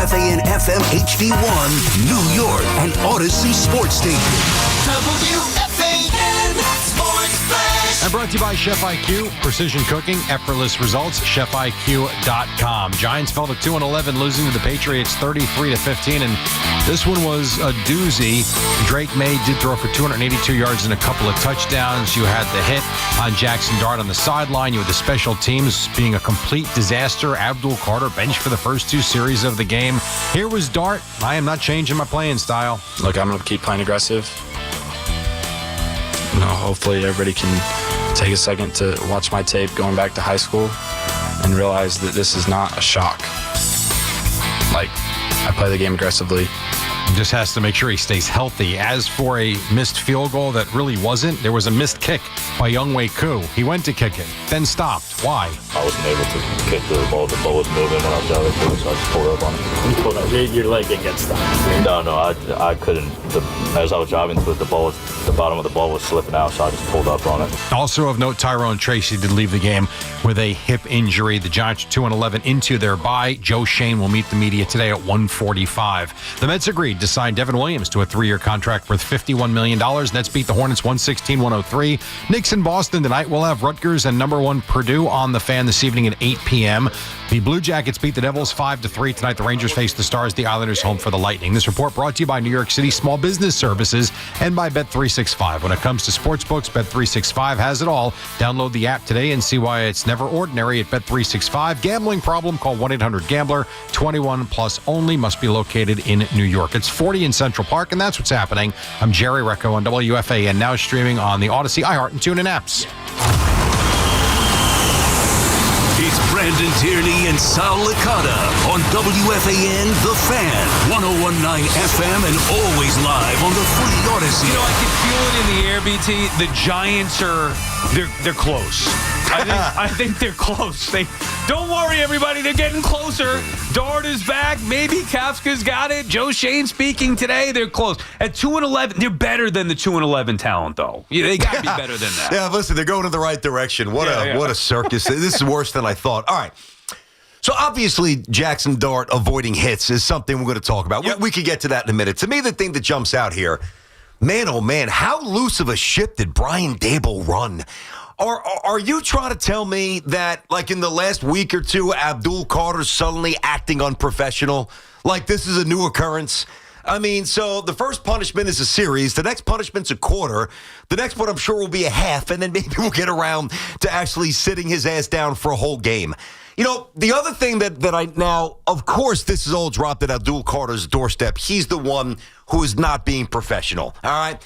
WFAN FM HD1, New York, and Odyssey Sports Station. WFAN Sports Flash. And brought to you by Chef IQ, precision cooking, effortless results, chefiq.com. Giants fell to 2-11, losing to the Patriots 33-15, and this one was a doozy. Drake May did throw for 282 yards and a couple of touchdowns. You had the hit on Jackson Dart on the sideline. You had the special teams being a complete disaster. Abdul Carter benched for the first two series of the game. Here was Dart. I am not changing my playing style. Look, I'm going to keep playing aggressive. You know, hopefully everybody can take a second to watch my tape going back to high school and realize that this is not a shock. Like, I play the game aggressively. Just has to make sure he stays healthy. As for a missed field goal that really wasn't, there was a missed kick by Younghoe Koo. He went to kick it, then stopped. Why? I wasn't able to kick the ball. The ball was moving when I was driving through, so I just pulled up on it. You pulled up. Your leg didn't get stuck. No, I couldn't. As I was driving through it, the bottom of the ball was slipping out, so I just pulled up on it. Also of note, Tyrone Tracy did leave the game with a hip injury. The Giants are 2-11 into their bye. Joe Shane will meet the media today at 1:45. The Mets agreed to sign Devin Williams to a 3-year contract worth $51 million. Nets beat the Hornets 116-103. Knicks in Boston tonight. We'll have Rutgers and number 1 Purdue on the Fan this evening at 8 p.m. The Blue Jackets beat the Devils 5-3 tonight. The Rangers face the Stars. The Islanders home for the Lightning. This report brought to you by New York City Small Business Services and by Bet365. When it comes to sportsbooks, Bet365 has it all. Download the app today and see why it's never ordinary at Bet365. Gambling problem? Call 1-800-GAMBLER. 21 plus only. Must be located in New York. It's 40 in Central Park, and that's what's happening. I'm Jerry Recco on WFAN, now streaming on the Odyssey, iHeart, and TuneIn apps. It's Brandon Tierney and Sal Licata on WFAN The Fan, 101.9 FM, and always live on the free Odyssey. You know, I can feel it in the air, BT. The Giants they're close. I think they're close. Don't worry, everybody. They're getting closer. Dart is back. Maybe Kafka's got it. Joe Shane speaking today. They're close. At 2-11, they're better than the 2-11 talent, though. Yeah, they got to be better than that. Yeah, listen, they're going in the right direction. What a circus. This is worse than I thought. All right. So obviously, Jackson Dart avoiding hits is something we're going to talk about. Yep. We could get to that in a minute. To me, the thing that jumps out here, man, oh man, how loose of a ship did Brian Daboll run? Are you trying to tell me that, like, in the last week or two, Abdul Carter's suddenly acting unprofessional? Like, this is a new occurrence? I mean, so the first punishment is a series. The next punishment's a quarter. The next one, I'm sure, will be a half. And then maybe we'll get around to actually sitting his ass down for a whole game. You know, the other thing that I now, of course, this is all dropped at Abdul Carter's doorstep. He's the one who is not being professional, all right?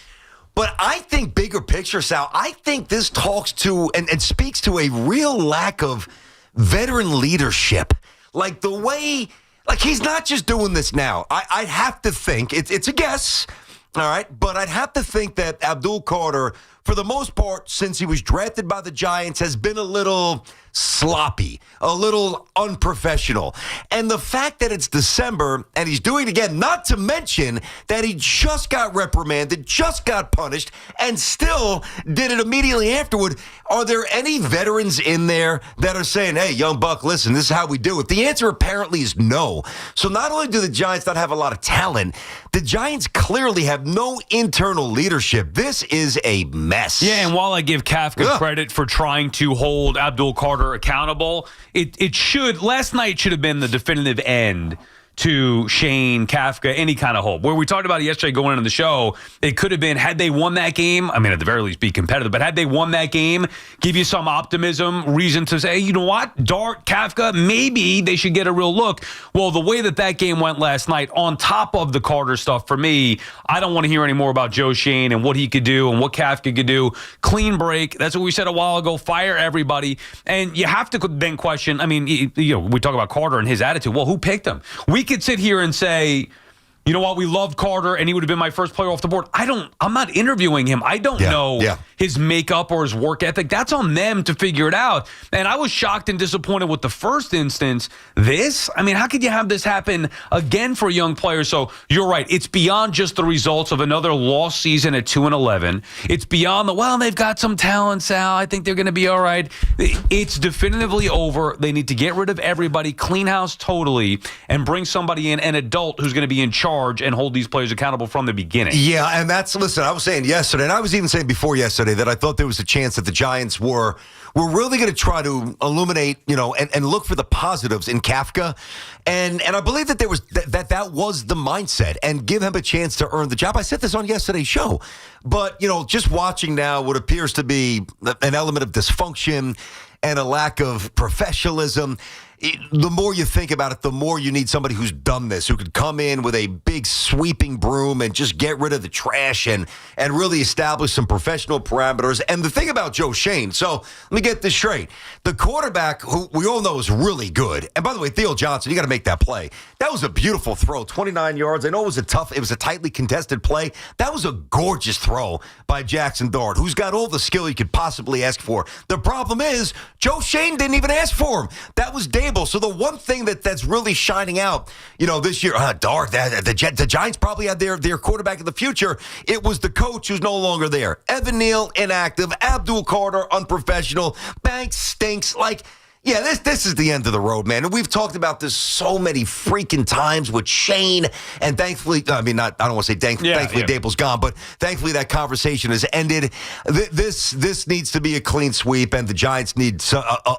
But I think bigger picture, Sal, I think this talks to and speaks to a real lack of veteran leadership. Like the way, like he's not just doing this now. I'd have to think, it's a guess, all right? But I'd have to think that Abdul Carter, for the most part, since he was drafted by the Giants, has been a little sloppy, a little unprofessional. And the fact that it's December and he's doing it again, not to mention that he just got reprimanded, just got punished, and still did it immediately afterward. Are there any veterans in there that are saying, hey, young buck, listen, this is how we do it? The answer apparently is no. So not only do the Giants not have a lot of talent, the Giants clearly have no internal leadership. This is a mess. Yeah, and while I give Kafka credit for trying to hold Abdul Carter accountable, last night should have been the definitive end to Shane, Kafka, any kind of hope. Where we talked about it yesterday going into the show, it could have been, had they won that game, I mean, at the very least be competitive, but had they won that game, give you some optimism, reason to say, you know what, Dart, Kafka, maybe they should get a real look. Well, the way that game went last night, on top of the Carter stuff, for me, I don't want to hear any more about Joe Shane and what he could do and what Kafka could do. Clean break. That's what we said a while ago. Fire everybody. And you have to then question, I mean, we talk about Carter and his attitude. Well, who picked him? We could sit here and say, you know what, we loved Carter and he would have been my first player off the board. I'm not interviewing him. I don't know his makeup or his work ethic. That's on them to figure it out. And I was shocked and disappointed with the first instance. How could you have this happen again for a young player? So you're right. It's beyond just the results of another lost season at 2-11. It's beyond they've got some talent, Sal. I think they're going to be all right. It's definitively over. They need to get rid of everybody, clean house totally, and bring somebody in, an adult who's going to be in charge and hold these players accountable from the beginning. Yeah, and listen, I was saying yesterday, and I was even saying before yesterday that I thought there was a chance that the Giants were really going to try to illuminate, and look for the positives in Kafka. And I believe that there was that was the mindset, and give him a chance to earn the job. I said this on yesterday's show. But, just watching now what appears to be an element of dysfunction and a lack of professionalism, the more you think about it, the more you need somebody who's done this, who could come in with a big sweeping broom and just get rid of the trash and really establish some professional parameters. And the thing about Joe Shane, so let me get this straight. The quarterback, who we all know is really good, and by the way, Theo Johnson, you got to make that play. That was a beautiful throw, 29 yards. I know it was a tightly contested play. That was a gorgeous throw by Jackson Dart, who's got all the skill you could possibly ask for. The problem is, Joe Shane didn't even ask for him. That was Dable. So the one thing that's really shining out, this year, Dart, the Giants probably had their quarterback of the future. It was the coach who's no longer there. Evan Neal, inactive. Abdul Carter, unprofessional. Banks stinks. Yeah, this is the end of the road, man. And we've talked about this so many freaking times with Shane. And thankfully, I don't want to say thankfully Dable's gone, but thankfully that conversation has ended. This needs to be a clean sweep, and the Giants need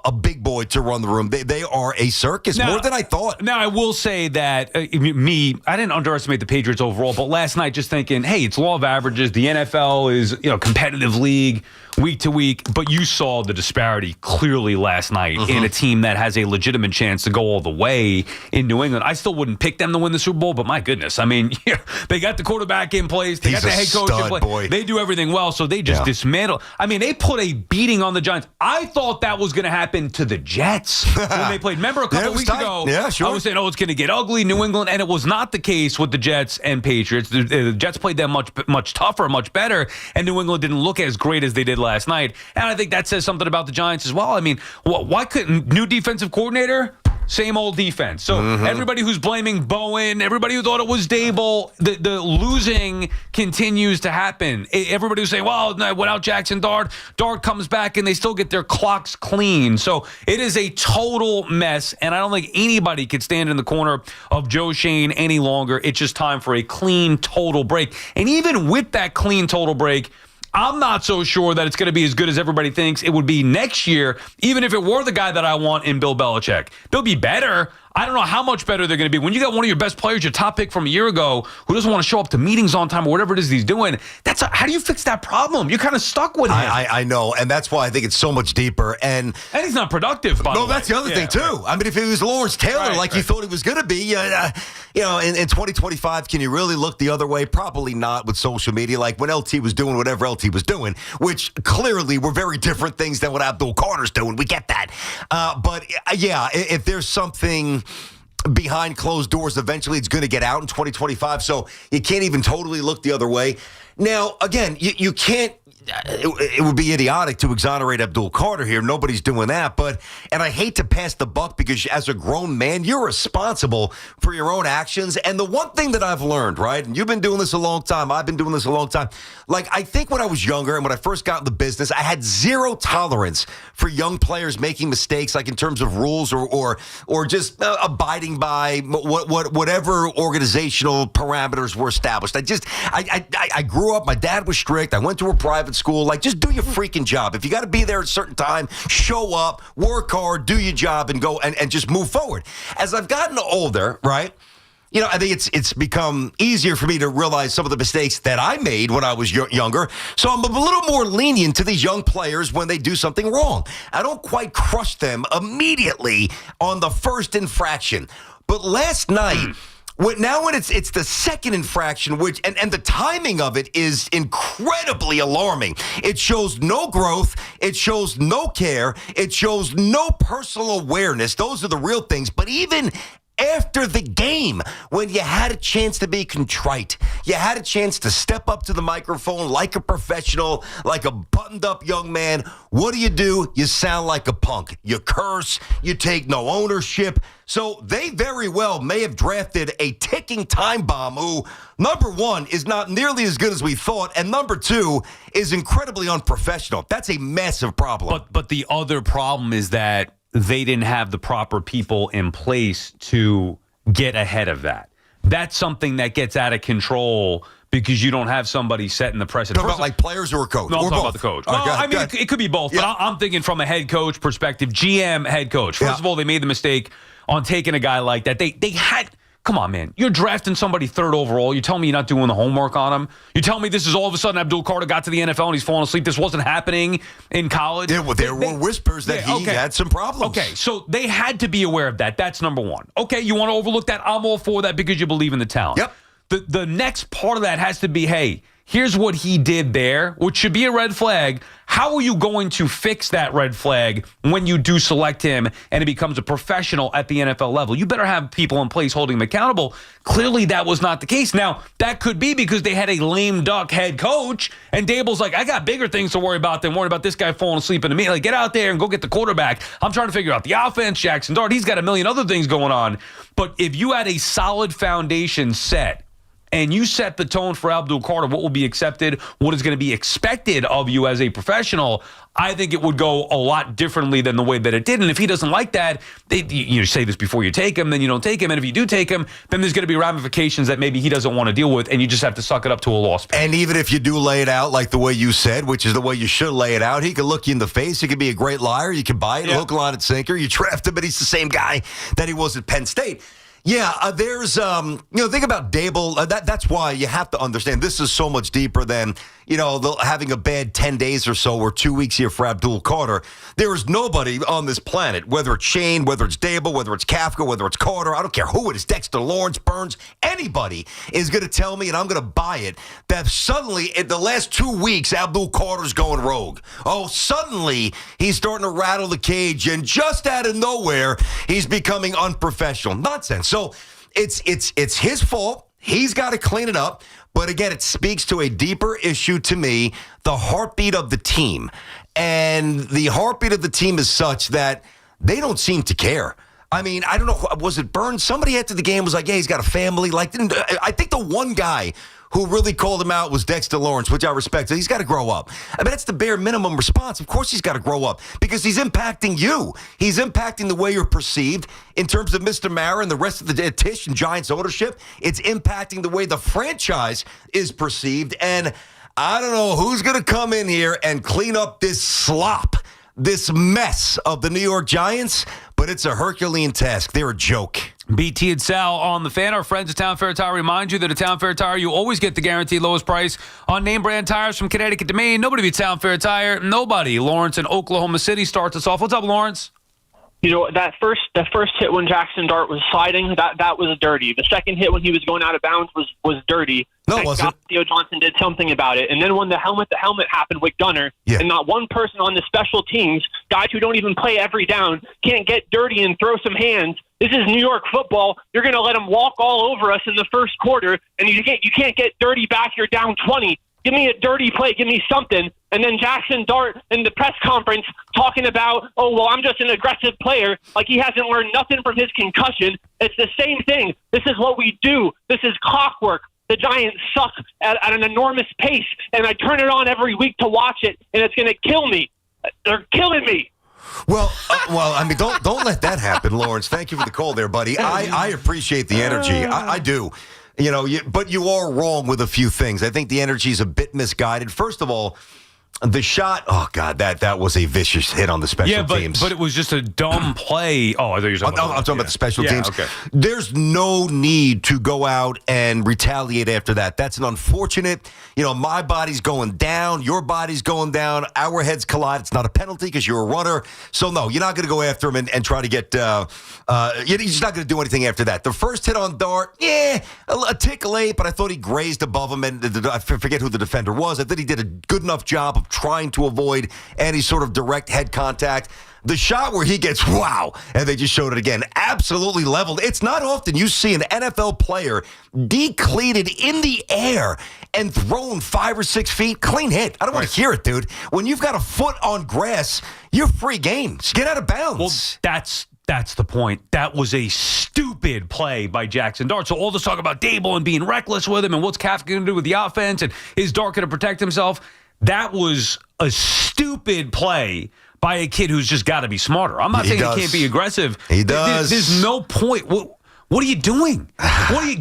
a big boy to run the room. They are a circus, more than I thought. Now, I will say that, I didn't underestimate the Patriots overall, but last night just thinking, hey, it's law of averages. The NFL is, competitive league week to week, but you saw the disparity clearly last night in a team that has a legitimate chance to go all the way in New England. I still wouldn't pick them to win the Super Bowl, but my goodness, they got the quarterback in place, they got the head coach in place, boy. They do everything well, so they just dismantle. They put a beating on the Giants. I thought that was going to happen to the Jets when they played. Remember a couple weeks ago, I was saying, it's going to get ugly, New England, and it was not the case with the Jets and Patriots. The Jets played them much tougher, much better, and New England didn't look as great as they did last night. And I think that says something about the Giants as well. Why couldn't new defensive coordinator? Same old defense. So everybody who's blaming Bowen, everybody who thought it was Dable, the losing continues to happen. Everybody who's saying, without Jackson Dart comes back and they still get their clocks clean. So it is a total mess, and I don't think anybody could stand in the corner of Joe Shane any longer. It's just time for a clean total break. And even with that clean total break, I'm not so sure that it's going to be as good as everybody thinks it would be next year, even if it were the guy that I want in Bill Belichick. They'll be better. I don't know how much better they're going to be. When you got one of your best players, your top pick from a year ago, who doesn't want to show up to meetings on time or whatever it is he's doing, how do you fix that problem? You're kind of stuck with him. I know, and that's why I think it's so much deeper. And he's not productive, by the way. No, that's the other thing, too. If he was Lawrence Taylor you thought he was going to be, in 2025, can you really look the other way? Probably not with social media. Like when LT was doing whatever LT was doing, which clearly were very different things than what Abdul Carter's doing. We get that. But if there's something behind closed doors, eventually it's going to get out in 2025. So you can't even totally look the other way. Now, again, you can't. It would be idiotic to exonerate Abdul Carter here. Nobody's doing that. And I hate to pass the buck because as a grown man, you're responsible for your own actions. And the one thing that I've learned, right, and you've been doing this a long time, I've been doing this a long time. I think when I was younger and when I first got in the business, I had zero tolerance for young players making mistakes, in terms of rules or just abiding by whatever organizational parameters were established. I grew up. My dad was strict. I went to a private school. Just do your freaking job. If you got to be there at a certain time, show up, work hard, do your job, and go and just move forward. As I've gotten older, right, I think it's become easier for me to realize some of the mistakes that I made when I was younger. So I'm a little more lenient to these young players when they do something wrong. I don't quite crush them immediately on the first infraction. But last night, when it's the second infraction, which and the timing of it is incredibly alarming. It shows no growth. It shows no care. It shows no personal awareness. Those are the real things. But even after the game when you had a chance to be contrite. You had a chance to step up to the microphone like a professional, like a buttoned-up young man. What do? You sound like a punk. You curse. You take no ownership. So they very well may have drafted a ticking time bomb who, number one, is not nearly as good as we thought, and number two, is incredibly unprofessional. That's a massive problem. But the other problem is that they didn't have the proper people in place to get ahead of that. That's something that gets out of control because you don't have somebody setting the precedent. Talking about like players or a coach? No, I'm or talking both? about the coach. Right, Well, I mean, it could be both, but I'm thinking from a head coach perspective, GM, head coach. First of all, they made the mistake on taking a guy like that. They had... Come on, man. You're drafting somebody third overall. You tell me you're not doing the homework on him. You tell me this is all of a sudden Abdul Carter got to the NFL and he's falling asleep. This wasn't happening in college. There were whispers that he had some problems. Okay, so they had to be aware of that. That's number one. Okay, you want to overlook that? I'm all for that because you believe in the talent. Yep. The next part of that has to be, hey, here's what he did there, which should be a red flag. How are you going to fix that red flag when you do select him and he becomes a professional at the NFL level? You better have people in place holding him accountable. Clearly, that was not the case. Now, that could be because they had a lame duck head coach, and Dable's like, I got bigger things to worry about than worry about this guy falling asleep in the meeting. Like, get out there and go get the quarterback. I'm trying to figure out the offense, Jackson Dart. He's got a million other things going on. But if you had a solid foundation set, and you set the tone for Abdul Carter, what will be accepted, what is going to be expected of you as a professional, I think it would go a lot differently than the way that it did. And if he doesn't like that, you say this before you take him, then you don't take him. And if you do take him, then there's going to be ramifications that maybe he doesn't want to deal with, and you just have to suck it up to a loss. And even if you do lay it out like the way you said, which is the way you should lay it out, he could look you in the face. He could be a great liar. You can buy it, hook, line, and sinker. You draft him, but he's the same guy that he was at Penn State. Yeah, there's, think about Dable. That's why you have to understand this is so much deeper than, having a bad 10 days or so or 2 weeks here for Abdul Carter. There is nobody on this planet, whether it's Shane, whether it's Dable, whether it's Kafka, whether it's Carter, I don't care who it is, Dexter Lawrence, Burns, anybody is going to tell me, and I'm going to buy it, that suddenly in the last 2 weeks, Abdul Carter's going rogue. Oh, suddenly he's starting to rattle the cage, and just out of nowhere, he's becoming unprofessional. Nonsense. So it's his fault. He's got to clean it up. But again, it speaks to a deeper issue to me, the heartbeat of the team. And the heartbeat of the team is such that they don't seem to care. I mean, I don't know. Was it Burns? Somebody after the game was like, yeah, he's got a family. Like, I think the one guy who really called him out was Dexter Lawrence, which I respect. He's got to grow up. I mean, that's the bare minimum response. Of course he's got to grow up because he's impacting you. He's impacting the way you're perceived in terms of Mr. Mara and the rest of the Tisch and Giants ownership. It's impacting the way the franchise is perceived. And I don't know who's going to come in here and clean up this slop, this mess of the New York Giants, but it's a Herculean task. They're a joke. BT and Sal on the Fan. Our friends at Town Fair Tire remind you that at Town Fair Tire, you always get the guaranteed lowest price on name brand tires from Connecticut to Maine. Nobody beats Town Fair Tire. Nobody. Lawrence in Oklahoma City starts us off. What's up, Lawrence? That first hit when Jackson Dart was sliding, that was dirty. The second hit when he was going out of bounds was dirty. No, it wasn't. Theo Johnson did something about it. And then when the helmet happened with Gunner, and not one person on the special teams, guys who don't even play every down, can't get dirty and throw some hands. This is New York football. You're going to let them walk all over us in the first quarter, and you can't get dirty back. You're down 20. Give me a dirty play. Give me something. And then Jackson Dart in the press conference talking about, oh, well, I'm just an aggressive player. Like he hasn't learned nothing from his concussion. It's the same thing. This is what we do. This is clockwork. The Giants suck at an enormous pace, and I turn it on every week to watch it, and it's going to kill me. They're killing me. Well, I mean, don't let that happen, Lawrence. Thank you for the call there, buddy. I appreciate the energy. I do. But you are wrong with a few things. I think the energy is a bit misguided. First of all, the shot, oh, God, that was a vicious hit on the special teams. But it was just a dumb play. Oh, I thought you were talking about I'm talking about the special teams. Okay. There's no need to go out and retaliate after that. That's an unfortunate, my body's going down, your body's going down, our heads collide. It's not a penalty because you're a runner. So, no, you're not going to go after him and try to get, you're just not going to do anything after that. The first hit on Dart, a tick late, but I thought he grazed above him, and I forget who the defender was. I think he did a good enough job of trying to avoid any sort of direct head contact. the shot where he gets, wow, and they just showed it again, absolutely leveled. It's not often you see an NFL player decleated in the air and thrown 5 or 6 feet, clean hit. I don't want to hear it, dude. When you've got a foot on grass, you're free game. Just get out of bounds. Well, that's the point. That was a stupid play by Jackson Dart. So all this talk about Dable and being reckless with him and what's Kafka going to do with the offense and is Dart going to protect himself, that was a stupid play by a kid who's just got to be smarter. I'm not saying he can't be aggressive. He does. There's no point. What are you doing?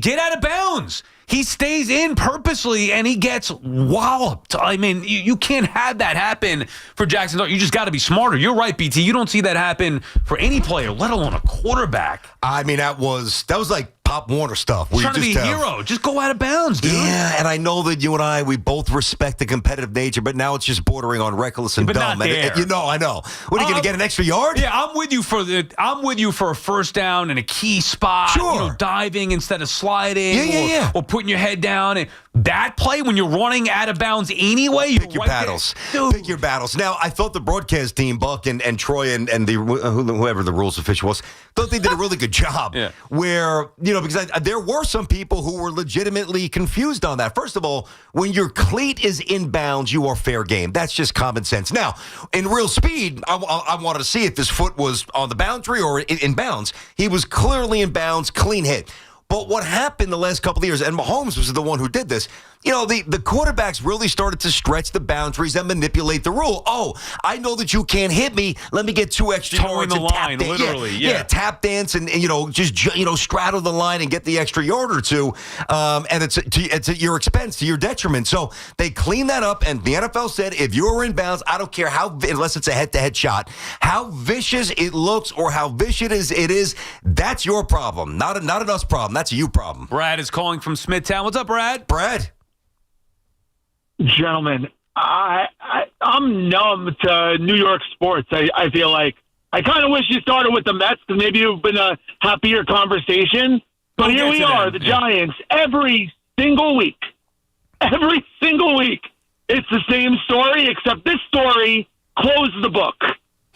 Get out of bounds. He stays in purposely, and he gets walloped. I mean, you can't have that happen for Jackson Dart. You just got to be smarter. You're right, BT. You don't see that happen for any player, let alone a quarterback. I mean, that was like Pop Warner stuff. Trying to be a hero. Just go out of bounds, dude. Yeah, and I know that you and I, we both respect the competitive nature, but now it's just bordering on reckless and dumb. Not there. And, I know. What, are you going to get an extra yard? Yeah, I'm with you for a first down and a key spot. Sure. Diving instead of sliding. Yeah. Or putting your head down. And that play, when you're running out of bounds anyway, pick your battles. Pick your battles. Now, I thought the broadcast team, Buck and Troy and whoever the rules official was, thought they did a really good job. Yeah. Where, because there were some people who were legitimately confused on that. First of all, when your cleat is inbounds, you are fair game. That's just common sense. Now, in real speed, I wanted to see if his foot was on the boundary or in bounds. He was clearly in bounds, clean hit. But what happened the last couple of years, and Mahomes was the one who did this, the quarterbacks really started to stretch the boundaries and manipulate the rule. Oh, I know that you can't hit me. Let me get 2 extra yards and line, tap literally. Yeah, tap dance and just straddle the line and get the extra yard or two. And it's at your expense, to your detriment. So they cleaned that up, and the NFL said if you're in bounds, I don't care unless it's a head-to-head shot, how vicious it looks or how vicious it is, that's your problem, not an us problem. That's a you problem. Brad is calling from Smithtown. What's up, Brad? Brad. Gentlemen, I'm numb to New York sports. I feel like I kind of wish you started with the Mets because maybe it would have been a happier conversation. But here we are, the Giants, every single week, it's the same story, except this story closed the book.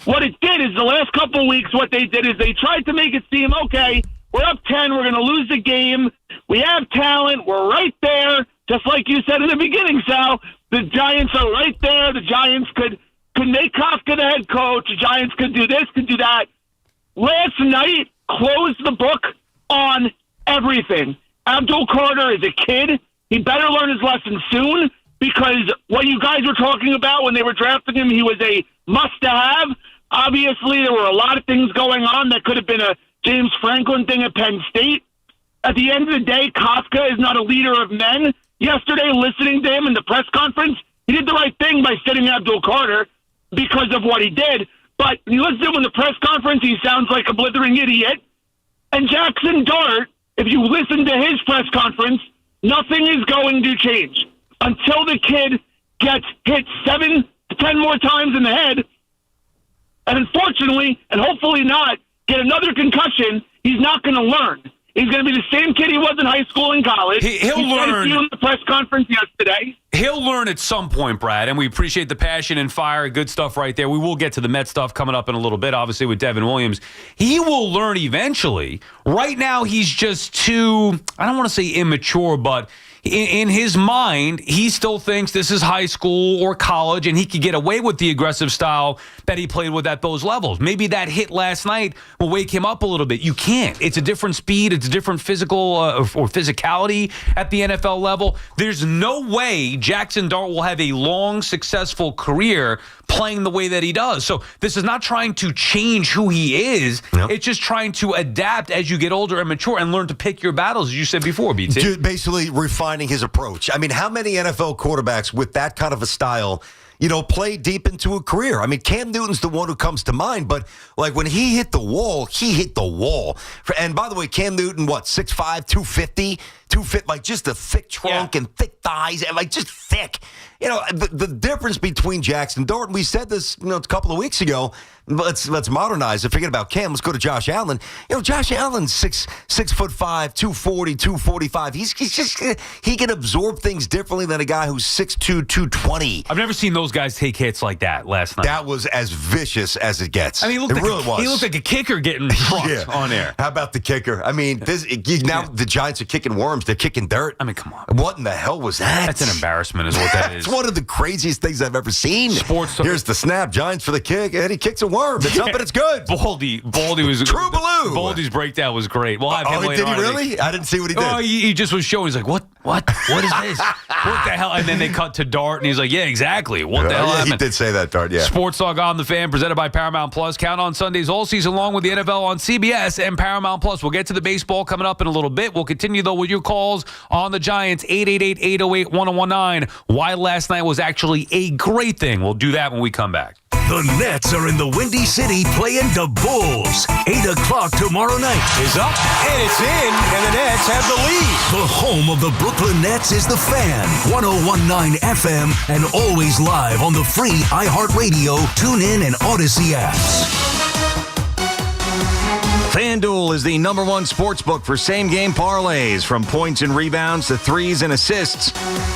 What it did is the last couple of weeks, what they did is they tried to make it seem, okay, we're up 10, we're going to lose the game, we have talent, we're right there. Just like you said in the beginning, Sal, the Giants are right there. The Giants could make Kafka the head coach. The Giants could do this, could do that. Last night closed the book on everything. Abdul Carter is a kid. He better learn his lesson soon because what you guys were talking about when they were drafting him, he was a must-have. Obviously, there were a lot of things going on that could have been a James Franklin thing at Penn State. At the end of the day, Kafka is not a leader of men. Yesterday, listening to him in the press conference, he did the right thing by sitting Abdul Carter because of what he did. But when you listen to him in the press conference, he sounds like a blithering idiot. And Jackson Dart, if you listen to his press conference, nothing is going to change until the kid gets hit 7 to 10 more times in the head. And unfortunately, and hopefully not, get another concussion, he's not going to learn. He's going to be the same kid he was in high school and college. He'll learn. In the press conference yesterday. He'll learn at some point, Brad, and we appreciate the passion and fire. Good stuff right there. We will get to the Met stuff coming up in a little bit, obviously, with Devin Williams. He will learn eventually. Right now, he's just too, I don't want to say immature, but in his mind, he still thinks this is high school or college, and he could get away with the aggressive style that he played with at those levels. Maybe that hit last night will wake him up a little bit. You can't. It's a different speed. It's a different physical or physicality at the NFL level. There's no way Jackson Dart will have a long, successful career playing the way that he does. So this is not trying to change who he is. Yep. It's just trying to adapt as you get older and mature and learn to pick your battles, as you said before, BT. Dude, basically refining his approach. I mean, how many NFL quarterbacks with that kind of a style, play deep into a career? I mean, Cam Newton's the one who comes to mind, but like when he hit the wall, he hit the wall. And by the way, Cam Newton, 6'5", 250, too fit, like just a thick trunk and thick thighs, and like just thick. You know, the difference between Jackson Dart, we said this, a couple of weeks ago. Let's modernize it. Forget about Cam. Let's go to Josh Allen. Josh Allen's 6'5", 240, 245. He's just he can absorb things differently than a guy who's 6'2", 220. I've never seen those guys take hits like that last night. That was as vicious as it gets. I mean, it really was. He looked like a kicker getting trucked on air. How about the kicker? I mean, the Giants are kicking worms. They're kicking dirt. I mean, come on. What in the hell was that? That's an embarrassment is what that is. It's one of the craziest things I've ever seen. Sports. Here's the snap. Giants for the kick. And he kicks a worm. It's up and it's good. Baldy was True Baloo. Baldy's breakdown was great. Well, did he really? I didn't see what he did. Oh, he just was showing. He's like, what is this? What the hell? And then they cut to Dart, and he's like, yeah, exactly. What the hell happened? He did say that, Dart, yeah. Sports Talk on the Fan, presented by Paramount Plus. Count on Sundays all season long with the NFL on CBS and Paramount Plus. We'll get to the baseball coming up in a little bit. We'll continue, though, with your calls on the Giants, 888-808-1019. Why last night was actually a great thing. We'll do that when we come back. The Nets are in the Windy City playing the Bulls. 8 o'clock tomorrow night is up, and it's in, and the Nets have the lead. The home of the Brooklyn Nets is the Fan, 101.9 FM, and always live on the free iHeartRadio, TuneIn, and Odyssey apps. FanDuel is the #1 sportsbook for same-game parlays, from points and rebounds to threes and assists.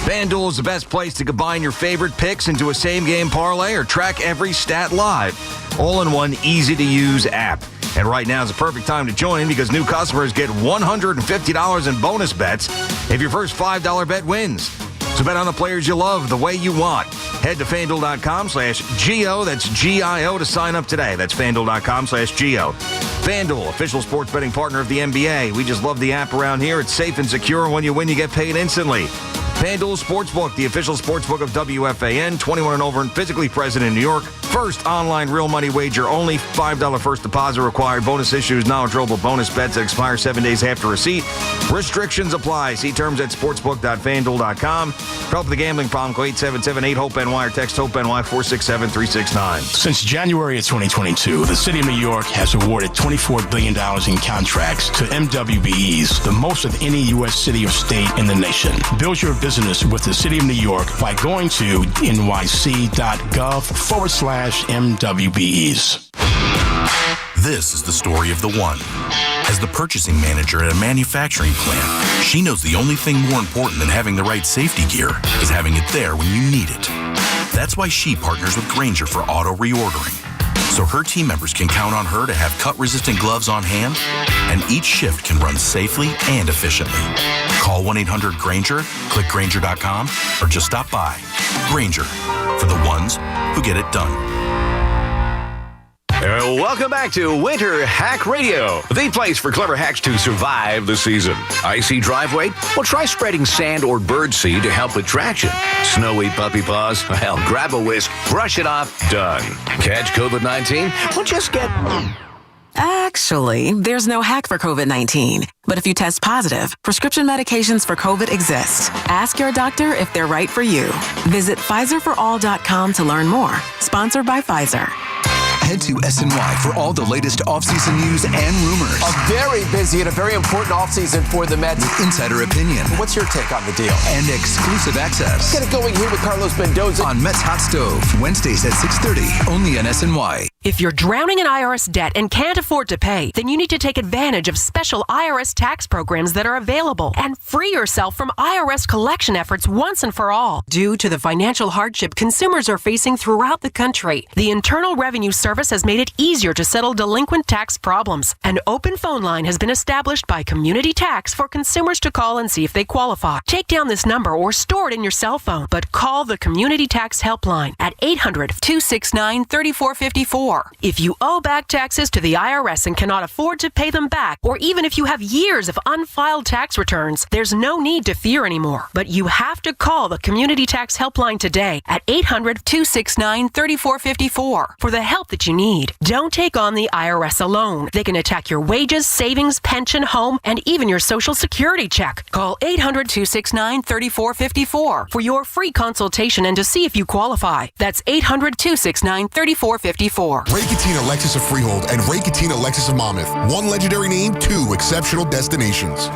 FanDuel is the best place to combine your favorite picks into a same-game parlay or track every stat live, all in one easy-to-use app. And right now is the perfect time to join because new customers get $150 in bonus bets if your first $5 bet wins. So bet on the players you love the way you want. Head to FanDuel.com/GO. That's GIO to sign up today. That's FanDuel.com/GO. FanDuel, official sports betting partner of the NBA. We just love the app around here. It's safe and secure. When you win, you get paid instantly. FanDuel Sportsbook, the official sportsbook of WFAN, 21 and over and physically present in New York. First online real money wager only. $5 first deposit required. Bonus issues, non-withdrawable bonus bets that expire 7 days after receipt. Restrictions apply. See terms at sportsbook.fanduel.com. For help with the gambling problem, call 877-8-HOPE-NY or text HOPE-NY 467-369. Since January of 2022, the City of New York has awarded $24 billion in contracts to MWBEs, the most of any U.S. city or state in the nation. Build your business with the City of New York by going to nyc.gov/MWBEs. This is the story of the one. As the purchasing manager at a manufacturing plant, she knows the only thing more important than having the right safety gear is having it there when you need it. That's why she partners with Grainger for auto reordering, so her team members can count on her to have cut-resistant gloves on hand, and each shift can run safely and efficiently. Call 1-800-GRAINGER, click Grainger.com, or just stop by. Grainger, for the ones who get it done. Welcome back to Winter Hack Radio, the place for clever hacks to survive the season. Icy driveway? Well, try spreading sand or birdseed to help with traction. Snowy puppy paws? Well, grab a whisk, brush it off, done. Catch COVID-19? Well, just get... Actually, there's no hack for COVID-19. But if you test positive, prescription medications for COVID exist. Ask your doctor if they're right for you. Visit PfizerForAll.com to learn more. Sponsored by Pfizer. Head to SNY for all the latest offseason news and rumors. A very busy and a very important offseason for the Mets. With insider opinion. What's your take on the deal? And exclusive access. Get it going here with Carlos Mendoza. On Mets Hot Stove, Wednesdays at 6:30, only on SNY. If you're drowning in IRS debt and can't afford to pay, then you need to take advantage of special IRS tax programs that are available and free yourself from IRS collection efforts once and for all. Due to the financial hardship consumers are facing throughout the country, the Internal Revenue Service has made it easier to settle delinquent tax problems. An open phone line has been established by Community Tax for consumers to call and see if they qualify. Take down this number or store it in your cell phone, but call the Community Tax Helpline at 800-269-3454. If you owe back taxes to the IRS and cannot afford to pay them back, or even if you have years of unfiled tax returns, there's no need to fear anymore. But you have to call the Community Tax Helpline today at 800-269-3454 for the help that you need. Don't take on the IRS alone. They can attack your wages, savings, pension, home, and even your Social Security check. Call 800-269-3454 for your free consultation and to see if you qualify. That's 800-269-3454. Ray Cattina Lexus of Freehold and Ray Cattina Lexus of Monmouth. One legendary name, two exceptional destinations.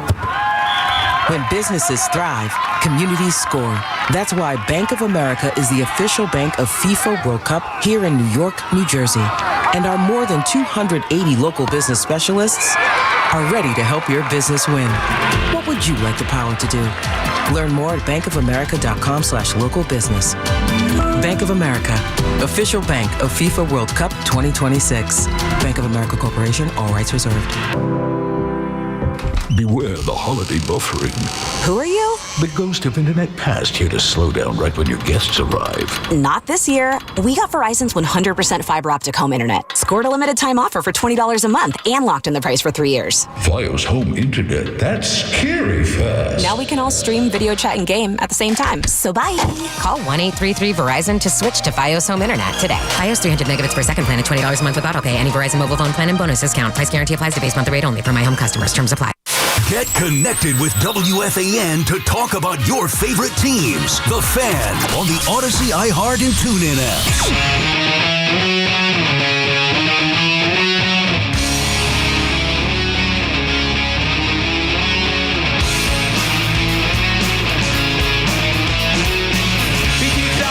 When businesses thrive, communities score. That's why Bank of America is the official bank of FIFA World Cup here in New York, New Jersey. And our more than 280 local business specialists are ready to help your business win. What would you like the power to do? Learn more at bankofamerica.com/local business. Bank of America, official bank of FIFA World Cup 2026. Bank of America Corporation, all rights reserved. Beware the holiday buffering. Who are you? The ghost of internet past here to slow down right when your guests arrive. Not this year. We got Verizon's 100% fiber optic home internet. Scored a limited time offer for $20 a month and locked in the price for 3 years. Fios home internet, that's scary fast. Now we can all stream, video chat, and game at the same time. So bye. Call 1-833-VERIZON to switch to Fios home internet today. Fios 300 megabits per second plan at $20 a month with autopay. Any Verizon mobile phone plan and bonus discount. Price guarantee applies to base monthly rate only for my home customers. Terms apply. Get connected with WFAN to talk about your favorite teams. The Fan on the Odyssey, iHeart, and TuneIn apps.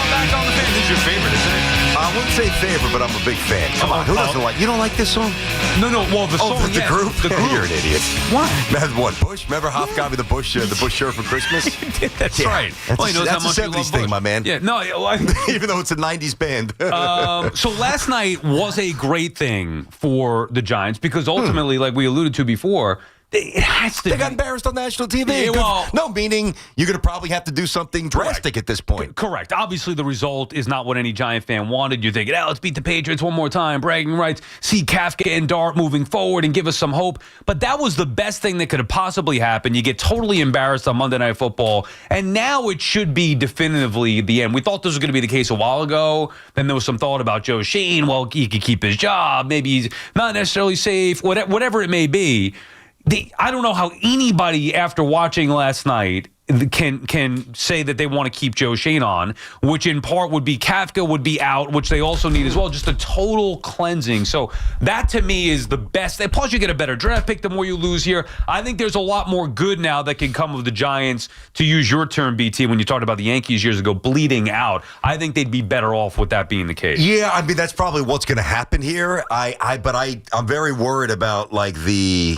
Back on the Fan. This is your favorite, isn't it? I wouldn't say favorite, but I'm a big fan. Come on, who doesn't like? You don't like this song? No. Well, the song. The group. The group. You're an idiot. What? What? Bush? Remember Hoff got me the Bush shirt for Christmas? That's right. That's, well, he knows that's how a much 70s thing, my man. Yeah. No. Even though it's a 90s band. So last night was a great thing for the Giants because ultimately, like we alluded to before, it has to. They got embarrassed on national TV. Yeah, well, no, meaning you're going to probably have to do something drastic at this point. Correct. Obviously, the result is not what any Giant fan wanted. You're thinking, let's beat the Patriots one more time, bragging rights, see Kafka and Dart moving forward and give us some hope. But that was the best thing that could have possibly happened. You get totally embarrassed on Monday Night Football, and now it should be definitively the end. We thought this was going to be the case a while ago. Then there was some thought about Joe Shane. Well, he could keep his job. Maybe he's not necessarily safe, whatever it may be. I don't know how anybody, after watching last night, can say that they want to keep Joe Shane on, which in part would be Kafka would be out, which they also need as well. Just a total cleansing. So that to me is the best. Plus, you get a better draft pick the more you lose here. I think there's a lot more good now that can come of the Giants, to use your term, BT, when you talked about the Yankees years ago, bleeding out. I think they'd be better off with that being the case. Yeah, I mean, that's probably what's going to happen here. I'm very worried about like the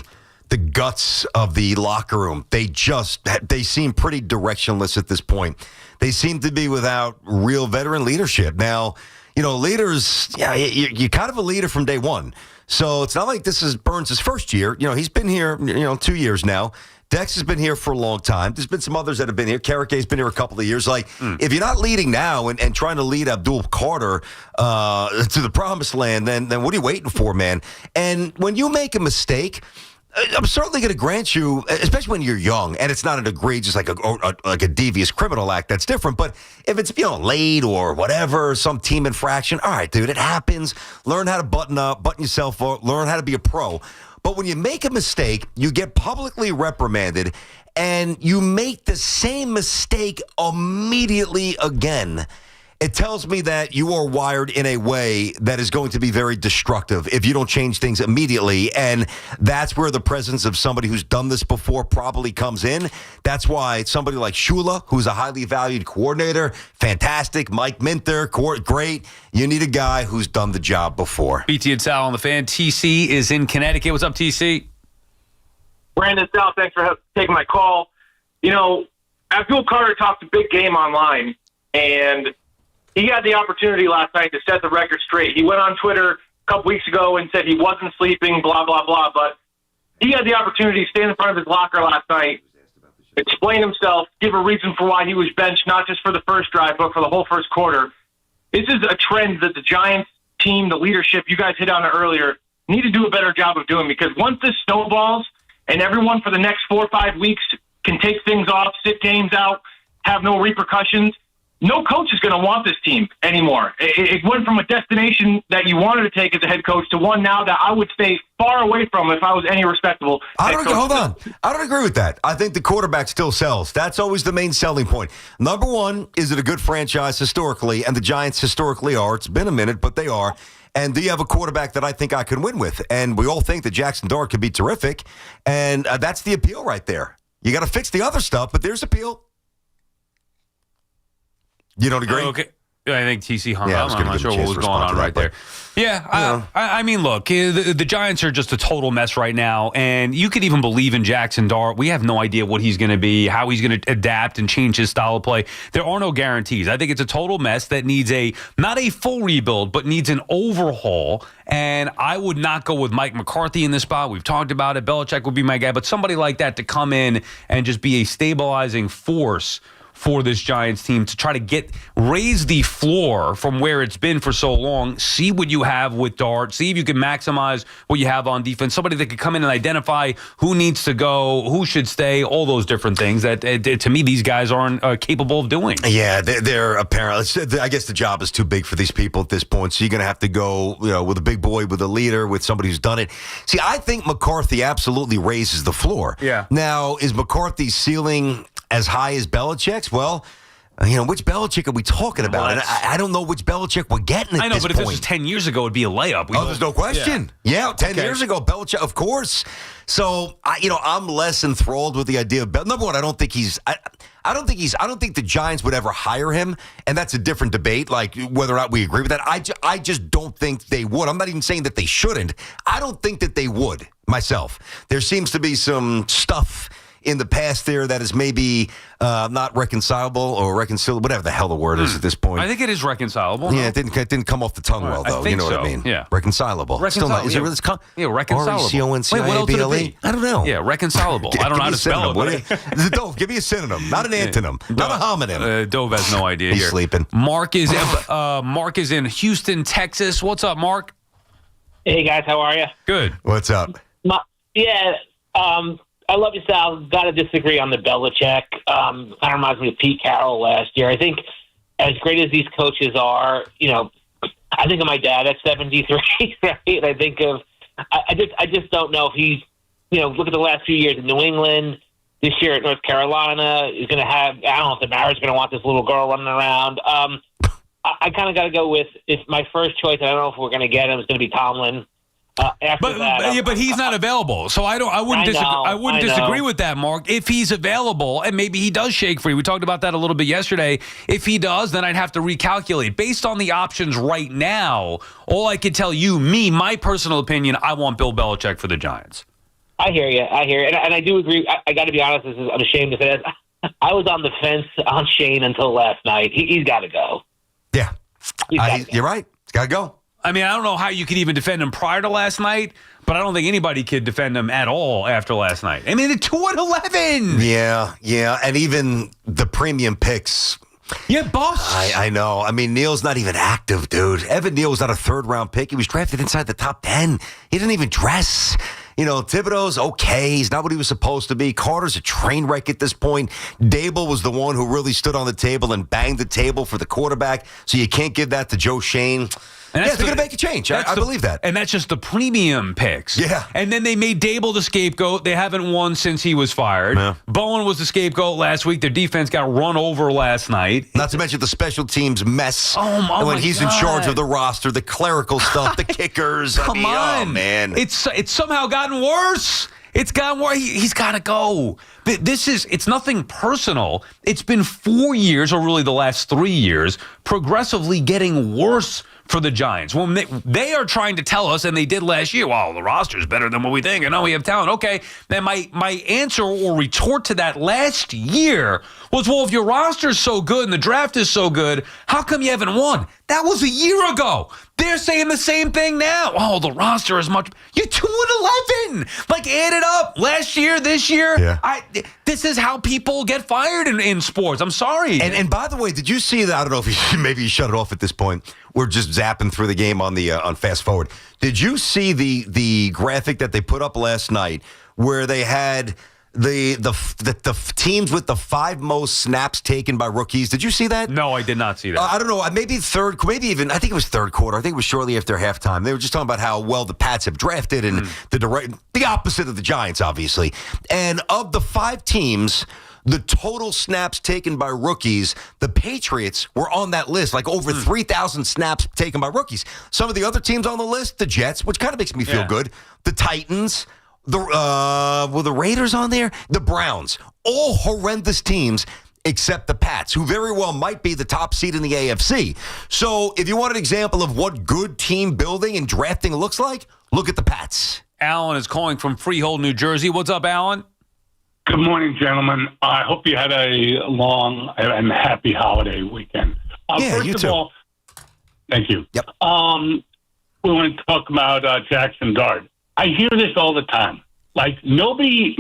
guts of the locker room. They seem pretty directionless at this point. They seem to be without real veteran leadership. Now, leaders, you're kind of a leader from day one. So it's not like this is Burns' first year. He's been here, 2 years now. Dex has been here for a long time. There's been some others that have been here. Karike's been here a couple of years. If you're not leading now and trying to lead Abdul Carter to the promised land, then what are you waiting for, man? And when you make a mistake, I'm certainly going to grant you, especially when you're young, and it's not an egregious, like a devious criminal act, that's different. But if it's, late or whatever, some team infraction, all right, dude, it happens. Learn how to button yourself up, learn how to be a pro. But when you make a mistake, you get publicly reprimanded, and you make the same mistake immediately again. It tells me that you are wired in a way that is going to be very destructive if you don't change things immediately. And that's where the presence of somebody who's done this before probably comes in. That's why somebody like Shula, who's a highly valued coordinator, fantastic. Mike Minter, great. You need a guy who's done the job before. BT and Sal on the Fan. TC is in Connecticut. What's up, TC? Brandon Sal, thanks for taking my call. Abdul Carter talked a big game online, and he had the opportunity last night to set the record straight. He went on Twitter a couple weeks ago and said he wasn't sleeping, blah, blah, blah. But he had the opportunity to stand in front of his locker last night, explain himself, give a reason for why he was benched, not just for the first drive, but for the whole first quarter. This is a trend that the Giants team, the leadership, you guys hit on it earlier, need to do a better job of doing, because once this snowballs and everyone for the next 4 or 5 weeks can take things off, sit games out, have no repercussions, no coach is going to want this team anymore. It went from a destination that you wanted to take as a head coach to one now that I would stay far away from if I was any respectable head coach. Hold on. I don't agree with that. I think the quarterback still sells. That's always the main selling point. Number one, is it a good franchise historically? And the Giants historically are. It's been a minute, but they are. And do you have a quarterback that I think I can win with? And we all think that Jackson Dart could be terrific. And that's the appeal right there. You got to fix the other stuff, but there's appeal. You don't agree? Okay. I think TC hung Yeah, up. I'm not sure what was going on right there. Yeah, I mean, look, the Giants are just a total mess right now, and you could even believe in Jackson Dart. We have no idea what he's going to be, how he's going to adapt and change his style of play. There are no guarantees. I think it's a total mess that needs not a full rebuild, but needs an overhaul, and I would not go with Mike McCarthy in this spot. We've talked about it. Belichick would be my guy, but somebody like that to come in and just be a stabilizing force for this Giants team to try to raise the floor from where it's been for so long. See what you have with Dart. See if you can maximize what you have on defense. Somebody that could come in and identify who needs to go, who should stay, all those different things that, to me, these guys aren't capable of doing. Yeah, they're apparently. I guess the job is too big for these people at this point. So you're going to have to go, with a big boy, with a leader, with somebody who's done it. See, I think McCarthy absolutely raises the floor. Yeah. Now, is McCarthy's ceiling as high as Belichick's? Well, which Belichick are we talking about? And I don't know which Belichick we're getting at this point. I know, but if this was 10 years ago, it'd be a layup. There's no question. Yeah, 10 years ago, Belichick, of course. So, I'm less enthralled with the idea of number one, I don't think the Giants would ever hire him, and that's a different debate, like whether or not we agree with that. I just don't think they would. I'm not even saying that they shouldn't. I don't think that they would myself. There seems to be some stuff in the past there that is maybe not reconcilable or reconcilable, whatever the hell the word is at this point. I think it is reconcilable. Yeah, it didn't come off the tongue well, though. You know what I mean? Yeah. Reconcilable. Still not. Is it really? Reconcilable. RECONCIABLE? Wait, what else would it be? I don't know. Yeah, reconcilable. I don't know how to spell it. Dove, give me a synonym, not an antonym, not a homonym. Dove has no idea. He's sleeping. Mark is in Houston, Texas. What's up, Mark? Hey, guys. How are you? Good. What's up? I love you, Sal. Got to disagree on the Belichick. Kind of reminds me of Pete Carroll last year. I think as great as these coaches are, I think of my dad at 73, right? I think of, I just don't know if he's, look at the last few years in New England, this year at North Carolina, he's going to have, I don't know if the Mariners going to want this little girl running around. I kind of got to go with, if my first choice, I don't know if we're going to get him, is going to be Tomlin. But he's not available, so I wouldn't disagree with that, Mark. If he's available, and maybe he does shake free, we talked about that a little bit yesterday. If he does, then I'd have to recalculate based on the options right now. All I could tell you, my personal opinion, I want Bill Belichick for the Giants. I hear you, and I do agree. I got to be honest. I'm ashamed to say this. I was on the fence on Shane until last night. He's got to go. Yeah, you're right. He's got to go. I mean, I don't know how you could even defend him prior to last night, but I don't think anybody could defend him at all after last night. I mean, they're 2-11. Yeah, and even the premium picks. Yeah, boss. I know. I mean, Neal's not even active, dude. Evan Neal was not a third-round pick. He was drafted inside the top 10. He didn't even dress. Thibodeau's okay. He's not what he was supposed to be. Carter's a train wreck at this point. Dable was the one who really stood on the table and banged the table for the quarterback, so you can't give that to Joe Shane. And they're going to make a change. I believe that. And that's just the premium picks. Yeah. And then they made Dable the scapegoat. They haven't won since he was fired. Yeah. Bowen was the scapegoat last week. Their defense got run over last night. Not to mention the special teams mess. Oh when he's in charge of the roster, the clerical stuff, the kickers. Come on. Oh, man. It's somehow gotten worse. It's gotten worse. He's got to go. It's nothing personal. It's been 4 years, or really the last 3 years, progressively getting worse for the Giants. Well, they are trying to tell us, and they did last year, well, the roster's better than what we think. I know we have talent. Okay, then my answer or retort to that last year was, well, if your roster's so good and the draft is so good, how come you haven't won? That was a year ago. They're saying the same thing now. Oh, the roster is much. You're 2-11. Like, add it up. Last year, this year. Yeah. This is how people get fired in sports. I'm sorry. And by the way, did you see that? I don't know if maybe you shut it off at this point. We're just zapping through the game on fast forward. Did you see the graphic that they put up last night where they had the teams with the 5 most snaps taken by rookies? Did you see that? No, I did not see that. I don't know. Maybe I think it was third quarter. I think it was shortly after halftime. They were just talking about how well the Pats have drafted and the opposite of the Giants, obviously. And of the 5 teams, the total snaps taken by rookies, the Patriots were on that list, like over 3,000 snaps taken by rookies. Some of the other teams on the list, the Jets, which kind of makes me feel good, the Titans, were the Raiders on there? The Browns. all horrendous teams except the Pats, who very well might be the top seed in the AFC. So if you want an example of what good team building and drafting looks like, look at the Pats. Alan is calling from Freehold, New Jersey. What's up, Alan? Good morning, gentlemen. I hope you had a long and happy holiday weekend. Yeah, you too. Of all, thank you. Yep. We want to talk about Jackson Dart. I hear this all the time. Like, nobody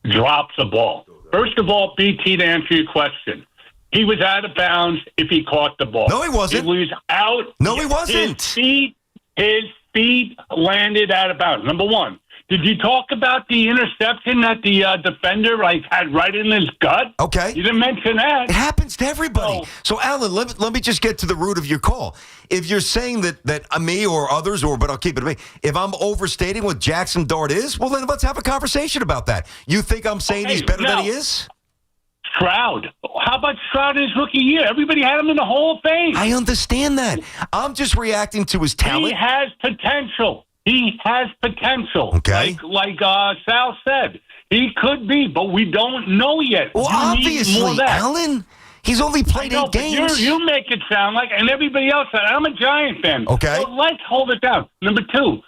drops a ball. First of all, BT, to answer your question, he was out of bounds if he caught the ball. No, he wasn't. He was out. No, he wasn't. His feet landed out of bounds. Number one. Did you talk about the interception that the defender had right in his gut? Okay. You didn't mention that. It happens to everybody. So Alan, let me just get to the root of your call. If you're saying that me or others, but I'll keep it to me, if I'm overstating what Jackson Dart is, well, then let's have a conversation about that. You think I'm saying he's better than he is? Stroud. How about Stroud in his rookie year? Everybody had him in the Hall of Fame. I understand that. I'm just reacting to his talent. He has potential. He has potential. Okay. Like Sal said. He could be, but we don't know yet. Well, obviously, Alan. He's only played 8 games. You make it sound like, and everybody else said, I'm a Giant fan. Okay. So let's hold it down. Number 2,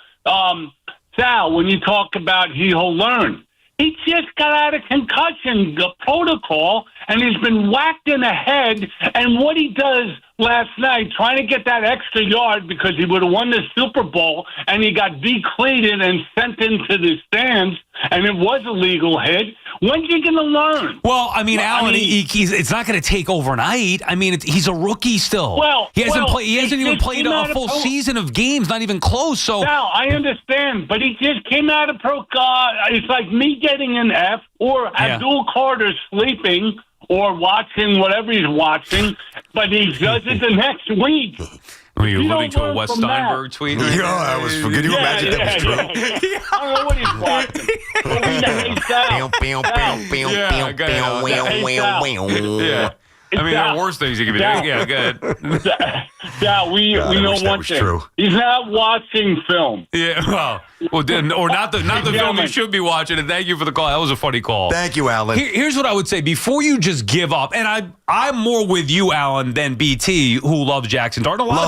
Sal, when you talk about he'll learn, he just got out of concussion protocol, and he's been whacked in the head. And what he does last night, trying to get that extra yard because he would have won the Super Bowl, and he got decleated and sent into the stands, and it was a legal hit. When's he going to learn? Well, Alan, it's not going to take overnight. He's a rookie still. He hasn't even played a full season of games, not even close. So now I understand, but he just came out of it's like me getting an F or Abdul Carter sleeping or watching whatever he's watching, but he does it the next week. Were you alluding to a Wes Steinberg tweet? Yeah, that was. Could you imagine that was true? I don't know what he's watching. There are worse things you could be doing. Yeah, good. We know one thing. True. He's not watching film. Yeah, not the film you should be watching. And thank you for the call. That was a funny call. Thank you, Alan. Here's what I would say before you just give up. And I'm more with you, Alan, than BT, who loves Jackson Dart. A lot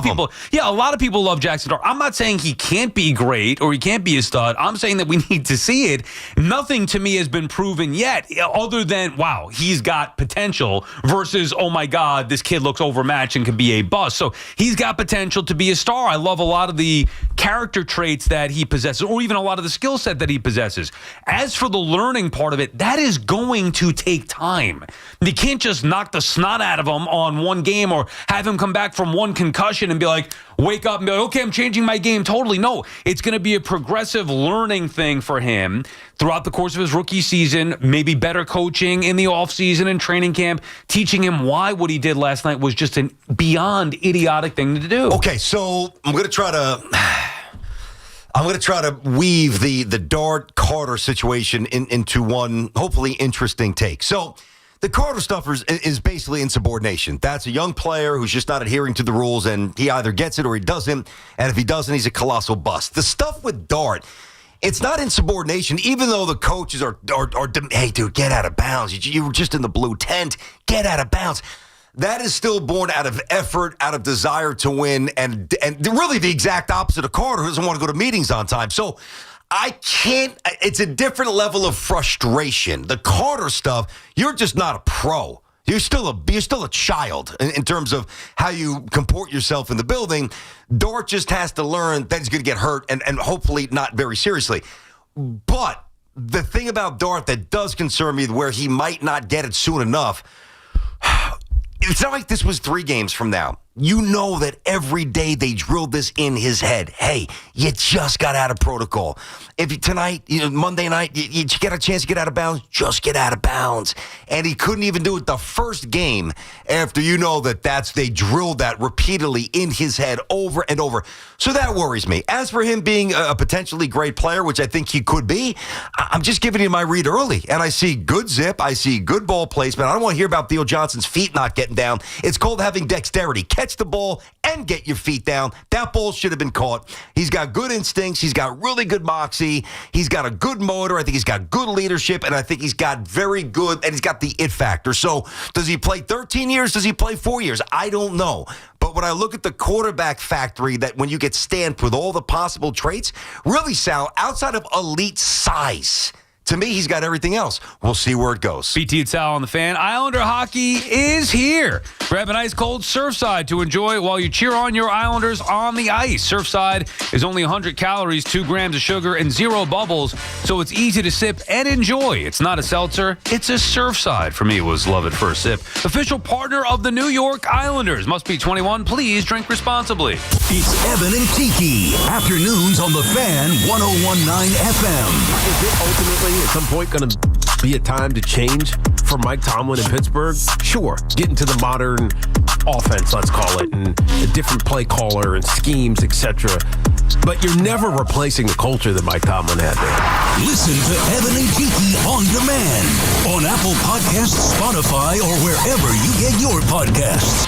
of people love Jackson Dart. I'm not saying he can't be great or he can't be a stud. I'm saying that we need to see it. Nothing to me has been proven yet, other than wow, he's got potential versus oh my God, this kid looks overmatched and could be a bust. So he's got potential to be a star. I love a lot of the character traits that he possesses, or even a lot of the skill set that he possesses. As for the learning part of it, that is going to take time. You can't just knock the snot out of him on one game or have him come back from one concussion and be like, wake up and be like, okay, I'm changing my game totally. No, it's going to be a progressive learning thing for him throughout the course of his rookie season, maybe better coaching in the offseason and training camp, teaching him why what he did last night was just a beyond idiotic thing to do. Okay, so I'm going to try to weave the Dart Carter situation into one hopefully interesting take. So the Carter stuff is basically insubordination. That's a young player who's just not adhering to the rules, and he either gets it or he doesn't. And if he doesn't, he's a colossal bust. The stuff with Dart, it's not insubordination, even though the coaches are hey, dude, get out of bounds. You were just in the blue tent. Get out of bounds. That is still born out of effort, out of desire to win, and really the exact opposite of Carter, who doesn't want to go to meetings on time. So it's a different level of frustration. The Carter stuff, you're just not a pro. You're still a child in terms of how you comport yourself in the building. Dart just has to learn that he's going to get hurt and hopefully not very seriously. But the thing about Dart that does concern me, where he might not get it soon enough, it's not like this was 3 games from now. You know that every day they drilled this in his head. Hey, you just got out of protocol. If tonight, Monday night, you get a chance to get out of bounds, just get out of bounds. And he couldn't even do it the first game after they drilled that repeatedly in his head over and over. So that worries me. As for him being a potentially great player, which I think he could be, I'm just giving you my read early. And I see good zip. I see good ball placement. I don't want to hear about Theo Johnson's feet not getting down. It's called having dexterity. Catch the ball can get your feet down. That ball should have been caught. He's got good instincts. He's got really good moxie. He's got a good motor. I think he's got good leadership, and I think he's got very good, and he's got the it factor. So does he play 13 years? Does he play 4 years? I don't know. But when I look at the quarterback factory, that when you get stamped with all the possible traits, really, Sal, outside of elite size, to me, he's got everything else. We'll see where it goes. BT and Sal on the Fan. Islander hockey is here. Grab an ice-cold Surfside to enjoy while you cheer on your Islanders on the ice. Surfside is only 100 calories, 2 grams of sugar, and 0 bubbles, so it's easy to sip and enjoy. It's not a seltzer. It's a Surfside. For me, it was love at first sip. Official partner of the New York Islanders. Must be 21. Please drink responsibly. It's Evan and Kiki. Afternoons on the Fan, 101.9 FM. Is it ultimately at some point going to be a time to change for Mike Tomlin in Pittsburgh? Sure, get into the modern offense, let's call it, and a different play caller and schemes, etc. But you're never replacing the culture that Mike Tomlin had there. Listen to Evan and Kiki on demand on Apple Podcasts, Spotify, or wherever you get your podcasts.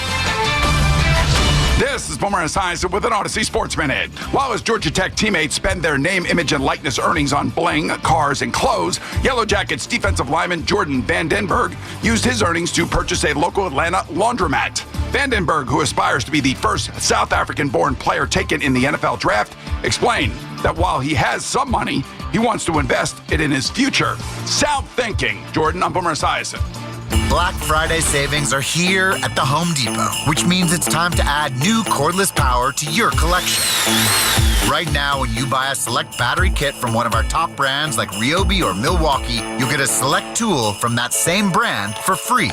This is Boomer Esiason with an Odyssey Sports Minute. While his Georgia Tech teammates spend their name, image, and likeness earnings on bling, cars, and clothes, Yellow Jackets defensive lineman Jordan Van Den Berg used his earnings to purchase a local Atlanta laundromat. Van Den Berg, who aspires to be the first South African-born player taken in the NFL draft, explained that while he has some money, he wants to invest it in his future. Sound thinking. Jordan, I'm Boomer Esiason. Black Friday savings are here at the Home Depot, which means it's time to add new cordless power to your collection. Right now, when you buy a select battery kit from one of our top brands like Ryobi or Milwaukee, you'll get a select tool from that same brand for free.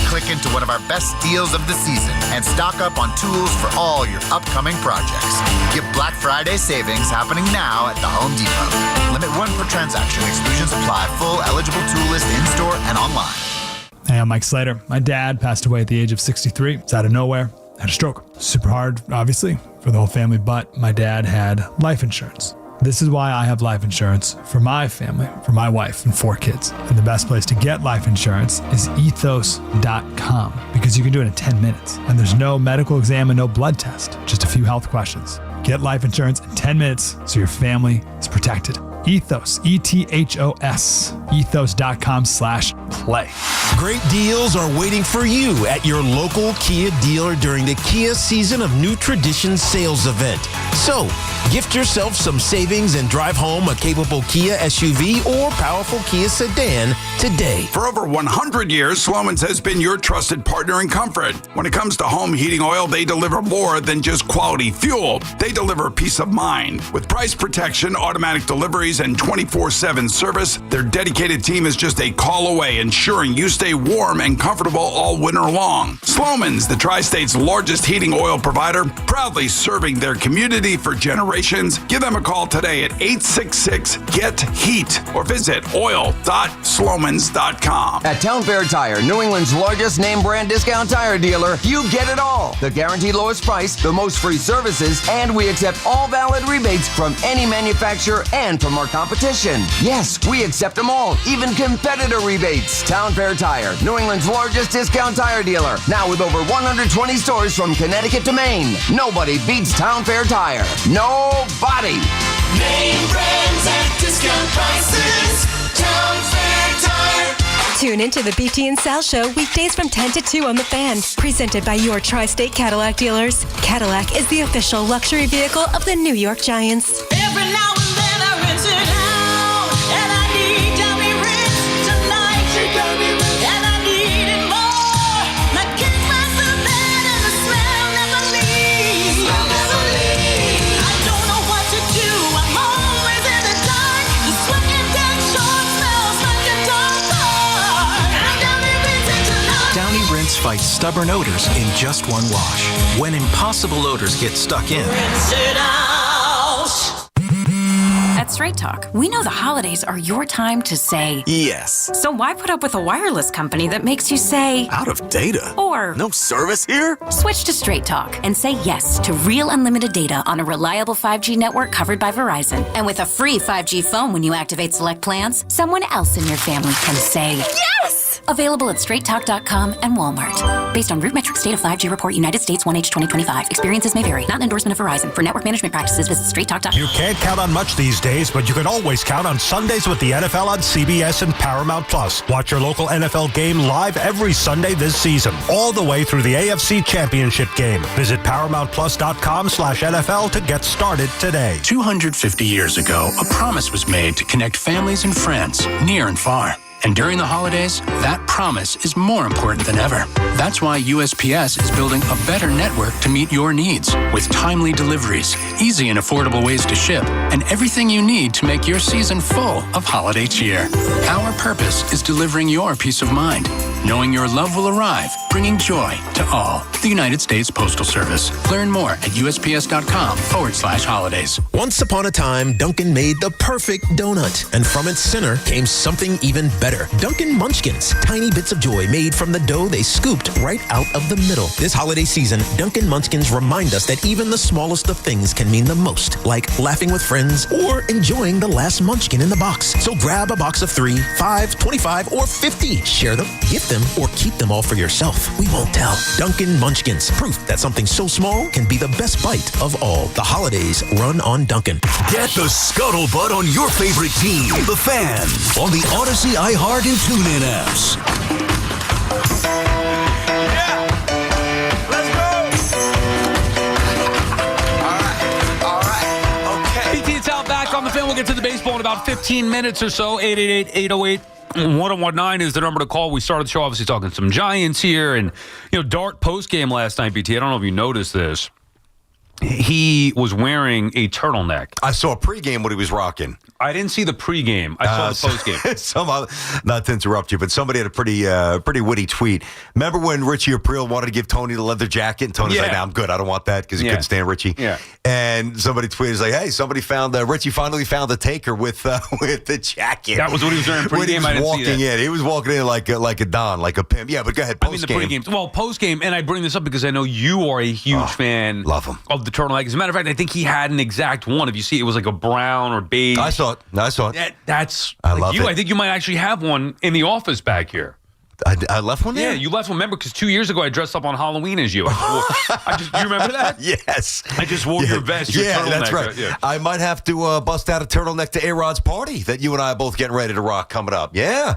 Click into one of our best deals of the season and stock up on tools for all your upcoming projects. Get Black Friday savings happening now at the Home Depot. Limit 1 per transaction. Exclusions apply. Full eligible tool list in-store and online. Hey, I'm Mike Slater. My dad passed away at the age of 63. It's out of nowhere. Had a stroke. Super hard, obviously, for the whole family, but my dad had life insurance. This is why I have life insurance for my family, for my wife and 4 kids. And the best place to get life insurance is ethos.com, because you can do it in 10 minutes. And there's no medical exam and no blood test, just a few health questions. Get life insurance in 10 minutes so your family is protected. Ethos, ETHOS, ethos.com/play. Great deals are waiting for you at your local Kia dealer during the Kia Season of New Traditions sales event. So, gift yourself some savings and drive home a capable Kia SUV or powerful Kia sedan today. For over 100 years, Sloman's has been your trusted partner in comfort. When it comes to home heating oil, they deliver more than just quality fuel. They deliver peace of mind. With price protection, automatic deliveries, and 24/7 service, their dedicated team is just a call away, ensuring you stay warm and comfortable all winter long. Sloman's, the Tri-State's largest heating oil provider, proudly serving their community for generations. Give them a call today at 866-GET-HEAT or visit oil.slomans.com. At Town Fair Tire, New England's largest name brand discount tire dealer, you get it all. The guaranteed lowest price, the most free services, and we accept all valid rebates from any manufacturer and from our competition. Yes, we accept them all, even competitor rebates. Town Fair Tire, New England's largest discount tire dealer. Now with over 120 stores from Connecticut to Maine. Nobody beats Town Fair Tire. Nobody. Name brands at discount prices. Town Fair Tire. Tune into the BT and Sal Show weekdays from 10 to 2 on The Fan. Presented by your Tri-State Cadillac dealers. Cadillac is the official luxury vehicle of the New York Giants. Every now and then I rinse it out, and I need to be rinsed tonight. She got me rinsed, and I need it more. My kick myself bad, and the smell never leaves. I don't know what to do. I'm always in the dark. The sweating dead short smells like a dark car. I'm Downy rinsing tonight. Downy Rinse fights stubborn odors in just one wash. When impossible odors get stuck in, Rinse it out. At Straight Talk, we know the holidays are your time to say yes. So why put up with a wireless company that makes you say Out of data? Or no service here? Switch to Straight Talk and say yes to real unlimited data on a reliable 5G network covered by Verizon. And with a free 5G phone when you activate select plans, someone else in your family can say yes! Available at straighttalk.com and Walmart. Based on Root Metrics Data 5G Report United States 1H 2025. Experiences may vary. Not an endorsement of Verizon. For network management practices, visit straighttalk.com. You can't count on much these days, but you can always count on Sundays with the NFL on CBS and Paramount Plus. Watch your local NFL game live every Sunday this season, all the way through the AFC Championship game. Visit ParamountPlus.com/NFL to get started today. 250 years ago, a promise was made to connect families and friends, near and far. And during the holidays, that promise is more important than ever. That's why USPS is building a better network to meet your needs, with timely deliveries, easy and affordable ways to ship, and everything you need to make your season full of holiday cheer. Our purpose is delivering your peace of mind, knowing your love will arrive, bringing joy to all. The United States Postal Service. Learn more at USPS.com/holidays. Once upon a time, Dunkin' made the perfect donut, and from its center came something even better. Dunkin' Munchkins, tiny bits of joy made from the dough they scooped right out of the middle. This holiday season, Dunkin' Munchkins remind us that even the smallest of things can mean the most, like laughing with friends or enjoying the last munchkin in the box. So grab a box of 3, 5, 25, or 50. Share them, gift them, or keep them all for yourself. We won't tell. Dunkin' Munchkins, proof that something so small can be the best bite of all. The holidays run on Dunkin'. Get the scuttlebutt on your favorite team, the Fan, on the Odyssey, iHeart, and TuneIn apps. BT, it's out back on the Fan. We'll get to the baseball in about 15 minutes or so. 888-808-1019 is the number to call. We started the show obviously talking some Giants here, and Dart postgame last night, BT. I don't know if you noticed this. He was wearing a turtleneck. I saw a pregame what he was rocking. I didn't see the pregame. I saw the postgame. Not to interrupt you, but somebody had a pretty witty tweet. Remember when Richie Aprile wanted to give Tony the leather jacket? And Tony's like, "No, I'm good. I don't want that," because he couldn't stand Richie. Yeah. And somebody tweeted like, "Hey, somebody found Richie finally found the taker with the jacket." That was what he was wearing pregame. I didn't see that. He was walking in like a don, like a pimp. Yeah, but go ahead. Postgame. I mean the pregame. Well, postgame, and I bring this up because I know you are a huge fan. Love him. Of the turtleneck. As a matter of fact, I think he had an exact one. If you see, it was like a brown or beige. I saw it. I love it. I think you might actually have one in the office back here. I left one there? Yeah, you left one. Remember, because 2 years ago I dressed up on Halloween as you. You remember that? Yes. I just wore your vest, your turtleneck. That's right. Yeah. I might have to bust out a turtleneck to A-Rod's party that you and I are both getting ready to rock coming up. Yeah.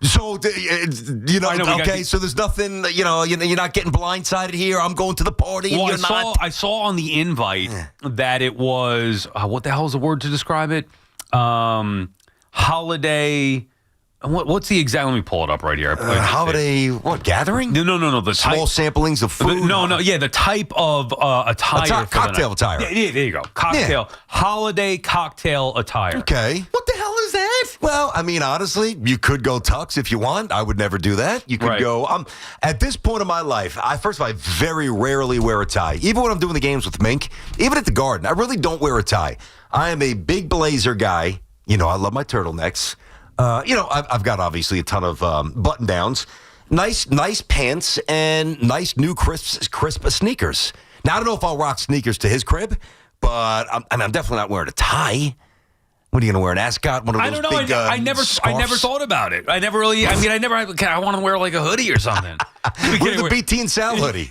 So, so there's nothing, you're not getting blindsided here. I'm going to the party and you're not. I saw on the invite that it was, what the hell is the word to describe it? Holiday. What's the exact? Let me pull it up right here. Holiday gathering? No. The small samplings of food. The type of attire. Cocktail attire. Yeah, there you go. Cocktail. Yeah. Holiday cocktail attire. Okay. What the hell is that? Well, I mean, honestly, you could go tux if you want. I would never do that. You could go. At this point in my life, I very rarely wear a tie. Even when I'm doing the games with Mink, even at the Garden, I really don't wear a tie. I am a big blazer guy. I love my turtlenecks. I've got obviously a ton of button downs, nice pants, and nice new crisp sneakers. Now I don't know if I'll rock sneakers to his crib, but I'm definitely not wearing a tie. What are you going to wear? An ascot? One of those? I don't know. Big, I never thought about it. I never really. I want to wear like a hoodie or something. Wear the BT and Sal hoodie.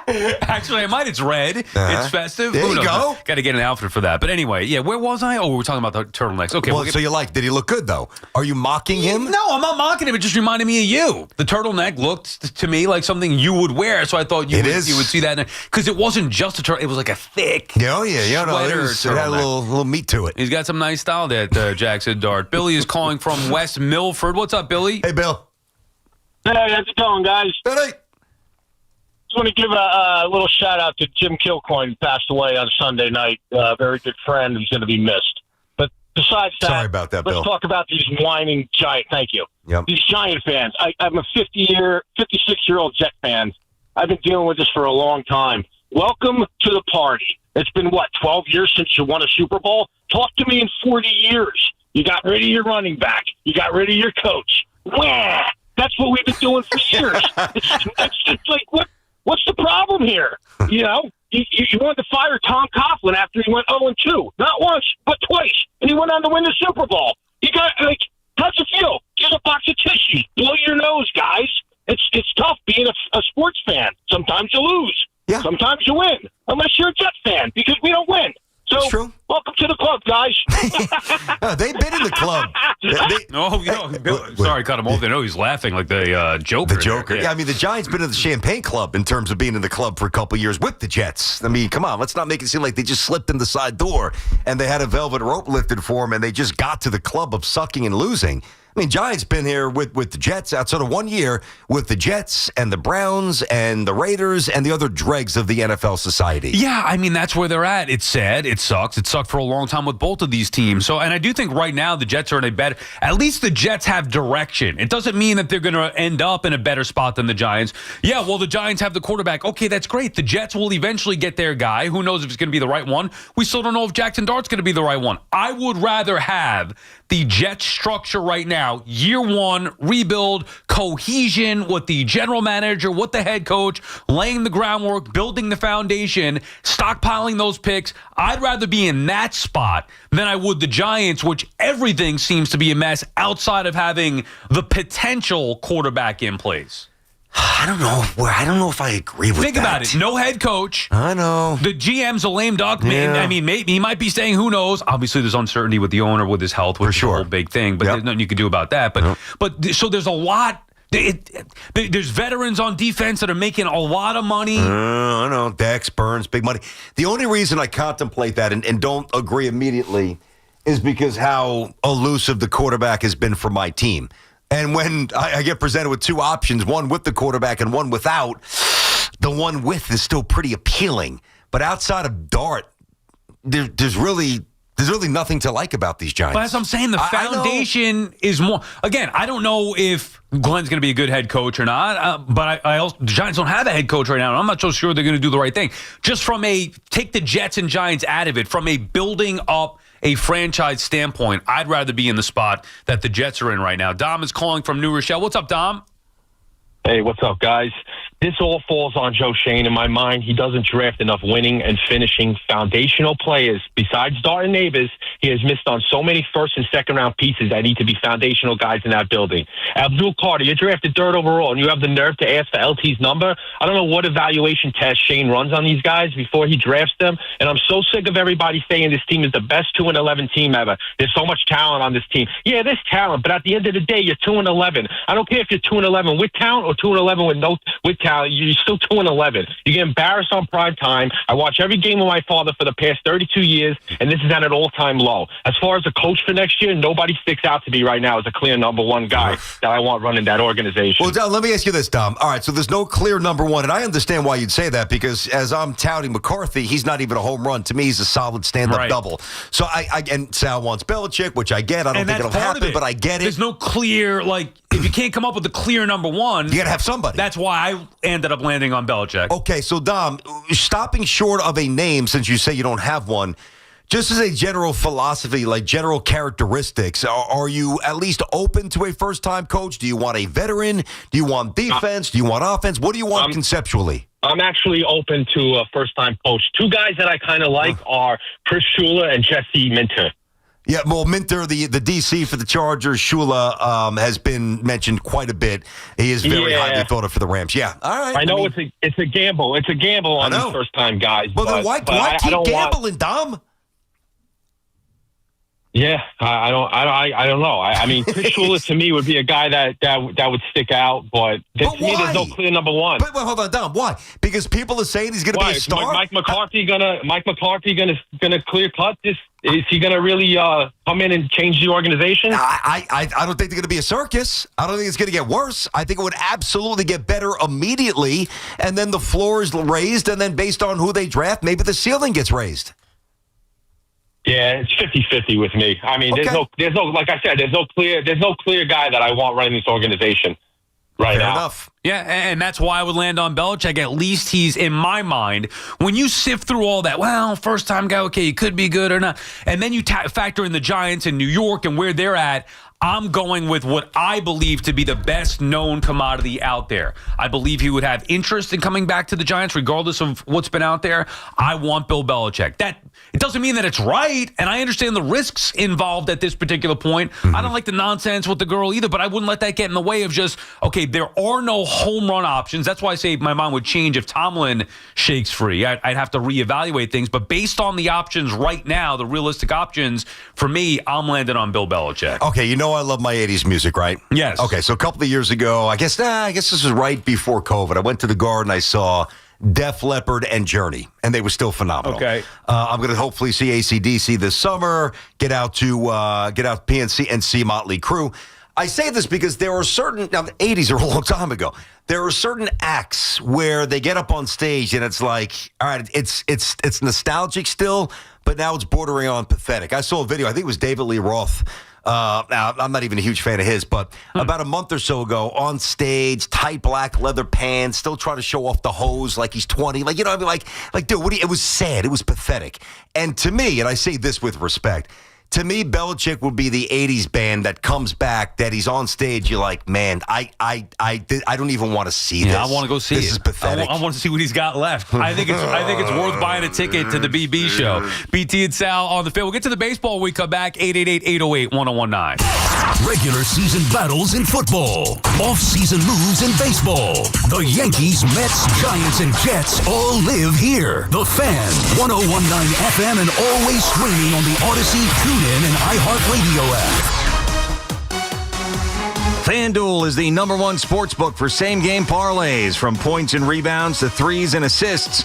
Actually, I might. It's red. It's festive. There you go. Got to get an outfit for that. But anyway, yeah. Where was I? Oh, we were talking about the turtlenecks. Okay. Well, so did he look good though? Are you mocking him? No, I'm not mocking him. It just reminded me of you. The turtleneck looked to me like something you would wear. So I thought you would see that because it wasn't just a turtle. It was like a thick. Sweater. It had a little meat to it. He's got some nice style there, Jackson Dart. Billy is calling from West Milford. What's up, Billy? Hey, Bill. Hey, how's it going, guys? Billy. Just want to give a little shout out to Jim Kilcoyne, who passed away on Sunday night. Very good friend who's going to be missed. But besides that, sorry about that, let's Bill. talk about these whining Giant. Thank you. Yep. These Giant fans. I'm a 56-year-old Jet fan. I've been dealing with this for a long time. Welcome to the party. It's been 12 years since you won a Super Bowl? Talk to me in 40 years. You got rid of your running back. You got rid of your coach. Wah! That's what we've been doing for years. It's like, what's the problem here? You wanted to fire Tom Coughlin after he went 0-2. Not once, but twice. And he went on to win the Super Bowl. You got, how's it feel? You're the box of tissues. Blow your nose, guys. It's tough being a sports fan. Sometimes you lose. Yeah. Sometimes you win. Unless you're a Jet fan, because we don't win. So, true. Welcome to the club, guys. They've been in the club. Sorry, cut him off. I know he's laughing like the Joker. The Joker. Yeah, I mean, the Giants been in the Champagne Club in terms of being in the club for a couple of years with the Jets. I mean, come on, let's not make it seem like they just slipped in the side door and they had a velvet rope lifted for them and they just got to the club of sucking and losing. I mean, Giants been here with the Jets outside of 1 year with the Jets and the Browns and the Raiders and the other dregs of the NFL society. Yeah, I mean, that's where they're at. It's sad. It sucks. It sucked for a long time with both of these teams. So, and I do think right now the Jets are in a better, at least the Jets have direction. It doesn't mean that they're going to end up in a better spot than the Giants. Yeah, well, the Giants have the quarterback. Okay, that's great. The Jets will eventually get their guy. Who knows if it's going to be the right one? We still don't know if Jackson Dart's going to be the right one. I would rather have the Jets structure right now, year one, rebuild, cohesion with the general manager, with the head coach, laying the groundwork, building the foundation, stockpiling those picks. I'd rather be in that spot than I would the Giants, which everything seems to be a mess outside of having the potential quarterback in place. I don't know if I agree with that. Think about it. No head coach. I know. The GM's a lame duck. Yeah. I mean, maybe he might be saying, who knows? Obviously, there's uncertainty with the owner, with his health, which is a whole big thing. But there's nothing you can do about that. But so there's a lot. There's veterans on defense that are making a lot of money. I know. Dex, Burns, big money. The only reason I contemplate that and don't agree immediately is because how elusive the quarterback has been for my team. And when I get presented with two options, one with the quarterback and one without, the one with is still pretty appealing. But outside of Dart, there's really nothing to like about these Giants. But as I'm saying, the foundation is more. Again, I don't know if Glenn's going to be a good head coach or not, but I also, the Giants don't have a head coach right now, and I'm not so sure they're going to do the right thing. Just from take the Jets and Giants out of it, from a building up a franchise standpoint, I'd rather be in the spot that the Jets are in right now. Dom is calling from New Rochelle. What's up, Dom? Hey, what's up, guys? This all falls on Joe Schoen in my mind. He doesn't draft enough winning and finishing foundational players. Besides Dart and Neighbors, he has missed on so many first and second round pieces that need to be foundational guys in that building. Abdul Carter, you drafted third overall, and you have the nerve to ask for LT's number. I don't know what evaluation test Shane runs on these guys before he drafts them, and I'm so sick of everybody saying this team is the best 2-11 team ever. There's so much talent on this team. Yeah, there's talent, but at the end of the day, you're 2-11. I don't care if you're 2-11 with talent or 2-11 with talent. You're still 2-11. You get embarrassed on prime time. I watch every game of my father for the past 32 years, and this is at an all-time low. As far as the coach for next year, nobody sticks out to me right now as a clear number one guy that I want running that organization. Well, Dom, let me ask you this, Dom. All right, so there's no clear number one, and I understand why you'd say that because as I'm touting McCarthy, he's not even a home run. To me, he's a solid stand-up double. So and Sal wants Belichick, which I get. I don't think it'll happen, but I get it. There's no clear, if you can't come up with a clear number one, you got to have somebody. That's why I ended up landing on Belichick. Okay, so Dom, stopping short of a name, since you say you don't have one, just as a general philosophy, like general characteristics, are you at least open to a first-time coach? Do you want a veteran? Do you want defense? Do you want offense? What do you want conceptually? I'm actually open to a first-time coach. Two guys that I kind of like are Chris Shula and Jesse Minter. Yeah, well, Minter, the DC for the Chargers, Shula has been mentioned quite a bit. He is very highly thought of for the Rams. Yeah, all right. I know it's a gamble. It's a gamble on these first-time guys. Well, then why keep gambling, Dom? Yeah, I don't know. I mean, Chris Shula to me would be a guy that would stick out, but to me, there's no clear number one. But hold on, Dom. Why? Because people are saying he's going to be a star. Mike McCarthy gonna clear cut this? Is he going to really come in and change the organization? I don't think they're going to be a circus. I don't think it's going to get worse. I think it would absolutely get better immediately, and then the floor is raised, and then based on who they draft, maybe the ceiling gets raised. Yeah, it's 50-50 with me. I mean, there's no, like I said, there's no clear guy that I want running this organization right now. Fair enough. Yeah, and that's why I would land on Belichick. At least he's, in my mind, when you sift through all that, well, first-time guy, okay, he could be good or not, and then you factor in the Giants in New York and where they're at, I'm going with what I believe to be the best known commodity out there. I believe he would have interest in coming back to the Giants regardless of what's been out there. I want Bill Belichick. It doesn't mean that it's right, and I understand the risks involved at this particular point. I don't like the nonsense with the girl either, but I wouldn't let that get in the way of just, okay, there are no home run options. That's why I say my mind would change if Tomlin shakes free. I'd have to reevaluate things, but based on the options right now, the realistic options, for me, I'm landing on Bill Belichick. Okay, you know I love my 80s music, right? Yes. Okay, so a couple of years ago, I guess this was right before COVID. I went to the Garden, I saw Def Leppard and Journey, and they were still phenomenal. Okay. I'm going to hopefully see AC/DC this summer, get out PNC and see Motley Crue. I say this because there are certain, now the 80s are a long time ago, there are certain acts where they get up on stage and it's like, all right, it's nostalgic still, but now it's bordering on pathetic. I saw a video, I think it was David Lee Roth. Now, I'm not even a huge fan of his, but about a month or so ago, on stage, tight black leather pants, still trying to show off the hose like he's 20. Like, you know what I mean? Like, dude, it was sad. It was pathetic. And to me, and I say this with respect, to me, Belichick would be the 80s band that comes back, that he's on stage. You're like, man, I don't even want to see this. I want to go see it. This is pathetic. I want to see what he's got left. I think it's worth buying a ticket to the BB show. BT and Sal on the field. We'll get to the baseball when we come back. 888-808-1019. Regular season battles in football. Off-season moves in baseball. The Yankees, Mets, Giants, and Jets all live here. The Fan, 101.9 FM, and always streaming on the Odyssey, TuneIn, and iHeartRadio app. FanDuel is the #1 sportsbook for same-game parlays, from points and rebounds to threes and assists.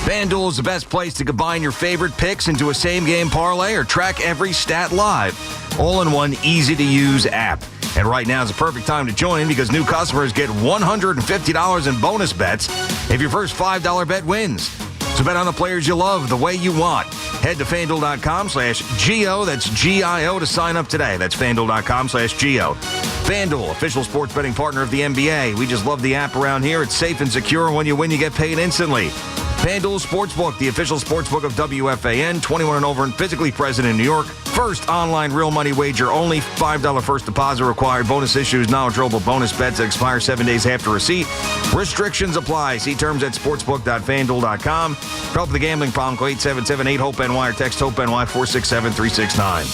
FanDuel is the best place to combine your favorite picks into a same-game parlay or track every stat live, all in one easy-to-use app. And right now is the perfect time to join because new customers get $150 in bonus bets if your first $5 bet wins. So bet on the players you love the way you want. Head to FanDuel.com/GO. That's GIO to sign up today. That's FanDuel.com/GO. FanDuel, official sports betting partner of the NBA. We just love the app around here. It's safe and secure. When you win, you get paid instantly. FanDuel Sportsbook, the official sportsbook of WFAN. 21 and over and physically present in New York. First online real money wager only. $5 first deposit required. Bonus issues, non-withdrawable bonus bets that expire 7 days after receipt. Restrictions apply. See terms at sportsbook.fanduel.com. For help with the gambling problem, call 877-8-HOPE-NY or text HOPE-NY 467-369.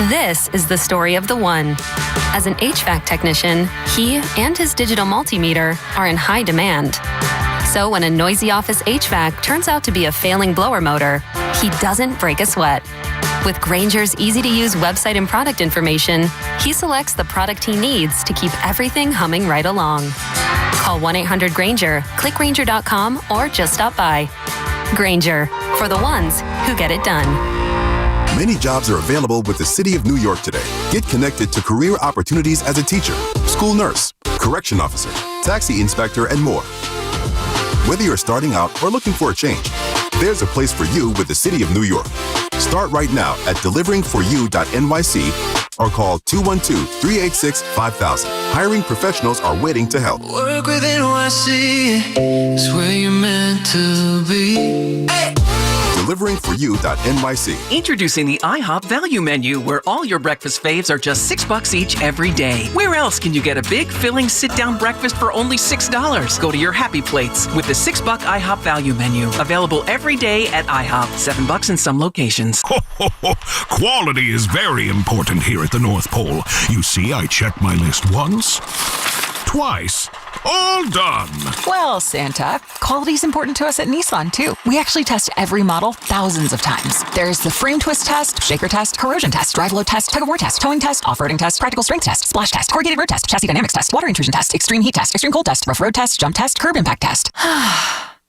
This is the story of the one. As an HVAC technician, he and his digital multimeter are in high demand. So when a noisy office HVAC turns out to be a failing blower motor, he doesn't break a sweat. With Grainger's easy-to-use website and product information, he selects the product he needs to keep everything humming right along. Call 1-800-GRAINGER, click Grainger.com, or just stop by. Grainger, for the ones who get it done. Many jobs are available with the City of New York today. Get connected to career opportunities as a teacher, school nurse, correction officer, taxi inspector, and more. Whether you're starting out or looking for a change, there's a place for you with the City of New York. Start right now at deliveringforyou.nyc or call 212-386-5000. Hiring professionals are waiting to help. Work with NYC is where you're meant to be. Hey. Deliveringforyou.nyc. Introducing the IHOP Value Menu, where all your breakfast faves are just $6 each every day. Where else can you get a big, filling, sit-down breakfast for only $6? Go to your happy plates with the $6 IHOP Value Menu. Available every day at IHOP. $7 in some locations. Quality is very important here at the North Pole. You see, I checked my list once, twice. All done. Well, Santa, quality's important to us at Nissan, too. We actually test every model thousands of times. There's the frame twist test, shaker test, corrosion test, drive load test, tug-of-war test, towing test, off-roading test, practical strength test, splash test, corrugated road test, chassis dynamics test, water intrusion test, extreme heat test, extreme cold test, rough road test, jump test, curb impact test.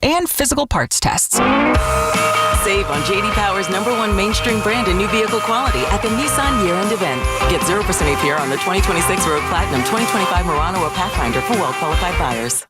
And physical parts tests. Save on J.D. Power's #1 mainstream brand in new vehicle quality at the Nissan year-end event. Get 0% APR on the 2026 Rogue Platinum, 2025 Murano, or Pathfinder for well-qualified buyers.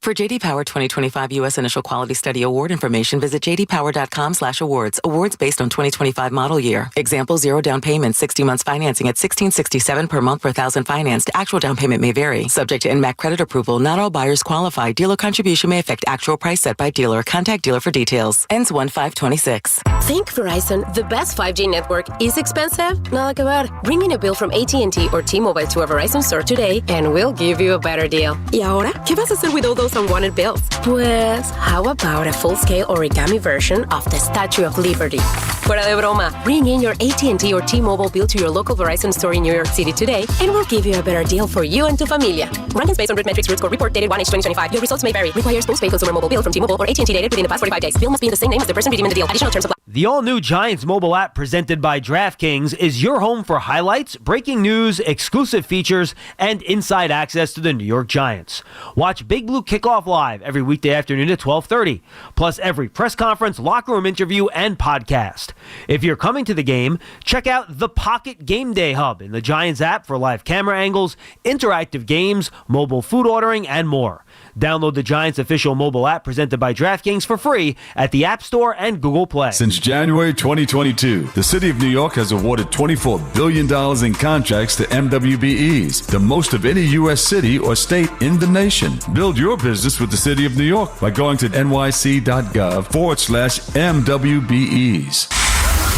For For JD Power 2025 U.S. Initial Quality Study Award information, visit jdpower.com/awards. Awards based on 2025 model year. Example: 0 down payment, 60 months financing at $1,667 per month per thousand financed. Actual down payment may vary. Subject to NMAC credit approval. Not all buyers qualify. Dealer contribution may affect actual price set by dealer. Contact dealer for details. Ends 1/5/26. Think Verizon, the best 5G network, is expensive? Nada que ver. Bring in a bill from AT&T or T-Mobile to a Verizon store today and we'll give you a better deal. ¿Y ahora? ¿Qué vas a hacer with all those unwanted bills? Pues, how about a full-scale origami version of the Statue of Liberty? Fuera de broma. Bring in your AT&T or T-Mobile bill to your local Verizon store in New York City today and we'll give you a better deal for you and tu familia. Rankings based on RootMetrics root score report dated 1H2025. Your results may vary. Requires post-paid consumer mobile bill from T-Mobile or AT&T dated within the past 45 days. Bill must be in the same name as the person redeeming the deal. Additional terms apply. The all-new Giants mobile app presented by DraftKings is your home for highlights, breaking news, exclusive features, and inside access to the New York Giants. Watch Big Blue Kickoff live every weekday afternoon at 12:30, plus every press conference, locker room interview, and podcast. If you're coming to the game, check out the Pocket Game Day Hub in the Giants app for live camera angles, interactive games, mobile food ordering, and more. Download the Giants official mobile app presented by DraftKings for free at the App Store and Google Play. Since January 2022, the City of New York has awarded $24 billion in contracts to MWBEs, the most of any U.S. city or state in the nation. Build your business with the City of New York by going to nyc.gov/MWBEs.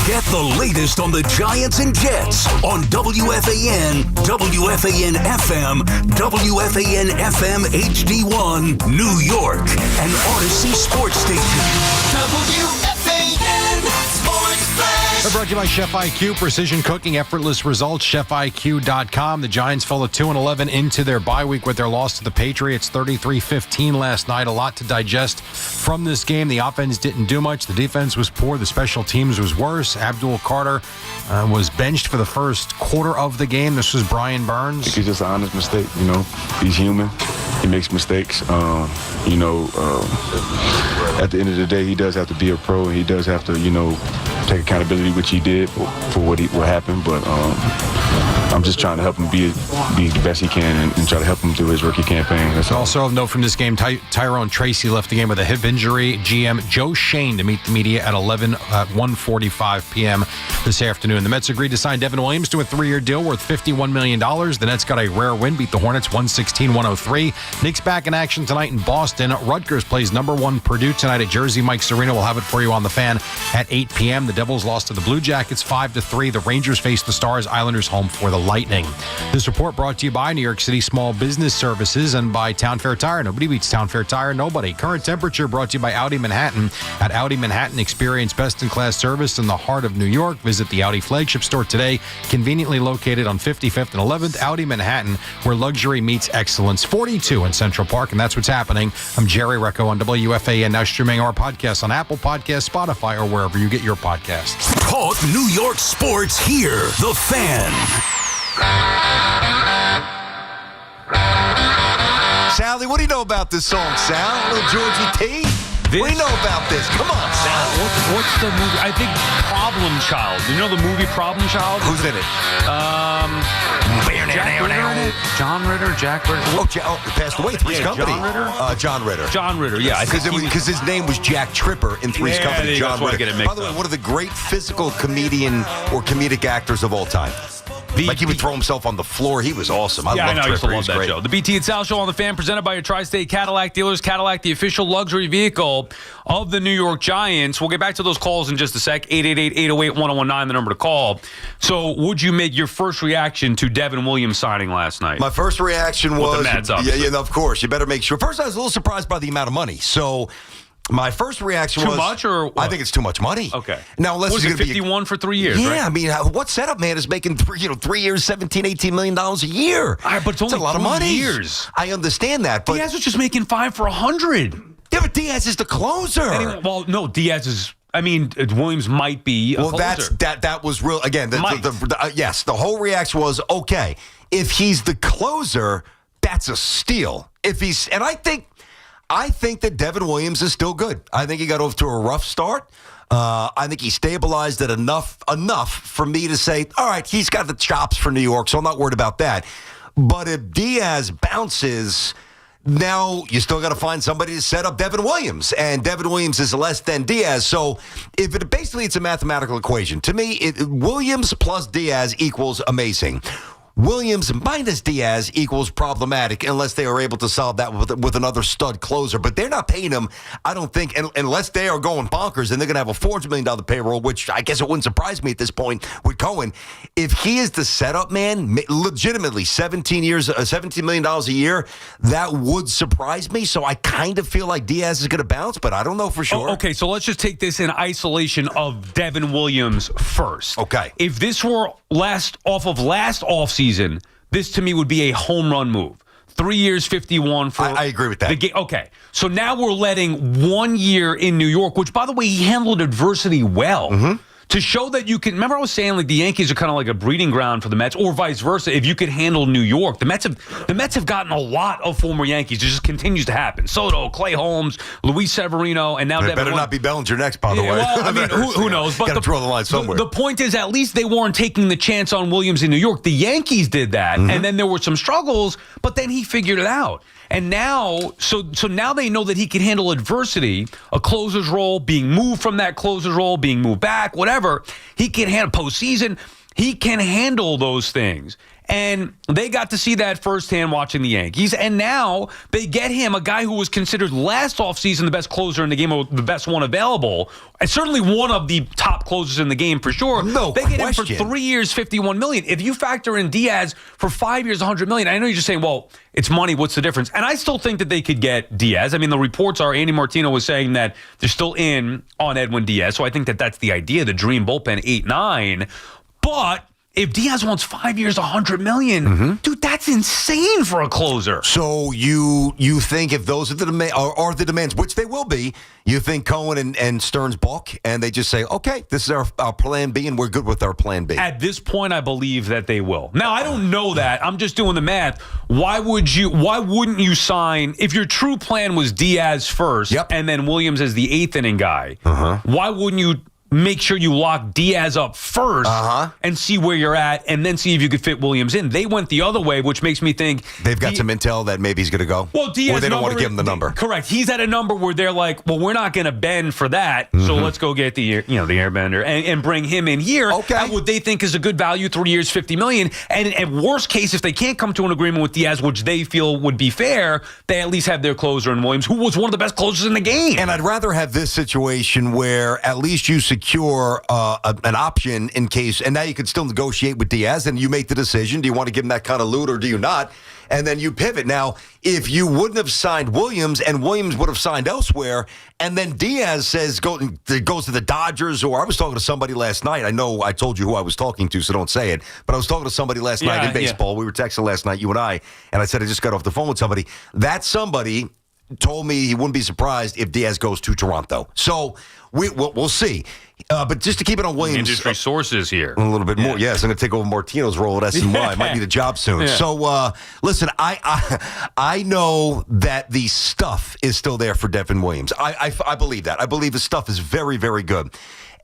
Get the latest on the Giants and Jets on WFAN, WFAN FM, WFAN FM HD1, New York, and Odyssey Sports Station. WFAN Sports Flash. We're brought to you by Chef IQ, precision cooking, effortless results, chefiq.com. The Giants fell at 2-11 into their bye week with their loss to the Patriots, 33-15 last night. A lot to digest from this game. The offense didn't do much. The defense was poor. The special teams was worse. Abdul Carter was benched for the first quarter of the game. This was Brian Burns. It's just an honest mistake, you know. He's human. He makes mistakes. At the end of the day, he does have to be a pro, and he does have to, take accountability, which he did for what happened. But I'm just trying to help him be the best he can and try to help him through his rookie campaign. That's all. Also of note from this game, Tyrone Tracy left the game with a hip injury. GM Joe Shane to meet the media at 1:45 p.m. this afternoon. The Mets agreed to sign Devin Williams to a 3-year deal worth $51 million. The Nets got a rare win, beat the Hornets 116-103. Knicks back in action tonight in Boston. Rutgers plays number 1 Purdue tonight at Jersey. Mike Serena will have it for you on the Fan at 8 p.m. The Devils lost to the Blue Jackets 5-3. The Rangers face the Stars. Islanders home for the Lightning. This report brought to you by New York City Small Business Services and by Town Fair Tire. Nobody beats Town Fair Tire. Nobody. Current temperature brought to you by Audi Manhattan. At Audi Manhattan, experience best-in-class service in the heart of New York. Visit the Audi flagship store today, conveniently located on 55th and 11th. Audi Manhattan, where luxury meets excellence. 42 in Central Park, and that's what's happening. I'm Jerry Recco on WFAN, now streaming our podcast on Apple Podcasts, Spotify, or wherever you get your podcasts. Talk New York sports here. The Fan. Sally, what do you know about this song, Sal? A little Georgie T? What do you know about this? Come on, Sal. What's the movie? I think Problem Child. You know the movie Problem Child? Who's in it? John Ritter, Jack Ritter. Oh, he passed away. Three's Company. John Ritter? John Ritter. John Ritter, yeah. Because his name was Jack Tripper in Three's Company. John Ritter. By the way, one of the great physical comedian or comedic actors of all time. He would throw himself on the floor. He was awesome. I I used to love that great. show. The BT and Sal Show on the Fan, presented by your Tri-State Cadillac dealers. Cadillac, the official luxury vehicle of the New York Giants. We'll get back to those calls in just a sec. 888-808-1019, the number to call. So, would you make your first reaction to Devin Williams signing last night? My first reaction was, the Mets, obviously. Yeah, of course. You better make sure. First, I was a little surprised by the amount of money. So, my first reaction was... Too much or what? I think it's too much money. Okay. Now, unless was it's it going to be 51 for 3 years, Yeah, right? I mean, what setup man is making 3 years, $17, $18 million a year? All right, but it's only a lot of money. years. I understand that, but... Diaz was just making 5 for 100. Yeah, but Diaz is the closer. No, Diaz is... I mean, Williams might be a closer. That was real. Again, yes, the whole reaction was, okay, if he's the closer, that's a steal. And I think that Devin Williams is still good. I think he got off to a rough start. I think he stabilized it enough for me to say, all right, he's got the chops for New York, so I'm not worried about that. But if Diaz bounces, Now you still got to find somebody to set up Devin Williams, and Devin Williams is less than Diaz. So if it basically it's a mathematical equation. To me, Williams plus Diaz equals amazing. Williams minus Diaz equals problematic unless they are able to solve that with another stud closer. But they're not paying him, I don't think, unless they are going bonkers and they're going to have a $400 million payroll, which I guess it wouldn't surprise me at this point with Cohen. If he is the setup man, legitimately $17 million a year, that would surprise me. So I kind of feel like Diaz is going to bounce, but I don't know for sure. Okay, so let's just take this in isolation of Devin Williams first. Okay. If this were last offseason, this to me would be a home run move. 3 years, 51 for. I agree with that. Okay, so now we're letting 1 year in New York, which, by the way, he handled adversity well. Mm-hmm. To show that you can, remember I was saying like the Yankees are kind of like a breeding ground for the Mets, or vice versa. If you could handle New York, the Mets have gotten a lot of former Yankees. It just continues to happen. Soto, Clay Holmes, Luis Severino, and now It Devin better Williams. not be Bellinger next, by the way. Well, I mean, who knows? But got to draw the line somewhere. The point is, at least they weren't taking the chance on Williams in New York. The Yankees did that, and then there were some struggles, but then he figured it out. And now, so now they know that he can handle adversity, a closer's role, being moved from that closer's role, being moved back, whatever. He can handle postseason. He can handle those things. And they got to see that firsthand watching the Yankees. And now they get him, a guy who was considered last offseason the best closer in the game, or the best one available, and certainly one of the top closers in the game for sure. No They question. get him for 3 years, $51 million. If you factor in Diaz for 5 years, $100 million, I know you're just saying, well, it's money. What's the difference? And I still think that they could get Diaz. I mean, the reports are Andy Martino was saying that they're still in on Edwin Diaz. So I think that that's the idea, the dream bullpen 8-9. But if Diaz wants 5 years, $100 million, dude, that's insane for a closer. So you think if those are the the demands, which they will be, you think Cohen and Stearns balk and they just say, okay, this is our plan B and we're good with our plan B? At this point, I believe that they will. Now, I don't know that. I'm just doing the math. Why wouldn't you sign, if your true plan was Diaz first and then Williams as the eighth inning guy, why wouldn't you make sure you lock Diaz up first and see where you're at and then see if you could fit Williams in? They went the other way, which makes me think they've got some intel that maybe he's going to go. Well, Diaz, or they don't want to give him the number. Correct. He's at a number where they're like, well, we're not going to bend for that, so let's go get the airbender and bring him in here at what they think is a good value, 3 years, $50 million. And at worst case, if they can't come to an agreement with Diaz, which they feel would be fair, they at least have their closer in Williams, who was one of the best closers in the game. And I'd rather have this situation where at least you secure an option in case, and now you can still negotiate with Diaz, and you make the decision. Do you want to give him that kind of loot or do you not? And then you pivot. Now, if you wouldn't have signed Williams and Williams would have signed elsewhere, and then Diaz says goes to the Dodgers, or I was talking to somebody last night. I know I told you who I was talking to, so don't say it. But I was talking to somebody last night in baseball. We were texting last night, you and I said I just got off the phone with somebody. That somebody told me he wouldn't be surprised if Diaz goes to Toronto. So we'll see. But just to keep it on Williams. Industry sources here. A little bit more. Yes, I'm going to take over Martino's role at SNY. I might need a job soon. Yeah. So, listen, I know that the stuff is still there for Devin Williams. I believe that. I believe the stuff is very, very good.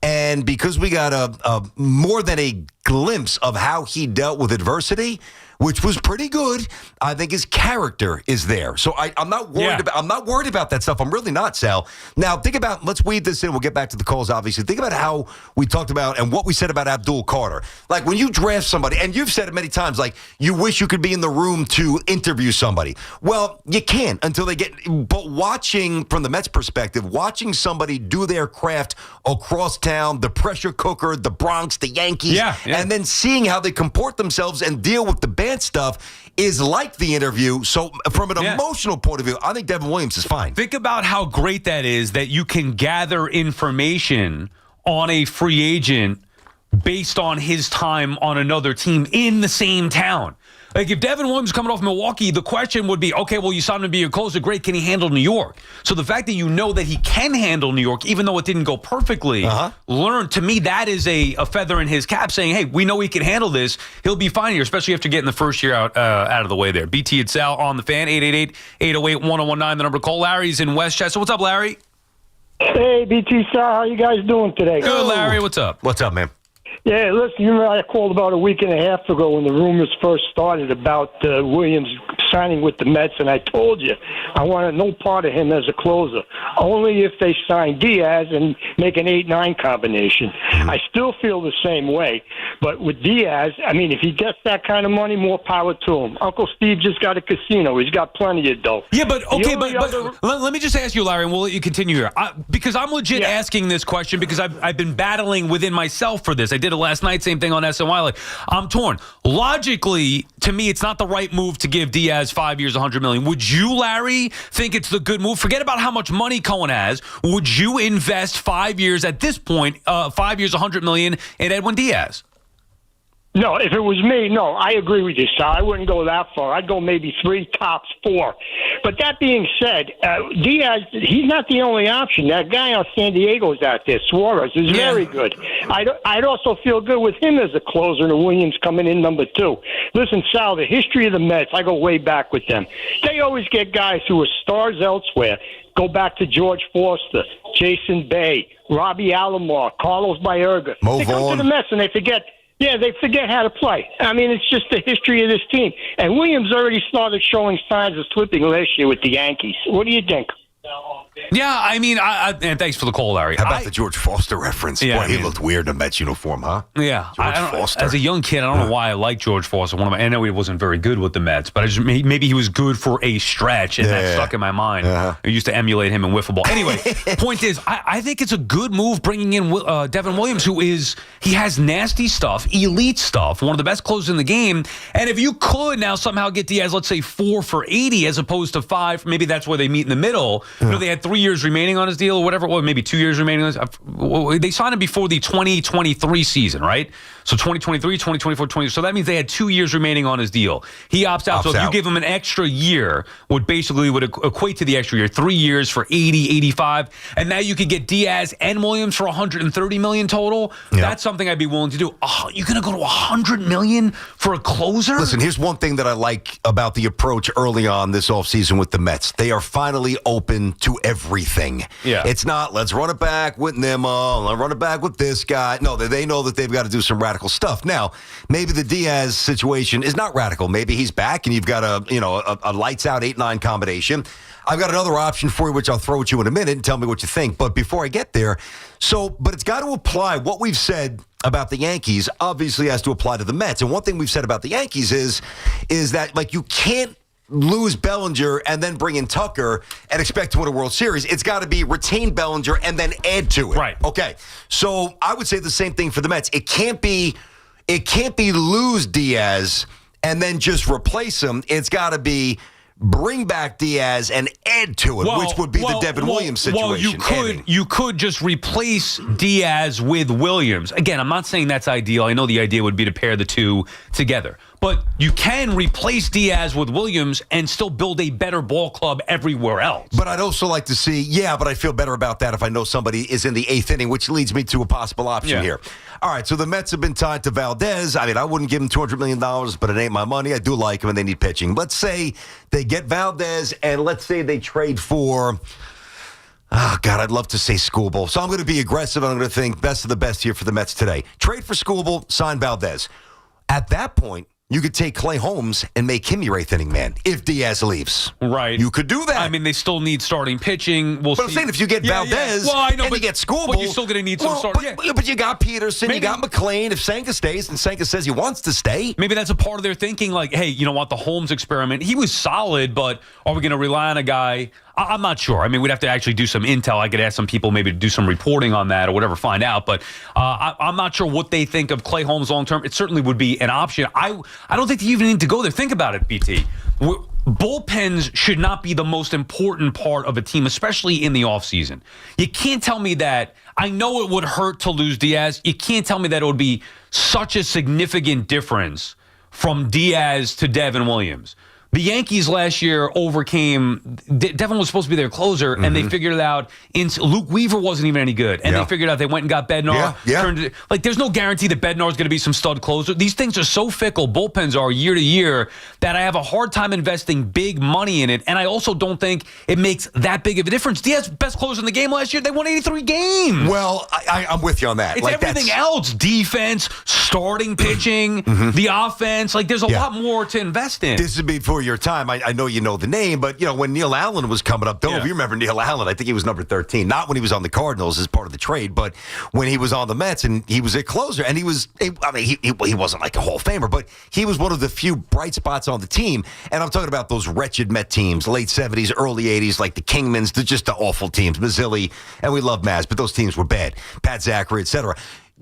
And because we got a more than a glimpse of how he dealt with adversity, which was pretty good, I think his character is there. So I'm not worried about. I'm not worried about that stuff. I'm really not, Sal. Now think about. Let's weave this in. We'll get back to the calls. Obviously, think about how we talked about and what we said about Abdul Carter. Like when you draft somebody, and you've said it many times. Like you wish you could be in the room to interview somebody. Well, you can't until they get. But watching from the Mets' perspective, watching somebody do their craft across town, the pressure cooker, the Bronx, the Yankees, and then seeing how they comport themselves and deal with the bad stuff is like the interview. So from an emotional point of view, I think Devin Williams is fine. Think about how great that is that you can gather information on a free agent based on his time on another team in the same town. Like if Devin Williams is coming off Milwaukee, the question would be, okay, well, you signed him to be your closer. Great. Can he handle New York? So the fact that you know that he can handle New York, even though it didn't go perfectly, to me, that is a feather in his cap saying, hey, we know he can handle this. He'll be fine here, especially after getting the first year out of the way there. BT and Sal on the Fan, 888-808-1019, the number to call. Larry's in Westchester. What's up, Larry? Hey, BT Sal, how you guys doing today? Good, Larry. What's up? What's up, man? Yeah, listen, you remember I called about a week and a half ago when the rumors first started about Williams signing with the Mets, and I told you I wanted no part of him as a closer. Only if they sign Diaz and make an 8-9 combination. I still feel the same way. But with Diaz, I mean, if he gets that kind of money, more power to him. Uncle Steve just got a casino. He's got plenty of dough. Yeah, but okay, but let me just ask you, Larry, and we'll let you continue here. Because I'm legit asking this question because I've been battling within myself for this. I did it last night, same thing on SNY. Like, I'm torn. Logically, to me, it's not the right move to give Diaz 5 years, $100 million. Would you, Larry, think it's the good move? Forget about how much money Cohen has. Would you invest 5 years at this point, 5 years, $100 million in Edwin Diaz? No, if it was me, no, I agree with you, Sal. I wouldn't go that far. I'd go maybe 3, tops 4. But that being said, Diaz, he's not the only option. That guy on San Diego's out there, Suarez, is very good. I'd also feel good with him as a closer and Williams coming in number 2. Listen, Sal, the history of the Mets, I go way back with them. They always get guys who are stars elsewhere. Go back to George Foster, Jason Bay, Robbie Alomar, Carlos Baerga. They come to the Mets and they forget. Yeah, they forget how to play. I mean, it's just the history of this team. And Williams already started showing signs of slipping last year with the Yankees. What do you think? Yeah, I mean, and thanks for the call, Larry. How about the George Foster reference? Yeah, Boy, I he mean- looked weird in a Mets uniform, huh? Yeah, George Foster. As a young kid, I don't know why I like George Foster. I know he wasn't very good with the Mets, but maybe he was good for a stretch, and that stuck in my mind. I used to emulate him in wiffle ball. Anyway, point is, I think it's a good move bringing in Devin Williams, he has nasty stuff, elite stuff, one of the best closers in the game. And if you could now somehow get Diaz, let's say 4 for 80 as opposed to 5, maybe that's where they meet in the middle. You know, they had 3 years remaining on his deal or whatever, or maybe 2 years remaining on his. They signed him before the 2023 season, right? So 2023, 2024, 20. So that means they had 2 years remaining on his deal. He opts out. So if you give him an extra year, would equate to the extra year, 3 years for 80, 85. And now you could get Diaz and Williams for $130 million total. Yeah. That's something I'd be willing to do. Oh, you're going to go to $100 million for a closer? Listen, here's one thing that I like about the approach early on this offseason with the Mets. They are finally open to everything. Yeah. It's not, let's run it back with Nimmo, let's run it back with this guy. No, they know that they've got to do some radical stuff. Now, maybe the Diaz situation is not radical. Maybe he's back and you've got a lights out 8-9 combination. I've got another option for you, which I'll throw at you in a minute and tell me what you think. But before I get there, but it's got to apply. What we've said about the Yankees obviously has to apply to the Mets. And one thing we've said about the Yankees is that, like, you can't lose Bellinger and then bring in Tucker and expect to win a World Series. It's got to be retain Bellinger and then add to it. Right. Okay. So I would say the same thing for the Mets. It can't be lose Diaz and then just replace him. It's got to be bring back Diaz and add to it, which would be the Devin Williams situation. Well, you could just replace Diaz with Williams. Again, I'm not saying that's ideal. I know the idea would be to pair the two together. But you can replace Diaz with Williams and still build a better ball club everywhere else. But I'd also like to see, but I feel better about that if I know somebody is in the 8th inning, which leads me to a possible option here. All right, so the Mets have been tied to Valdez. I mean, I wouldn't give him $200 million, but it ain't my money. I do like him, and they need pitching. Let's say they get Valdez, and let's say they trade for... Oh, God, I'd love to say Skubal. So I'm going to be aggressive. I'm going to think best of the best here for the Mets today. Trade for Skubal, sign Valdez. At that point, you could take Clay Holmes and make him your 8th inning man if Diaz leaves. Right. You could do that. I mean, they still need starting pitching. We'll but I'm saying if you get Valdez Well, I know, and you get Skubal. But you're still going to need some starting. But you got Peterson, you got McClain. If Senga stays, and Senga says he wants to stay. Maybe that's a part of their thinking, like, hey, you know what, the Holmes experiment, he was solid, but are we going to rely on a guy? I'm not sure. I mean, we'd have to actually do some intel. I could ask some people maybe to do some reporting on that or whatever, find out. But I'm not sure what they think of Clay Holmes long term. It certainly would be an option. I don't think they even need to go there. Think about it, BT. Bullpens should not be the most important part of a team, especially in the offseason. You can't tell me that. I know it would hurt to lose Diaz. You can't tell me that it would be such a significant difference from Diaz to Devin Williams. The Yankees last year overcame. Devin was supposed to be their closer, and they figured it out. Luke Weaver wasn't even any good, and they figured out they went and got Bednar. There's no guarantee that Bednar is going to be some stud closer. These things are so fickle. Bullpens are year to year that I have a hard time investing big money in it, and I also don't think it makes that big of a difference. Diaz, best closer in the game last year. They won 83 games. Well, I'm with you on that. It's everything else: defense, starting pitching, the offense. Like there's a lot more to invest in. This would be for before your time. I know you know the name, but, when Neil Allen was coming up, don't know if you remember Neil Allen. I think he was number 13. Not when he was on the Cardinals as part of the trade, but when he was on the Mets, and he was a closer. And he wasn't like a Hall of Famer, but he was one of the few bright spots on the team. And I'm talking about those wretched Met teams, late 70s, early 80s, like the Kingmans, just the awful teams. Mazzilli, and we love Maz, but those teams were bad. Pat Zachary, etc.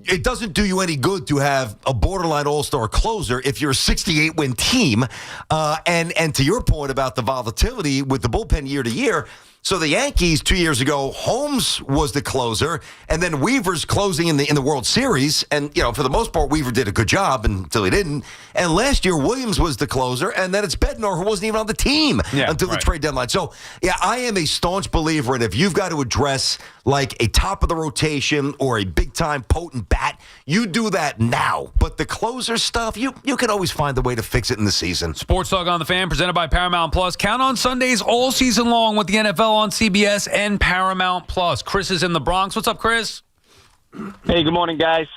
It doesn't do you any good to have a borderline all-star closer if you're a 68-win team. And to your point about the volatility with the bullpen year to year, so the Yankees 2 years ago, Holmes was the closer, and then Weaver's closing in the World Series. And, for the most part, Weaver did a good job until he didn't. And last year, Williams was the closer, and then it's Bednar, who wasn't even on the team until the trade deadline. So, I am a staunch believer in if you've got to address like a top of the rotation or a big-time potent bat, you do that now. But the closer stuff, you can always find a way to fix it in the season. Sports Talk on the Fan, presented by Paramount Plus. Count on Sundays all season long with the NFL on CBS and Paramount Plus. Chris is in the Bronx. What's up, Chris? Hey, good morning, guys.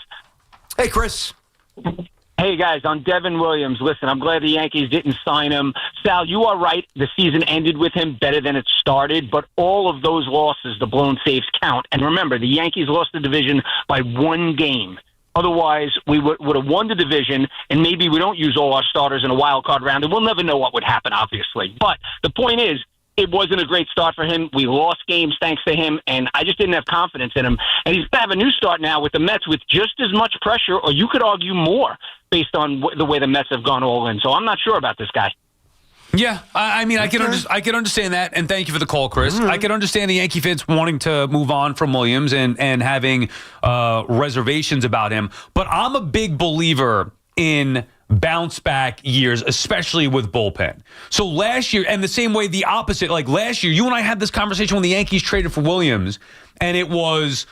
Hey, Chris. Hey, guys, on Devin Williams, listen, I'm glad the Yankees didn't sign him. Sal, you are right. The season ended with him better than it started, but all of those losses, the blown saves, count. And remember, the Yankees lost the division by 1 game. Otherwise, we would have won the division, and maybe we don't use all our starters in a wild card round, and we'll never know what would happen, obviously. But the point is, it wasn't a great start for him. We lost games thanks to him, and I just didn't have confidence in him. And he's going to have a new start now with the Mets with just as much pressure, or you could argue more, based on the way the Mets have gone all in. So I'm not sure about this guy. Yeah, I mean, I can understand that, and thank you for the call, Chris. I can understand the Yankee fans wanting to move on from Williams and having reservations about him, but I'm a big believer in bounce back years, especially with bullpen. So last year, and the same way, the opposite, like last year, you and I had this conversation when the Yankees traded for Williams, and it was,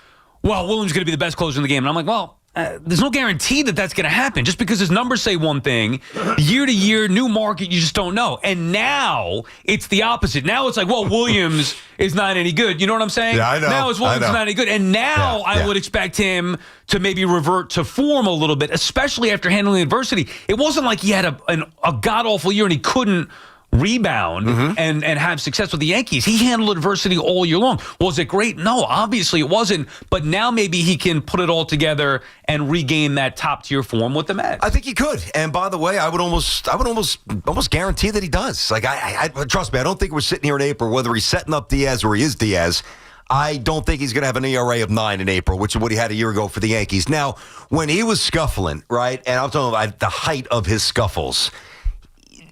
well, Williams is going to be the best closer in the game. And I'm like, well, there's no guarantee that that's going to happen. Just because his numbers say one thing, year to year, new market, you just don't know. And now it's the opposite. Now it's like, well, Williams is not any good. You know what I'm saying? Yeah, I know. Now it's Williams is not any good. And now I would expect him to maybe revert to form a little bit, especially after handling adversity. It wasn't like he had a god-awful year and he couldn't rebound and have success with the Yankees. He handled adversity all year long. Was it great? No, obviously it wasn't. But now maybe he can put it all together and regain that top tier form with the Mets. I think he could. And by the way, I would almost guarantee that he does. Like I trust me, I don't think we're sitting here in April, whether he's setting up Diaz or he is Diaz. I don't think he's going to have an ERA of 9 in April, which is what he had a year ago for the Yankees. Now, when he was scuffling, right, and I'm talking about the height of his scuffles,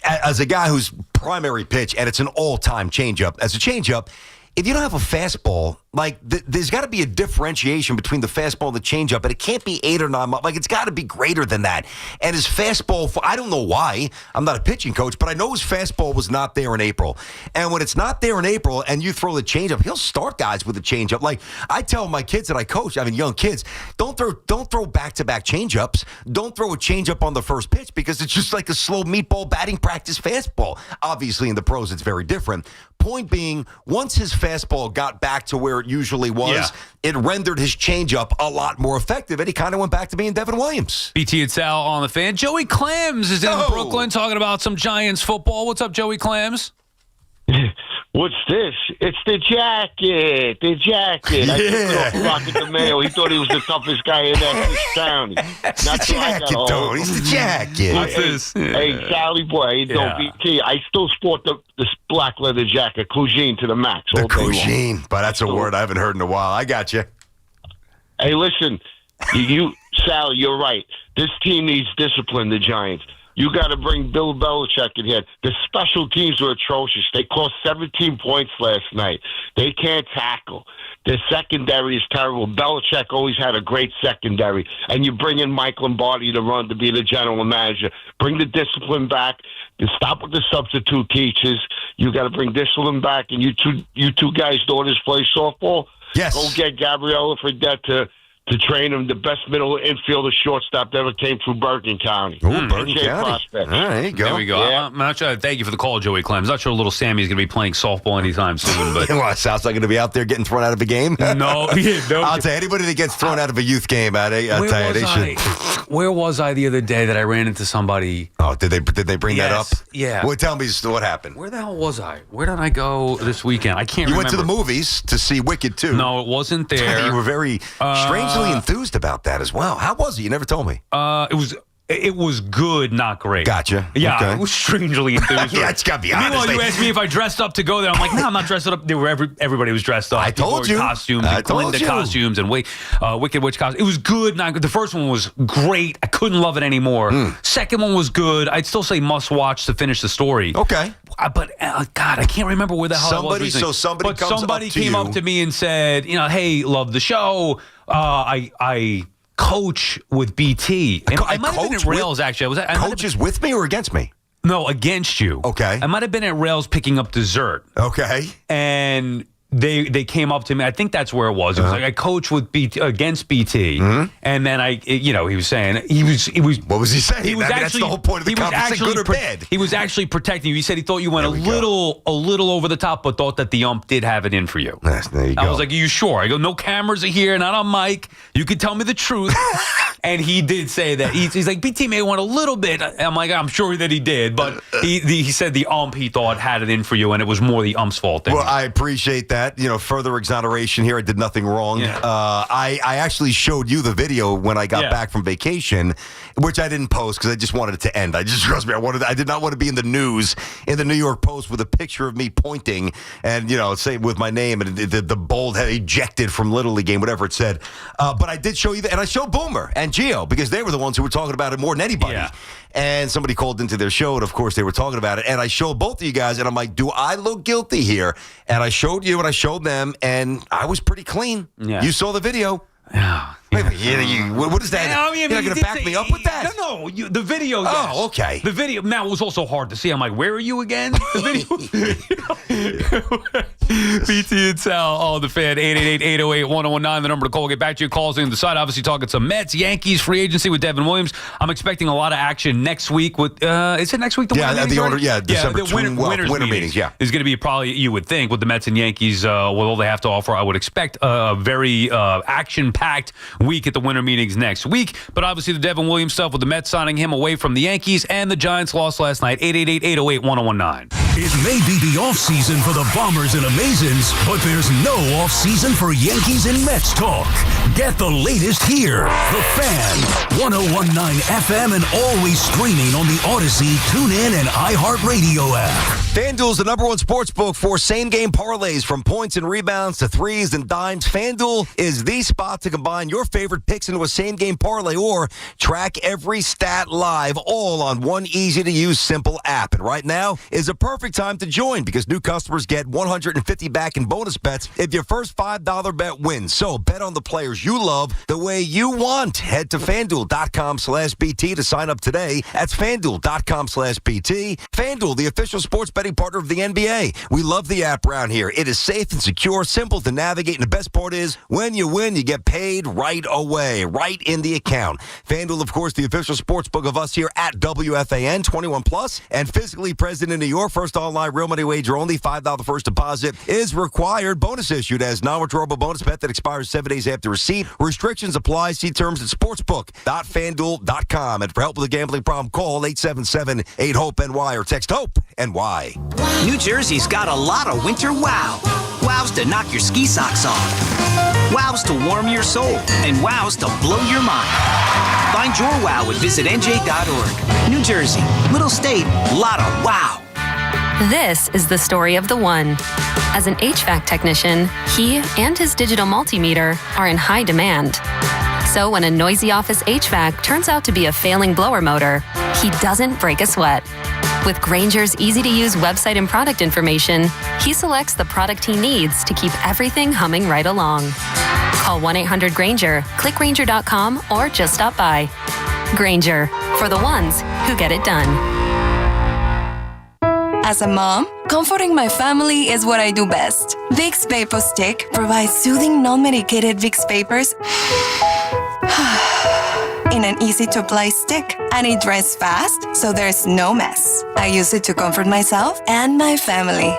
as a guy whose primary pitch, and it's an all-time changeup, as a changeup, if you don't have a fastball, like there's got to be a differentiation between the fastball and the changeup, and it can't be 8 or 9 miles. Like it's got to be greater than that. And his fastball, I don't know why. I'm not a pitching coach, but I know his fastball was not there in April. And when it's not there in April, and you throw the changeup, he'll start guys with the changeup. Like I tell my kids that I coach, I mean young kids, don't throw back-to-back changeups. Don't throw a changeup on the first pitch because it's just like a slow meatball batting practice fastball. Obviously, in the pros, it's very different. Point being, once his fastball got back to where it usually was, it rendered his changeup a lot more effective, and he kind of went back to being Devin Williams. BT and Sal on the Fan. Joey Clams is in Brooklyn talking about some Giants football. What's up, Joey Clams? What's this? It's the jacket. The jacket. I took it off Rocket the Mail. He thought he was the toughest guy in that town. It's the jacket, though. He's the jacket. What's this? Hey, Sally boy. BT. I still sport the black leather jacket. Cougine to the max. The Cougine. But that's a word I haven't heard in a while. I got you. Hey, listen. Sal, you're right. This team needs discipline, the Giants. You got to bring Bill Bellichic in here. The special teams were atrocious. They cost 17 points last night. They can't tackle. Their secondary is terrible. Belichick always had a great secondary. And you bring in Mike Lombardi to run to be the general manager. Bring the discipline back. And stop with the substitute teachers. You got to bring discipline back. And you two guys' daughters play softball. Yes. Go get Gabriella Fredette to to train him, the best middle infielder shortstop that ever came through Bergen County. Ooh, Bergen NJ County. Prospect. All right, there you go. There we go. Yeah. I'm not sure. Thank you for the call, Joey Clems. Not sure little Sammy's going to be playing softball anytime soon. But Well, Southside going to be out there getting thrown out of a game? No. I'll tell you, anybody that gets thrown out of a youth game, I'll tell you, they should. Where was I the other day that I ran into somebody? Oh, did they bring that up? Yeah. Well, tell me what happened. Where the hell was I? Where did I go this weekend? I can't remember. You went to the movies to see Wicked 2. No, it wasn't there. You were very strangely enthused about that as well. How was it? You never told me. It was good, not great. Gotcha. Yeah, Okay. it was strangely enthused. Yeah, it's gotta be honest. Meanwhile, you asked me if I dressed up to go there. I'm like, no, I'm not dressed up. Everybody was dressed up. I People told wore you. Costumes, I and told Glinda you. costumes, and Wicked Witch costumes. It was good, not good. The first one was great. I couldn't love it anymore. Second one was good. I'd still say must watch to finish the story. Okay. But God, I can't remember where the hell I was recently. Somebody but comes somebody up to came you. up to me and said, hey, love the show. I coach with BT. And I might have been at Rails, actually. Coach is with me or against me? No, against you. Okay. I might have been at Rails picking up dessert. Okay. And they came up to me. I think that's where it was. It was like I coach with BT against BT, and then he was saying he was. What was he saying? He was I mean, that's the whole point of the conversation, good or bad. He was actually protecting you. He said he thought you went a little over the top, but thought that the ump did have it in for you. There you go. I was like, "Are you sure?" I go, "No cameras are here, not on mic. You could tell me the truth." And he did say that. He's like, BT may want a little bit. I'm like, I'm sure that he did, but he said the ump he thought had it in for you, and it was more the ump's fault than Well, I appreciate that. Further exoneration here. I did nothing wrong. Yeah. I actually showed you the video when I got back from vacation, which I didn't post because I just wanted it to end. Trust me, I did not want to be in the news in the New York Post with a picture of me pointing and say with my name and the bold had ejected from Little League game, whatever it said. But I did show you that, and I showed Boomer and Gio because they were the ones who were talking about it more than anybody. Yeah. And somebody called into their show, and of course they were talking about it. And I showed both of you guys, and I'm like, do I look guilty here? And I showed you, and I showed them, and I was pretty clean. Yeah. You saw the video. Yeah. Wait, what is that? You're not going to back me up with that? No, the video. Yes. Oh, okay. The video. Now, it was also hard to see. I'm like, where are you again? The video. BT and Sal, the fan, 888-808-1019, the number to call. Get back to your calls on the side. Obviously, talking some Mets, Yankees, free agency with Devin Williams. I'm expecting a lot of action next week with, is it next week? December Winter meetings, yeah. Is going to be probably, you would think, with the Mets and Yankees, with all they have to offer, I would expect a very action-packed week at the winter meetings next week. But obviously, the Devin Williams stuff with the Mets signing him away from the Yankees, and the Giants lost last night, 888-808-1019. It may be the offseason for the Bombers and Amazons, but there's no offseason for Yankees and Mets talk. Get the latest here. The Fan, 101.9 FM, and always streaming on the Odyssey, TuneIn, and iHeartRadio app. FanDuel's the #1 sportsbook for same-game parlays, from points and rebounds to threes and dimes. FanDuel is the spot to combine your favorite picks into a same-game parlay or track every stat live, all on one easy-to-use, simple app. And right now is a perfect time to join because new customers get $150 back in bonus bets if your first $5 bet wins. So bet on the players you love the way you want. Head to FanDuel.com/BT to sign up today. That's FanDuel.com/BT. FanDuel, the official sports betting partner of the NBA. We love the app around here. It is safe and secure, simple to navigate, and the best part is when you win, you get paid right away, right in the account. FanDuel, of course, the official sports book of us here at WFAN, 21 plus, and physically present in New York. First online real money wager only. $5 first deposit is required. Bonus issued as non-withdrawable bonus bet that expires 7 days after receipt. Restrictions apply. See terms at sportsbook.fanduel.com. And for help with a gambling problem, call 877-8-HOPE-NY or text HOPE-NY. New Jersey's got a lot of winter wow. Wows to knock your ski socks off. Wows to warm your soul. And wows to blow your mind. Find your wow at visitnj.org. New Jersey, little state, lot of wow. This is the story of the one. As an HVAC technician, he and his digital multimeter are in high demand. So when a noisy office HVAC turns out to be a failing blower motor, he doesn't break a sweat. With Grainger's easy-to-use website and product information, he selects the product he needs to keep everything humming right along. Call 1-800-GRAINGER, click Grainger.com, or just stop by. Grainger, for the ones who get it done. As a mom, comforting my family is what I do best. Vicks Vapor Stick provides soothing, non-medicated Vicks vapors in an easy-to-apply stick, and it dries fast, so there's no mess. I use it to comfort myself and my family.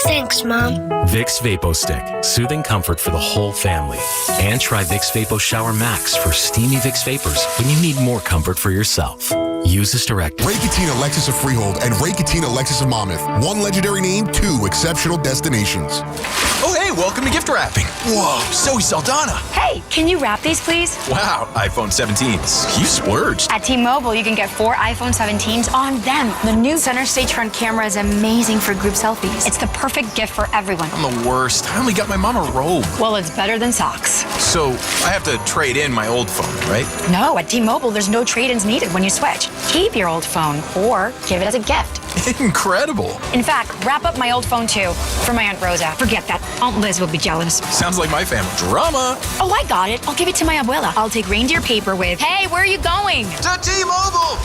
Thanks, Mom. Vicks Vapo Stick. Soothing comfort for the whole family. And try Vicks Vapo Shower Max for steamy Vicks Vapors when you need more comfort for yourself. Use this directive. Ray Cattina Lexus of Freehold and Ray Cattina Lexus of Monmouth. One legendary name, two exceptional destinations. Oh, hey, welcome to gift wrapping. Whoa, Zoe Saldana. Hey, can you wrap these, please? Wow, iPhone 17s. You splurged. At T-Mobile, you can get 4 iPhone 17s on them. The new center stage front camera is amazing for group selfies. It's the perfect gift for everyone. I'm the worst. I only got my mom a robe. Well, it's better than socks. So I have to trade in my old phone, right? No, at T-Mobile, there's no trade-ins needed when you switch. Keep your old phone or give it as a gift. Incredible. In fact, wrap up my old phone too for my Aunt Rosa. Forget that. Aunt Liz will be jealous. Sounds like my family. Drama. Oh, I got it. I'll give it to my abuela. I'll take reindeer paper with, hey, where are you going? To T-Mobile.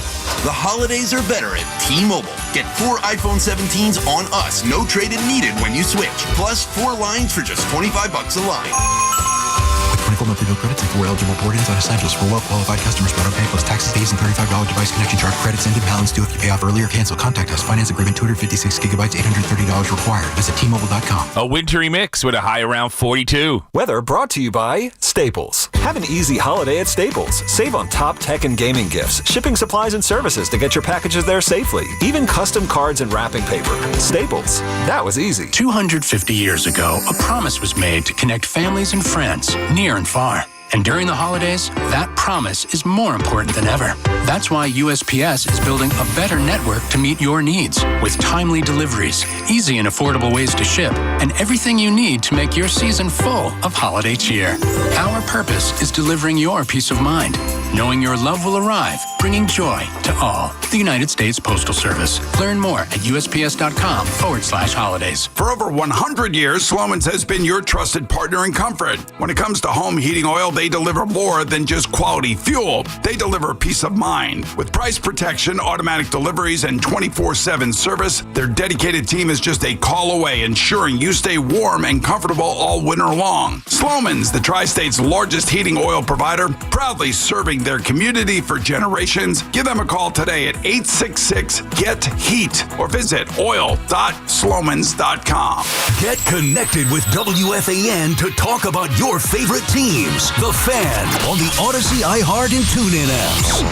The holidays are better at T-Mobile. Get 4 iPhone 17s on us. No trade-in needed when you switch. Plus 4 lines for just $25 a line. With 24 monthly bill credits and 4 eligible port-ins on essentials for well-qualified customers. Auto pay plus taxes, fees, and $35 device connection charge. Credits ended. Balance due if you pay off early or cancel. Contact us. Finance agreement 256 gigabytes, $830 required. Visit T-Mobile.com. A wintry mix with a high around 42. Weather brought to you by Staples. Have an easy holiday at Staples. Save on top tech and gaming gifts, shipping supplies and services to get your packages there safely, even custom cards and wrapping paper. Staples. That was easy. 250 years ago, a promise was made to connect families and friends, near and far. And during the holidays, that promise is more important than ever. That's why USPS is building a better network to meet your needs, with timely deliveries, easy and affordable ways to ship, and everything you need to make your season full of holiday cheer. Our purpose is delivering your peace of mind, knowing your love will arrive, bringing joy to all. The United States Postal Service. Learn more at USPS.com/holidays. For over 100 years, Sloman's has been your trusted partner in comfort. When it comes to home heating oil, they deliver more than just quality fuel. They deliver peace of mind. With price protection, automatic deliveries, and 24/7 service, their dedicated team is just a call away, ensuring you stay warm and comfortable all winter long. Sloman's, the Tri-State's largest heating oil provider, proudly serving their community for generations. Give them a call today at 866-GET-HEAT or visit oil.slomans.com. Get connected with WFAN to talk about your favorite teams. The Fan on the Odyssey, iHeart, and TuneIn apps.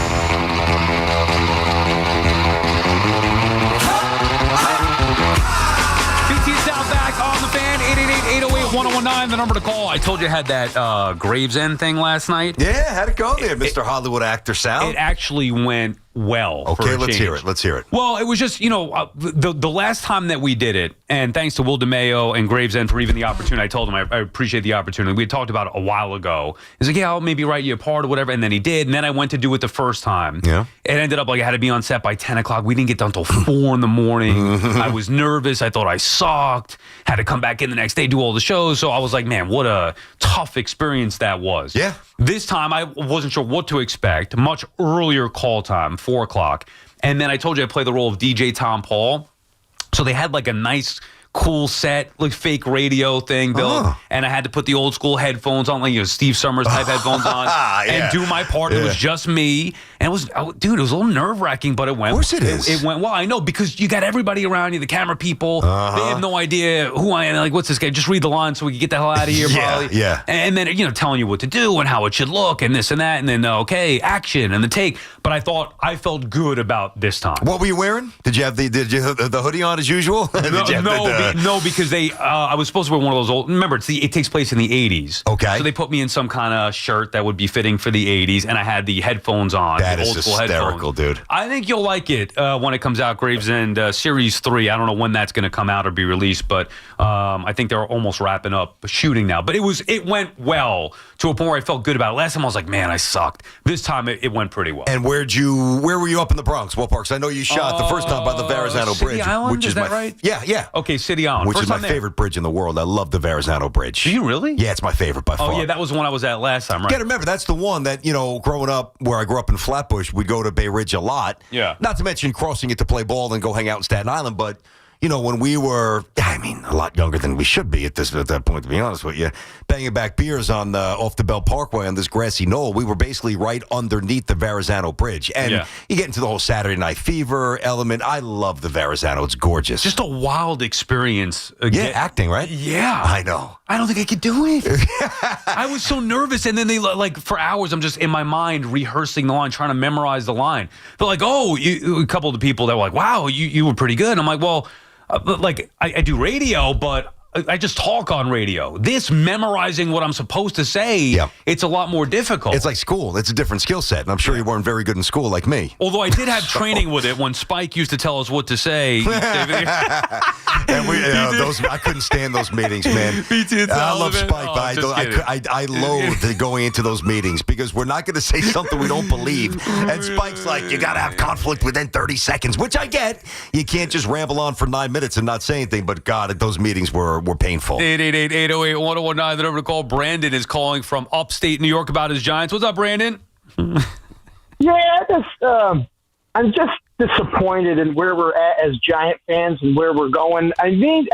BT South back on the Fan, 888-808-1019, the number to call. I told you I had that Gravesend thing last night. Yeah, how'd it go there, Mr. Hollywood actor Sal? It actually went well. Okay, let's hear it. Let's hear it. Well, it was just, the last time that we did it, and thanks to Will DeMayo and Gravesend for even the opportunity. I told him I appreciate the opportunity. We had talked about it a while ago. He's like, yeah, I'll maybe write you a part or whatever. And then he did. And then I went to do it the first time. Yeah. It ended up like I had to be on set by 10 o'clock. We didn't get done until 4 in the morning. I was nervous. I thought I sucked. Had to come back in the next day, do all the shows. So I was like, man, what a tough experience that was. Yeah. This time I wasn't sure what to expect. Much earlier call time, 4 o'clock. And then I told you I play the role of DJ Tom Paul. So they had like a nice, cool set, like fake radio thing built. And I had to put the old school headphones on, like Steve Summers type headphones on, and do my part. It was just me. And it was, dude, it was a little nerve wracking, but it went. Of course it is. It went well. I know, because you got everybody around you, the camera people. They have no idea who I am. Like, what's this guy? Just read the line so we can get the hell out of here, probably. Yeah. And then, telling you what to do and how it should look and this and that. And then, okay, action and the take. But I felt good about this time. What were you wearing? Did you have the hoodie on as usual? No, because I was supposed to wear one of those old. Remember, it takes place in the 80s. Okay. So they put me in some kind of shirt that would be fitting for the 80s, and I had the headphones on. That is old school hysterical, headphones. dude. I think you'll like it when it comes out. Gravesend Series 3. I don't know when that's going to come out or be released, but I think they're almost wrapping up shooting now. But it went well to a point where I felt good about it. Last time I was like, man, I sucked. This time it went pretty well. And where were you up in the Bronx? What parks? I know you shot the first time by the Verrazano Bridge, City Island, which is that right? Yeah. Okay, City Island, which first is my time there. favorite bridge in the world. I love the Verrazano Bridge. Do you really? Yeah, it's my favorite by far. Oh yeah, that was the one I was at last time, right? You got to remember, that's the one that growing up where I grew up in Flatbush, we'd go to Bay Ridge a lot. Yeah. Not to mention crossing it to play ball and go hang out in Staten Island, but when we were, a lot younger than we should be at that point, to be honest with you, banging back beers on off the Bell Parkway on this grassy knoll, we were basically right underneath the Verrazano Bridge. And you get into the whole Saturday Night Fever element. I love the Verrazano. It's gorgeous. Just a wild experience. Acting, right? Yeah. I know. I don't think I could do it. I was so nervous. And then they, for hours, I'm just in my mind rehearsing the line, trying to memorize the line. But a couple of the people that were like, wow, you were pretty good. And I'm like, well, I do radio, but I just talk on radio. This memorizing what I'm supposed to say, it's a lot more difficult. It's like school. It's a different skill set, and I'm sure you weren't very good in school like me. Although I did have training with it when Spike used to tell us what to say. And I couldn't stand those meetings, man. Me too. I love Spike, but I loathe going into those meetings because we're not going to say something we don't believe. And Spike's like, you got to have conflict within 30 seconds, which I get. You can't just ramble on for 9 minutes and not say anything. But God, those meetings were painful. 888-808-1019. The number to call. Brandon is calling from upstate New York about his Giants. What's up, Brandon? I'm just disappointed in where we're at as Giant fans and where we're going. I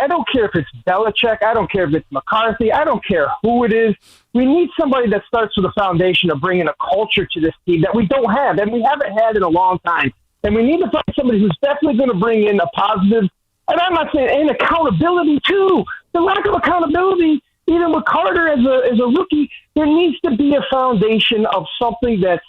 don't care if it's Belichick. I don't care if it's McCarthy. I don't care who it is. We need somebody that starts with a foundation of bringing a culture to this team that we don't have, and we haven't had in a long time. And we need to find somebody who's definitely going to bring in a positive, and I'm not saying, and accountability too. The lack of accountability, even with Carter as a rookie, there needs to be a foundation of something that's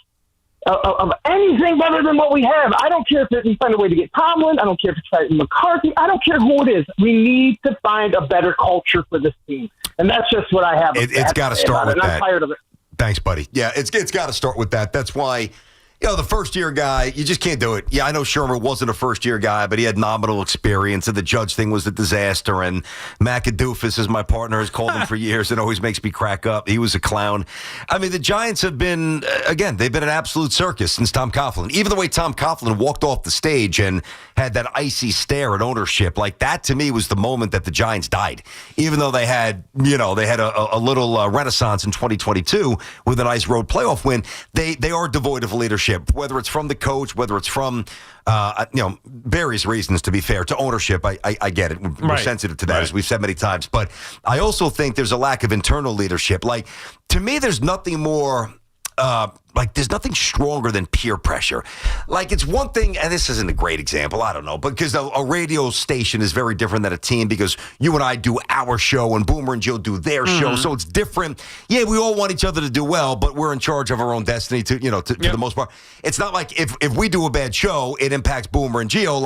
of anything better than what we have. I don't care if we find a way to get Tomlin. I don't care if it's McCarthy. I don't care who it is. We need to find a better culture for this team. And that's just what I have. It's got to start with that. I'm tired of it. Thanks, buddy. Yeah, it's got to start with that. That's why, the first-year guy, you just can't do it. Yeah, I know Shermer wasn't a first-year guy, but he had nominal experience, and the Judge thing was a disaster, and Macadoofus, as my partner has called him for years, it always makes me crack up. He was a clown. The Giants have been, they've been an absolute circus since Tom Coughlin. Even the way Tom Coughlin walked off the stage and had that icy stare at ownership, that to me was the moment that the Giants died. Even though they had a little renaissance in 2022 with a nice road playoff win, they are devoid of leadership. Whether it's from the coach, whether it's from various reasons, to be fair, to ownership, I get it. We're sensitive to that, as we've said many times. But I also think there's a lack of internal leadership. To me, there's nothing more... there's nothing stronger than peer pressure. It's one thing, and this isn't a great example, I don't know, because a radio station is very different than a team because you and I do our show and Boomer and Jill do their show, so it's different. Yeah, we all want each other to do well, but we're in charge of our own destiny to the most part. It's not like if we do a bad show, it impacts Boomer and Gio.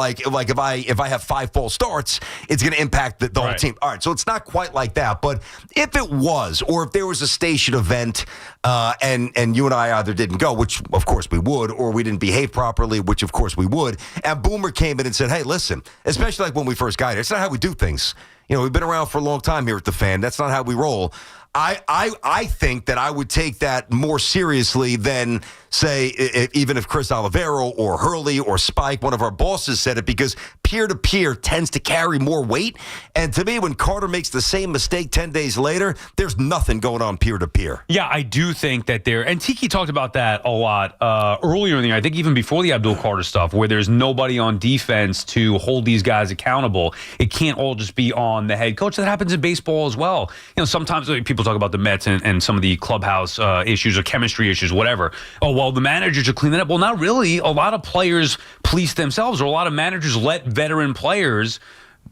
If I have 5 false starts, it's going to impact the whole team. All right, so it's not quite like that, but if it was, or if there was a station event and you and I either didn't go, which of course we would, or we didn't behave properly, which of course we would, and Boomer came in and said, hey, listen, especially when we first got here, it's not how we do things. We've been around for a long time here at the Fan. That's not how we roll. I think that I would take that more seriously than, say, even if Chris Olivero or Hurley or Spike, one of our bosses, said it, because peer-to-peer tends to carry more weight. And to me, when Carter makes the same mistake 10 days later, there's nothing going on peer-to-peer. Yeah, I do think that and Tiki talked about that a lot earlier in the year, I think even before the Abdul Carter stuff, where there's nobody on defense to hold these guys accountable. It can't all just be on the head coach. That happens in baseball as well. Sometimes people talk about the Mets and some of the clubhouse issues or chemistry issues, whatever. Oh, well, the managers are cleaning up. Well, not really. A lot of players police themselves, or a lot of managers let veteran players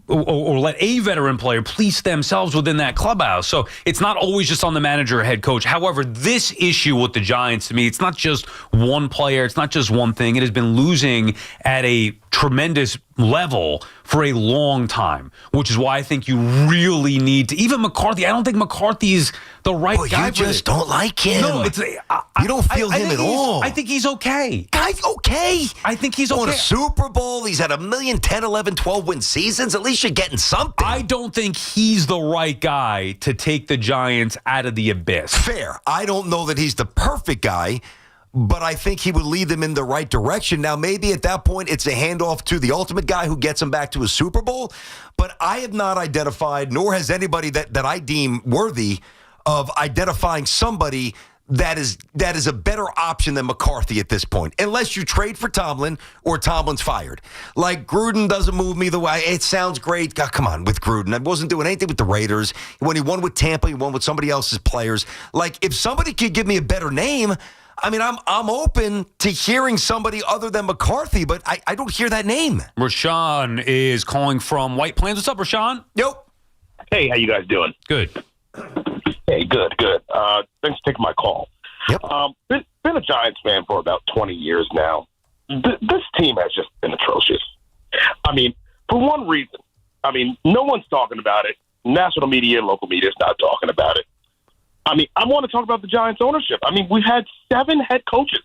or let a veteran player police themselves within that clubhouse. So it's not always just on the manager or head coach. However, this issue with the Giants, to me, it's not just one player. It's not just one thing. It has been losing at a tremendous level for a long time, which is why I think you really need to, even McCarthy, I don't think McCarthy's the right guy. You just don't like him. No, you don't feel him at all. I think he's okay. Guy's okay. I think he's okay. Won a Super Bowl. He's had 1 million, 10, 11, 12 win seasons. At least you're getting something. I don't think he's the right guy to take the Giants out of the abyss. Fair. I don't know that he's the perfect guy, but I think he would lead them in the right direction. Now, maybe at that point, it's a handoff to the ultimate guy who gets them back to a Super Bowl. But I have not identified, nor has anybody that I deem worthy of identifying somebody that is a better option than McCarthy at this point, unless you trade for Tomlin or Tomlin's fired. Like, Gruden doesn't move me the way. It sounds great. God, come on, with Gruden. I wasn't doing anything with the Raiders. When he won with Tampa, he won with somebody else's players. Like, if somebody could give me a better name, I mean, I'm open to hearing somebody other than McCarthy, but I don't hear that name. Rashawn is calling from White Plains. What's up, Rashawn? Yep. Hey, how you guys doing? Good. Hey, good. Thanks for taking my call. Yep. Been a Giants fan for about 20 years now. This team has just been atrocious. I mean, for one reason. I mean, no one's talking about it. National media, local media is not talking about it. I mean, I want to talk about the Giants ownership. I mean, we've had 7 head coaches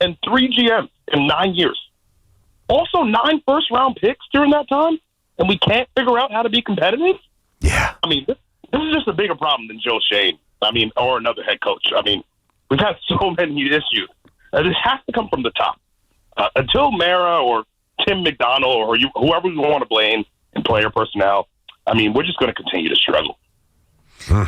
and 3 GMs in 9 years. Also, 9 first-round picks during that time, and we can't figure out how to be competitive? Yeah. I mean, this is just a bigger problem than Joe Shane, or another head coach. I mean, we've had so many issues. This has to come from the top. Until Mara or Tim McDonald or whoever we want to blame in player personnel, I mean, we're just going to continue to struggle.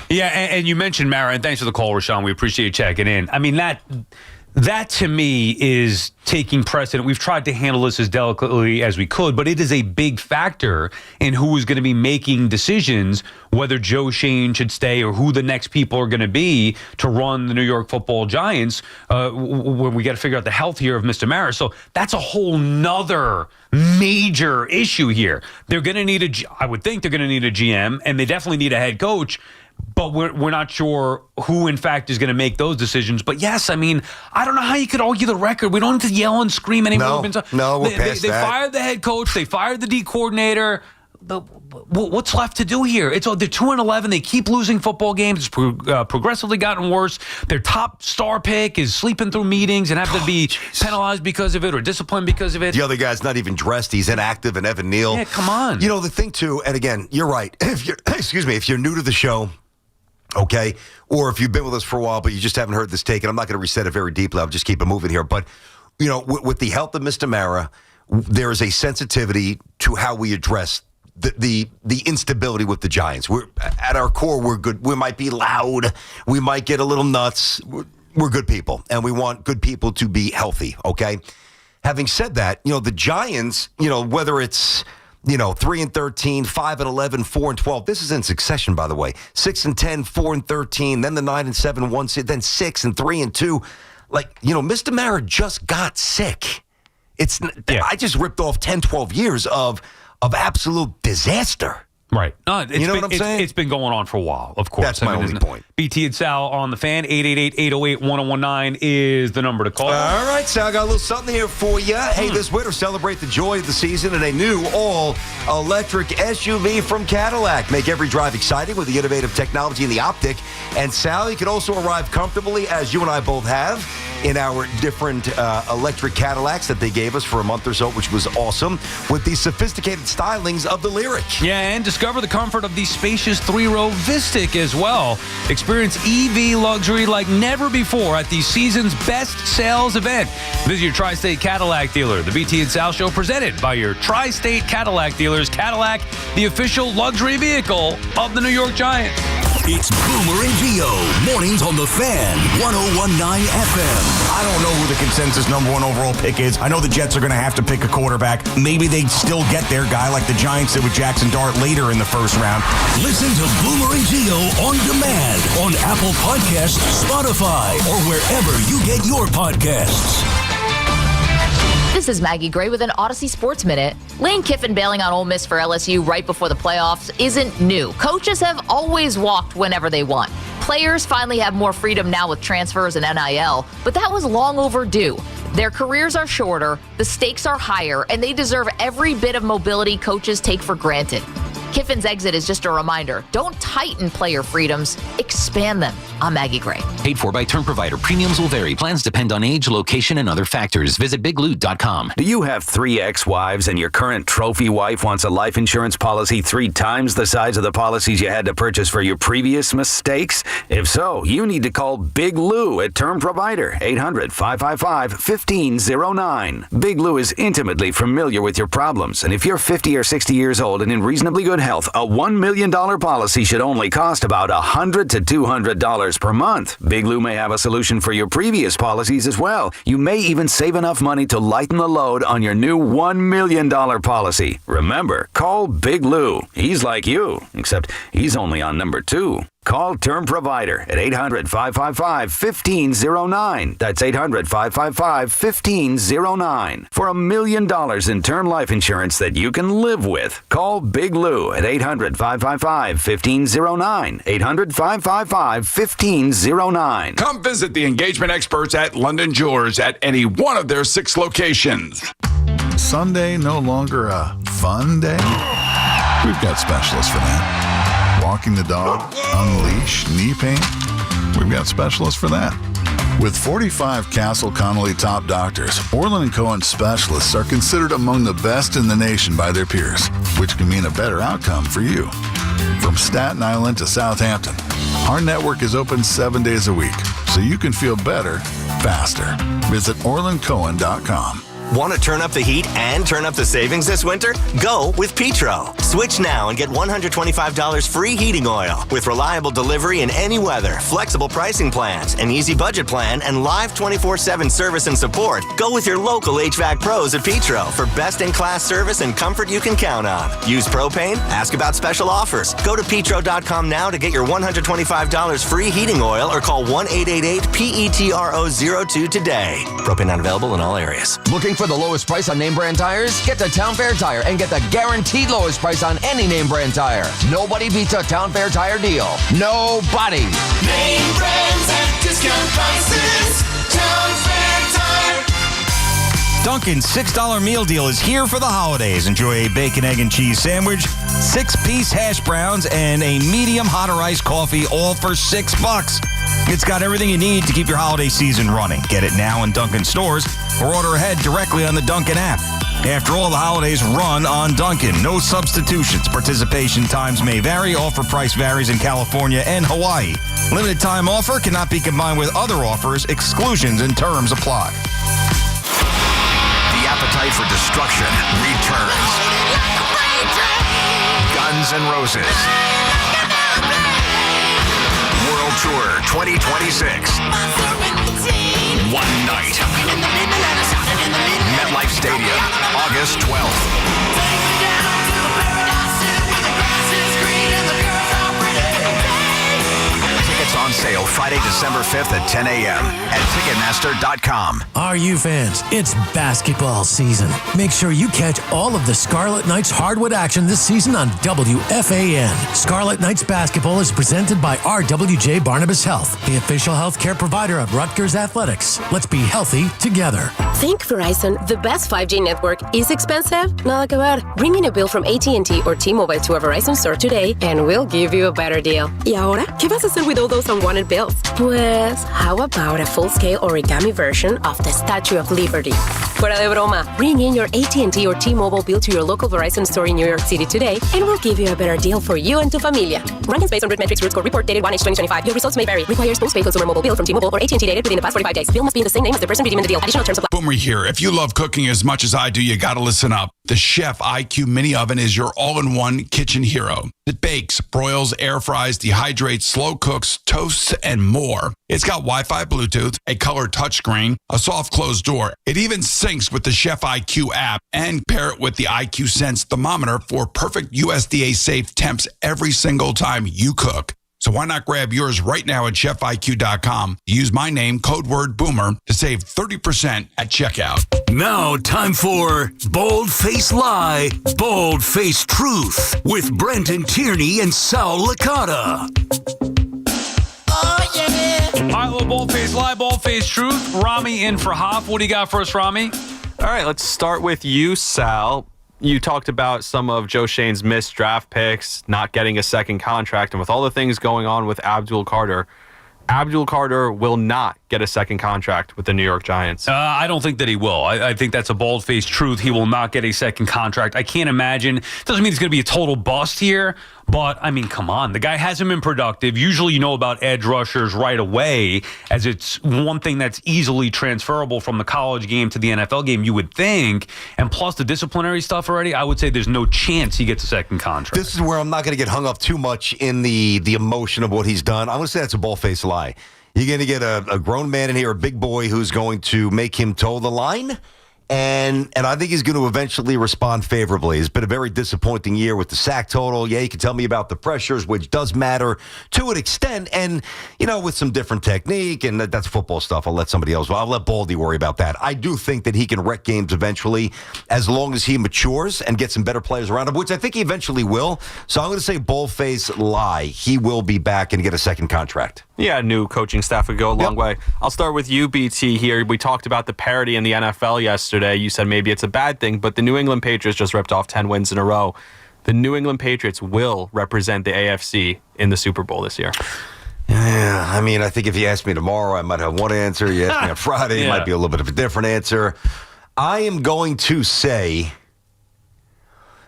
Yeah, and you mentioned Mara, and thanks for the call, Rashawn. We appreciate you checking in. I mean, that to me is taking precedent. We've tried to handle this as delicately as we could, but it is a big factor in who is going to be making decisions, whether Joe Shane should stay or who the next people are going to be to run the New York Football Giants, when we got to figure out the health here of Mr. Mara. So that's a whole nother major issue here. They're going to need I would think they're going to need a GM, and they definitely need a head coach. But we're not sure who, in fact, is going to make those decisions. But, yes, I mean, I don't know how you could argue the record. We don't have to yell and scream anymore. No, we're past they that. fired the head coach. They fired the D coordinator. What's left to do here? They're 2-11. They keep losing football games. It's progressively gotten worse. Their top star pick is sleeping through meetings and have to be penalized because of it or disciplined because of it. The other guy's not even dressed. He's inactive, and Evan Neal. Yeah, come on. You know, the thing, too, and again, you're right. If you're new to the show, okay, or if you've been with us for a while, but you just haven't heard this take, and I'm not going to reset it very deeply. I'll just keep it moving here. But, you know, with the health of Mr. Mara, there is a sensitivity to how we address the instability with the Giants. We're at our core, we're good. We might be loud. We might get a little nuts. We're good people, and we want good people to be healthy, okay? Having said that, you know, the Giants, you know, whether it's 3-13, 5-11, 4-12. This is in succession, by the way. 6-10, 4-13, then the 9-7, 1, then 6-3-2. Like, you know, Mr. Mara just got sick. I just ripped off 10, 12 years of absolute disaster. Right. You know what I'm saying? It's been going on for a while, of course. That's my only point. BT and Sal on the fan. 888-808-1019 is the number to call. All right, Sal, got a little something here for you. Hey, this winter, celebrate the joy of the season in a new all-electric SUV from Cadillac. Make every drive exciting with the innovative technology and the optic. And, Sal, you can also arrive comfortably, as you and I both have, in our different electric Cadillacs that they gave us for a month or so, which was awesome, with the sophisticated stylings of the Lyric. Yeah, and discover the comfort of the spacious 3-row Vistic as well. Experience EV luxury like never before at the season's best sales event. Visit your Tri-State Cadillac dealer. The BT and Sal Show presented by your Tri-State Cadillac dealers. Cadillac, the official luxury vehicle of the New York Giants. It's Boomer and Gio, mornings on the Fan, 101.9 FM. I don't know who the consensus number 1 overall pick is. I know the Jets are going to have to pick a quarterback. Maybe they'd still get their guy like the Giants did with Jackson Dart later in the first round. Listen to Boomer and Gio on demand on Apple Podcasts, Spotify, or wherever you get your podcasts. This is Maggie Gray with an Odyssey Sports Minute. Lane Kiffin bailing on Ole Miss for LSU right before the playoffs isn't new. Coaches have always walked whenever they want. Players finally have more freedom now with transfers and NIL, but that was long overdue. Their careers are shorter, the stakes are higher, and they deserve every bit of mobility coaches take for granted. Kiffin's exit is just a reminder. Don't tighten player freedoms, expand them. I'm Maggie Gray. Paid for by term provider. Premiums will vary. Plans depend on age, location, and other factors. Visit bigloot.com. Do you have 3 ex-wives and your current trophy wife wants a life insurance policy 3 times the size of the policies you had to purchase for your previous mistakes? If so, you need to call Big Lou at Term Provider, 800-555-1509. Big Lou is intimately familiar with your problems, and if you're 50 or 60 years old and in reasonably good good health, a $1 million policy should only cost about $100 to $200 per month. Big Lou may have a solution for your previous policies as well. You may even save enough money to lighten the load on your new $1 million policy. Remember, call Big Lou. He's like you, except he's only on number 2. Call Term Provider at 800-555-1509. That's 800-555-1509 for $1 million in term life insurance that you can live with. Call Big Lou at 800-555-1509. 800-555-1509. Come visit the engagement experts at London Jewelers at any one of their 6 locations. Sunday no longer a fun day? We've got specialists for that. Walking the dog, unleash, knee pain? We've got specialists for that. With 45 Castle Connolly top doctors, Orland & Cohen specialists are considered among the best in the nation by their peers, which can mean a better outcome for you. From Staten Island to Southampton, our network is open 7 days a week, so you can feel better, faster. Visit OrlandCohen.com. Want to turn up the heat and turn up the savings this winter? Go with Petro. Switch now and get $125 free heating oil with reliable delivery in any weather, flexible pricing plans, an easy budget plan, and live 24/7 service and support. Go with your local HVAC pros at Petro for best-in-class service and comfort you can count on. Use propane? Ask about special offers. Go to Petro.com now to get your $125 free heating oil or call 1-888-PETRO02 today. Propane not available in all areas. Looking for the lowest price on name brand tires? Get to Town Fair Tire and get the guaranteed lowest price on any name brand tire. Nobody beats a Town Fair Tire deal. Nobody. Name brands at discount prices. Town Fair Tire. Dunkin's $6 meal deal is here for the holidays. Enjoy a bacon, egg, and cheese sandwich, 6-piece hash browns, and a medium hot or iced coffee, all for $6. It's got everything you need to keep your holiday season running. Get it now in Dunkin' stores or order ahead directly on the Dunkin' app. After all, the holidays run on Dunkin'. No substitutions. Participation times may vary. Offer price varies in California and Hawaii. Limited time offer cannot be combined with other offers. Exclusions and terms apply. The appetite for destruction returns. Guns N' Roses World Tour 2026. One night. MetLife Stadium, August 12th. Tickets on sale Friday, December 5th at 10 a.m. at Ticketmaster.com. RU fans, it's basketball season. Make sure you catch all of the Scarlet Knights hardwood action this season on WFAN. Scarlet Knights basketball is presented by RWJ Barnabas Health, the official healthcare provider of Rutgers Athletics. Let's be healthy together. Think Verizon, the best 5G network, is expensive? Nada que ver. Bring in a bill from AT&T or T-Mobile to a Verizon store today and we'll give you a better deal. ¿Y ahora? ¿Qué vas a hacer with all those unwanted bills? Pues, how about a full-scale origami version of the Statue of Liberty? Fuera de broma. Bring in your AT&T or T-Mobile bill to your local Verizon store in New York City today and we'll give you a better deal for you and tu familia. Rankings based on RIT Root Score report dated 1H2025. Your results may vary. Requires postpaid consumer mobile bill from T-Mobile or AT&T dated within the past 45 days. Bill must be in the same name as the person redeeming the deal. Additional terms apply. Boomer here. If you love cooking as much as I do, you got to listen up. The Chef IQ Mini Oven is your all-in-one kitchen hero. It bakes, broils, air fries, dehydrates, slow cooks, toasts, and more. It's got Wi-Fi, Bluetooth, a color touchscreen, a soft closed door. It even syncs with the Chef IQ app and pair it with the IQ Sense thermometer for perfect USDA-safe temps every single time you cook. So why not grab yours right now at chefiq.com. Use my name, code word Boomer, to save 30% at checkout. Now, time for Boldface Lie, Boldface Truth with Brenton Tierney and Sal Licata. All right, little Boldface Lie, Boldface Truth. Rami in for Hop. What do you got for us, Rami? All right, let's start with you, Sal. You talked about some of Joe Shane's missed draft picks, not getting a second contract, and with all the things going on with Abdul Carter will not get a second contract with the New York Giants? I don't think that he will. I think that's a bald-faced truth. He will not get a second contract. I can't imagine. Doesn't mean he's going to be a total bust here, but, I mean, come on. The guy hasn't been productive. Usually you know about edge rushers right away, as it's one thing that's easily transferable from the college game to the NFL game, you would think. And plus the disciplinary stuff already, I would say there's no chance he gets a second contract. This is where I'm not going to get hung up too much in the emotion of what he's done. I'm going to say that's a bald-faced lie. You're going to get a grown man in here, a big boy, who's going to make him toe the line. And I think he's going to eventually respond favorably. It's been a very disappointing year with the sack total. Yeah, you can tell me about the pressures, which does matter to an extent. And, you know, with some different technique, and that's football stuff. I'll let somebody else. I'll let Baldy worry about that. I do think that he can wreck games eventually, as long as he matures and gets some better players around him, which I think he eventually will. So I'm going to say bullface lie. He will be back and get a second contract. Yeah, new coaching staff would go a long way. I'll start with you, BT, here. We talked about the parity in the NFL yesterday. You said maybe it's a bad thing, but the New England Patriots just ripped off 10 wins in a row. The New England Patriots will represent the AFC in the Super Bowl this year. Yeah, I mean, I think if you ask me tomorrow, I might have one answer. You ask me on Friday, it might be a little bit of a different answer. I am going to say,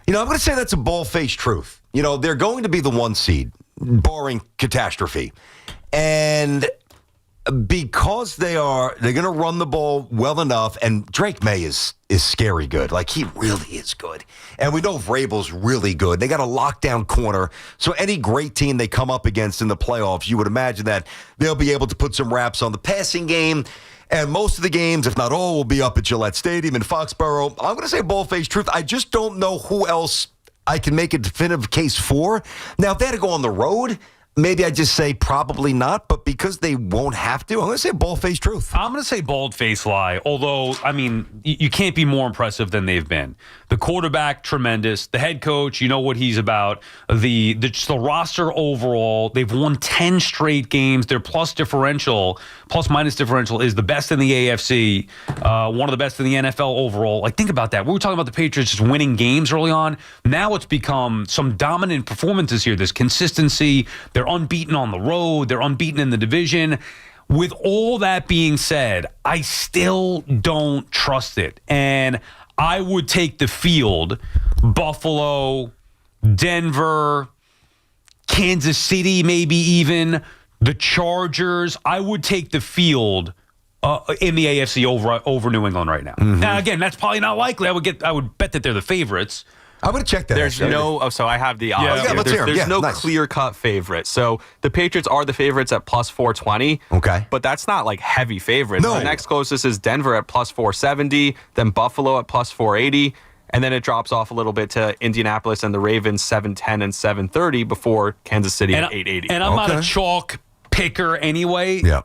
I'm going to say that's a bald-faced truth. They're going to be the 1 seed, barring catastrophe. And because they're going to run the ball well enough, and Drake May is scary good. Like, he really is good. And we know Vrabel's really good. They got a lockdown corner. So any great team they come up against in the playoffs, you would imagine that they'll be able to put some wraps on the passing game. And most of the games, if not all, will be up at Gillette Stadium in Foxborough. I'm going to say bald-faced truth. I just don't know who else I can make a definitive case for. Now, if they had to go on the road, maybe I just say probably not, but because they won't have to, I'm going to say bald-faced truth. I'm going to say bald-faced lie, although, I mean, you can't be more impressive than they've been. The quarterback, tremendous. The head coach, you know what he's about. The roster overall, they've won 10 straight games. Their plus-minus differential is the best in the AFC, one of the best in the NFL overall. Like, think about that. We were talking about the Patriots just winning games early on. Now it's become some dominant performances here. There's consistency. They're unbeaten on the road. They're unbeaten in the division. With all that being said, I still don't trust it. And I would take the field, Buffalo, Denver, Kansas City, maybe even, the Chargers. I would take the field in the AFC over New England right now. Mm-hmm. Now, again, that's probably not likely. I would bet that they're the favorites. I'm going to check that. So I have the odds. There's no clear-cut favorite. So the Patriots are the favorites at plus 420. Okay. But that's not like heavy favorites. No. The next closest is Denver at plus 470, then Buffalo at plus 480, and then it drops off a little bit to Indianapolis and the Ravens 710 and 730 before Kansas City at 880. And I'm not a chalk picker anyway. Yeah.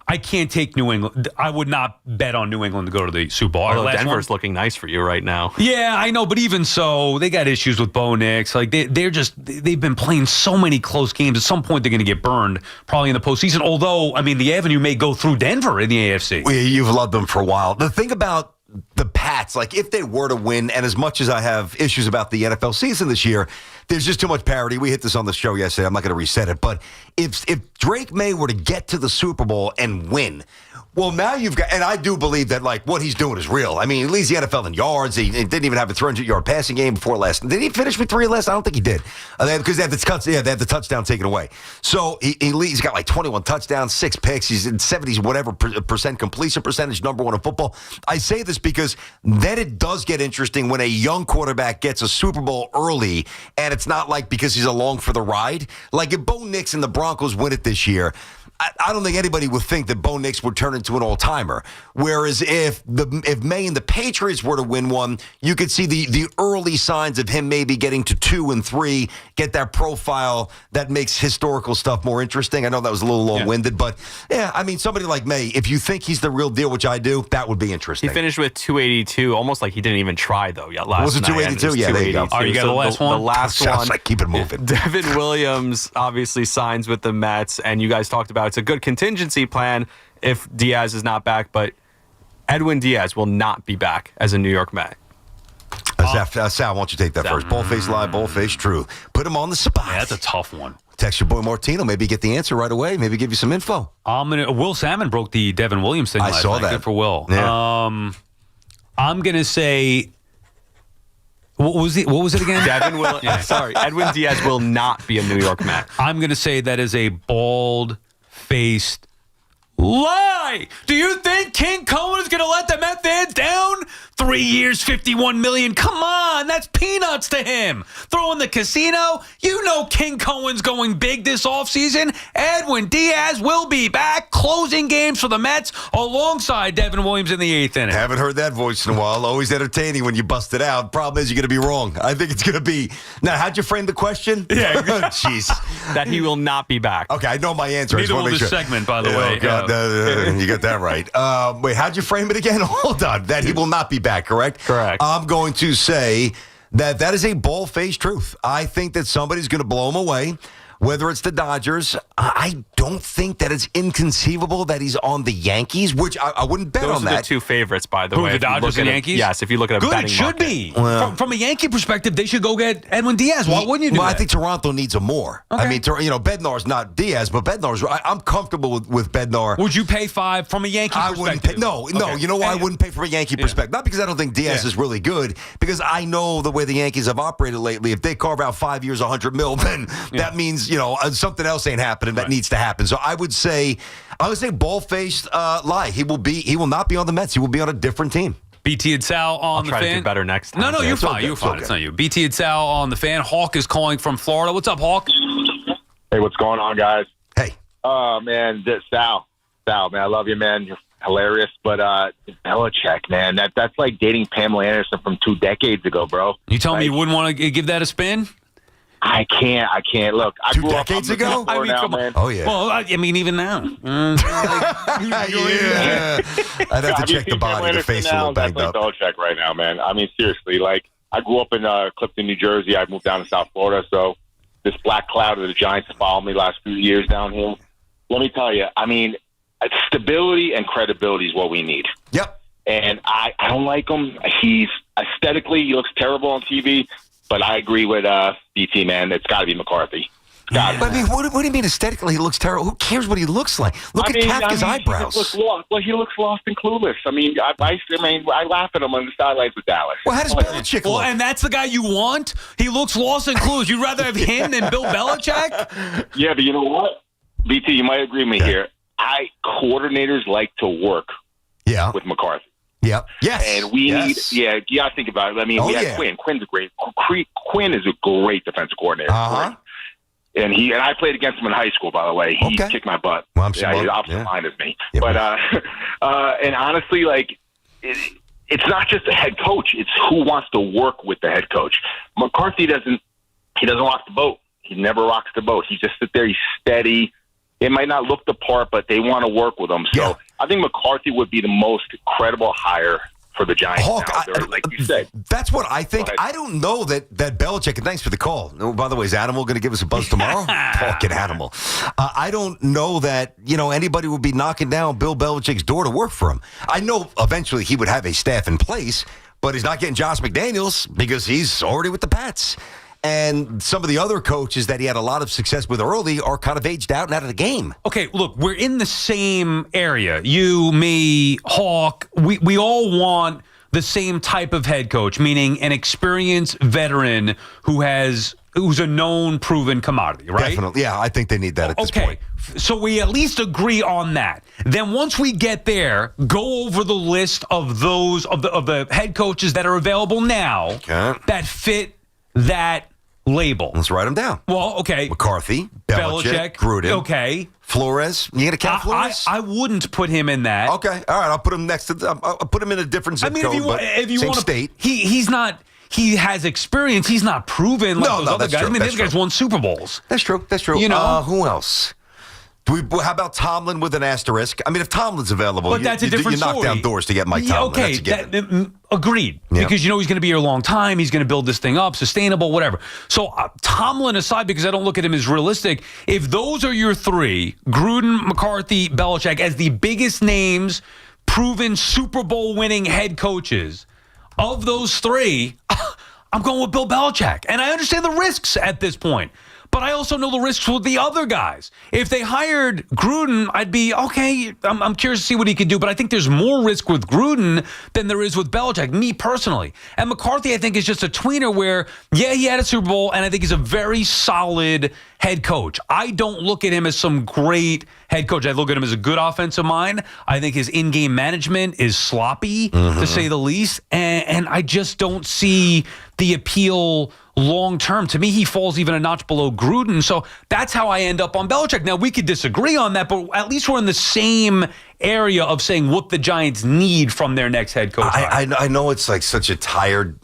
I can't take New England. I would not bet on New England to go to the Super Bowl. Although Denver's looking nice for you right now. Yeah, I know, but even so, they got issues with Bo Nix. Like they've been playing so many close games. At some point, they're going to get burned, probably in the postseason. Although, I mean, the avenue may go through Denver in the AFC. You've loved them for a while. The thing about the Pats, like if they were to win, and as much as I have issues about the NFL season this year, there's just too much parity. We hit this on the show yesterday. I'm not going to reset it. But if Drake May were to get to the Super Bowl and win, well, now you've got, and I do believe that like what he's doing is real. I mean, he leads the NFL in yards. He didn't even have a 300-yard passing game before last. Did he finish with 3 last? I don't think he did. Because they had the touchdown taken away. So he's got like 21 touchdowns, 6 picks. He's in 70s whatever percent completion percentage, number 1 in football. I say this because then it does get interesting when a young quarterback gets a Super Bowl early, and it's not like because he's along for the ride. Like if Bo Nix and the Broncos win it this year, I don't think anybody would think that Bo Nix would turn into an all-timer. Whereas if May and the Patriots were to win one, you could see the early signs of him maybe getting to 2 and 3, get that profile that makes historical stuff more interesting. I know that was a little long-winded, but yeah, I mean, somebody like May, if you think he's the real deal, which I do, that would be interesting. He finished with 282, almost like he didn't even try, though, last night. Was it 282? Yeah, there you go. You got the last one? The last one. Sounds like keep it moving. Devin Williams obviously signs with the Mets, and you guys talked about it's a good contingency plan if Diaz is not back, but Edwin Diaz will not be back as a New York Met. Sal, why don't you take that first? Boldface lie, boldface true. Put him on the spot. Yeah, that's a tough one. Text your boy Martino. Maybe get the answer right away. Maybe give you some info. Will Salmon broke the Devin Williams thing. I saw night. that. Good for Will. Yeah. I'm gonna say. What was it again? Devin Williams. Sorry, Edwin Diaz will not be a New York Met. I'm gonna say that is a bald-faced lie. Do you think King Cohen is gonna let the Met fans down? 3 years, $51 million. Come on, that's peanuts to him. Throw in the casino. You know King Cohen's going big this offseason. Edwin Diaz will be back closing games for the Mets alongside Devin Williams in the 8th inning. Haven't heard that voice in a while. Always entertaining when you bust it out. Problem is you're going to be wrong. I think it's going to be. Now, how'd you frame the question? Yeah. Jeez. That he will not be back. Okay, I know my answer. Neither will this segment, by the way. Oh, God, you got that right. Wait, how'd you frame it again? Hold on. That he will not be back, correct? Correct. I'm going to say that is a bald-faced truth. I think that somebody's going to blow him away. Whether it's the Dodgers, I don't think that it's inconceivable that he's on the Yankees, which I wouldn't bet Those on are that. the two favorites, by the Who, way. the If you Dodgers look and at Yankees? Yes, if you look at a Good, betting it should market. be. Well, from a Yankee perspective, they should go get Edwin Diaz. Why wouldn't you do that? I think Toronto needs him more. Okay. I mean, Bednar's not Diaz, but Bednar's. I'm comfortable with Bednar. Would you pay $5 from a Yankee I perspective? wouldn't pay. No. Okay. You know why I wouldn't pay from a Yankee perspective? Not because I don't think Diaz is really good, because I know the way the Yankees have operated lately. If they carve out 5 years, $100 million, then that means something else ain't happening that needs to happen. So I would say bald-faced lie. He will not be on the Mets. He will be on a different team. BT and Sal on the I'll try fan. to do better next time. No, you're it's all fine. good. You're It's all fine. good. It's not you. BT and Sal on the fan. Hawk is calling from Florida. What's up, Hawk? Hey, what's going on, guys? Hey. Oh, man, Sal, man, I love you, man. You're hilarious. But Belichick, man, that's like dating Pamela Anderson from 2 decades ago, bro. You telling me you wouldn't want to give that a spin? I can't. Look, I 2 grew up decades I'm living ago? in Florida now, come on. man. Oh, yeah. Well, I mean, even now. Yeah. I'd have to check the body. The face a little banged that's up. like Belichick right now, man. I mean, seriously, like, I grew up in Clifton, New Jersey. I moved down to South Florida, so this black cloud of the Giants has followed me the last few years down here. Let me tell you, I mean, stability and credibility is what we need. Yep. And I don't like him. He looks terrible on TV, but I agree with BT, man. It's got to be McCarthy. But I mean, what do you mean aesthetically he looks terrible? Who cares what he looks like? Look at Kafka's eyebrows. He looks lost and clueless. I mean, I laugh at him on the sidelines with Dallas. Well, how does Belichick look? Well, and that's the guy you want? He looks lost and clueless. You'd rather have him than Bill Belichick? Yeah, but you know what? BT, you might agree with me here. Coordinators like to work with McCarthy. Yep. Yes. And we need, you got to think about it. I mean, we had Quinn. Quinn's a great. Quinn is a great defensive coordinator. Uh-huh. And I played against him in high school, by the way. He kicked my butt. Well, I'm he's opposite line as me. Yeah, but and honestly, like it's not just the head coach; it's who wants to work with the head coach. McCarthy doesn't rock the boat. He never rocks the boat. He just sits there. He's steady. It might not look the part, but they want to work with him. So I think McCarthy would be the most credible hire for the Giants. Hawk, like you said. That's what I think. I don't know that Belichick, and thanks for the call. Oh, by the way, is Animal going to give us a buzz tomorrow? Talking Animal. I don't know that, anybody would be knocking down Bill Belichick's door to work for him. I know eventually he would have a staff in place, but he's not getting Josh McDaniels because he's already with the Pats. And some of the other coaches that he had a lot of success with early are kind of aged out and out of the game. Okay, look, we're in the same area. You, me, Hawk, we all want the same type of head coach, meaning an experienced veteran who's a known, proven commodity, right? Definitely. Yeah, I think they need that at this point. So we at least agree on that. Then once we get there, go over the list of those of the head coaches that are available now that fit that label. Let's write them down. Well, okay. McCarthy, Belichick, Gruden. Okay. Flores. You going to count Flores? I wouldn't put him in that. Okay. All right. I'll put him next to. I'll put him in a different zip code. If you same want state. He's not. He has experience. He's not proven like those other guys. True. I mean, these guys won Super Bowls. That's true. Who else? How about Tomlin with an asterisk? I mean, if Tomlin's available, but that's a different story. You knock down doors to get Mike Tomlin. Okay, agreed. Yeah. Because he's going to be here a long time. He's going to build this thing up, sustainable, whatever. So Tomlin aside, because I don't look at him as realistic, if those are your three, Gruden, McCarthy, Belichick, as the biggest names, proven Super Bowl winning head coaches, of those three, I'm going with Bill Belichick. And I understand the risks at this point. But I also know the risks with the other guys. If they hired Gruden, I'd be, okay, I'm curious to see what he could do. But I think there's more risk with Gruden than there is with Belichick, me personally. And McCarthy, I think, is just a tweener where, yeah, he had a Super Bowl, and I think he's a very solid head coach. I don't look at him as some great head coach. I look at him as a good offensive mind. I think his in-game management is sloppy, to say the least. And I just don't see the appeal long term. To me, he falls even a notch below Gruden. So that's how I end up on Belichick. Now, we could disagree on that, but at least we're in the same area of saying what the Giants need from their next head coach. I know it's like such a tired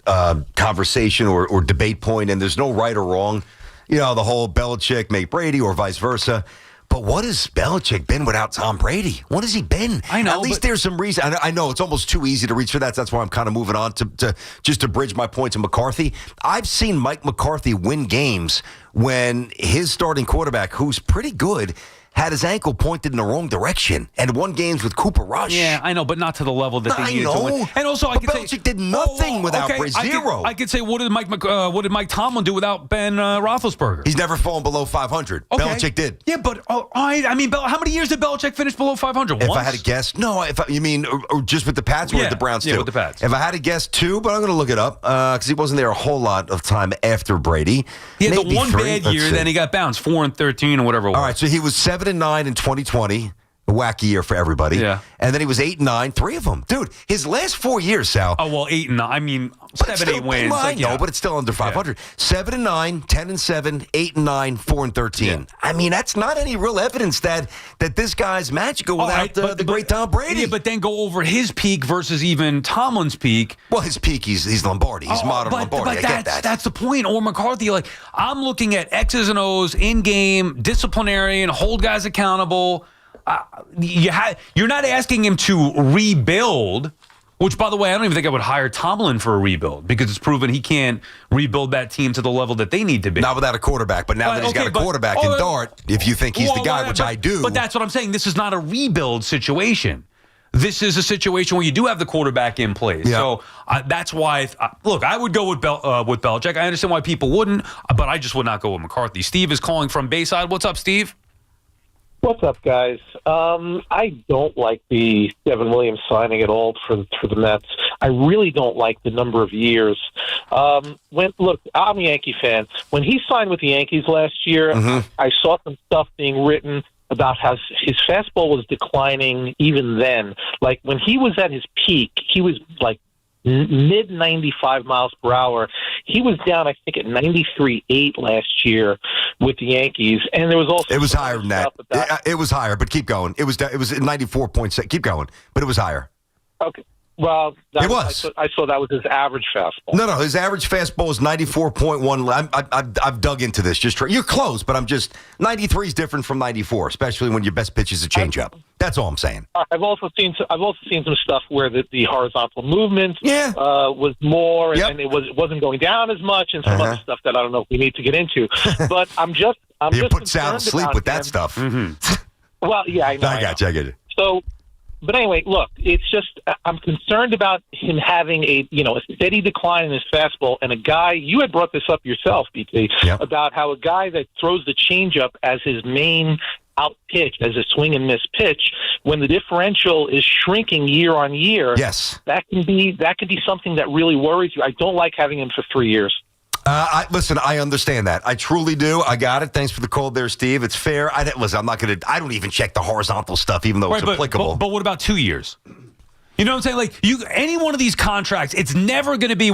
conversation or debate point, and there's no right or wrong. You know, the whole Belichick make Brady or vice versa. But what has Belichick been without Tom Brady? What has he been? I know. At least there's some reason. I know it's almost too easy to reach for that. That's why I'm kind of moving on to just to bridge my point to McCarthy. I've seen Mike McCarthy win games when his starting quarterback, who's pretty good, had his ankle pointed in the wrong direction and won games with Cooper Rush. Yeah, I know, but not to the level that they needed to win. And also, I could say Belichick did nothing without Brady. Zero. I could say, what did Mike Tomlin do without Ben Roethlisberger? He's never fallen below 500. Okay. Belichick did. Yeah, but I mean, how many years did Belichick finish below 500? If Once? I had to guess, no. You mean or just with the Pats or with the Browns too? Yeah, with the Pats. If I had to guess, 2, but I'm going to look it up because he wasn't there a whole lot of time after Brady. He had Maybe the one 3. bad Let's year, see. then he got bounced 4-13 or whatever it was. All right, so he was 7-9 in 2020. A wacky year for everybody. Yeah. And then he was 8-9, 3 of them. Dude, his last 4 years, Sal. Oh, well, 8-9. I mean, 7-8 wins. I know, but it's still under 500. 7-9, 10-7, 8-9, 4-13. Yeah. I mean, that's not any real evidence that this guy's magical without the great Tom Brady. Yeah, but then go over his peak versus even Tomlin's peak. Well, his peak, he's Lombardi. He's modern Lombardi. But I get that. That's the point. Or McCarthy, like, I'm looking at X's and O's, in-game, disciplinarian, hold guys accountable. You're not asking him to rebuild, which, by the way, I don't even think I would hire Tomlin for a rebuild because it's proven he can't rebuild that team to the level that they need to be. Not without a quarterback, but now that he's got a quarterback in Dart, if you think he's the guy, which I do. But that's what I'm saying. This is not a rebuild situation. This is a situation where you do have the quarterback in place. Yeah. So that's why, look, I would go with Belichick. I understand why people wouldn't, but I just would not go with McCarthy. Steve is calling from Bayside. What's up, Steve? What's up, guys? I don't like the Devin Williams signing at all for the Mets. I really don't like the number of years. Look, I'm a Yankee fan. When he signed with the Yankees last year, I saw some stuff being written about how his fastball was declining even then. Like, when he was at his peak, he was like mid 95 miles per hour. He was down, I think, at 93.8 last year with the Yankees, and there was also it was higher than that. It was higher, but keep going. It was 94.6. Keep going, but it was higher. Okay. Well, it was. I saw that was his average fastball. No, his average fastball is 94.1. I've dug into this. You're close, but 93 is different from 94, especially when your best pitch is a changeup. That's all I'm saying. I've also seen some stuff where the horizontal movement was more, and it wasn't going down as much, and some other stuff that I don't know if we need to get into. But I'm you just put Sal to sleep with that stuff. Well, yeah, I know. I got you. So. But anyway, look, it's just I'm concerned about him having a steady decline in his fastball, and a guy, you had brought this up yourself, BT, about how a guy that throws the changeup as his main out pitch, as a swing and miss pitch, when the differential is shrinking year on year, that can be something that really worries you. I don't like having him for 3 years. Listen, I understand that. I truly do. I got it. Thanks for the call there, Steve. It's fair. I don't even check the horizontal stuff, even though it's applicable. But what about 2 years? You know what I'm saying? Like, any one of these contracts, it's never going to be,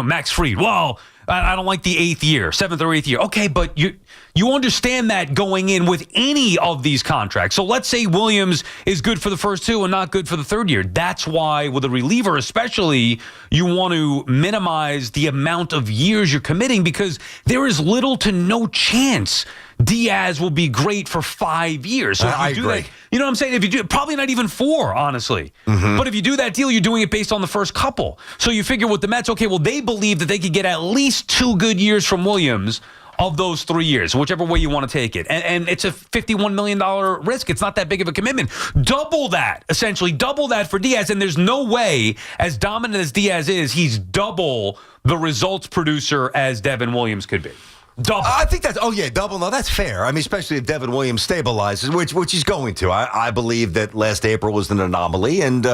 Max Fried. Well, I don't like the 8th year, 7th or 8th year. Okay, but you understand that going in with any of these contracts. So let's say Williams is good for the first 2 and not good for the 3rd year. That's why with a reliever especially, you want to minimize the amount of years you're committing because there is little to no chance Diaz will be great for 5 years. So if you do agree. that, you know what I'm saying? If you do, probably not even 4, honestly. But if you do that deal, you're doing it based on the first couple. So you figure with the Mets, okay, well, they believe that they could get at least 2 good years from Williams of those 3 years, whichever way you want to take it. And it's a $51 million risk. It's not that big of a commitment. Double that for Diaz. And there's no way, as dominant as Diaz is, he's double the results producer as Devin Williams could be. Double. I think that's, double. No, that's fair. I mean, especially if Devin Williams stabilizes, which he's going to. I believe that last April was an anomaly, and,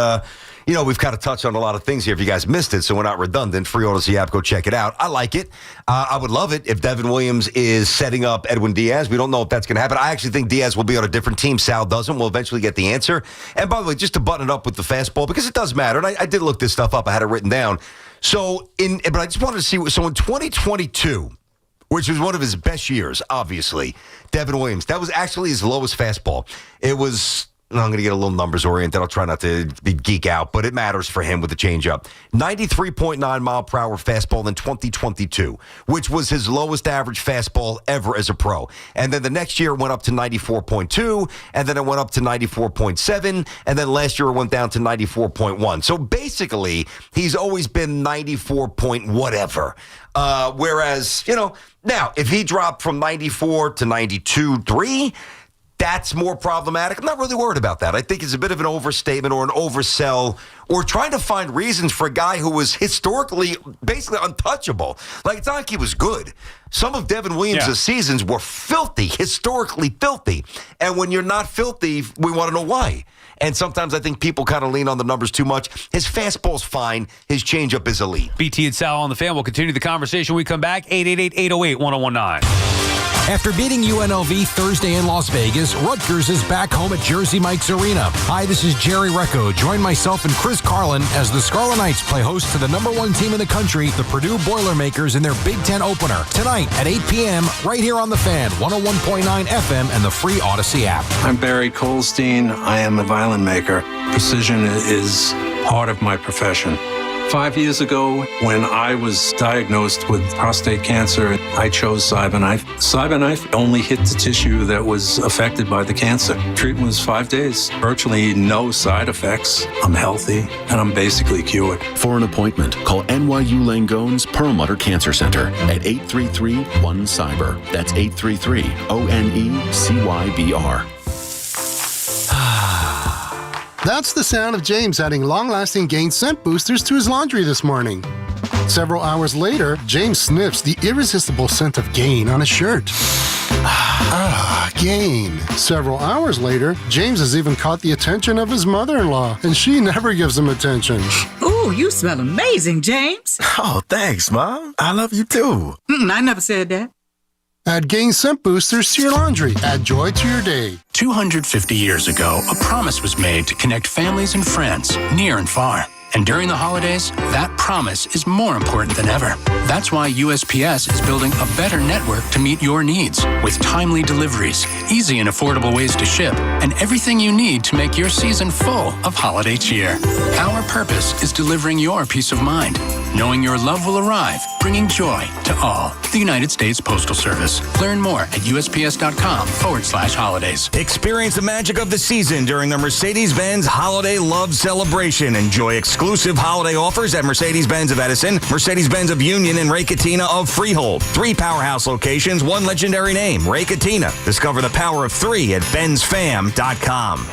we've kind of touched on a lot of things here if you guys missed it, so we're not redundant. Free Odyssey app, go check it out. I like it. I would love it if Devin Williams is setting up Edwin Diaz. We don't know if that's going to happen. I actually think Diaz will be on a different team. Sal doesn't. We'll eventually get the answer. And by the way, just to button it up with the fastball, because it does matter, and I did look this stuff up. I had it written down. But I just wanted to see, so in 2022, which was one of his best years, obviously, Devin Williams, that was actually his lowest fastball. It was, I'm going to get a little numbers oriented. I'll try not to geek out, but it matters for him with the changeup. 93.9 mile per hour fastball in 2022, which was his lowest average fastball ever as a pro. And then the next year it went up to 94.2, and then it went up to 94.7, and then last year it went down to 94.1. So basically, he's always been 94 point whatever. Whereas, now, if he dropped from 94 to 92.3, that's more problematic. I'm not really worried about that. I think it's a bit of an overstatement or an oversell or trying to find reasons for a guy who was historically basically untouchable. Like, it's not like he was good. Some of Devin Williams' seasons were filthy, historically filthy. And when you're not filthy, we want to know why. And sometimes I think people kind of lean on the numbers too much. His fastball's fine. His changeup is elite. BT and Sal on the Fan. We'll continue the conversation when we come back. 888-808-1019. After beating UNLV Thursday in Las Vegas, Rutgers is back home at Jersey Mike's Arena. Hi, this is Jerry Recco. Join myself and Chris Carlin as the Scarlet Knights play host to the #1 team in the country, the Purdue Boilermakers, in their Big Ten opener. Tonight at 8 p.m. right here on The Fan, 101.9 FM and the free Odyssey app. I'm Barry Colstein. I am a violin maker. Precision is part of my profession. 5 years ago, when I was diagnosed with prostate cancer, I chose Cyberknife. Cyberknife only hit the tissue that was affected by the cancer. Treatment was 5 days, virtually no side effects. I'm healthy, and I'm basically cured. For an appointment, call NYU Langone's Perlmutter Cancer Center at 833-1-CYBER. That's 833-ONECYBR. That's the sound of James adding long-lasting Gain scent boosters to his laundry this morning. Several hours later, James sniffs the irresistible scent of Gain on his shirt. Gain. Several hours later, James has even caught the attention of his mother-in-law, and she never gives him attention. Ooh, you smell amazing, James. Oh, thanks, Mom. I love you too. I never said that. Add Gain scent boosters to your laundry. Add joy to your day. 250 years ago, a promise was made to connect families and friends near and far. And during the holidays, that promise is more important than ever. That's why USPS is building a better network to meet your needs with timely deliveries, easy and affordable ways to ship, and everything you need to make your season full of holiday cheer. Our purpose is delivering your peace of mind, knowing your love will arrive, bringing joy to all. The United States Postal Service. Learn more at USPS.com/holidays. Experience the magic of the season during the Mercedes-Benz Holiday Love Celebration. Enjoy exclusive holiday offers at Mercedes-Benz of Edison, Mercedes-Benz of Union, and Ray Cattina of Freehold. 3 powerhouse locations, 1 legendary name, Ray Cattina. Discover the power of 3 at benzfam.com.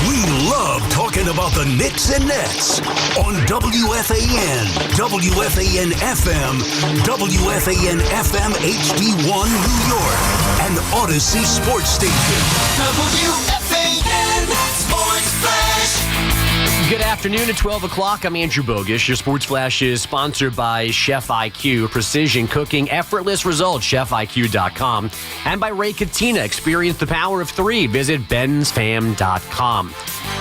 We love talking about the Knicks and Nets on WFAN, WFAN FM, WFAN FM HD1 New York, and Odyssey Sports Station. WFAN Sports Flash. Good afternoon at 12 o'clock. I'm Andrew Bogish. Your Sports Flash is sponsored by Chef IQ. Precision cooking, effortless results, chefiq.com. And by Ray Cattina. Experience the power of 3. Visit benzfam.com.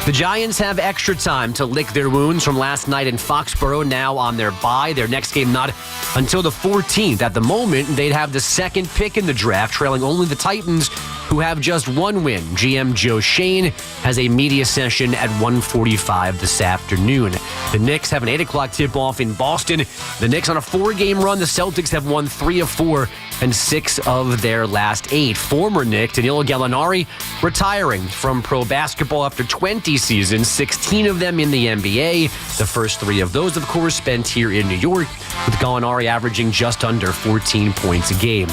The Giants have extra time to lick their wounds from last night in Foxborough, now on their bye. Their next game not until the 14th. At the moment, they'd have the 2nd pick in the draft, trailing only the Titans, who have just 1 win. GM Joe Shane has a media session at 1:45 this afternoon. The Knicks have an 8 o'clock tip-off in Boston. The Knicks on a 4-game run. The Celtics have won 3 of 4 and 6 of their last 8. Former Knick Danilo Gallinari retiring from pro basketball after 20 seasons, 16 of them in the NBA. The first 3 of those, of course, spent here in New York, with Gallinari averaging just under 14 points a game.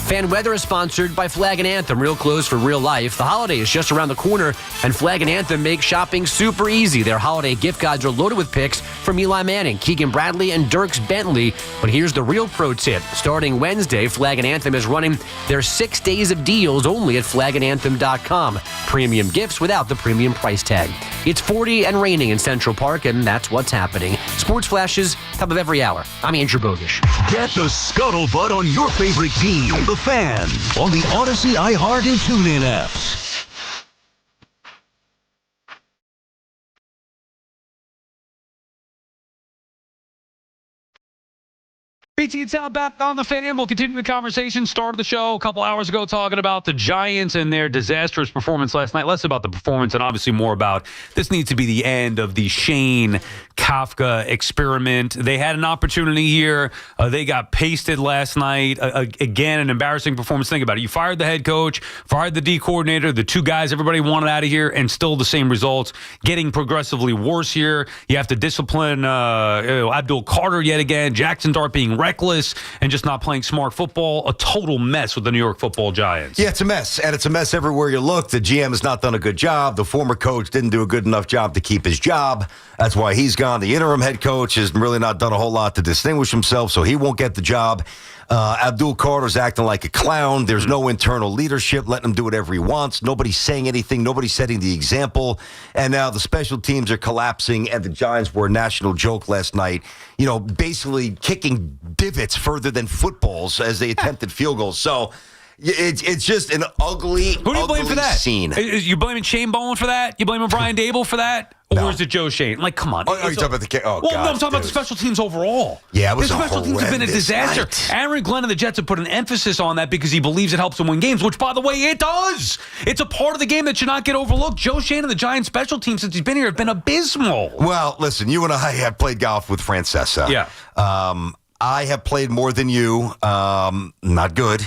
Fan weather is sponsored by Flag and Anthem. Real clothes for real life. The holiday is just around the corner, and Flag and Anthem make shopping super easy. Their holiday gift guides are loaded with picks from Eli Manning, Keegan Bradley, and Dierks Bentley. But here's the real pro tip. Starting Wednesday, Flag and Anthem is running their 6 days of deals only at flagandanthem.com. Premium gifts without the premium price tag. It's 40 and raining in Central Park, and that's what's happening. Sports flashes, top of every hour. I'm Andrew Bogish. Get the scuttlebutt on your favorite team, the Fan, on the Odyssey, iHeart, and TuneIn apps. BT and Sal back on the Fan. We'll continue the conversation. Started the show a couple hours ago talking about the Giants and their disastrous performance last night. Less about the performance and obviously more about this needs to be the end of the Shane Kafka experiment. They had an opportunity here. They got pasted last night. Again, an embarrassing performance. Think about it. You fired the head coach, fired the D coordinator, the two guys everybody wanted out of here, and still the same results. Getting progressively worse here. You have to discipline Abdul Carter yet again. Jackson Dart being reckless and just not playing smart football. A total mess with the New York Football Giants. Yeah, it's a mess, and it's a mess everywhere you look. The GM has not done a good job. The former coach didn't do a good enough job to keep his job. That's why he's gone. The interim head coach has really not done a whole lot to distinguish himself, so he won't get the job. Abdul Carter's acting like a clown. There's no internal leadership, letting him do whatever he wants. Nobody's saying anything. Nobody's setting the example. And now the special teams are collapsing, and the Giants were a national joke last night, you know, basically kicking divots further than footballs as they attempted field goals. So it's just an ugly, Who do you blame for that? Scene. You blaming Shane Bowen for that? You blaming Brian Dable for that? Or is it Joe Shane? Like, come on. Oh, you talking about the well, no, I'm talking about the special teams overall. Yeah, it was the special teams have been a disaster. Night. Aaron Glenn and the Jets have put an emphasis on that because he believes it helps them win games, which, by the way, it does. It's a part of the game that should not get overlooked. Joe Shane and the Giants special teams since he's been here have been abysmal. Well, listen, you and I have played golf with Francesa. Yeah. I have played more than you. Not good.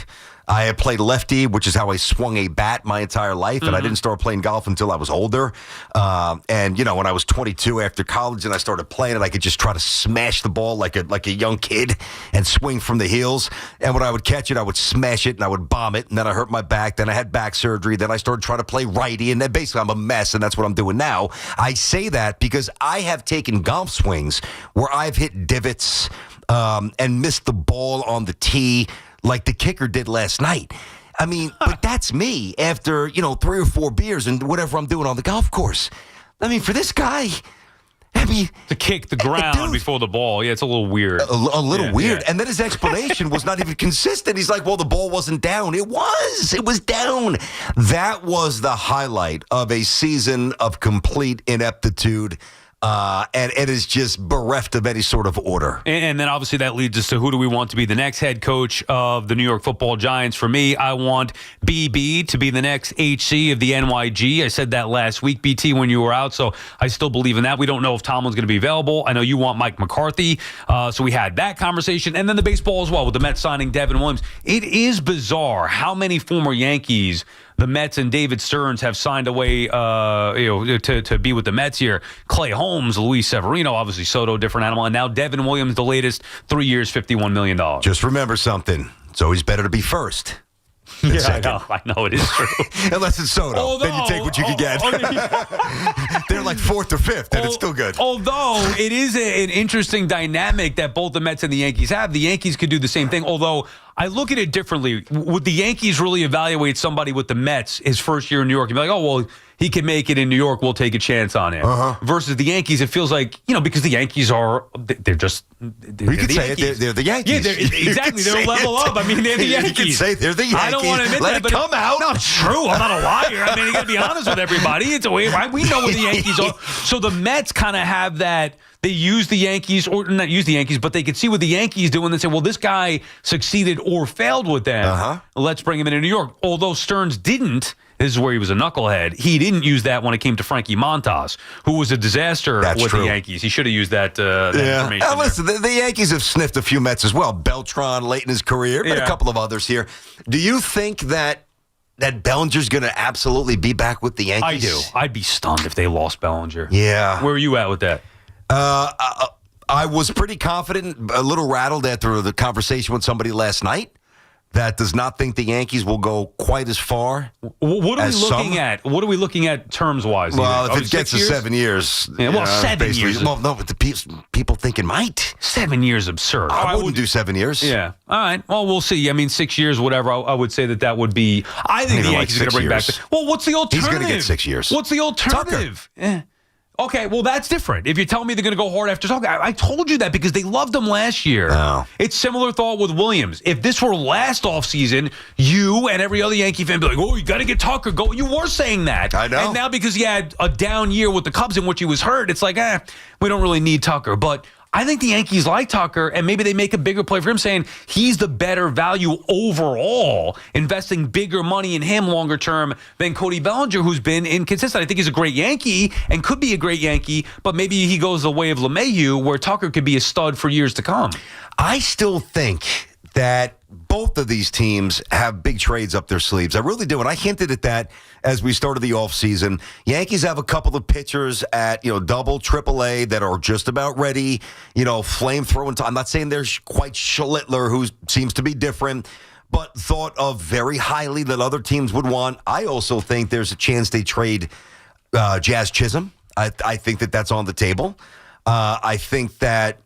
I have played lefty, which is how I swung a bat my entire life, and I didn't start playing golf until I was older. And, you know, when I was 22 after college and I started playing it, I could just try to smash the ball like a young kid and swing from the heels. And when I would catch it, I would smash it and I would bomb it, and then I hurt my back. Then I had back surgery. Then I started trying to play righty, and then basically I'm a mess, and that's what I'm doing now. I say that because I have taken golf swings where I've hit divots and missed the ball on the tee like the kicker did last night. I mean, but that's me after, 3 or 4 beers and whatever I'm doing on the golf course. I mean, for this guy, to kick the ground before the ball, yeah, it's a little weird. A little weird. Yeah. And then his explanation was not even consistent. He's like, well, the ball wasn't down. It was down. That was the highlight of a season of complete ineptitude. And it is just bereft of any sort of order. And then obviously that leads us to who do we want to be the next head coach of the New York Football Giants. For me, I want BB to be the next HC of the NYG. I said that last week, BT, when you were out, so I still believe in that. We don't know if Tomlin's going to be available. I know you want Mike McCarthy, so we had that conversation. And then the baseball as well with the Mets signing Devin Williams. It is bizarre how many former Yankees the Mets and David Stearns have signed away to be with the Mets here. Clay Holmes, Luis Severino, obviously Soto, different animal. And now Devin Williams, the latest, 3 years, $51 million. Just remember something. It's always better to be first. Yeah, I know it is true. Unless it's Soto. Then you take what you can get. They're like 4th or 5th, and it's still good. Although it is an interesting dynamic that both the Mets and the Yankees have. The Yankees could do the same thing, although I look at it differently. Would the Yankees really evaluate somebody with the Mets his first year in New York and be like, oh, well, he can make it in New York, we'll take a chance on him. Versus the Yankees, it feels like, because the Yankees they're just... You could say it, they're the Yankees. Yeah, exactly. They're level up. I mean, they're the Yankees. You can say they're the Yankees. I don't want to admit Let that, it come out. No, it's true. I'm not a liar. I mean, you got to be honest with everybody. It's a way, right? We know what the Yankees are. So the Mets kind of have that... They use the Yankees, or not use the Yankees, but they could see what the Yankees do and they say, well, this guy succeeded or failed with them. Let's bring him into New York. Although Stearns didn't, this is where he was a knucklehead, he didn't use that when it came to Frankie Montas, who was a disaster with the Yankees. He should have used that information. Listen, the Yankees have sniffed a few Mets as well. Beltran late in his career, but a couple of others here. Do you think that Bellinger's going to absolutely be back with the Yankees? I do. I'd be stunned if they lost Bellinger. Yeah. Where are you at with that? I was pretty confident, a little rattled after the conversation with somebody last night. that does not think the Yankees will go quite as far. What are we as looking some. at? What are we looking at terms-wise? Well, either? if it gets to 7 years. Yeah, well, 7 years. Well, no, but the people think it might. 7 years absurd. I wouldn't do 7 years. Yeah. All right. Well, we'll see. I mean, 6 years, whatever. I would say that would be. I think the Yankees are going to bring back. Well, what's the alternative? He's going to get 6 years. What's the alternative? Okay, well, that's different. If you're telling me they're going to go hard after Tucker, I told you that because they loved him last year. Oh. It's similar thought with Williams. If this were last offseason, you and every other Yankee fan would be like, oh, you got to get Tucker going. You were saying that. I know. And now because he had a down year with the Cubs in which he was hurt, it's like, we don't really need Tucker. But I think the Yankees like Tucker, and maybe they make a bigger play for him, saying he's the better value overall, investing bigger money in him longer term than Cody Bellinger, who's been inconsistent. I think he's a great Yankee and could be a great Yankee, but maybe he goes the way of LeMahieu, where Tucker could be a stud for years to come. I still think that both of these teams have big trades up their sleeves. I really do. And I hinted at that as we started the offseason. Yankees have a couple of pitchers at, double, triple A that are just about ready, flame-throwing. I'm not saying there's quite Schlittler, who seems to be different, but thought of very highly that other teams would want. I also think there's a chance they trade Jazz Chisholm. I think that's on the table. I think that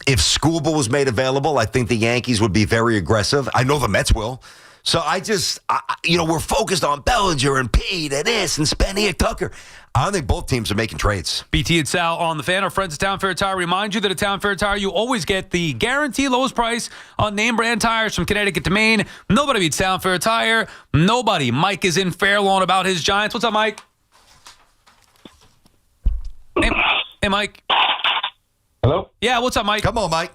if Skubal was made available, I think the Yankees would be very aggressive. I know the Mets will. So we're focused on Bellinger and Pete and this and Spenny and Tucker. I don't think both teams are making trades. BT and Sal on the Fan. Our friends at Town Fair Tire remind you that at Town Fair Tire, you always get the guaranteed lowest price on name brand tires from Connecticut to Maine. Nobody beats Town Fair Tire. Nobody. Mike is in Fairlawn about his Giants. What's up, Mike? Hey, Mike. Hello? Yeah, what's up, Mike? Come on, Mike.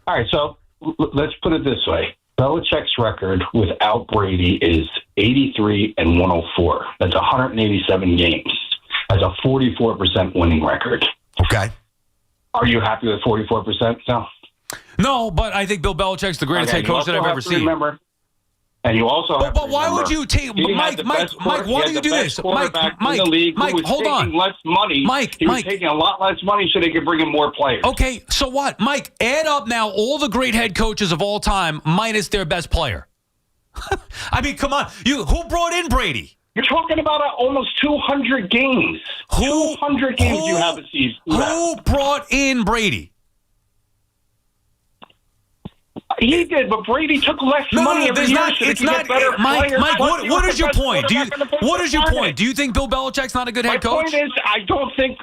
All right, so let's put it this way. Belichick's record without Brady is 83-104. That's 187 games. That's a 44% winning record. Okay. Are you happy with 44% now? No, but I think Bill Belichick's the greatest head coach that I've ever seen. Remember, and you also have but why would you take Mike? Why do you do this? Mike, hold on. Less money. He was taking a lot less money so they could bring in more players. Okay, so what? Mike, add up now all the great head coaches of all time minus their best player. I mean, come on. Who brought in Brady? You're talking about almost 200 games. 200 games you have a season. Who brought in Brady? He did, but Brady took less money every year. It's not better. Mike, what is your point? What is your point? Do you think Bill Belichick's not a good head coach? My point is, I think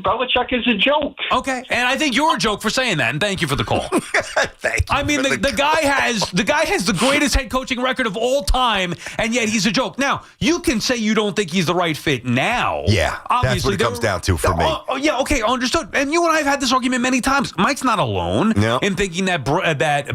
Belichick is a joke. Okay, and I think you're a joke for saying that, and thank you for the call. Thank you. I mean, the guy has the greatest head coaching record of all time, and yet he's a joke. Now, you can say you don't think he's the right fit now. Yeah, obviously, that's what it comes down to for me. Yeah, okay, understood. And you and I have had this argument many times. Mike's not alone in thinking that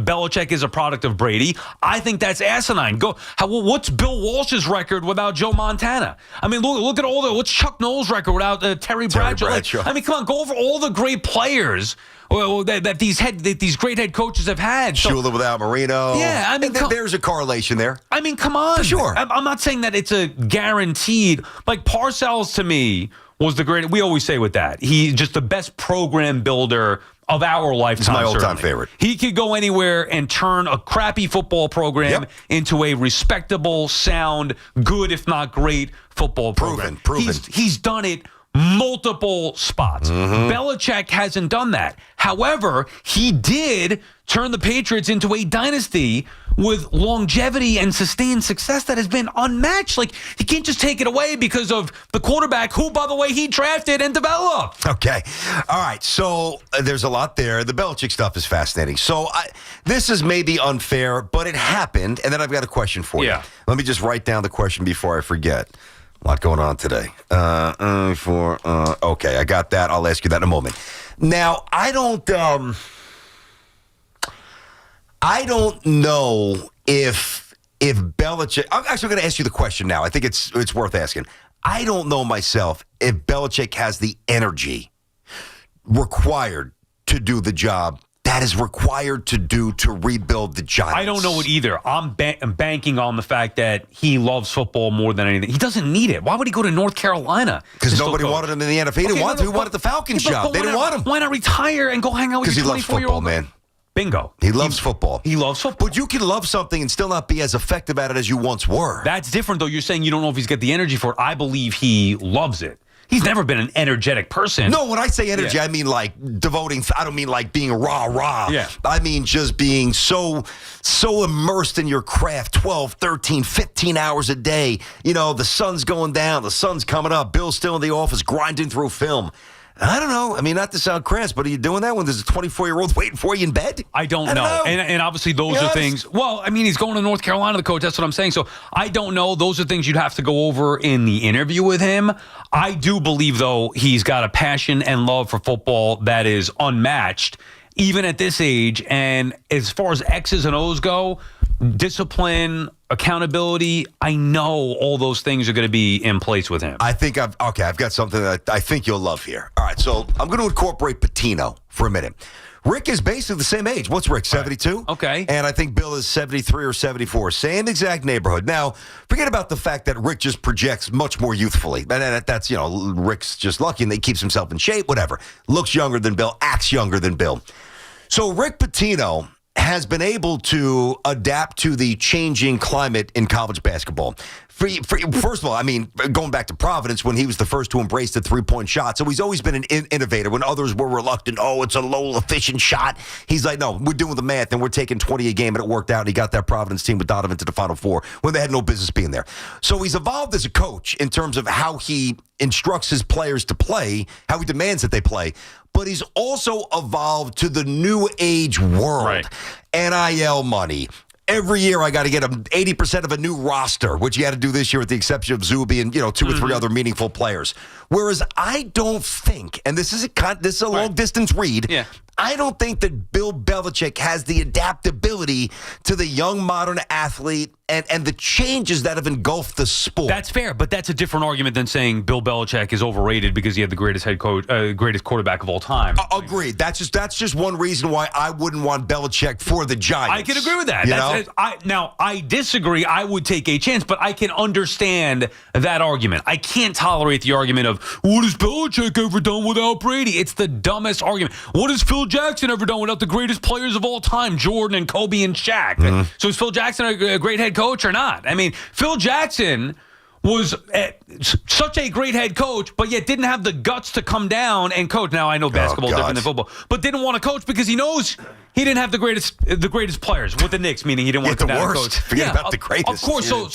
Belichick is a product of Brady. I think that's asinine. What's Bill Walsh's record without Joe Montana? I mean, look at what's Chuck Noll's record without Terry Bradshaw? I mean, come on, go over all the great players that these great head coaches have had. Shula without Marino. Yeah, I mean, there's a correlation there. I mean, come on. For sure. I'm not saying that it's a guaranteed. Like Parcells to me was the great. We always say with that, he's just the best program builder of our lifetime. It's my all-time certainly. favorite. He could go anywhere and turn a crappy football program into a respectable, sound, good, if not great, football program. Proven. He's done it multiple spots. Belichick hasn't done that. However, he did turn the Patriots into a dynasty with longevity and sustained success that has been unmatched. Like, you can't just take it away because of the quarterback who, by the way, he drafted and developed. Okay. All right. So there's a lot there. The Belichick stuff is fascinating. So this is maybe unfair, but it happened. And then I've got a question for you. Let me just write down the question before I forget. A lot going on today. Okay, I got that. I'll ask you that in a moment. Now, I don't know if Belichick. I'm actually going to ask you the question now. I think it's worth asking. I don't know myself if Belichick has the energy required to do the job that is required to rebuild the Giants. I don't know it either. I'm banking on the fact that he loves football more than anything. He doesn't need it. Why would he go to North Carolina? Because nobody wanted him in the NFL. He didn't want to. He wanted the Falcons job. They didn't want him. Why not retire and go hang out with your 24-year-old? Because he loves football, man. Bingo. He loves football. He loves football. But you can love something and still not be as effective at it as you once were. That's different, though. You're saying you don't know if he's got the energy for it. I believe he loves it. He's never been an energetic person. No, when I say energy, I mean like devoting. I don't mean like being rah-rah. Yeah. I mean just being so immersed in your craft 12, 13, 15 hours a day. You know, the sun's going down, the sun's coming up. Bill's still in the office grinding through film. I don't know. I mean, not to sound crass, but are you doing that when there's a 24-year-old waiting for you in bed? I don't know. And obviously those are things. Well, I mean, he's going to North Carolina, the coach. That's what I'm saying. So I don't know. Those are things you'd have to go over in the interview with him. I do believe, though, he's got a passion and love for football that is unmatched, even at this age. And as far as X's and O's go, discipline, accountability, I know all those things are going to be in place with him. I think I've got something that I think you'll love here. All right, so I'm going to incorporate Patino for a minute. Rick is basically the same age. What's Rick, 72? Right. Okay. And I think Bill is 73 or 74. Same exact neighborhood. Now, forget about the fact that Rick just projects much more youthfully. That's, Rick's just lucky and he keeps himself in shape, whatever. Looks younger than Bill, acts younger than Bill. So Rick Pitino has been able to adapt to the changing climate in college basketball. First of all, I mean, going back to Providence when he was the first to embrace the three-point shot. So he's always been an innovator. When others were reluctant, it's a low efficient shot. He's like, no, we're doing the math and we're taking 20 a game, and it worked out. And he got that Providence team with Donovan to the Final Four when they had no business being there. So he's evolved as a coach in terms of how he instructs his players to play, how he demands that they play. But he's also evolved to the new age world. Right. NIL money. Every year I got to get 80% of a new roster, which you had to do this year with the exception of Zuby and 2 or 3 other meaningful players. Whereas I don't think, and this is a long distance read, I don't think that Bill Belichick has the adaptability to the young modern athlete and the changes that have engulfed the sport. That's fair, but that's a different argument than saying Bill Belichick is overrated because he had the greatest head coach, greatest quarterback of all time. Agreed. That's just one reason why I wouldn't want Belichick for the Giants. I can agree with that. Now, I disagree. I would take a chance, but I can understand that argument. I can't tolerate the argument of, what has Belichick ever done without Brady? It's the dumbest argument. What has Phil Jackson ever done without the greatest players of all time, Jordan and Kobe and Shaq? So is Phil Jackson a great head coach or not? I mean, Phil Jackson was such a great head coach, but yet didn't have the guts to come down and coach. Now, I know basketball is different than football, but didn't want to coach because he knows he didn't have the greatest players with the Knicks, meaning he didn't want to come down and coach. Forget about the greatest. Of course. So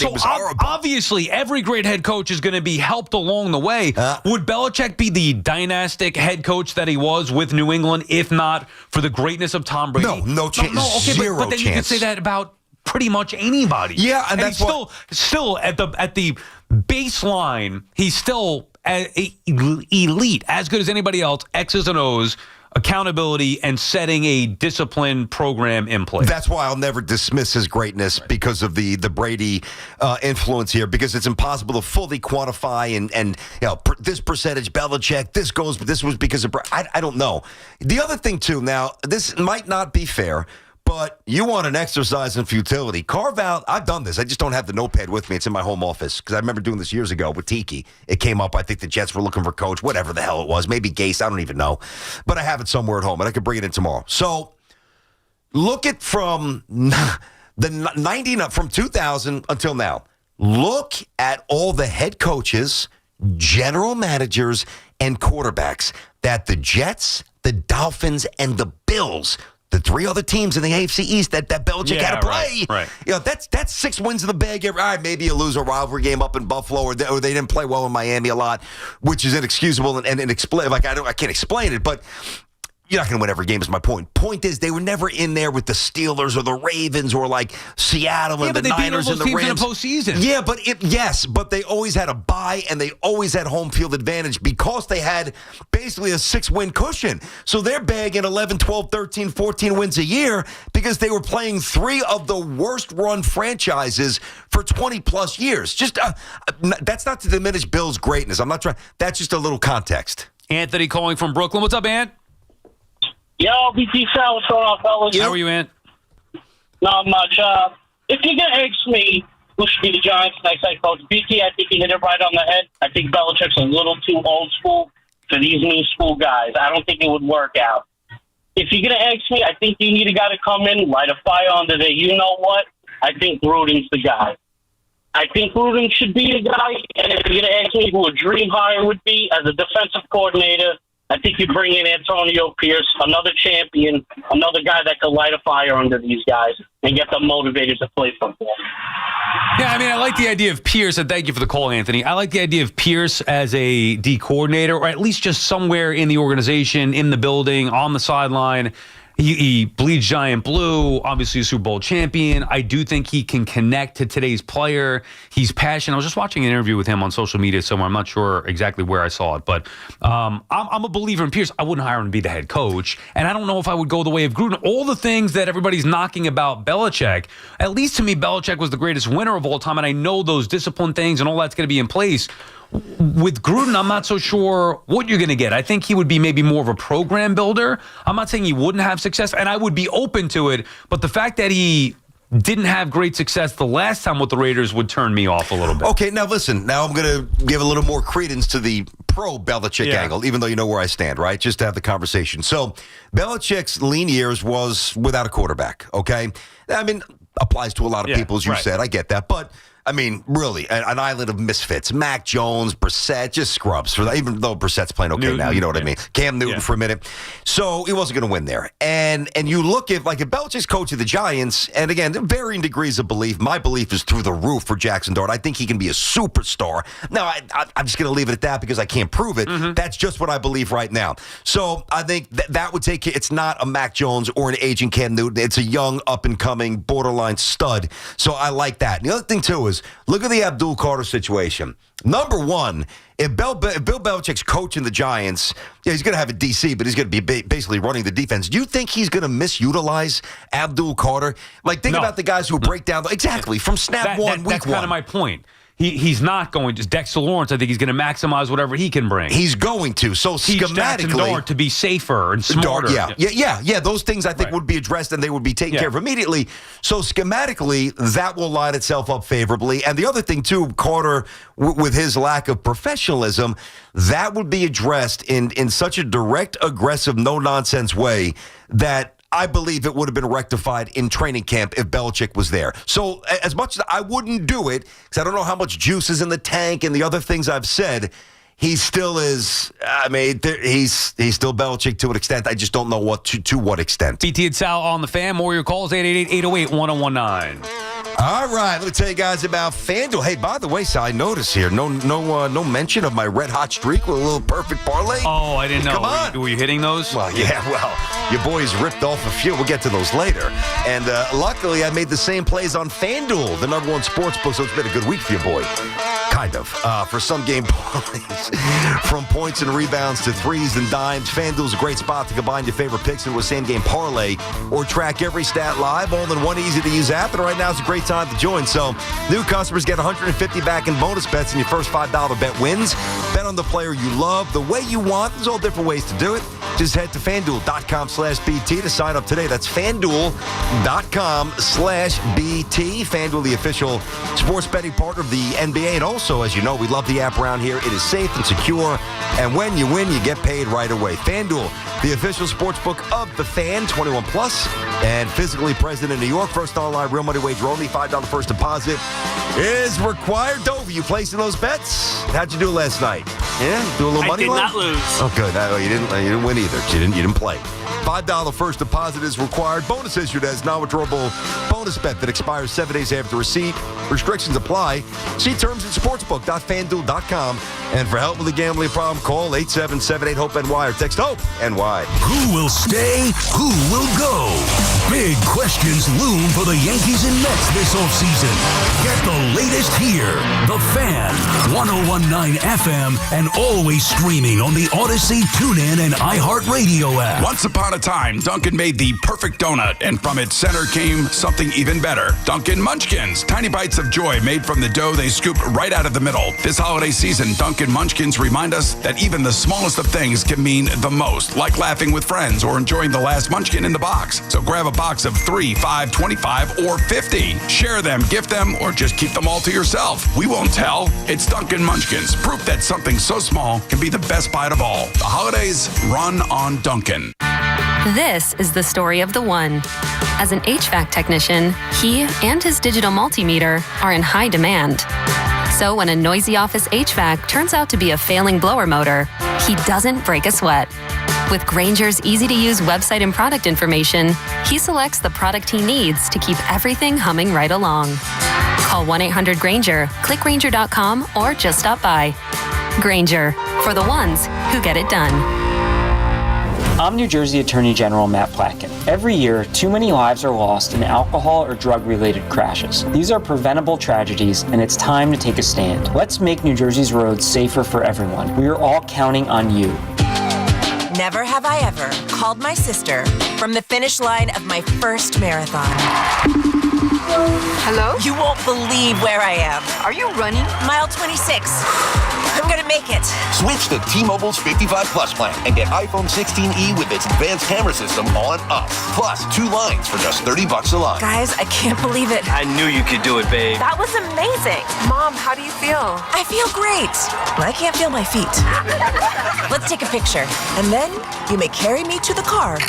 obviously, every great head coach is going to be helped along the way. Would Belichick be the dynastic head coach that he was with New England, if not for the greatness of Tom Brady? No chance. Okay, Zero but then chance. you can say that about pretty much anybody. Yeah, and that's still at the baseline, he's still elite, as good as anybody else. X's and O's, accountability, and setting a disciplined program in place. That's why I'll never dismiss his greatness because of the Brady influence here, because it's impossible to fully quantify and this percentage Belichick, this was because of I don't know. The other thing too, now this might not be fair, but you want an exercise in futility. Carve out, I've done this. I just don't have the notepad with me. It's in my home office because I remember doing this years ago with Tiki. It came up, I think the Jets were looking for coach, whatever the hell it was. Maybe Gase, I don't even know. But I have it somewhere at home, and I could bring it in tomorrow. So look at from 2000 until now. Look at all the head coaches, general managers, and quarterbacks that the Jets, the Dolphins, and the Bills, the 3 other teams in the AFC East that Belichick had to play. Right. That's 6 wins in the bag. All right, maybe you lose a rivalry game up in Buffalo, or they didn't play well in Miami a lot, which is inexcusable and inexplicable. Like I can't explain it, but you're not going to win every game is my point. Point is, they were never in there with the Steelers or the Ravens or like Seattle and the Niners and the Rams. In the postseason. Yeah, but they always had a bye and they always had home field advantage because they had basically a 6-win cushion. So they're bagging 11, 12, 13, 14 wins a year because they were playing 3 of the worst run franchises for 20 plus years. Just that's not to diminish Bill's greatness. I'm not trying. That's just a little context. Anthony calling from Brooklyn. What's up, Ant? Yo, BT Sal, what's going on, fellas? How are you, Ant? Not much. If you're going to ask me who should be the Giants' next head coach, BT, I think he hit it right on the head. I think Belichick's a little too old school for these new school guys. I don't think it would work out. if you're going to ask me, I think you need a guy to come in, light a fire under there. You know what? I think Gruden's the guy. I think Gruden should be the guy. And if you're going to ask me who a dream hire would be as a defensive coordinator, I think you bring in Antonio Pierce, another champion, another guy that could light a fire under these guys and get them motivated to play football. Yeah, I mean, I like the idea of Pierce, and thank you for the call, Anthony. I like the idea of Pierce as a D coordinator, or at least just somewhere in the organization, in the building, on the sideline. He bleeds giant blue, obviously a Super Bowl champion. I do think he can connect to today's player. He's passionate. I was just watching an interview with him on social media somewhere. I'm not sure exactly where I saw it, but I'm a believer in Pierce. I wouldn't hire him to be the head coach, and I don't know if I would go the way of Gruden. All the things that everybody's knocking about Belichick, at least to me, Belichick was the greatest winner of all time, and I know those discipline things and all that's going to be in place. With Gruden, I'm not so sure what you're going to get. I think he would be maybe more of a program builder. I'm not saying he wouldn't have success, and I would be open to it. But the fact that he didn't have great success the last time with the Raiders would turn me off a little bit. Okay, now listen. Now I'm going to give a little more credence to the pro-Belichick angle, even though you know where I stand, right? Just to have the conversation. So Belichick's lean years was without a quarterback, okay? I mean, applies to a lot of people, as you said. I get that. But I mean, really, an island of misfits. Mac Jones, Brissett, just scrubs. For that, even though Brissett's playing okay now, you know what I mean? Cam Newton for a minute. So he wasn't going to win there. And you look at, like, if Belichick's coach of the Giants, and again, varying degrees of belief. My belief is through the roof for Jackson Dart. I think he can be a superstar. Now, I'm just going to leave it at that because I can't prove it. That's just what I believe right now. So I think that would take, it's not a Mac Jones or an aging Cam Newton. It's a young, up-and-coming, borderline stud. So I like that. And the other thing, too, is look at the Abdul Carter situation. Number one, if Bill Belichick's coaching the Giants, he's going to have a DC, but he's going to be basically running the defense. Do you think he's going to misutilize Abdul Carter? Like, think about the guys who break down. Exactly, from snap one, week one. That's kind of my point. He's not going to. Dexter Lawrence, I think he's going to maximize whatever he can bring. He's going to. So schematically, Dart to be safer and smarter. Yeah. Those things I think would be addressed and they would be taken care of immediately. So schematically, that will line itself up favorably. And the other thing too, Carter, with his lack of professionalism, that would be addressed in such a direct, aggressive, no nonsense way that I believe it would have been rectified in training camp if Belichick was there. So as much as I wouldn't do it, because I don't know how much juice is in the tank and the other things I've said, he still is, I mean, he's still Belichick to an extent. I just don't know to what extent. BT and Sal on the fan. More your calls, 888-808-1019. All right, let me tell you guys about FanDuel. Hey, by the way, Sal, I noticed here, no mention of my red hot streak with a little perfect parlay. Oh, I didn't know. Come on. Were you hitting those? Well, your boys ripped off a few. We'll get to those later. And luckily, I made the same plays on FanDuel, the #1 sports book, so it's been a good week for you, boy. Kind of. For some game parlays, from points and rebounds to threes and dimes, FanDuel's a great spot to combine your favorite picks into a same-game parlay or track every stat live, all in one easy-to-use app. And right now is a great time to join. So new customers get $150 back in bonus bets, and your first $5 bet wins. Bet on the player you love the way you want. There's all different ways to do it. Just head to FanDuel.com/BT to sign up today. That's FanDuel.com/BT. FanDuel, the official sports betting partner of the NBA. And also, as you know, we love the app around here. It is safe and secure. And when you win, you get paid right away. FanDuel, the official sports book of the Fan, 21 plus, and physically present in New York. First online real money wager only. $5 first deposit is required. Dover, you placing those bets? How'd you do last night? Yeah, do a little money line? I did not lose. Oh, good. You didn't win either. You didn't play. $5 first deposit is required. Bonus issued as non-withdrawable bonus bet that expires 7 days after receipt. Restrictions apply. See terms at sportsbook.fanduel.com. And for help with a gambling problem, call 877-8-HOPE-NY or text HOPE-NY. Who will stay? Who will go? Big questions loom for the Yankees and Mets this offseason. Get the latest here. The Fan, 101.9 FM, and always streaming on the Odyssey, TuneIn, and iHeartRadio app. Once upon a time, Dunkin' made the perfect donut, and from its center came something even better. Dunkin' Munchkins, tiny bites of joy made from the dough they scooped right out of the middle. This holiday season, Dunkin' Munchkins remind us that even the smallest of things can mean the most, like laughing with friends or enjoying the last Munchkin in the box. So grab a box of 3, 5, 25, or 50. Share them, gift them, or just keep them all to yourself. We won't tell. It's Dunkin' Munchkins, proof that something so small can be the best bite of all. The holidays run on Dunkin'. This is the story of the one. As an HVAC technician, he and his digital multimeter are in high demand. So when a noisy office HVAC turns out to be a failing blower motor, he doesn't break a sweat. With Grainger's easy-to-use website and product information, he selects the product he needs to keep everything humming right along. Call 1-800-GRAINGER, click Grainger.com, or just stop by. Grainger, for the ones who get it done. I'm New Jersey Attorney General Matt Platkin. Every year, too many lives are lost in alcohol or drug-related crashes. These are preventable tragedies, and it's time to take a stand. Let's make New Jersey's roads safer for everyone. We are all counting on you. Never have I ever called my sister from the finish line of my first marathon. Hello? You won't believe where I am. Are you running? Mile 26. I'm gonna make it. Switch to T-Mobile's 55 Plus plan and get iPhone 16e with its advanced camera system on us. Plus 2 lines for just $30 a line. Guys, I can't believe it. I knew you could do it, babe. That was amazing. Mom, how do you feel? I feel great, but I can't feel my feet. Let's take a picture, and then you may carry me to the car.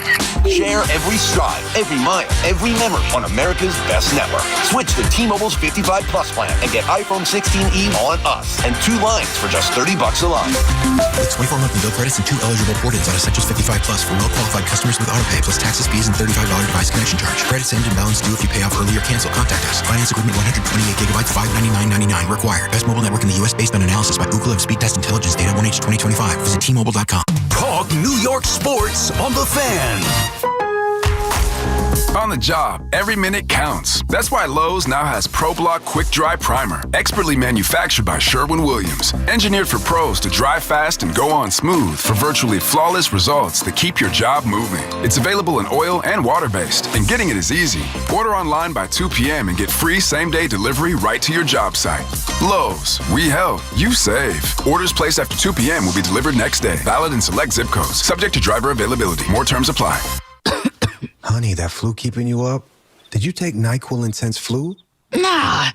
Share every stride, every mile, every memory on America's best network. Switch to T-Mobile's 55 Plus plan and get iPhone 16e on us and 2 lines for just $30 a line. With 24 monthly bill credits and 2 eligible port-ins on Essentials 55 Plus for well-qualified customers with autopay plus taxes, fees, and $35 device connection charge. Credits end and balance due if you pay off early or cancel. Contact us. Finance agreement 128 gigabytes, $599.99 required. Best mobile network in the U.S. based on analysis by Ookla of Speed Test Intelligence data 1H 2025. Visit T-Mobile.com. Talk New York sports on the Fan. On the job, every minute counts. That's why Lowe's now has ProBlock Quick Dry Primer, expertly manufactured by Sherwin-Williams. Engineered for pros to dry fast and go on smooth for virtually flawless results that keep your job moving. It's available in oil and water-based, and getting it is easy. Order online by 2 p.m. and get free same-day delivery right to your job site. Lowe's, we help, you save. Orders placed after 2 p.m. will be delivered next day. Valid in select zip codes. Subject to driver availability. More terms apply. Honey, that flu keeping you up? Did you take NyQuil Intense Flu? Nah,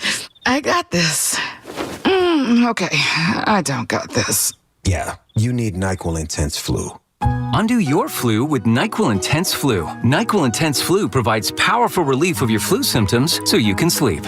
I got this. Okay, I don't got this. Yeah, you need NyQuil Intense Flu. Undo your flu with NyQuil Intense Flu. NyQuil Intense Flu provides powerful relief of your flu symptoms so you can sleep.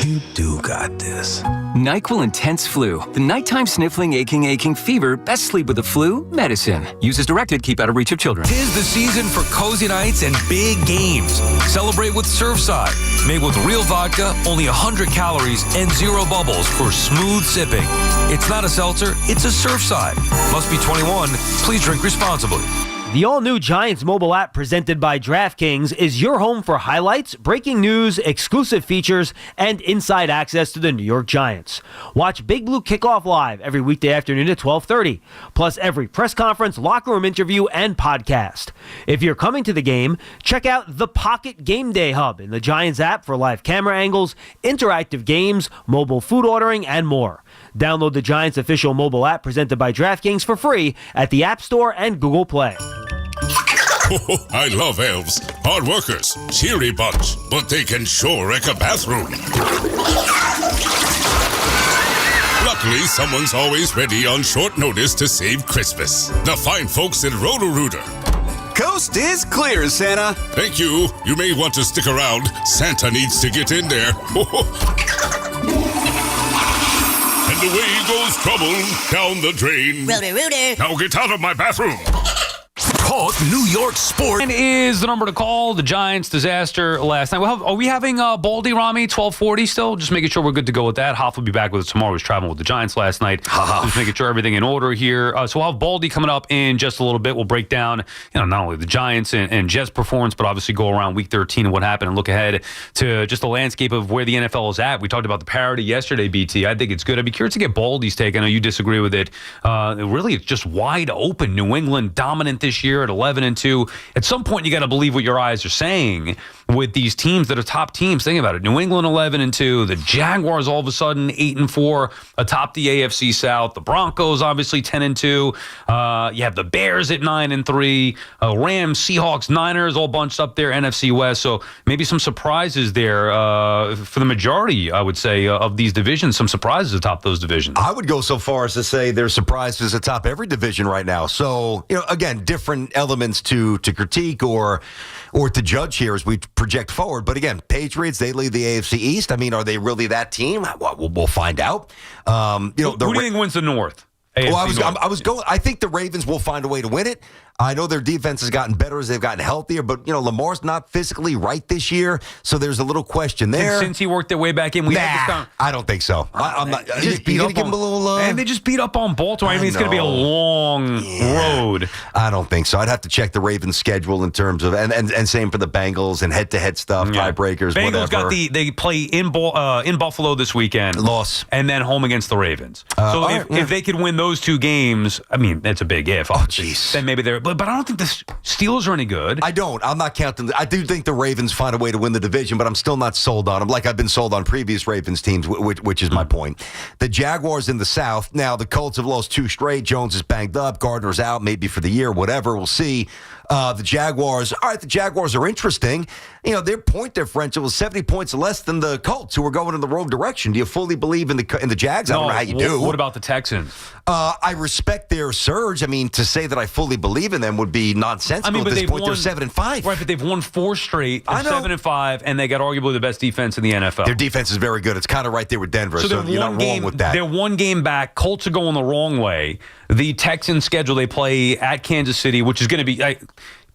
You do got this. NyQuil Intense Flu. The nighttime sniffling, aching fever. Best sleep with the flu medicine. Use as directed. Keep out of reach of children. 'Tis the season for cozy nights and big games. Celebrate with Surfside. Made with real vodka, only 100 calories, and 0 bubbles for smooth sipping. It's not a seltzer, it's a Surfside. Must be 21. Please drink responsibly. The all-new Giants mobile app presented by DraftKings is your home for highlights, breaking news, exclusive features, and inside access to the New York Giants. Watch Big Blue Kickoff live every weekday afternoon at 12:30, plus every press conference, locker room interview, and podcast. If you're coming to the game, check out the Pocket Game Day Hub in the Giants app for live camera angles, interactive games, mobile food ordering, and more. Download the Giants official mobile app presented by DraftKings for free at the App Store and Google Play. I love elves. Hard workers, cheery bunch, but they can sure wreck a bathroom. Luckily, someone's always ready on short notice to save Christmas. The fine folks at Roto-Rooter. Coast is clear, Santa. Thank you. You may want to stick around. Santa needs to get in there. And away goes trouble down the drain. Roto-Rooter. Now get out of my bathroom. Talk New York sports. And is the number to call. The Giants disaster last night. Are we having Baldy, Rami, 1240 still? Just making sure we're good to go with that. Hoff will be back with us tomorrow. He was traveling with the Giants last night. Just making sure everything in order here. So we'll have Baldy coming up in just a little bit. We'll break down, not only the Giants and Jets' performance, but obviously go around Week 13 and what happened and look ahead to just the landscape of where the NFL is at. We talked about the parity yesterday, BT. I think it's good. I'd be curious to get Baldy's take. I know you disagree with it. Really, it's just wide open. New England dominant this year at 11-2. At some point, you got to believe what your eyes are saying with these teams that are top teams. Think about it. New England 11-2. The Jaguars all of a sudden 8-4 atop the AFC South. The Broncos obviously 10-2. You have the Bears at 9-3. Rams, Seahawks, Niners all bunched up there. NFC West. So maybe some surprises there for the majority, I would say, of these divisions. Some surprises atop those divisions. I would go so far as to say there's surprises atop every division right now. So, again, different elements to critique or to judge here as we project forward. But again, Patriots, they lead the AFC East. I mean, are they really that team? We'll find out. Who do you think wins the North? Well, I think the Ravens will find a way to win it. I know their defense has gotten better as they've gotten healthier, but Lamar's not physically right this year, so there's a little question there. And since he worked their way back in, I don't think so. I'm not. You gonna give him a little. And they just beat up on Baltimore. I mean, it's going to be a long road. I don't think so. I'd have to check the Ravens' schedule in terms of and same for the Bengals and head-to-head stuff, tiebreakers, Bengals whatever. they play in Buffalo this weekend, loss, and then home against the Ravens. So if they could win those two games, I mean, that's a big if. Then maybe they're. But I don't think the Steelers are any good. I don't. I'm not counting. I do think the Ravens find a way to win the division, but I'm still not sold on them like I've been sold on previous Ravens teams, which is my point. The Jaguars in the South. Now, the Colts have lost 2 straight. Jones is banged up. Gardner's out maybe for the year, whatever. We'll see. The Jaguars, all right, the Jaguars are interesting. Their point differential is 70 points less than the Colts, who are going in the wrong direction. Do you fully believe in the Jags? I don't know how you do. What about the Texans? I respect their surge. I mean, to say that I fully believe in them would be nonsensical at this point. They're 7-5. Right, but they've won 4 straight. They're 7-5, and they got arguably the best defense in the NFL. Their defense is very good. It's kind of right there with Denver, so you're not wrong with that. They're 1 game back. Colts are going the wrong way. The Texans schedule, they play at Kansas City, which is going to be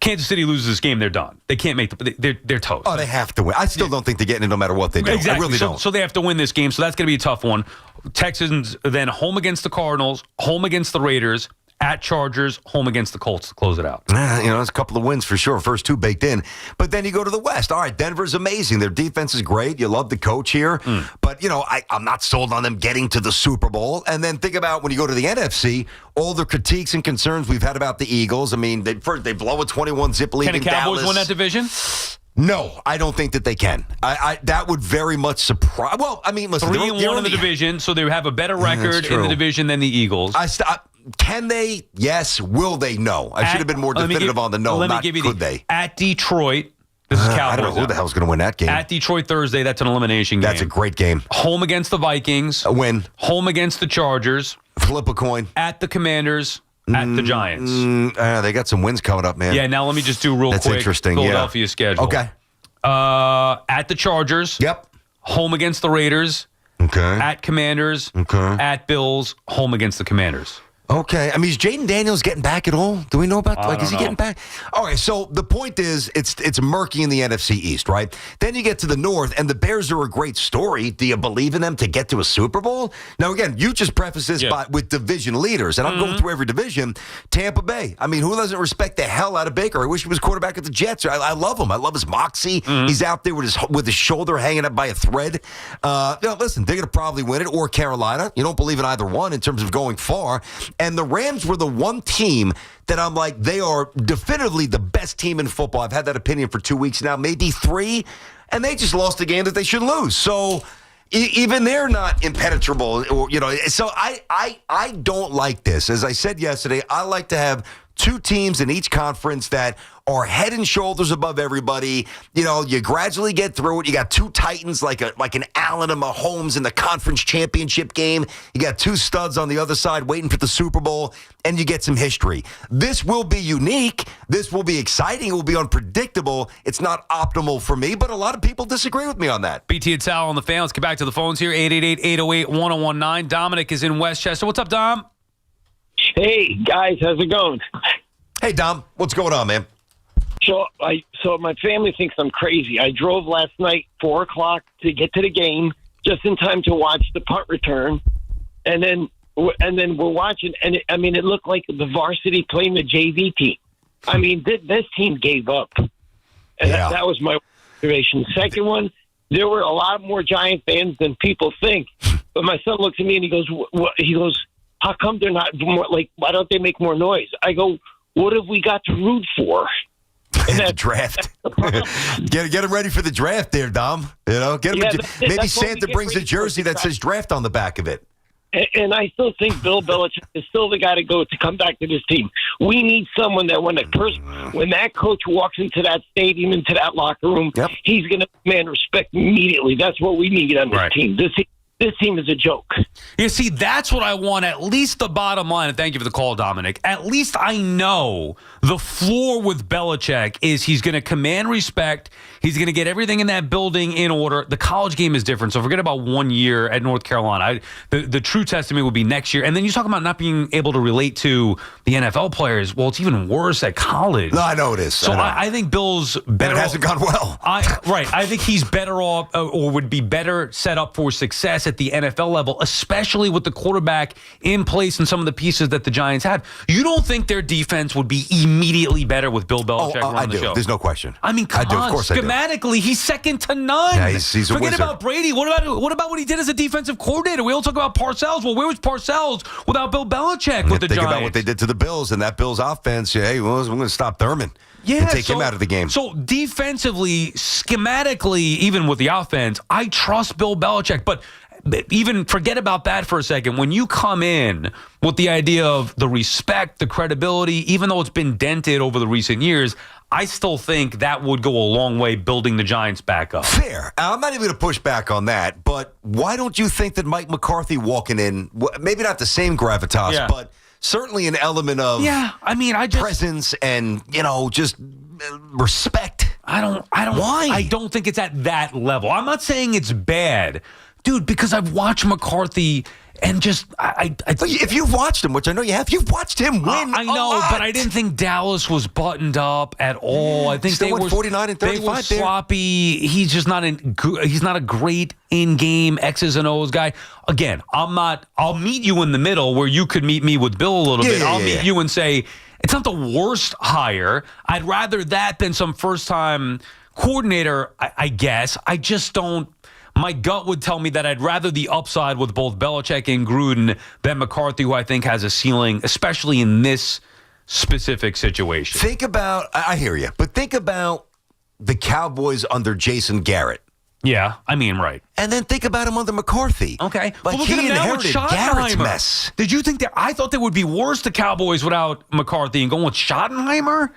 Kansas City loses this game, they're done. They can't make they're toast. Oh, they have to win. I still don't think they're getting it no matter what they do. Exactly. I really don't. So they have to win this game. So that's going to be a tough one. Texans then home against the Cardinals, home against the Raiders, at Chargers, home against the Colts to close it out. There's a couple of wins for sure. First 2 baked in. But then you go to the West. All right, Denver's amazing. Their defense is great. You love the coach here. But, I'm not sold on them getting to the Super Bowl. And then think about when you go to the NFC, all the critiques and concerns we've had about the Eagles. I mean, they blow a 21-zip lead in Dallas. Can the Cowboys win that division? No, I don't think that they can. That would very much surprise. Well, I mean, listen, 3-1 in the division, so they have a better record in the division than the Eagles. Can they? Yes. Will they? No. I should have been more definitive on the no. Could they? At Detroit. This is Cowboys. I don't know who the hell's going to win that game. At Detroit Thursday, that's an elimination game. That's a great game. Home against the Vikings. A win. Home against the Chargers. Flip a coin. At the Commanders. At the Giants. They got some wins coming up, man. Yeah, now let me just do That's quick interesting. Philadelphia schedule. Okay. At the Chargers. Yep. Home against the Raiders. Okay. At Commanders. Okay. At Bills. Home against the Commanders. Okay. I mean, is Jaden Daniels getting back at all? Do we know about is he getting back? All right, so the point is it's murky in the NFC East, right? Then you get to the North, and the Bears are a great story. Do you believe in them to get to a Super Bowl? Now, again, you just preface this with division leaders, and I'm going through every division. Tampa Bay. I mean, who doesn't respect the hell out of Baker? I wish he was quarterback at the Jets. I love him. I love his moxie. He's out there with his shoulder hanging up by a thread. Listen, they're going to probably win it, or Carolina. You don't believe in either one in terms of going far. And the Rams were the one team that I'm like, they are definitively the best team in football. I've had that opinion for 2 weeks now, maybe 3, and they just lost a game that they should lose. So even they're not impenetrable, So I don't like this. As I said yesterday, I like to have 2 teams in each conference that are head and shoulders above everybody. You gradually get through it. You got 2 Titans like an Allen and Mahomes in the conference championship game. You got 2 studs on the other side waiting for the Super Bowl, and you get some history. This will be unique. This will be exciting. It will be unpredictable. It's not optimal for me, but a lot of people disagree with me on that. BT and Sal on the fan. Let's get back to the phones here. 888-808-1019. Dominic is in Westchester. What's up, Dom? Hey, guys. How's it going? Hey, Dom. What's going on, man? So my family thinks I'm crazy. I drove last night 4 o'clock to get to the game just in time to watch the punt return, and then we're watching, and it looked like the varsity playing the JV team. I mean, this team gave up, and that was my observation. Second one, there were a lot more Giant fans than people think. But my son looks at me and he goes, "How come they're not more like? Why don't they make more noise?" I go, "What have we got to root for?" The draft. Get him ready for the draft there, Dom. Get him maybe Santa brings a jersey that says draft on the back of it. And I still think Bill Bellichic is still the guy to come back to this team. We need someone that when that coach walks into that stadium, into that locker room, he's going to command respect immediately. That's what we need on this team. this team is a joke. You see, that's what I want, at least the bottom line. And thank you for the call, Dominic. At least I know the floor with Belichick is he's going to command respect. He's going to get everything in that building in order. The college game is different. So forget about 1 year at North Carolina. The true test to me would be next year. And then you talk about not being able to relate to the NFL players. Well, it's even worse at college. No, I know it is. So I think Bill's better. And it hasn't gone well. I think he's better off or would be better set up for success at the NFL level, especially with the quarterback in place and some of the pieces that the Giants have. You don't think their defense would be immediately better with Bill Belichick running the show? There's no question. I mean, come on. Of course I do. Schematically, he's second to none. Yeah, he's a Forget wizard. about Brady. What about what he did as a defensive coordinator? We all talk about Parcells. Well, where was Parcells without Bill Belichick with the Giants? Think about what they did to the Bills and that Bills offense. Hey, well, we're going to stop Thurman and take him out of the game. So defensively, schematically, even with the offense, I trust Bill Belichick. But even forget about that for a second. When you come in with the idea of the respect, the credibility, even though it's been dented over the recent years, I still think that would go a long way building the Giants back up. Fair. I'm not even going to push back on that, but why don't you think that Mike McCarthy walking in, maybe not the same gravitas, but certainly an element of presence and, just respect. I don't. Why? I don't think it's at that level. I'm not saying it's bad. Dude, because I've watched McCarthy and just if you've watched him, which I know you have, you've watched him win. I know, but I didn't think Dallas was buttoned up at all. I think Still they went were 49 and 35 They were sloppy. He's just not he's not a great in-game X's and O's guy. Again, I'll meet you in the middle where you could meet me with Bill a little bit. I'll meet you and say it's not the worst hire. I'd rather that than some first-time coordinator, I guess. I just don't. My gut would tell me that I'd rather the upside with both Belichick and Gruden than McCarthy, who I think has a ceiling, especially in this specific situation. Think about, I hear you, but think about the Cowboys under Jason Garrett. Yeah, I mean, right. And then think about him under McCarthy. Okay. Like, look he at him now with inherited Garrett's Schottenheimer. mess. Did you think that? I thought they would be worse, the Cowboys, without McCarthy and going with Schottenheimer?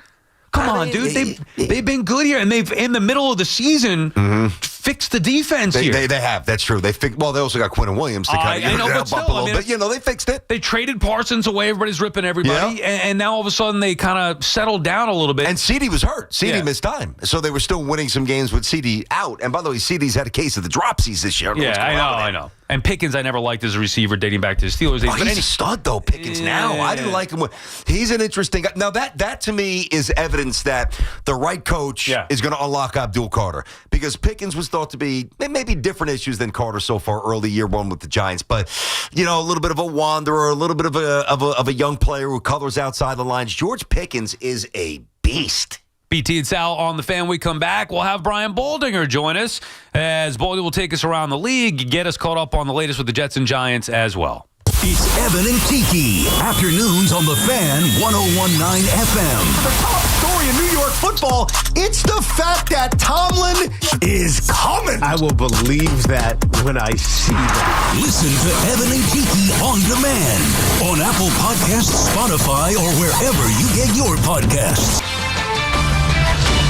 Come on, dude. They've been good here, and they've, in the middle of the season, fixed the defense here. They have. That's true. They also got Quentin Williams to kind of help up a little bit. They fixed it. They traded Parsons away. Everybody's ripping everybody. And now all of a sudden they kind of settled down a little bit. And CeeDee was hurt. CeeDee missed time. So they were still winning some games with CeeDee out. And by the way, CeeDee's had a case of the dropsies this year. I know. And Pickens, I never liked as a receiver dating back to the Steelers days. He's a stud, though, Pickens now. I didn't like him. He's an interesting guy. Now, that to me is evidence that the right coach is going to unlock Abdul Carter. Because Pickens was thought to be maybe different issues than Carter so far early year one with the Giants. But, a little bit of a wanderer, a little bit of a young player who colors outside the lines. George Pickens is a beast. BT and Sal on the Fan. We come back. We'll have Brian Baldinger join us as Baldy will take us around the league, get us caught up on the latest with the Jets and Giants as well. It's Evan and Kiki. Afternoons on the Fan 101.9 FM. The top story in New York football, it's the fact that Tomlin is coming. I will believe that when I see that. Listen to Evan and Kiki on demand on Apple Podcasts, Spotify, or wherever you get your podcasts.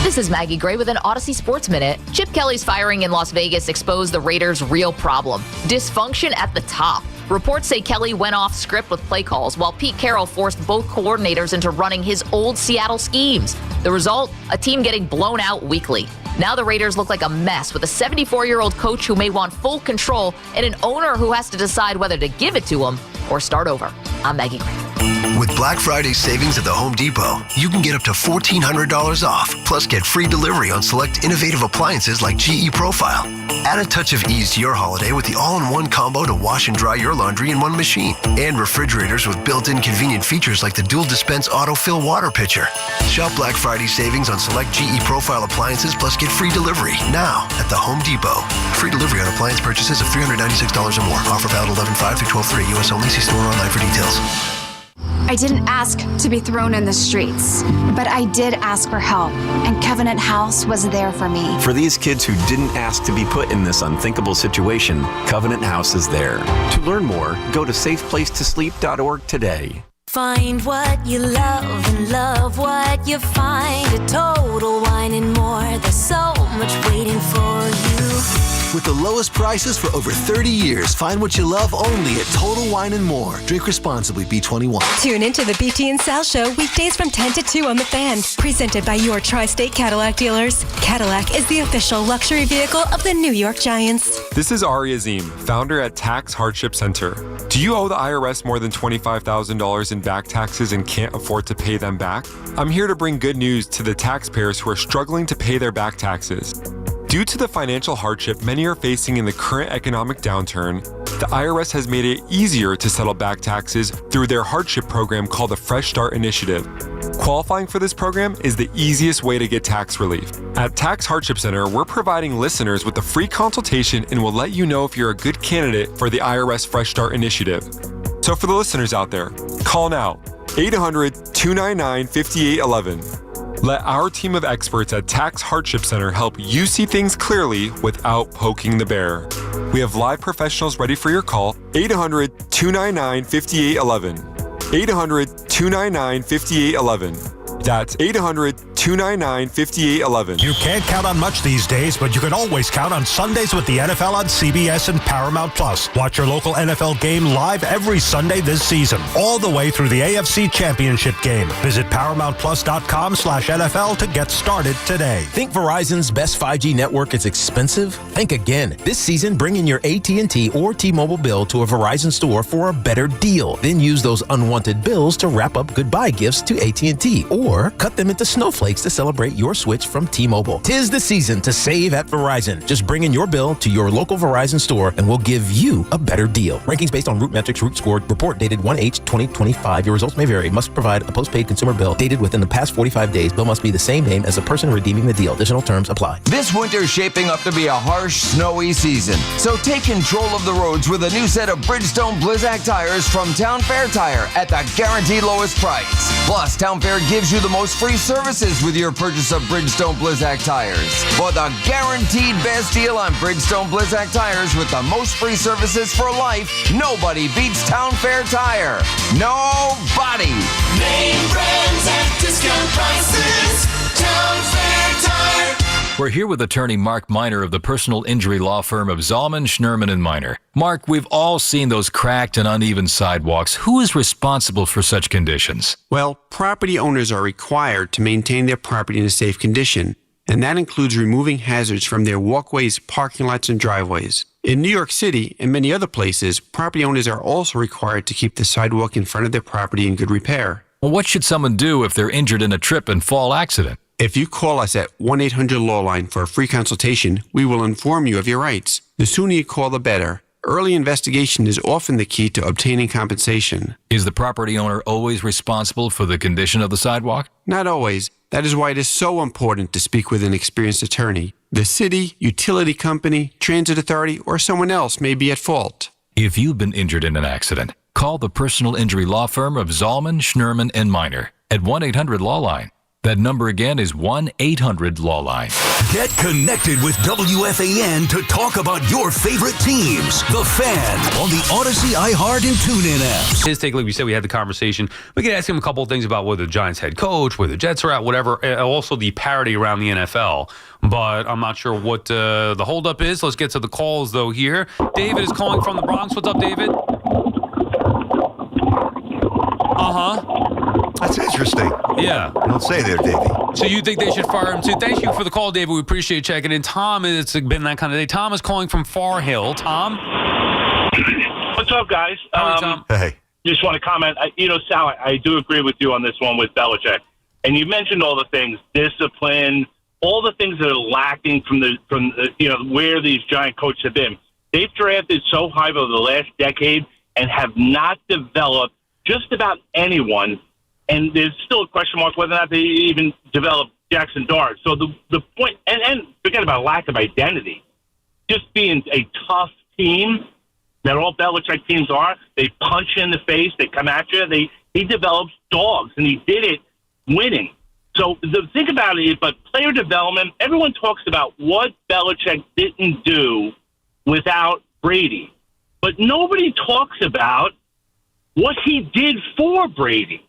This is Maggie Gray with an Odyssey Sports Minute. Chip Kelly's firing in Las Vegas exposed the Raiders' real problem: dysfunction at the top. Reports say Kelly went off script with play calls, while Pete Carroll forced both coordinators into running his old Seattle schemes. The result? A team getting blown out weekly. Now the Raiders look like a mess with a 74-year-old coach who may want full control and an owner who has to decide whether to give it to him or start over. I'm Maggie Gray. With Black Friday savings at the Home Depot, you can get up to $1,400 off, plus get free delivery on select innovative appliances like GE Profile. Add a touch of ease to your holiday with the all-in-one combo to wash and dry your laundry in one machine. And refrigerators with built-in convenient features like the dual dispense autofill water pitcher. Shop Black Friday savings on select GE Profile appliances, plus get free delivery now at the Home Depot. Free delivery on appliance purchases of $396 or more. Offer valid 11/5 through 12/3. U.S. only. See store or online for details. I didn't ask to be thrown in the streets, but I did ask for help, and Covenant House was there for me. For these kids who didn't ask to be put in this unthinkable situation, Covenant House is there. To learn more, go to safeplacetosleep.org today. Find what you love and love what you find. A Total Wine and More. There's so much waiting for you. With the lowest prices for over 30 years, find what you love only at Total Wine & More. Drink responsibly, B21. Tune into the BT and Sal Show weekdays from 10 to 2 on The Fan. Presented by your Tri-State Cadillac dealers. Cadillac is the official luxury vehicle of the New York Giants. This is Ari Azim, founder at Tax Hardship Center. Do you owe the IRS more than $25,000 in back taxes and can't afford to pay them back? I'm here to bring good news to the taxpayers who are struggling to pay their back taxes. Due to the financial hardship many are facing in the current economic downturn, the IRS has made it easier to settle back taxes through their hardship program called the Fresh Start Initiative. Qualifying for this program is the easiest way to get tax relief. At Tax Hardship Center, we're providing listeners with a free consultation and will let you know if you're a good candidate for the IRS Fresh Start Initiative. So for the listeners out there, call now, 800-299-5811. Let our team of experts at Tax Hardship Center help you see things clearly without poking the bear. We have live professionals ready for your call, 800-299-5811. 800-299-5811. That's 800-299-5811. You can't count on much these days, but you can always count on Sundays with the NFL on CBS and Paramount Plus. Watch your local NFL game live every Sunday this season, all the way through the AFC Championship game. Visit ParamountPlus.com/NFL to get started today. Think Verizon's best 5G network is expensive? Think again. This season, bring in your AT&T or T-Mobile bill to a Verizon store for a better deal. Then use those unwanted bills to wrap up goodbye gifts to AT&T or cut them into snowflakes to celebrate your switch from T-Mobile. 'Tis the season to save at Verizon. Just bring in your bill to your local Verizon store and we'll give you a better deal. Rankings based on Root Metrics Root Score report dated 1/8/2025. Your results may vary. Must provide a postpaid consumer bill dated within the past 45 days. Bill must be the same name as the person redeeming the deal. Additional terms apply. This winter is shaping up to be a harsh, snowy season. So take control of the roads with a new set of Bridgestone Blizzak tires from Town Fair Tire at the guaranteed lowest price. Plus, Town Fair gives you the most free services with your purchase of Bridgestone Blizzak tires. For the guaranteed best deal on Bridgestone Blizzak tires with the most free services for life, nobody beats Town Fair Tire. Nobody. Name brands at discount prices. Town Fair Tire. We're here with attorney Mark Miner of the personal injury law firm of Zalman, Schnerman, and Miner. Mark, we've all seen those cracked and uneven sidewalks. Who is responsible for such conditions? Well, property owners are required to maintain their property in a safe condition, and that includes removing hazards from their walkways, parking lots, and driveways. In New York City and many other places, property owners are also required to keep the sidewalk in front of their property in good repair. Well, what should someone do if they're injured in a trip and fall accident? If you call us at 1-800-LAW-LINE for a free consultation, we will inform you of your rights. The sooner you call, the better. Early investigation is often the key to obtaining compensation. Is the property owner always responsible for the condition of the sidewalk? Not always. That is why it is so important to speak with an experienced attorney. The city, utility company, transit authority, or someone else may be at fault. If you've been injured in an accident, call the personal injury law firm of Zalman, Schnerman, and Miner at 1-800-LAW-LINE. That number again is 1-800-LAW-LINE. Get connected with WFAN to talk about your favorite teams. The Fan on the Odyssey, iHeart, and TuneIn apps. His take, like we said, we had the conversation. We could ask him a couple of things about whether the Giants head coach, where the Jets are at, whatever. Also the parity around the NFL. But I'm not sure what the holdup is. Let's get to the calls, though, here. David is calling from the Bronx. What's up, David? That's interesting. Yeah. Don't say there, Davey. So you think they should fire him too? Thank you for the call, David. We appreciate checking in. Tom, it's been that kind of day. Tom is calling from Far Hill. Tom? What's up, guys? Tom? Hey. Just want to comment. Sal, I do agree with you on this one with Belichick. And you mentioned all the things, discipline, all the things that are lacking from where these Giant coaches have been. They've drafted so high over the last decade and have not developed just about anyone. And there's still a question mark whether or not they even develop Jackson Dart. So the point, and forget about lack of identity, just being a tough team that all Belichick teams are. They punch you in the face. They come at you. He develops dogs, and he did it winning. So think about it, but player development, everyone talks about what Belichick didn't do without Brady. But nobody talks about what he did for Brady.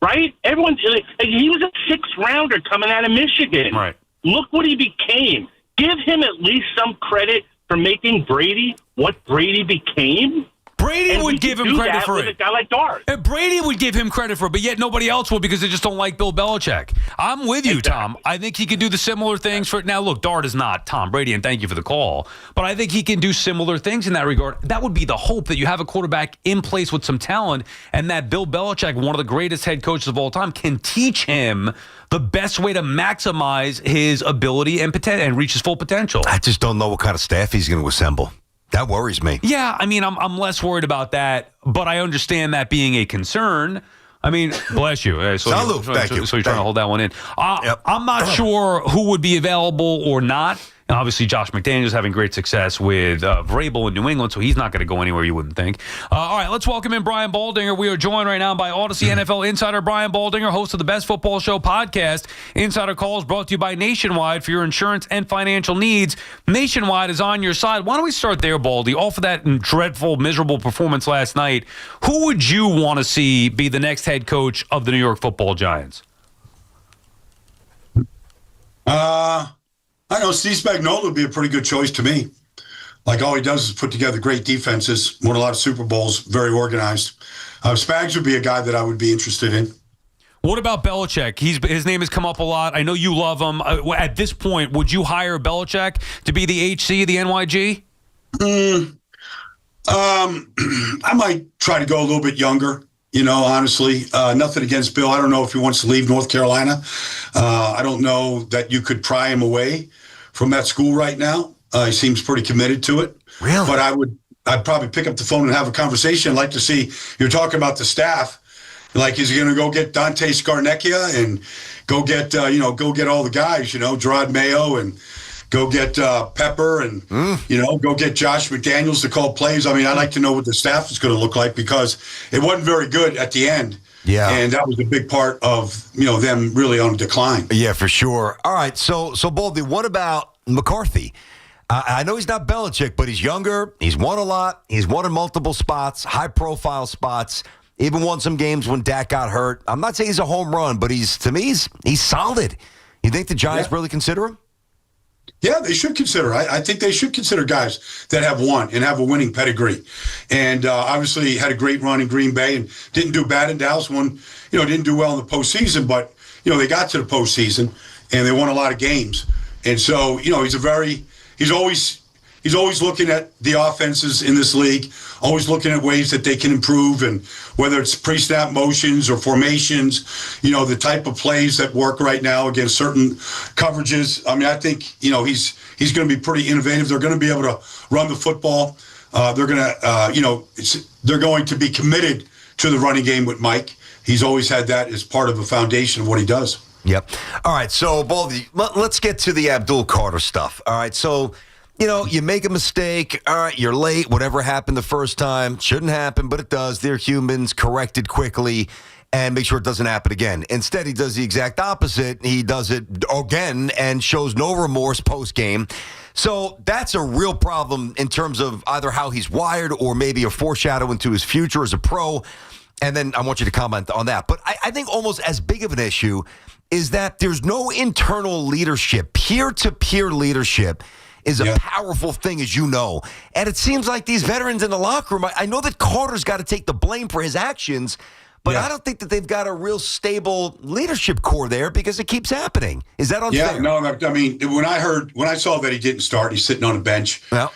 Right? He was a sixth-rounder coming out of Michigan. Right. Look what he became. Give him at least some credit for making Brady what Brady became? Brady would give him credit for it. A guy like Dart. And Brady would give him credit for it, but yet nobody else would because they just don't like Bill Belichick. I'm with you, Tom. I think he could do the similar things for. Now, look, Dart is not Tom Brady, and thank you for the call. But I think he can do similar things in that regard. That would be the hope, that you have a quarterback in place with some talent, and that Bill Belichick, one of the greatest head coaches of all time, can teach him the best way to maximize his ability and reach his full potential. I just don't know what kind of staff he's going to assemble. That worries me. Yeah, I mean, I'm less worried about that, but I understand that being a concern. I mean, bless you. Salud. Thank you. So you're trying to hold that one in. I'm not sure who would be available or not. And obviously, Josh McDaniels having great success with Vrabel in New England, so he's not going to go anywhere, you wouldn't think. All right, let's welcome in Brian Baldinger. We are joined right now by Odyssey NFL insider Brian Baldinger, host of the Best Football Show podcast. Insider Calls brought to you by Nationwide for your insurance and financial needs. Nationwide is on your side. Why don't we start there, Baldy? Off of that dreadful, miserable performance last night, who would you want to see be the next head coach of the New York Football Giants? I know Steve Spagnuolo would be a pretty good choice to me. Like, all he does is put together great defenses, won a lot of Super Bowls, very organized. Spags would be a guy that I would be interested in. What about Belichick? His name has come up a lot. I know you love him. At this point, would you hire Belichick to be the HC, the NYG? I might try to go a little bit younger. Honestly, nothing against Bill. I don't know if he wants to leave North Carolina. I don't know that you could pry him away from that school right now. He seems pretty committed to it. Really? But I'd probably pick up the phone and have a conversation. I'd like to see, you're talking about the staff. Like, is he going to go get Dante Scarnecchia and go get all the guys, Gerard Mayo, and go get Pepper and, go get Josh McDaniels to call plays. I mean, I'd like to know what the staff is going to look like, because it wasn't very good at the end. Yeah. And that was a big part of, them really on decline. Yeah, for sure. All right. So Baldy, what about McCarthy? I know he's not Belichick, but he's younger. He's won a lot. He's won in multiple spots, high-profile spots. Even won some games when Dak got hurt. I'm not saying he's a home run, but he's solid. You think the Giants really consider him? Yeah, they should consider. I think they should consider guys that have won and have a winning pedigree. And obviously had a great run in Green Bay and didn't do bad in Dallas. Didn't do well in the postseason, but, they got to the postseason and they won a lot of games. And so, he's always looking at the offenses in this league, always looking at ways that they can improve, and whether it's pre-snap motions or formations, the type of plays that work right now against certain coverages. I mean, I think, he's going to be pretty innovative. They're going to be able to run the football. They're going to, they're going to be committed to the running game with Mike. He's always had that as part of the foundation of what he does. Yep. All right. So, Baldy, let's get to the Abdul Carter stuff. All right. So, you make a mistake. All right, you're late. Whatever happened the first time shouldn't happen, but it does. They're humans. Correct it quickly and make sure it doesn't happen again. Instead, he does the exact opposite. He does it again and shows no remorse post-game. So that's a real problem in terms of either how he's wired or maybe a foreshadow into his future as a pro. And then I want you to comment on that. But I think almost as big of an issue is that there's no internal leadership. Peer-to-peer leadership is a powerful thing, as you know. And it seems like these veterans in the locker room, I know that Carter's got to take the blame for his actions, but I don't think that they've got a real stable leadership core there because it keeps happening. Is that unfair? Yeah, no, I mean, when I saw that he didn't start, he's sitting on a bench. Yeah.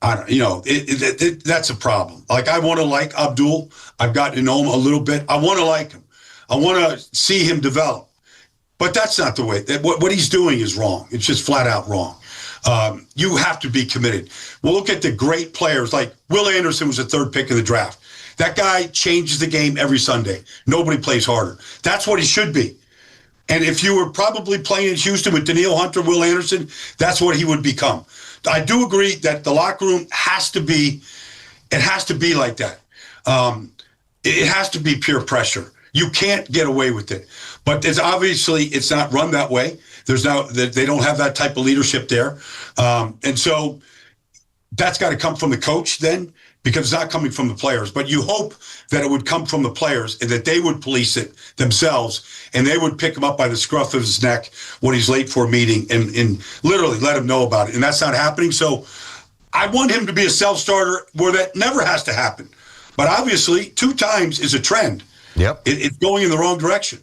That's a problem. Like, I want to like Abdul. I've gotten to know him a little bit. I want to like him. I want to see him develop. But that's not the way. What he's doing is wrong. It's just flat out wrong. You have to be committed. Well, look at the great players. Like Will Anderson was the third pick of the draft. That guy changes the game every Sunday. Nobody plays harder. That's what he should be. And if you were probably playing in Houston with Daniil Hunter, Will Anderson, that's what he would become. I do agree that the locker room has to be like that. It has to be peer pressure. You can't get away with it. But it's not run that way. They don't have that type of leadership there. And so that's got to come from the coach then, because it's not coming from the players. But you hope that it would come from the players and that they would police it themselves and they would pick him up by the scruff of his neck when he's late for a meeting and literally let him know about it. And that's not happening. So I want him to be a self-starter where that never has to happen. But obviously, 2 times is a trend. Yep. It's going in the wrong direction.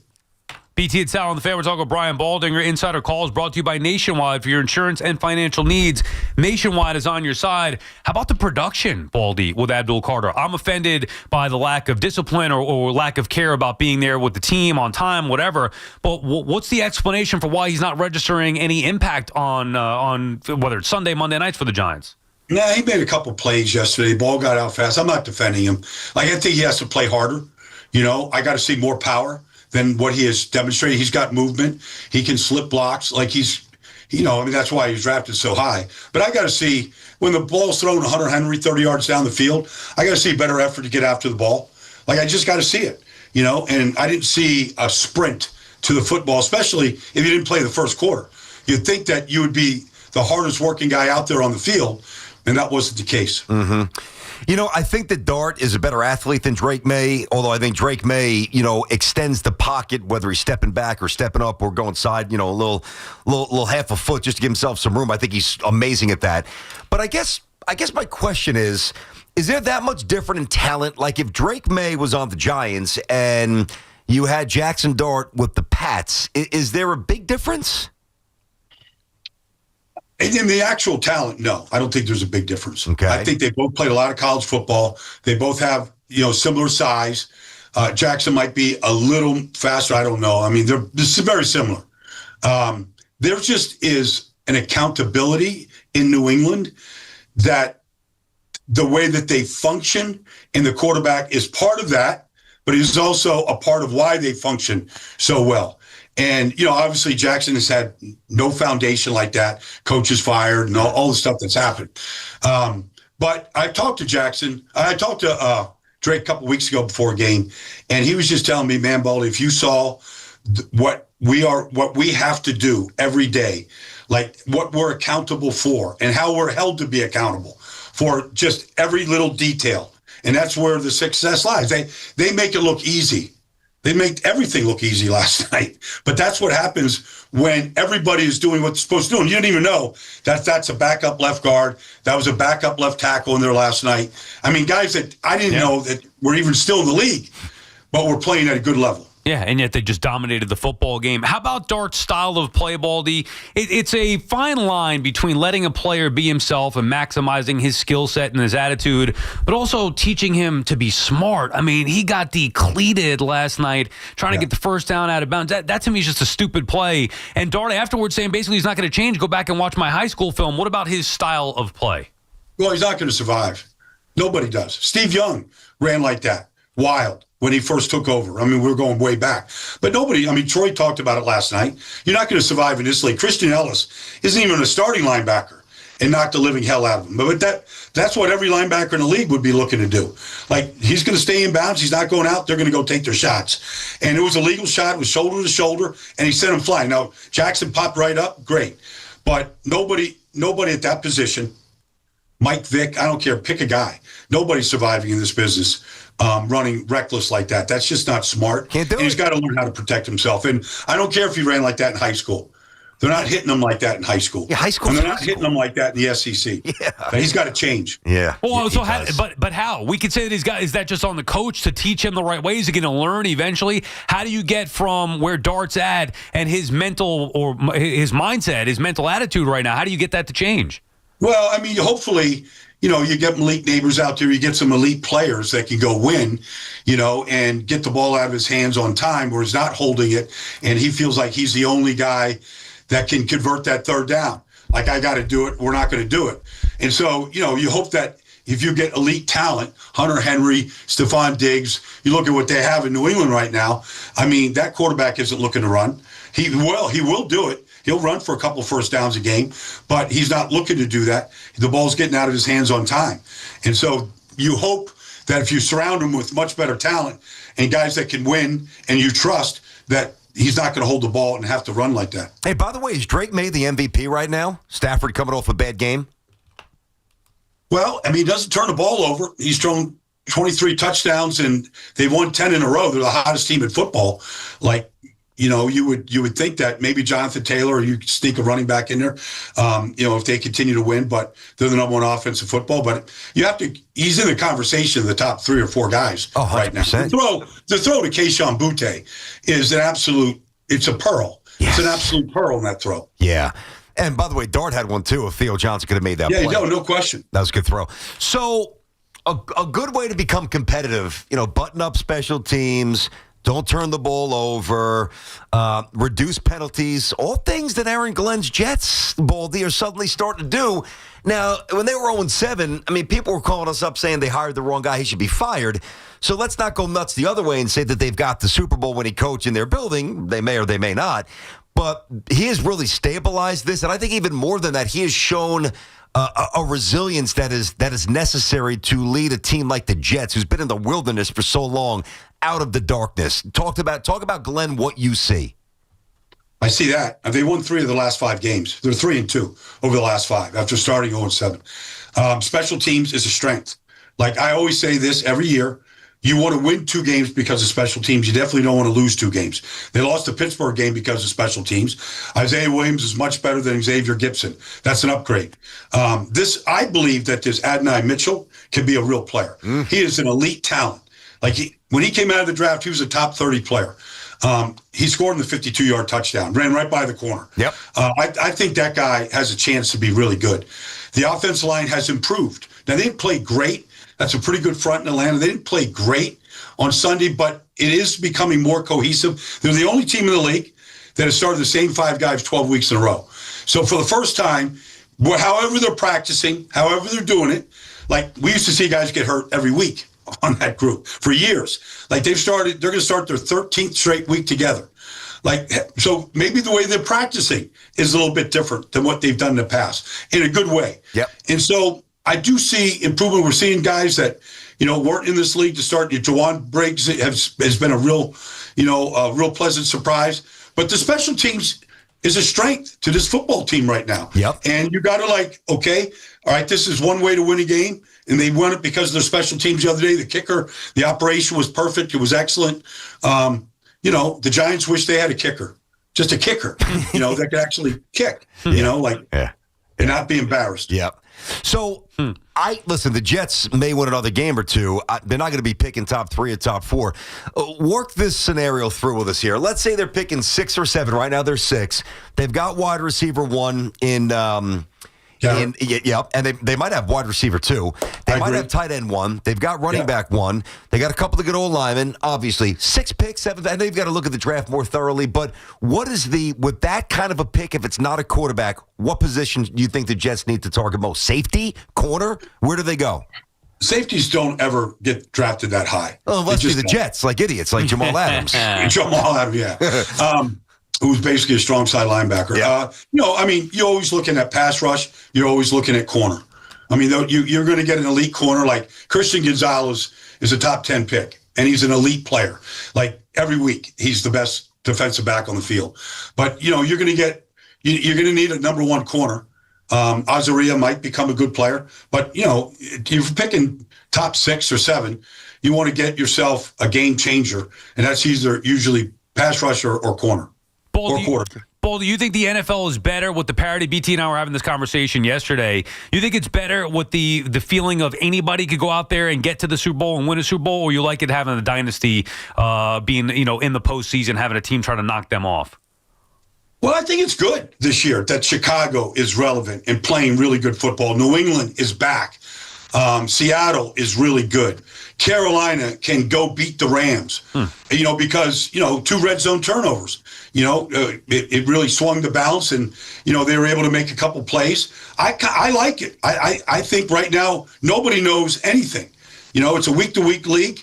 BT and Sal on the Fan. We're talking with Brian Baldinger. Insider Calls brought to you by Nationwide for your insurance and financial needs. Nationwide is on your side. How about the production, Baldy, with Abdul Carter? I'm offended by the lack of discipline or lack of care about being there with the team on time, whatever. But what's the explanation for why he's not registering any impact on whether it's Sunday, Monday nights for the Giants? Nah, he made a couple plays yesterday. Ball got out fast. I'm not defending him. I think he has to play harder. I got to see more power than what he has demonstrated. He's got movement. He can slip blocks. That's why he's drafted so high. But I got to see, when the ball's thrown to Hunter Henry 30 yards down the field, I got to see better effort to get after the ball. I just got to see it, and I didn't see a sprint to the football, especially if you didn't play the first quarter. You'd think that you would be the hardest working guy out there on the field, and that wasn't the case. Mm-hmm. I think that Dart is a better athlete than Drake May, although I think Drake May, extends the pocket, whether he's stepping back or stepping up or going side, a little half a foot just to give himself some room. I think he's amazing at that. But I guess my question is there that much different in talent? Like if Drake May was on the Giants and you had Jackson Dart with the Pats, is there a big difference? In the actual talent, no. I don't think there's a big difference. Okay. I think they both played a lot of college football. They both have, similar size. Jackson might be a little faster. I don't know. This is very similar. There just is an accountability in New England that the way that they function and the quarterback is part of that, but he's also a part of why they function so well. And, obviously Jackson has had no foundation like that. Coach is fired and all the stuff that's happened. But I talked to Jackson. I talked to Drake a couple weeks ago before a game, and he was just telling me, man, Baldy, if you saw what we have to do every day, like what we're accountable for and how we're held to be accountable for just every little detail. And that's where the success lies. They make it look easy. They made everything look easy last night. But that's what happens when everybody is doing what they're supposed to do. And you didn't even know that's a backup left guard. That was a backup left tackle in there last night. Guys that I didn't know that were even still in the league, but were playing at a good level. Yeah, and yet they just dominated the football game. How about Dart's style of play, Baldy? It's a fine line between letting a player be himself and maximizing his skill set and his attitude, but also teaching him to be smart. He got decleated last night trying to get the first down out of bounds. That to me is just a stupid play. And Dart afterwards saying basically he's not going to change. Go back and watch my high school film. What about his style of play? Well, he's not going to survive. Nobody does. Steve Young ran like that. Wild. When he first took over. We're going way back. But nobody, Troy talked about it last night. You're not going to survive in this league. Christian Ellis isn't even a starting linebacker and knocked the living hell out of him. But that's what every linebacker in the league would be looking to do. He's going to stay in bounds. He's not going out. They're going to go take their shots. And it was a legal shot. It was shoulder to shoulder, and he sent him flying. Now, Jackson popped right up. Great. But nobody at that position, Mike Vick, I don't care, pick a guy. Nobody's surviving in this business. Running reckless like that. That's just not smart. Can't do it. He's got to learn how to protect himself. And I don't care if he ran like that in high school. They're not hitting him like that in high school. Yeah, high school. And they're not hitting him like that in the SEC. Yeah. He's got to change. Yeah. Well, but how? We could say that is that just on the coach to teach him the right way? Is he going to learn eventually? How do you get from where Dart's at and his mental or his mindset, his mental attitude right now? How do you get that to change? Well, hopefully, you get Malik Neighbors out there, you get some elite players that can go win, and get the ball out of his hands on time where he's not holding it, and he feels like he's the only guy that can convert that third down. I got to do it, we're not going to do it. And so, you hope that if you get elite talent, Hunter Henry, Stephon Diggs, you look at what they have in New England right now, that quarterback isn't looking to run. He will do it. He'll run for a couple first downs a game, but he's not looking to do that. The ball's getting out of his hands on time. And so you hope that if you surround him with much better talent and guys that can win and you trust that he's not going to hold the ball and have to run like that. Hey, by the way, is Drake May the MVP right now? Stafford coming off a bad game? Well, he doesn't turn the ball over. He's thrown 23 touchdowns, and they've won 10 in a row. They're the hottest team in football. you would think that maybe Jonathan Taylor, or you sneak a running back in there, if they continue to win, but they're the number one offense in football. But he's in the conversation of the top 3 or 4 guys right now. The throw to Keyshawn Butte is it's a pearl. Yes. It's an absolute pearl in that throw. Yeah. And by the way, Dart had one too. If Theo Johnson could have made that play. Yeah, no question. That was a good throw. So a good way to become competitive, button up special teams, don't turn the ball over, reduce penalties, all things that Aaron Glenn's Jets, Baldy, are suddenly starting to do. Now, when they were 0-7, people were calling us up saying they hired the wrong guy, he should be fired. So let's not go nuts the other way and say that they've got the Super Bowl winning coach in their building. They may or they may not. But he has really stabilized this, and I think even more than that, he has shown a resilience that is necessary to lead a team like the Jets, who's been in the wilderness for so long, out of the darkness. Talk about Glenn, what you see. I see that. They won 3 of the last 5 games. They're 3-2 over the last 5 after starting 0-7. Special teams is a strength. Like I always say this every year, you want to win 2 games because of special teams. You definitely don't want to lose 2 games. They lost the Pittsburgh game because of special teams. Isaiah Williams is much better than Xavier Gibson. That's an upgrade. I believe that this Adonai Mitchell can be a real player. He is an elite talent. When he came out of the draft, he was a top 30 player. He scored in the 52-yard touchdown, ran right by the corner. Yep. I think that guy has a chance to be really good. The offensive line has improved. Now, they didn't play great. That's a pretty good front in Atlanta. They didn't play great on Sunday, but it is becoming more cohesive. They're the only team in the league that has started the same 5 guys 12 weeks in a row. So for the first time, however they're practicing, however they're doing it, we used to see guys get hurt every week on that group for years. They're going to start their 13th straight week together. So maybe the way they're practicing is a little bit different than what they've done in the past in a good way. Yep. And so I do see improvement. We're seeing guys that, weren't in this league to start. Jawan Briggs has been a real pleasant surprise. But the special teams is a strength to this football team right now. Yep. And you got to all right, this is one way to win a game. And they won it because of their special teams the other day. The kicker, the operation was perfect. It was excellent. The Giants wish they had a kicker. Just a kicker, that could actually kick, and not be embarrassed. Yep. So, the Jets may win another game or 2. They're not going to be picking top 3 or top 4. Work this scenario through with us here. Let's say they're picking 6 or 7. Right now, they're 6. They've got wide receiver 1 in... and they might have wide receiver 2. They might have tight end 1. They've got running back 1. They got a couple of good old linemen. Obviously, 6 picks, 7. I know you've got to look at the draft more thoroughly. But what is with that kind of a pick? If it's not a quarterback, what position do you think the Jets need to target most? Safety, corner? Where do they go? Safeties don't ever get drafted that high. Oh, unless you're the Jets, like idiots, like Jamal Adams. Jamal Adams, yeah. Who's basically a strong side linebacker. Yeah. You're always looking at pass rush. You're always looking at corner. You're going to get an elite corner. Like Christian Gonzalez is a top 10 pick, and he's an elite player. Every week, he's the best defensive back on the field. But, you're going to need a number 1 corner. Azaria might become a good player. But, if you're picking top 6 or 7, you want to get yourself a game changer, and that's usually pass rush or corner. Bull, do you think the NFL is better with the parity? BT and I were having this conversation yesterday. You think it's better with the feeling of anybody could go out there and get to the Super Bowl and win a Super Bowl, or you like it having the dynasty being in the postseason, having a team try to knock them off? Well, I think it's good this year that Chicago is relevant and playing really good football. New England is back. Seattle is really good. Carolina can go beat the Rams, because, 2 red zone turnovers. It really swung the balance, and, they were able to make a couple plays. I like it. I think right now nobody knows anything. It's a week-to-week league.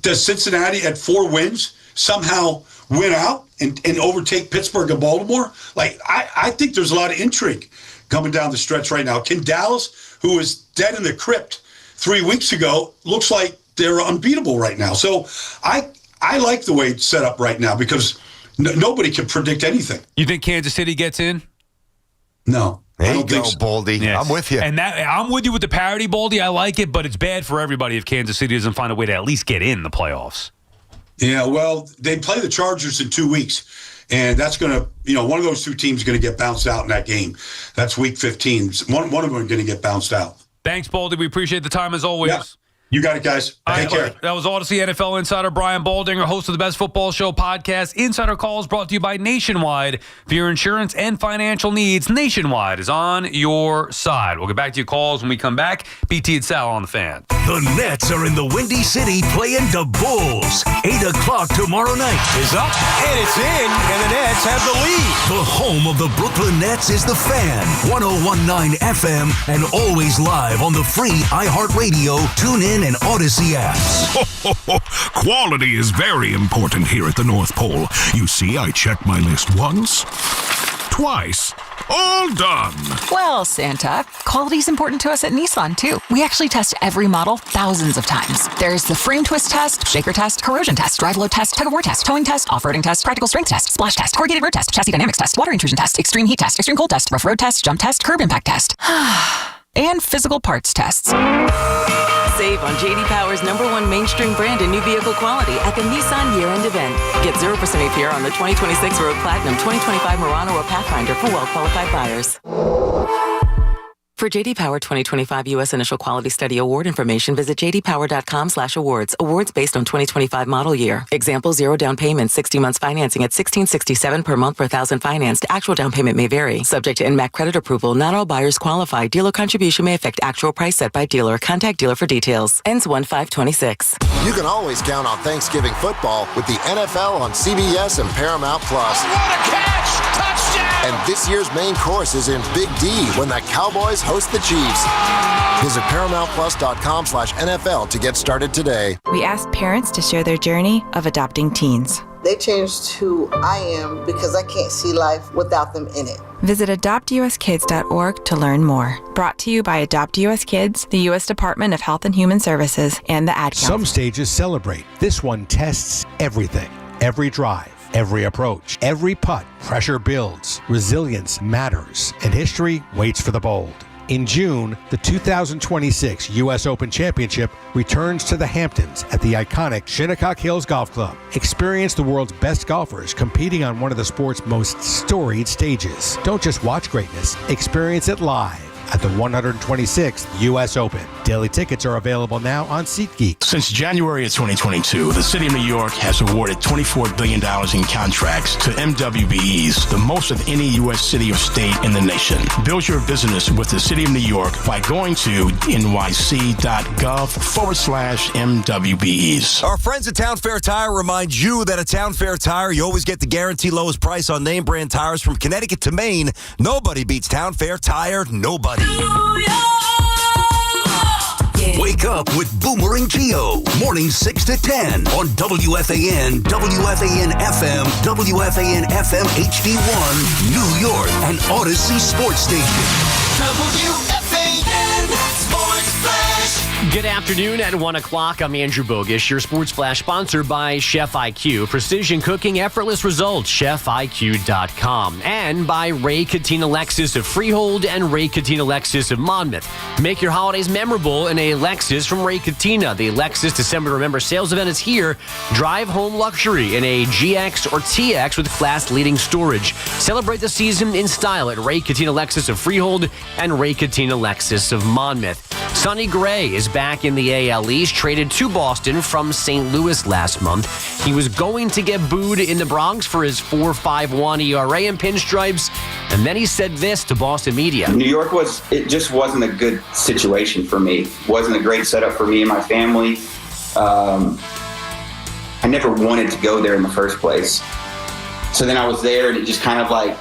Does Cincinnati at 4 wins somehow win out and overtake Pittsburgh and Baltimore? I think there's a lot of intrigue coming down the stretch right now. Can Dallas, who was dead in the crypt 3 weeks ago, looks like they're unbeatable right now. So I like the way it's set up right now because nobody can predict anything. You think Kansas City gets in? No. There you go, Baldy. Yes. I'm with you. And I'm with you with the parity, Baldy. I like it, but it's bad for everybody if Kansas City doesn't find a way to at least get in the playoffs. Yeah, well, they play the Chargers in 2 weeks, and that's going to, one of those two teams is going to get bounced out in that game. That's week 15. One of them are going to get bounced out. Thanks, Baldy. We appreciate the time as always. Yeah. You got it, guys. Take care. That was Odyssey NFL insider Brian Baldinger, host of the Best Football Show podcast. Insider Calls brought to you by Nationwide. For your insurance and financial needs, Nationwide is on your side. We'll get back to your calls when we come back. BT and Sal on the Fan. The Nets are in the Windy City playing the Bulls. 8 o'clock tomorrow night. Is up, and it's in, and the Nets have the lead. The home of the Brooklyn Nets is the Fan. 101.9 FM and always live on the free iHeartRadio, TuneIn, and Odyssey apps. Quality is very important here at the North Pole. You see, I check my list once, twice, all done. Well, Santa, quality's important to us at Nissan, too. We actually test every model thousands of times. There's the frame twist test, shaker test, corrosion test, drive load test, tug-of-war test, towing test, off-roading test, practical strength test, splash test, corrugated road test, chassis dynamics test, water intrusion test, extreme heat test, extreme cold test, rough road test, jump test, curb impact test. And physical parts tests. Save on J.D. Power's #1 mainstream brand in new vehicle quality at the Nissan year-end event. Get 0% APR on the 2026 Rogue Platinum, 2025 Murano, or Pathfinder for well-qualified buyers. For J.D. Power 2025 U.S. Initial Quality Study Award information, visit jdpower.com/awards. Awards based on 2025 model year. Example, 0 down payment, 60 months financing at $1,667 per month per thousand financed. Actual down payment may vary. Subject to NMAC credit approval. Not all buyers qualify. Dealer contribution may affect actual price set by dealer. Contact dealer for details. Ends 1/5/26. You can always count on Thanksgiving football with the NFL on CBS and Paramount Plus. What a catch! Touchdown! And this year's main course is in Big D when the Cowboys host the Chiefs. Visit ParamountPlus.com/NFL to get started today. We asked parents to share their journey of adopting teens. They changed who I am because I can't see life without them in it. Visit adoptuskids.org to learn more. Brought to you by Adopt US Kids, the U.S. Department of Health and Human Services, and the Ad Council. Some stages celebrate. This one tests everything. Every drive, every approach, every putt. Pressure builds, resilience matters, and history waits for the bold. In June, the 2026 U.S. Open Championship returns to the Hamptons at the iconic Shinnecock Hills Golf Club. Experience the world's best golfers competing on one of the sport's most storied stages. Don't just watch greatness, experience it live at the 126th U.S. Open. Daily tickets are available now on SeatGeek. Since January of 2022, the City of New York has awarded $24 billion in contracts to MWBEs, the most of any U.S. city or state in the nation. Build your business with the City of New York by going to nyc.gov/MWBEs. Our friends at Town Fair Tire remind you that at Town Fair Tire, you always get the guaranteed lowest price on name brand tires from Connecticut to Maine. Nobody beats Town Fair Tire. Nobody. Wake up with Boomer and Gio. Mornings 6 to 10 on WFAN, WFAN FM, WFAN FM HD1, New York, and Odyssey Sports Station. WFAN Sports Flash. Good afternoon at 1 o'clock. I'm Andrew Bogish, your Sports Flash sponsored by Chef IQ. Precision cooking, effortless results, chefiq.com. And by Ray Cattina Lexus of Freehold and Ray Cattina Lexus of Monmouth. Make your holidays memorable in a Lexus from Ray Cattina. The Lexus December to Remember sales event is here. Drive home luxury in a GX or TX with class-leading storage. Celebrate the season in style at Ray Cattina Lexus of Freehold and Ray Cattina Lexus of Monmouth. Sonny Gray is back in the AL East, traded to Boston from St. Louis last month. He was going to get booed in the Bronx for his 4.51 ERA and pinstripes, and then he said this to Boston media. New York just wasn't a good situation for me. Wasn't a great setup for me and my family. I never wanted to go there in the first place. So then I was there, and it just kind of like,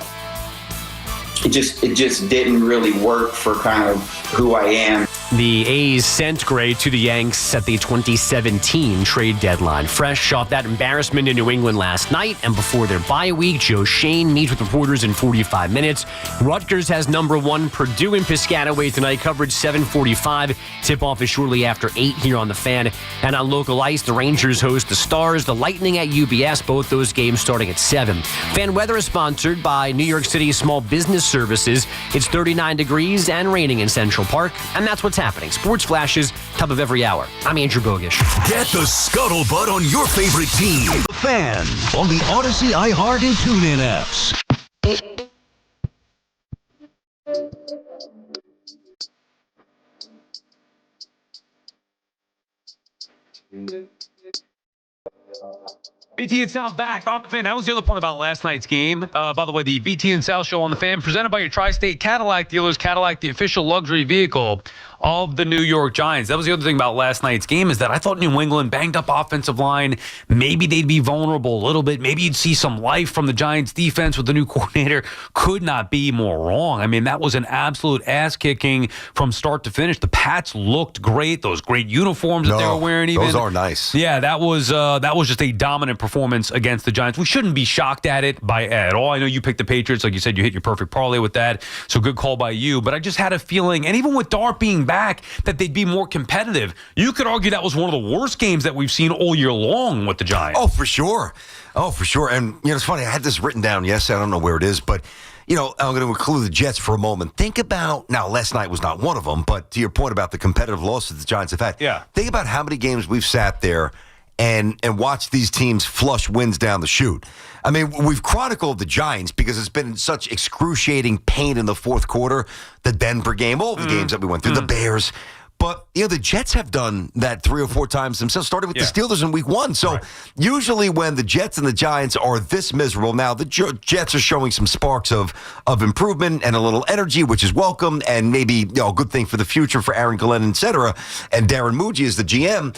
it just didn't really work for kind of who I am. The A's sent Gray to the Yanks at the 2017 trade deadline. Fresh off that embarrassment in New England last night, and before their bye week, Joe Shane meets with reporters in 45 minutes. Rutgers has #1 Purdue in Piscataway tonight. Coverage 7:45. Tip-off is shortly after 8 here on The Fan. And on local ice, the Rangers host the Stars, the Lightning at UBS. Both those games starting at 7. Fan weather is sponsored by New York City Small Business Services. It's 39 degrees and raining in Central Park, and that's what's It's happening. Sports Flashes, top of every hour. I'm Andrew Bogish. Get the scuttlebutt on your favorite team. The Fan on the Odyssey, iHeart, and TuneIn apps. BT and Sal back on the Fan. That was the other point about last night's game. By the way, the BT and Sal show on the Fan, presented by your Tri-State Cadillac dealers. Cadillac, the official luxury vehicle of the New York Giants. That was the other thing about last night's game, is that I thought New England, banged up offensive line, maybe they'd be vulnerable a little bit. Maybe you'd see some life from the Giants defense with the new coordinator. Could not be more wrong. I mean, that was an absolute ass-kicking from start to finish. The Pats looked great. Those great uniforms that they were wearing even. Those are nice. Yeah, that was just a dominant performance against the Giants. We shouldn't be shocked at it at all. I know you picked the Patriots. Like you said, you hit your perfect parlay with that. So good call by you. But I just had a feeling, and even with Dart being back, that they'd be more competitive. You could argue that was one of the worst games that we've seen all year long with the Giants. Oh, for sure. And, it's funny. I had this written down yesterday. I don't know where it is, but, I'm going to include the Jets for a moment. Think about, now, last night was not one of them, but to your point about the competitive losses the Giants have had. Yeah. Think about how many games we've sat there and watch these teams flush wins down the chute. I mean, we've chronicled the Giants because it's been such excruciating pain in the fourth quarter. The Denver game, all the games that we went through, the Bears. But, the Jets have done that 3 or 4 times themselves, started with the Steelers in week 1. So usually when the Jets and the Giants are this miserable, now the Jets are showing some sparks of improvement and a little energy, which is welcome, and maybe a good thing for the future for Aaron Glenn, et cetera. And Darren Muji is the GM.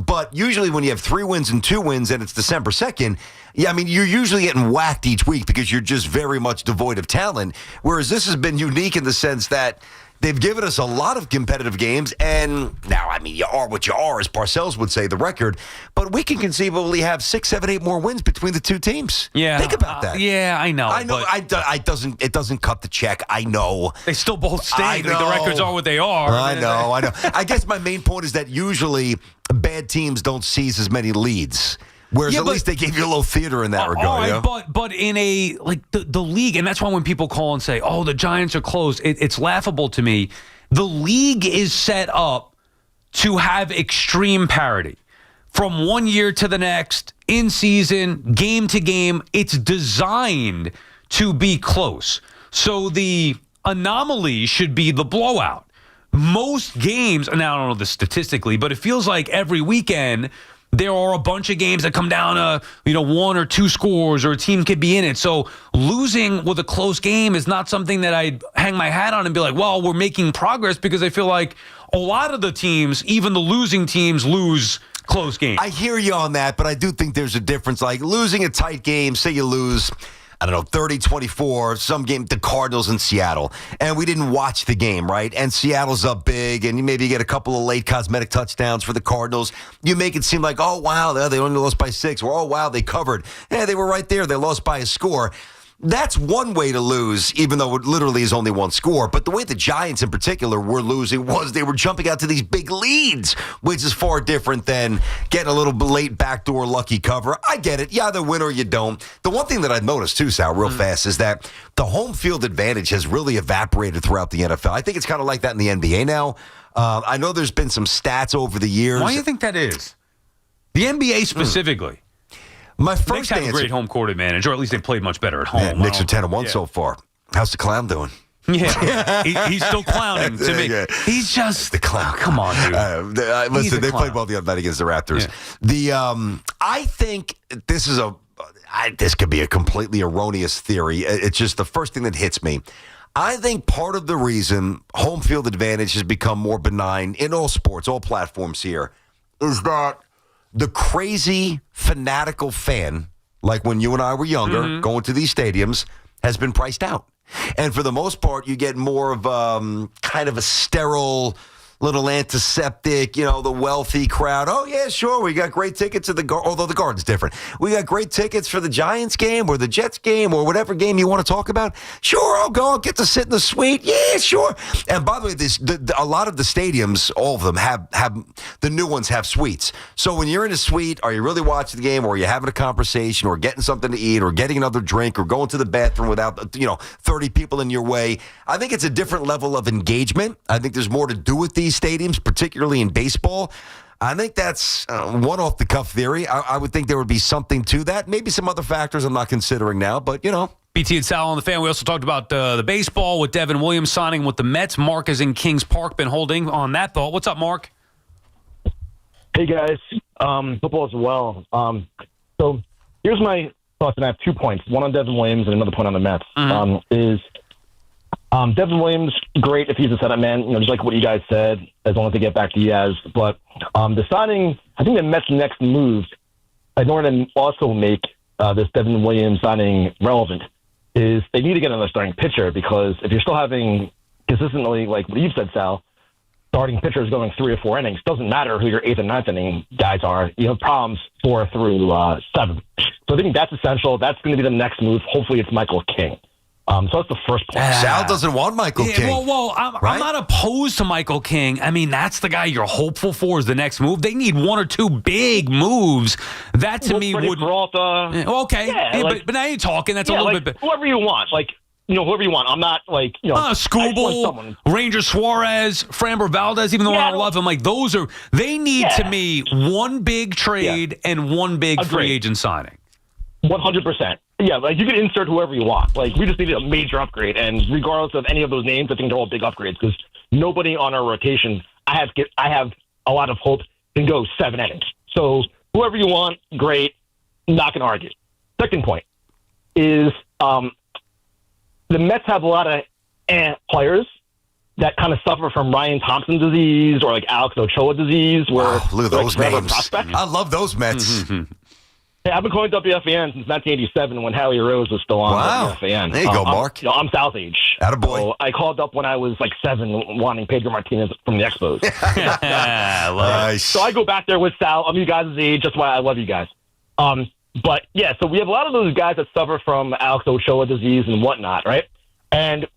But usually when you have 3 wins and 2 wins and it's December 2nd, you're usually getting whacked each week because you're just very much devoid of talent. Whereas this has been unique in the sense that they've given us a lot of competitive games, and now, you are what you are, as Parcells would say, the record, but we can conceivably have 6, 7, 8 more wins between the two teams. Yeah. Think about that. Yeah, I know. It doesn't cut the check. I know. They still both stink. The records are what they are. I know. I guess my main point is that usually bad teams don't seize as many leads. Whereas at least they gave you a little theater in that regard. Right, but in the league, and that's why when people call and say, "Oh, the Giants are close," it's laughable to me. The league is set up to have extreme parity from one year to the next, in season, game to game. It's designed to be close. So the anomaly should be the blowout. Most games, now I don't know this statistically, but it feels like every weekend there are a bunch of games that come down to, 1 or 2 scores, or a team could be in it. So losing with a close game is not something that I'd hang my hat on and be like, well, we're making progress, because I feel like a lot of the teams, even the losing teams, lose close games. I hear you on that, but I do think there's a difference. Like losing a tight game, say you lose, 30-24, some game, the Cardinals in Seattle, and we didn't watch the game, right? And Seattle's up big, and you maybe get a couple of late cosmetic touchdowns for the Cardinals. You make it seem like, oh, wow, they only lost by 6, or oh, wow, they covered. Yeah, they were right there. They lost by a score. That's one way to lose, even though it literally is only 1 score. But the way the Giants in particular were losing was they were jumping out to these big leads, which is far different than getting a little late backdoor lucky cover. I get it. You either win or you don't. The one thing that I've noticed too, Sal, real fast, is that the home field advantage has really evaporated throughout the NFL. I think it's kind of like that in the NBA now. I know there's been some stats over the years. Why do you think that is? The NBA specifically. My first Knicks have a great home court advantage, or at least they played much better at home. Yeah, Knicks are 10-1 so far. How's the clown doing? Yeah, he's still clowning to me. Yeah. He's just the clown. Come on, dude. Listen, they played well the other night against the Raptors. Yeah. I think this is this could be a completely erroneous theory. It's just the first thing that hits me. I think part of the reason home field advantage has become more benign in all sports, all platforms here, is that the crazy, fanatical fan, like when you and I were younger, going to these stadiums, has been priced out. And for the most part, you get more of kind of a sterile, little antiseptic, the wealthy crowd. Oh, yeah, sure, we got great tickets to although the Garden's different. We got great tickets for the Giants game or the Jets game or whatever game you want to talk about. Sure, I'll go. I'll get to sit in the suite. Yeah, sure. And by the way, a lot of the stadiums, all of them, have the new ones have suites. So when you're in a suite, are you really watching the game, or are you having a conversation, or getting something to eat, or getting another drink, or going to the bathroom without 30 people in your way? I think it's a different level of engagement. I think there's more to do with these these stadiums, particularly in baseball. I think that's one off-the-cuff theory. I would think there would be something to that. Maybe some other factors I'm not considering now, but, BT and Sal on the Fan. We also talked about the baseball with Devin Williams signing with the Mets. Mark is in Kings Park, been holding on that thought. What's up, Mark? Hey, guys. Football as well. So here's my thoughts, and I have 2 points. One on Devin Williams and another point on the Mets. Devin Williams, great if he's a setup man, just like what you guys said, as long as they get back to Diaz. But the signing, I think the Mets' next move, in order to also make this Devin Williams signing relevant, is they need to get another starting pitcher, because if you're still having consistently, like what you've said, Sal, starting pitchers going 3 or 4 innings, doesn't matter who your 8th and 9th inning guys are. You have problems 4 through 7. So I think that's essential. That's going to be the next move. Hopefully it's Michael King. So that's the first point. Sal doesn't want Michael King. Well, I'm not opposed to Michael King. I mean, that's the guy you're hopeful for is the next move. They need 1 or 2 big moves. That to me would. Okay, Yeah, but now you're talking. That's a little bit. Whoever you want, whoever you want. I'm not Skubal, Ranger Suarez, Framber Valdez. Even though I love him, those are. They need to me 1 big trade and 1 big free agent signing. 100%. Yeah, you can insert whoever you want. We just need a major upgrade, and regardless of any of those names, I think they're all big upgrades, because nobody on our rotation, I have a lot of hope, can go 7 innings. So whoever you want, great. Not going to argue. Second point is the Mets have a lot of players that kind of suffer from Ryan Thompson disease or Alex Ochoa disease. Where look at those names. I love those Mets. Hey, I've been calling WFAN since 1987 when Howie Rose was still on WFAN. There you go, Mark. I'm South age. Attaboy. So I called up when I was 7 wanting Pedro Martinez from the Expos. Nice. So I go back there with Sal. I'm you guys' age. That's why I love you guys. But, yeah, so we have a lot of those guys that suffer from Alex Ochoa disease and whatnot, right? And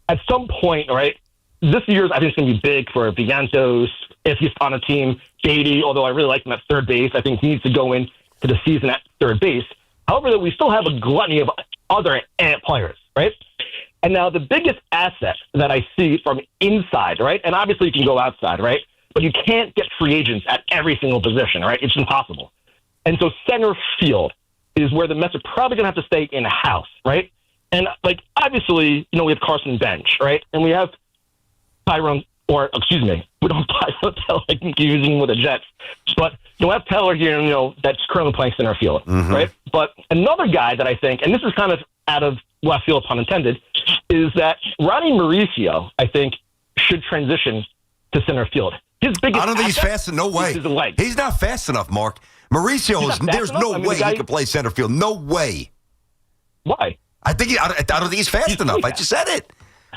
at some point, right, this year's I think it's going to be big for Vientos if he's on a team. Beatty, although I really like him at third base, I think he needs to go in to the season at third base. However, we still have a gluttony of other players, right? And now the biggest asset that I see from inside, right? And obviously you can go outside, right? But you can't get free agents at every single position, right? It's impossible. And so center field is where the Mets are probably going to have to stay in-house, right? And, obviously, we have Carson Bench, right? And we have Tyrone, we don't Tell confusing with the Jets. But we have Teller here, that's currently playing center field, right? But another guy that I think, and this is kind of out of left field, pun intended, is that Ronnie Mauricio, I think, should transition to center field. His biggest I don't think he's fast enough. No way. He's not fast enough, Mark. Mauricio, there's no way he can play center field. No way. Why? I don't think he's fast enough. I just said it.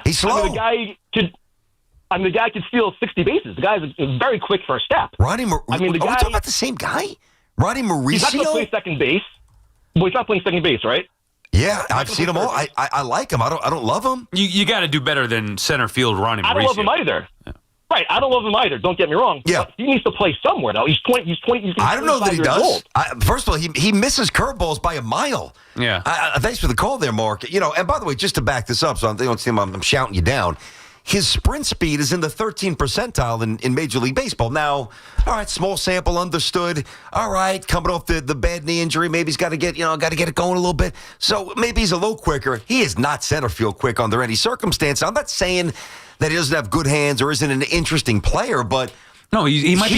He's slow. The guy could steal 60 bases. The guy's a very quick first step. Are we talking about the same guy? Ronnie Mauricio? He's not going to play second base. Well, he's not playing second base, right? Yeah, I've seen him all. I like him. I don't love him. You got to do better than center field Ronnie Mauricio. I don't love him either. Yeah. Right, I don't love him either. Don't get me wrong. Yeah, but he needs to play somewhere though. He's 20. I don't know that he does. First of all, he misses curveballs by a mile. Yeah. Thanks for the call there, Mark. And by the way, just to back this up, so they don't seem I'm shouting you down. His sprint speed is in the 13th percentile in Major League Baseball. Now, all right, small sample, understood. All right, coming off the bad knee injury, maybe he's got to get it going a little bit. So maybe he's a little quicker. He is not center field quick under any circumstance. I'm not saying that he doesn't have good hands or isn't an interesting player, but no, he might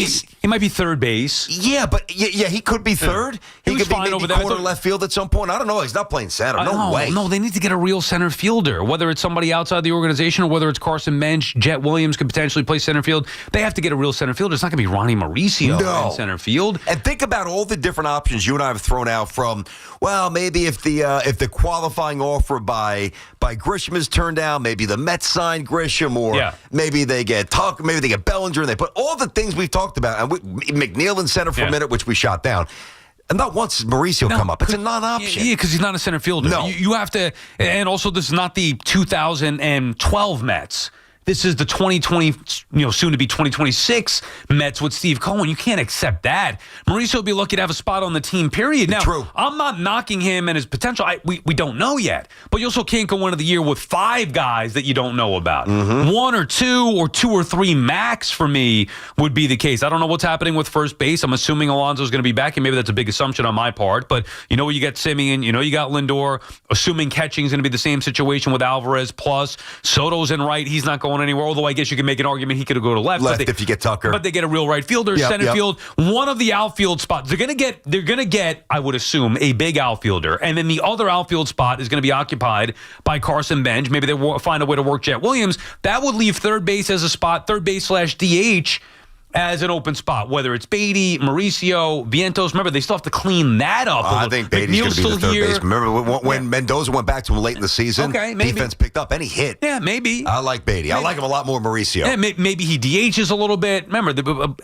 be third base. Yeah, but he could be third. He could be maybe quarter left field at some point. I don't know. He's not playing center. No way. No, they need to get a real center fielder. Whether it's somebody outside the organization or whether it's Carson Bench, Jet Williams could potentially play center field. They have to get a real center fielder. It's not going to be Ronnie Mauricio in center field. And think about all the different options you and I have thrown out from. Well, maybe if the qualifying offer by Grisham is turned down, maybe the Mets sign Grisham, or maybe they get Tuck, maybe they get Bellinger, and they put all the things we've talked about, and McNeil in center for a minute, which we shot down. And not once did Mauricio come up. It's a non-option. Yeah, because he's not a center fielder. No. You have to, and also this is not the 2012 Mets. this is the 2020, soon to be 2026 Mets with Steve Cohen. You can't accept that. Mauricio will be lucky to have a spot on the team, period. Now, True. I'm not knocking him and his potential. We don't know yet. But you also can't go into the year with 5 guys that you don't know about. Mm-hmm. 1 or 2 or 2 or 3 max for me would be the case. I don't know what's happening with first base. I'm assuming Alonso's going to be back, and maybe that's a big assumption on my part. But you got Simeon, you got Lindor. Assuming catching is going to be the same situation with Alvarez. Plus, Soto's in right. He's not going anywhere. Although I guess you can make an argument he could go to left. If you get Tucker. But they get a real right fielder, center field. One of the outfield spots. They're going to get, I would assume, a big outfielder. And then the other outfield spot is going to be occupied by Carson Bench. Maybe they find a way to work Jet Williams. That would leave third base as a spot, third base / DH as an open spot, whether it's Beatty, Mauricio, Vientos. Remember, they still have to clean that up. I think Beatty's going to be the third base. Remember when Mendoza went back to him late in the season? Okay, maybe. Defense picked up and he hit. Yeah, maybe. I like Beatty. I like him a lot more Mauricio. Yeah, maybe he DHs a little bit. Remember,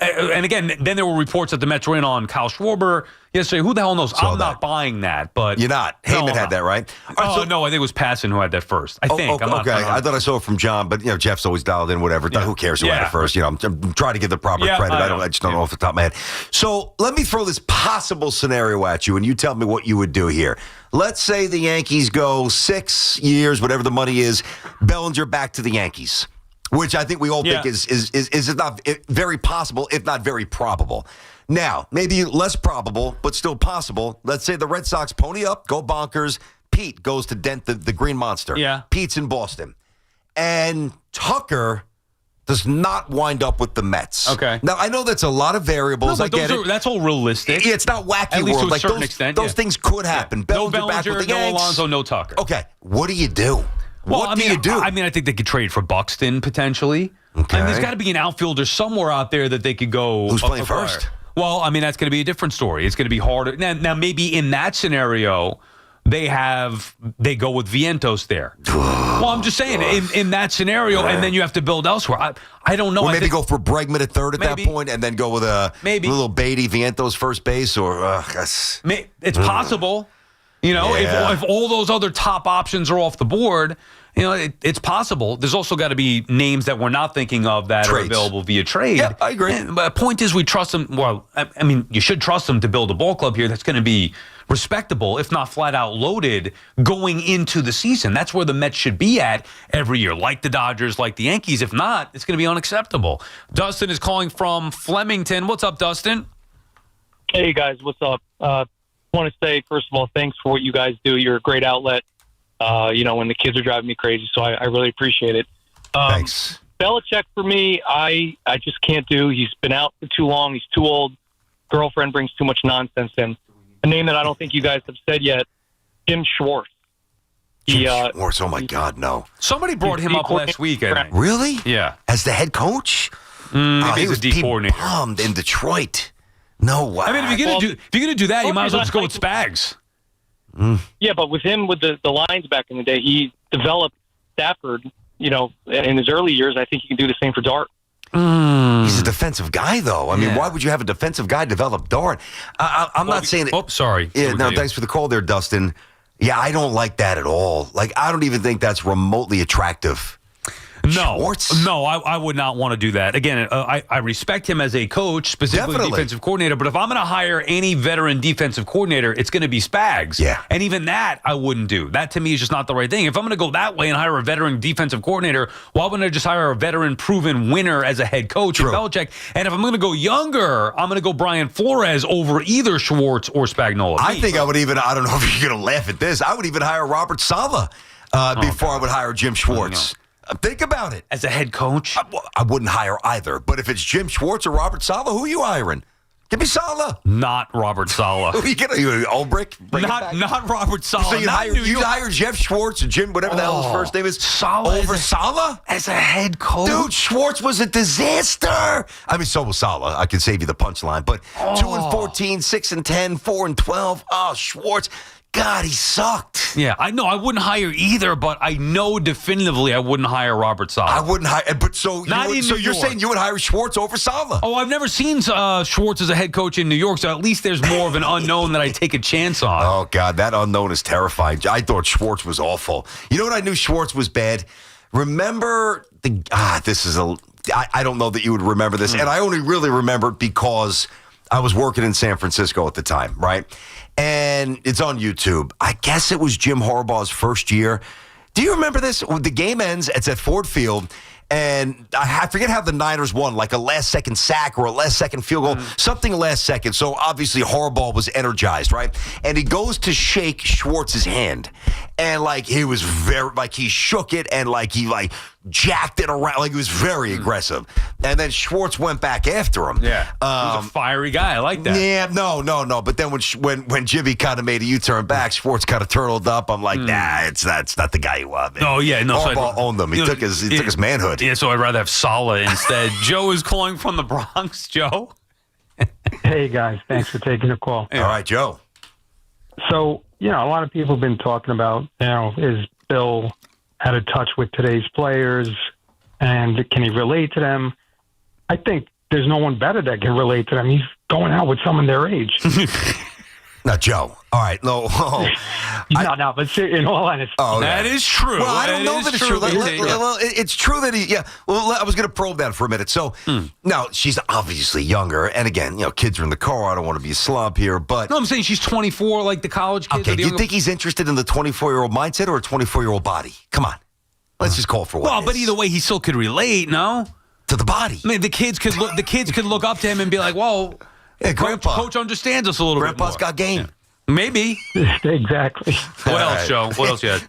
and again, then there were reports that the Mets were in on Kyle Schwarber yesterday. Who the hell knows? I'm not buying that. But you're not. Heyman had that, right? No, I think it was Passan who had that first. I think. Okay, I thought I saw it from John, but Jeff's always dialed in. Whatever. Yeah. Who cares who had it first? I'm trying to give the proper credit. I just don't know off the top of my head. So let me throw this possible scenario at you, and you tell me what you would do here. Let's say the Yankees go 6 years, whatever the money is, Bellinger back to the Yankees, which I think we all think is not very possible, if not very probable. Now, maybe less probable, but still possible. Let's say the Red Sox pony up, go bonkers. Pete goes to dent the Green Monster. Yeah. Pete's in Boston. And Tucker does not wind up with the Mets. Okay. Now, I know that's a lot of variables. I get it. That's all realistic. It's not wacky At least world. to a certain extent. Those things could happen. No Bellinger back with the no Yanks. Alonso, no Tucker. Okay. What do you do? What do you do? I think they could trade for Buxton, potentially. Okay. There's got to be an outfielder somewhere out there that they could go. Who's playing acquire. first? Well, that's going to be a different story. It's going to be harder. Now, maybe in that scenario, they go with Vientos there. Well, I'm just saying, in that scenario, and then you have to build elsewhere. I don't know. Or maybe go for Bregman at third at that point, and then go with a little Beatty, Vientos first base, or it's possible. If all those other top options are off the board, it's possible. There's also got to be names that we're not thinking of that are available via trade. Yeah, I agree. But the point is, we trust them. Well, you should trust them to build a ball club here that's going to be respectable, if not flat out loaded, going into the season. That's where the Mets should be at every year, like the Dodgers, like the Yankees. If not, it's going to be unacceptable. Dustin is calling from Flemington. What's up, Dustin? Hey, guys. What's up? Want to say, first of all, thanks for what you guys do. You're a great outlet. When the kids are driving me crazy, so I really appreciate it. Thanks. Belichick, for me, I just can't do. He's been out for too long. He's too old. Girlfriend brings too much nonsense in. A name that I don't think you guys have said yet, Jim Schwartz. Schwartz, oh my God, no. Somebody brought him up last week, I think. Really? Yeah. As the head coach? He was a D coordinator. Bombed in Detroit. No way. If you're gonna do that, you might as well just go with Spags. Yeah, but with him, with the Lions back in the day, he developed Stafford. In his early years, I think he can do the same for Dart. He's a defensive guy, though. Why would you have a defensive guy develop Dart? I'm not saying that. Oh, sorry. Yeah, no, thanks for the call there, Dustin. Yeah, I don't like that at all. I don't even think that's remotely attractive. No, Schwartz? No, I would not want to do that. Again, I respect him as a coach, specifically defensive coordinator, but if I'm going to hire any veteran defensive coordinator, it's going to be Spags. Yeah. And even that, I wouldn't do. That, to me, is just not the right thing. If I'm going to go that way and hire a veteran defensive coordinator, why wouldn't I just hire a veteran proven winner as a head coach in Belichick? And if I'm going to go younger, I'm going to go Brian Flores over either Schwartz or Spagnuolo. I think I would even, I don't know if you're going to laugh at this, I would even hire Robert Saleh before I would hire Jim Schwartz. Think about it. As a head coach? I wouldn't hire either. But if it's Jim Schwartz or Robert Saleh, who are you hiring? Give me Saleh. Not Robert Saleh. Who are you getting? Ulbrich? Not Robert Saleh. So you hire Jeff Schwartz or Jim, whatever the hell his first name is, over Saleh? As a head coach? Dude, Schwartz was a disaster. So was Saleh. I can save you the punchline. But 2-14, 6-10, 4-12. Oh, Schwartz. God, he sucked. Yeah, I know. I wouldn't hire either, but I know definitively I wouldn't hire Robert Saleh. I wouldn't hire. But you're saying you would hire Schwartz over Saleh? Oh, I've never seen Schwartz as a head coach in New York, so at least there's more of an unknown that I take a chance on. Oh God, that unknown is terrifying. I thought Schwartz was awful. You know what I knew Schwartz was bad? Remember I don't know that you would remember this, and I only really remember it because I was working in San Francisco at the time, right? And it's on YouTube. I guess it was Jim Harbaugh's first year. Do you remember this? The game ends, it's at Ford Field, and I forget how the Niners won, like a last-second sack or a last-second field goal, something last second. So obviously Harbaugh was energized, right? And he goes to shake Schwartz's hand, and he was he shook it and he jacked it around, he was very aggressive. And then Schwartz went back after him. Yeah, he was a fiery guy. I like that. Yeah, no. But then when Jimmy kind of made a U-turn back, Schwartz kind of turtled up. I'm like, nah, that's not the guy you want. Man. Oh yeah, no. Harbaugh owned him. He took his manhood. Yeah, so I'd rather have Saleh instead. Joe is calling from the Bronx. Joe. Hey guys, thanks for taking the call. All right, Joe. So a lot of people have been talking about is Bill out of touch with today's players, and can he relate to them? I think there's no one better that can relate to them. He's going out with someone their age. Not Joe. All right, no. No, but in all honesty. Oh, that is true. Well, I don't know that it's true. Well, it's true that he, Well, I was going to probe that for a minute. So, now, she's obviously younger. And again, kids are in the car. I don't want to be a slob here, but. No, I'm saying she's 24, like the college kids. Okay, do you think he's interested in the 24-year-old mindset or a 24-year-old body? Come on. Let's just call for what it is. But either way, he still could relate, no? To the body. I mean, the kids could look up to him and be like, whoa. Yeah, Coach understands us a little bit more. Grandpa's got game. Yeah. Maybe. Exactly. What else, Joe? What else you had?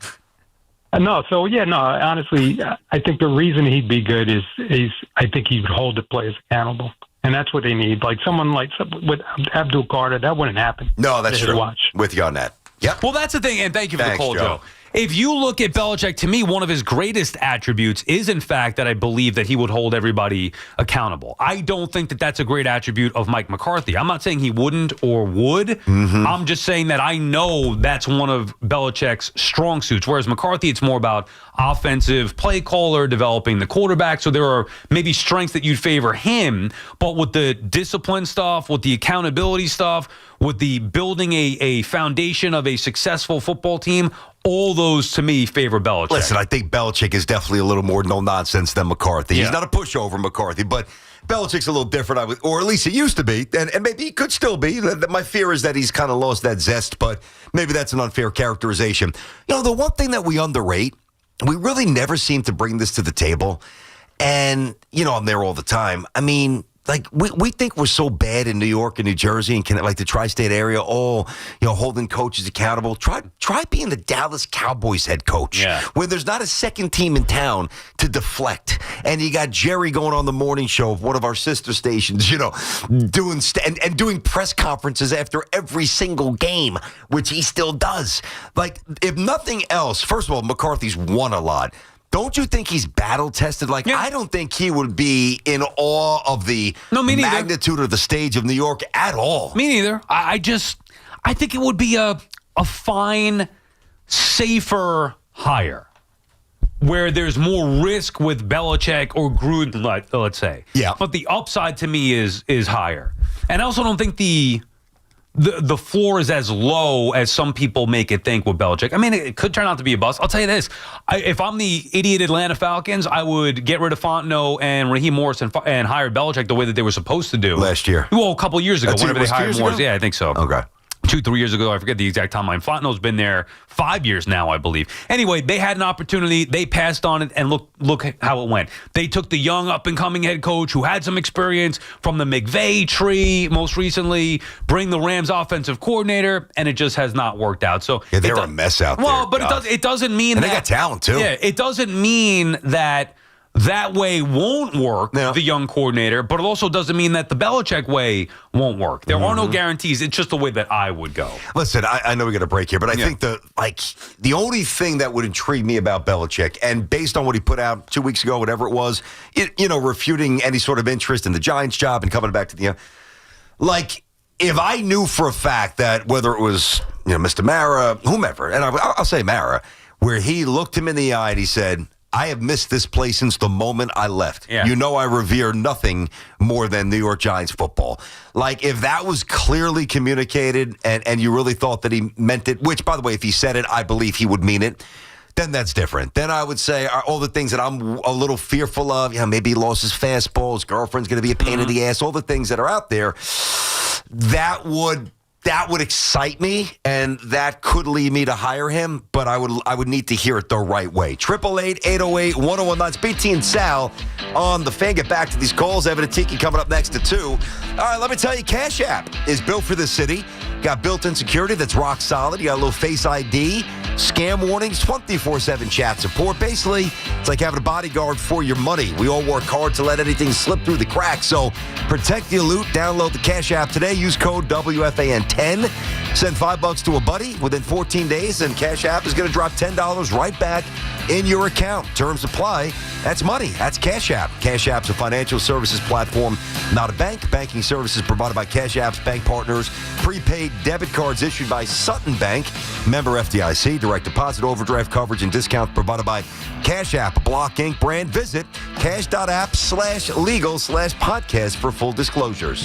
Honestly, I think the reason he'd be good is I think he would hold the players accountable. And that's what they need. Like someone with Abdul Carter, that wouldn't happen. No, that's true. Watch. With you on that. Yep. Well, that's the thing, and thank you for the call, Joe. Joe. If you look at Belichick, to me, one of his greatest attributes is, in fact, that I believe that he would hold everybody accountable. I don't think that that's a great attribute of Mike McCarthy. I'm not saying he wouldn't or would. Mm-hmm. I'm just saying that I know that's one of Belichick's strong suits, whereas McCarthy, it's more about offensive play caller, developing the quarterback. So there are maybe strengths that you'd favor him, but with the discipline stuff, with the accountability stuff, with the building a foundation of a successful football team, all those, to me, favor Belichick. Listen, I think Belichick is definitely a little more no-nonsense than McCarthy. Yeah. He's not a pushover, McCarthy, but Belichick's a little different, or at least he used to be, and maybe he could still be. My fear is that he's kind of lost that zest, but maybe that's an unfair characterization. The one thing that we underrate, we really never seem to bring this to the table, and, I'm there all the time. I mean, we think we're so bad in New York and New Jersey and the tri-state area, holding coaches accountable. Try being the Dallas Cowboys head coach, where there's not a second team in town to deflect. And you got Jerry going on the morning show of one of our sister stations, doing press conferences after every single game, which he still does. If nothing else, first of all, McCarthy's won a lot. Don't you think he's battle-tested? I don't think he would be in awe of the magnitude of the stage of New York at all. Me neither. I think it would be a fine, safer hire where there's more risk with Belichick or Gruden, let's say. Yeah. But the upside to me is higher. And I also don't think the floor is as low as some people make it think with Belichick. I mean, it could turn out to be a bust. I'll tell you this. If I'm the idiot Atlanta Falcons, I would get rid of Fontenot and Raheem Morris and hire Belichick the way that they were supposed to do. Last year. Well, a couple years ago, whenever they hired Morris. Ago? Yeah, I think so. Okay. 2-3 years ago, I forget the exact timeline. Fontenot's been there 5 years now, I believe. Anyway, they had an opportunity. They passed on it, and look how it went. They took the young up-and-coming head coach who had some experience from the McVay tree most recently, bring the Rams offensive coordinator, and it just has not worked out. So they're a mess out there. Well, but it doesn't mean and that... they got talent, too. Yeah, it doesn't mean that way won't work, the young coordinator, but it also doesn't mean that the Belichick way won't work. There are no guarantees. It's just the way that I would go. Listen, I know we got a break here, but I think the only thing that would intrigue me about Belichick, and based on what he put out 2 weeks ago, whatever it was, refuting any sort of interest in the Giants job and coming back to the if I knew for a fact that whether it was Mr. Mara, whomever, and I'll say Mara, where he looked him in the eye and he said, I have missed this place since the moment I left. Yeah. I revere nothing more than New York Giants football. If that was clearly communicated and you really thought that he meant it, which, by the way, if he said it, I believe he would mean it, then that's different. Then I would say all the things that I'm a little fearful of, maybe he lost his fastball, his girlfriend's going to be a pain in the ass, all the things that are out there, that would excite me, and that could lead me to hire him, but I would need to hear it the right way. 888-808-1019. It's BT and Sal on the Fan. Get back to these calls. Evan and Tiki coming up next to 2. All right, let me tell you, Cash App is built for the city. Got built-in security that's rock solid. You got a little Face ID, scam warnings, 24/7 chat support. Basically, it's like having a bodyguard for your money. We all work hard to let anything slip through the cracks, so protect your loot. Download the Cash App today. Use code WFAN10. Send $5 to a buddy within 14 days, and Cash App is going to drop $10 right back in your account. Terms apply. That's money. That's Cash App. Cash App's a financial services platform, not a bank. Banking services provided by Cash App's bank partners. Prepaid debit cards issued by Sutton Bank. Member FDIC. Direct deposit, overdraft coverage, and discounts provided by Cash App, a Block Inc. brand. Visit cash.app/legal/podcast for full disclosures.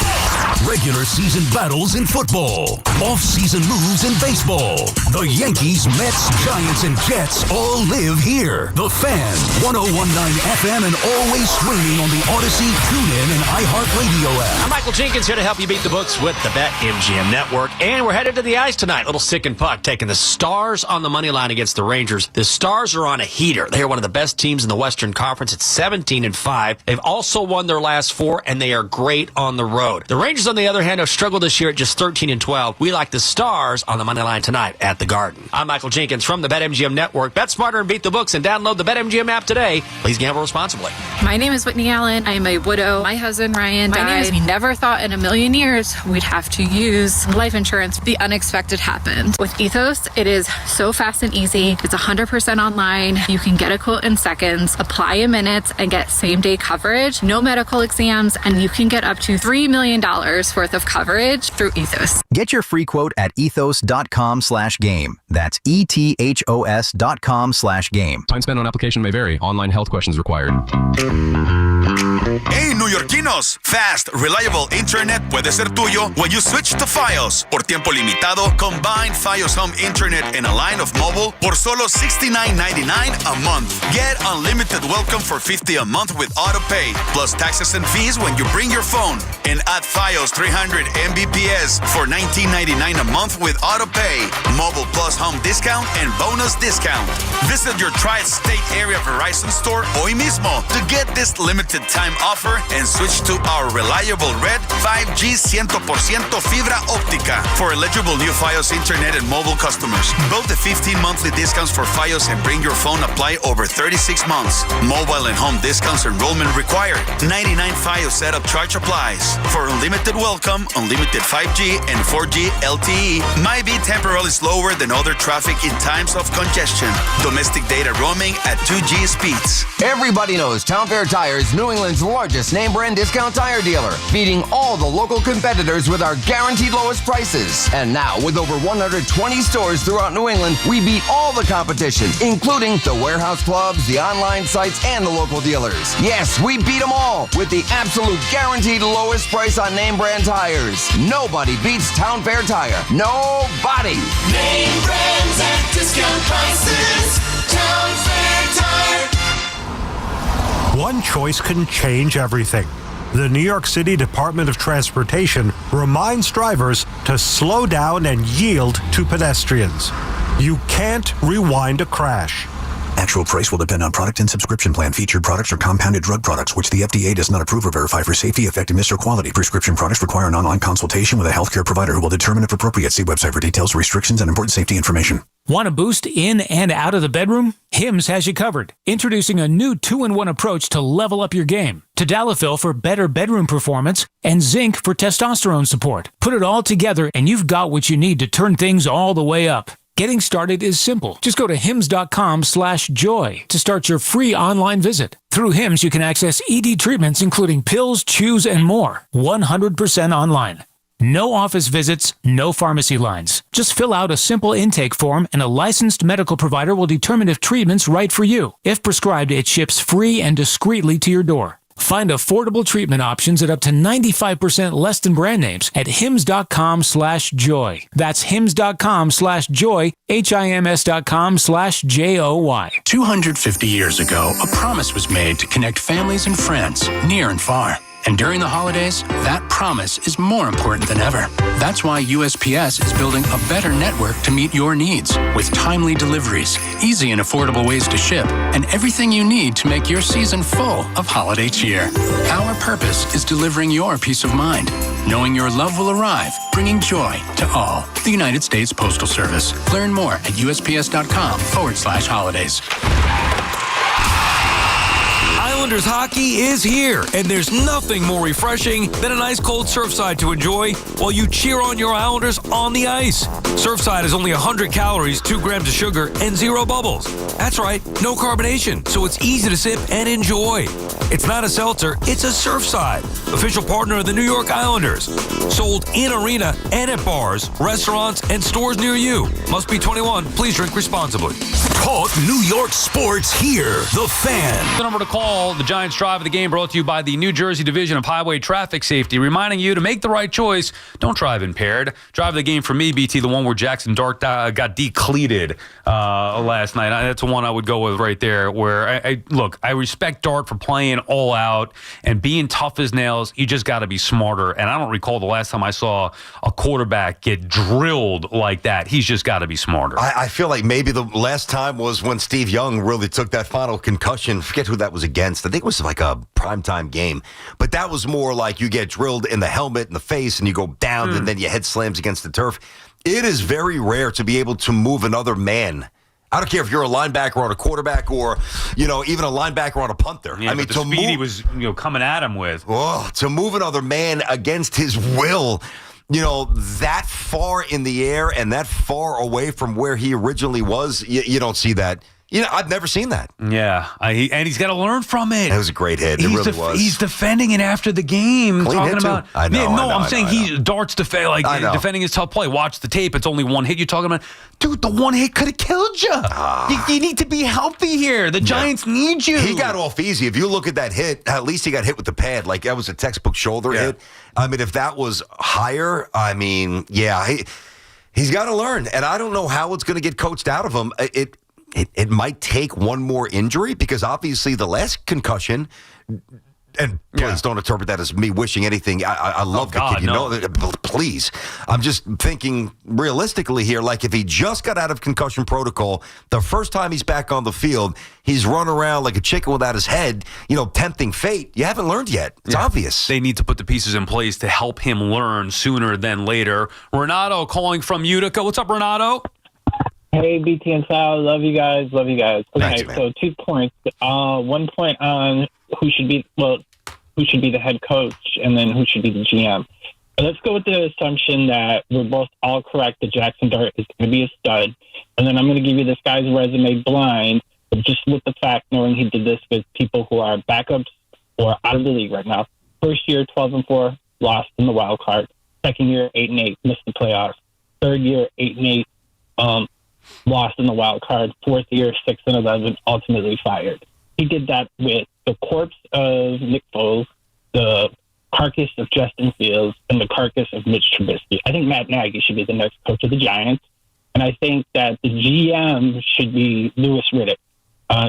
Regular season battles in football. Off-season moves in baseball. The Yankees, Mets, Giants, and Jets all live here. The Fan, 101.9 FM, and always streaming on the Odyssey, TuneIn, and iHeartRadio app. I'm Michael Jenkins here to help you beat the books with the BetMGM Network. And we're headed to the ice tonight. Little Sick and Puck taking the Stars on the money line against the Rangers. The Stars are on a heater. They are one of the best teams in the Western Conference. It's 17-5. They've also won their last 4, and they are great on the road. The Rangers, on the other hand, have struggled this year at just 13-12. We like the Stars on the money line tonight at the Garden. I'm Michael Jenkins from the BetMGM Network. Bet smarter and beat the books, and download the BetMGM app today. Please gamble responsibly. My name is Whitney Allen. I am a widow. My husband, Ryan, died. We never thought in a million years we'd have to use life insurance. The unexpected happened. With Ethos, it is so fast and easy. It's 100% online. You can get a quote in seconds, apply in minutes, and get same-day coverage. No medical exams, and you can get up to $3 million worth of coverage through Ethos. Get your free quote at ethos.com/game. That's ETHOS.com/game. Time spent on application may vary. Online health questions required. Hey, Newyorkinos! Fast, reliable internet puede ser tuyo when you switch to Fios. Por tiempo limitado, combine Fios Home Internet and a line of mobile por solo $69.99 a month. Get unlimited welcome for $50 a month with AutoPay, plus taxes and fees when you bring your phone. And add Fios 300 Mbps for $19.99 a month with AutoPay, mobile plus home discount, and bonus discount. Visit your tri-state area Verizon store hoy mismo to get this limited time offer and switch to our reliable red 5G 100% fibra óptica for eligible new Fios internet and mobile customers. Both the 15 monthly discounts for Fios and bring your phone apply over 36 months. Mobile and home discounts enrollment required. 99 Fios setup charge applies. For unlimited welcome, unlimited 5G and 4G LTE might be temporarily slower than other traffic in times of congestion. Domestic data roaming at 2G speeds. Everybody knows Town Fair Tire is New England's largest name brand discount tire dealer, beating all the local competitors with our guaranteed lowest prices. And now, with over 120 stores throughout New England, we beat all the competition, including the warehouse clubs, the online sites, and the local dealers. Yes, we beat them all with the absolute guaranteed lowest price on name brand tires. Nobody beats Town Fair Tire. Nobody. Name brands at discount prices. Town Fair Tire. One choice can change everything. The New York City Department of Transportation reminds drivers to slow down and yield to pedestrians. You can't rewind a crash. Actual price will depend on product and subscription plan. Featured products are compounded drug products, which the FDA does not approve or verify for safety, effectiveness, or quality. Prescription products require an online consultation with a healthcare provider who will determine if appropriate. See website for details, restrictions, and important safety information. Want a boost in and out of the bedroom? Hims has you covered. Introducing a new 2-in-1 approach to level up your game. Tadalafil for better bedroom performance and zinc for testosterone support. Put it all together and you've got what you need to turn things all the way up. Getting started is simple. Just go to hims.com/joy to start your free online visit. Through Hims, you can access ED treatments including pills, chews, and more. 100% online. No office visits, no pharmacy lines. Just fill out a simple intake form and a licensed medical provider will determine if treatment's right for you. If prescribed, it ships free and discreetly to your door. Find affordable treatment options at up to 95% less than brand names at hims.com/joy. That's hims.com/joy, HIMS.com/JOY. 250 years ago, a promise was made to connect families and friends near and far. And during the holidays, that promise is more important than ever. That's why USPS is building a better network to meet your needs with timely deliveries, easy and affordable ways to ship, and everything you need to make your season full of holiday cheer. Our purpose is delivering your peace of mind, knowing your love will arrive, bringing joy to all. The United States Postal Service. Learn more at USPS.com/holidays. Islanders hockey is here, and there's nothing more refreshing than a nice cold Surfside to enjoy while you cheer on your Islanders on the ice. Surfside is only 100 calories, 2 grams of sugar, and 0 bubbles. That's right, no carbonation, so it's easy to sip and enjoy. It's not a seltzer, it's a Surfside, official partner of the New York Islanders. Sold in arena and at bars, restaurants, and stores near you. Must be 21. Please drink responsibly. Talk New York sports here. The Fan. The number to call, the Giants Drive of the Game, brought to you by the New Jersey Division of Highway Traffic Safety, reminding you to make the right choice. Don't drive impaired. Drive of the Game for me, BT, the one where Jackson Dart got decleated last night. That's the one I would go with right there, where I respect Dart for playing all out and being tough as nails. You just got to be smarter. And I don't recall the last time I saw a quarterback get drilled like that. He's just got to be smarter. I feel like maybe the last time was when Steve Young really took that final concussion. Forget who that was against. I think it was like a primetime game. But that was more like you get drilled in the helmet, in the face, and you go down, and then your head slams against the turf. It is very rare to be able to move another man. I don't care if you're a linebacker or a quarterback or, even a linebacker on a punter. Yeah, I mean, the speed he was coming at him with. To move another man against his will, that far in the air and that far away from where he originally was, you don't see that. I've never seen that. Yeah, and he's got to learn from it. It was a great hit. It really was. He's defending it after the game. Clean talking hit about. too. I know. I'm saying Dart's defending his tough play. Watch the tape. It's only one hit. You're talking about, dude. The one hit could have killed you. You need to be healthy here. The Giants need you. He got off easy. If you look at that hit, at least he got hit with the pad. Like that was a textbook shoulder hit. I mean, if that was higher, he's got to learn. And I don't know how it's going to get coached out of him. It might take one more injury because obviously the last concussion, and please don't interpret that as me wishing anything. I love the kid, please. I'm just thinking realistically here, like if he just got out of concussion protocol, the first time he's back on the field, he's running around like a chicken without his head, tempting fate. You haven't learned yet. It's obvious. They need to put the pieces in place to help him learn sooner than later. Renato calling from Utica. What's up, Renato? Hey, BT and Sal, love you guys. Okay, Thanks, so 2 points. 1 point on who should be the head coach, and then who should be the GM. But let's go with the assumption that we're both all correct that Jackson Dart is going to be a stud, and then I'm going to give you this guy's resume blind, but just with the fact knowing he did this with people who are backups or out of the league right now. First year, 12-4, lost in the wild card. Second year, 8-8, missed the playoffs. Third year, 8-8. Lost in the wild card. Fourth year, 6-11, ultimately fired. He did that with the corpse of Nick Foles, the carcass of Justin Fields, and the carcass of Mitch Trubisky. I think Matt Nagy should be the next coach of the Giants, and I think that the GM should be Louis Riddick.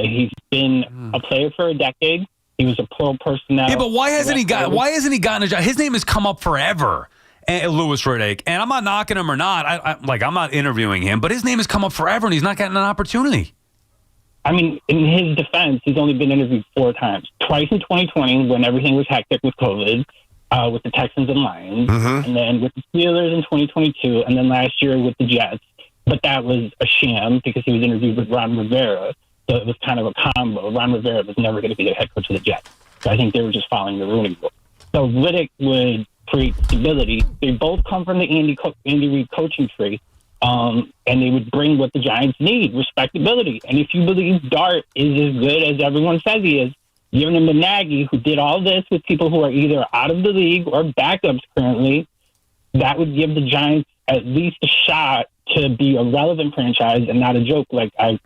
He's been a player for a decade. He was a pro personnel. Yeah, but why hasn't he gotten a job? His name has come up forever. Louis Riddick, and I'm not knocking him or not. I'm not interviewing him, but his name has come up forever, and he's not getting an opportunity. I mean, in his defense, he's only been interviewed 4 times. Twice in 2020 when everything was hectic with COVID, with the Texans and Lions, and then with the Steelers in 2022, and then last year with the Jets. But that was a sham because he was interviewed with Ron Rivera, so it was kind of a combo. Ron Rivera was never going to be the head coach of the Jets. So I think they were just following the Rooney Rule. So Riddick would create stability. They both come from the Andy Reid coaching tree, and they would bring what the Giants need, respectability. And if you believe Dart is as good as everyone says he is, giving him to Nagy, who did all this with people who are either out of the league or backups currently, that would give the Giants at least a shot to be a relevant franchise and not a joke like I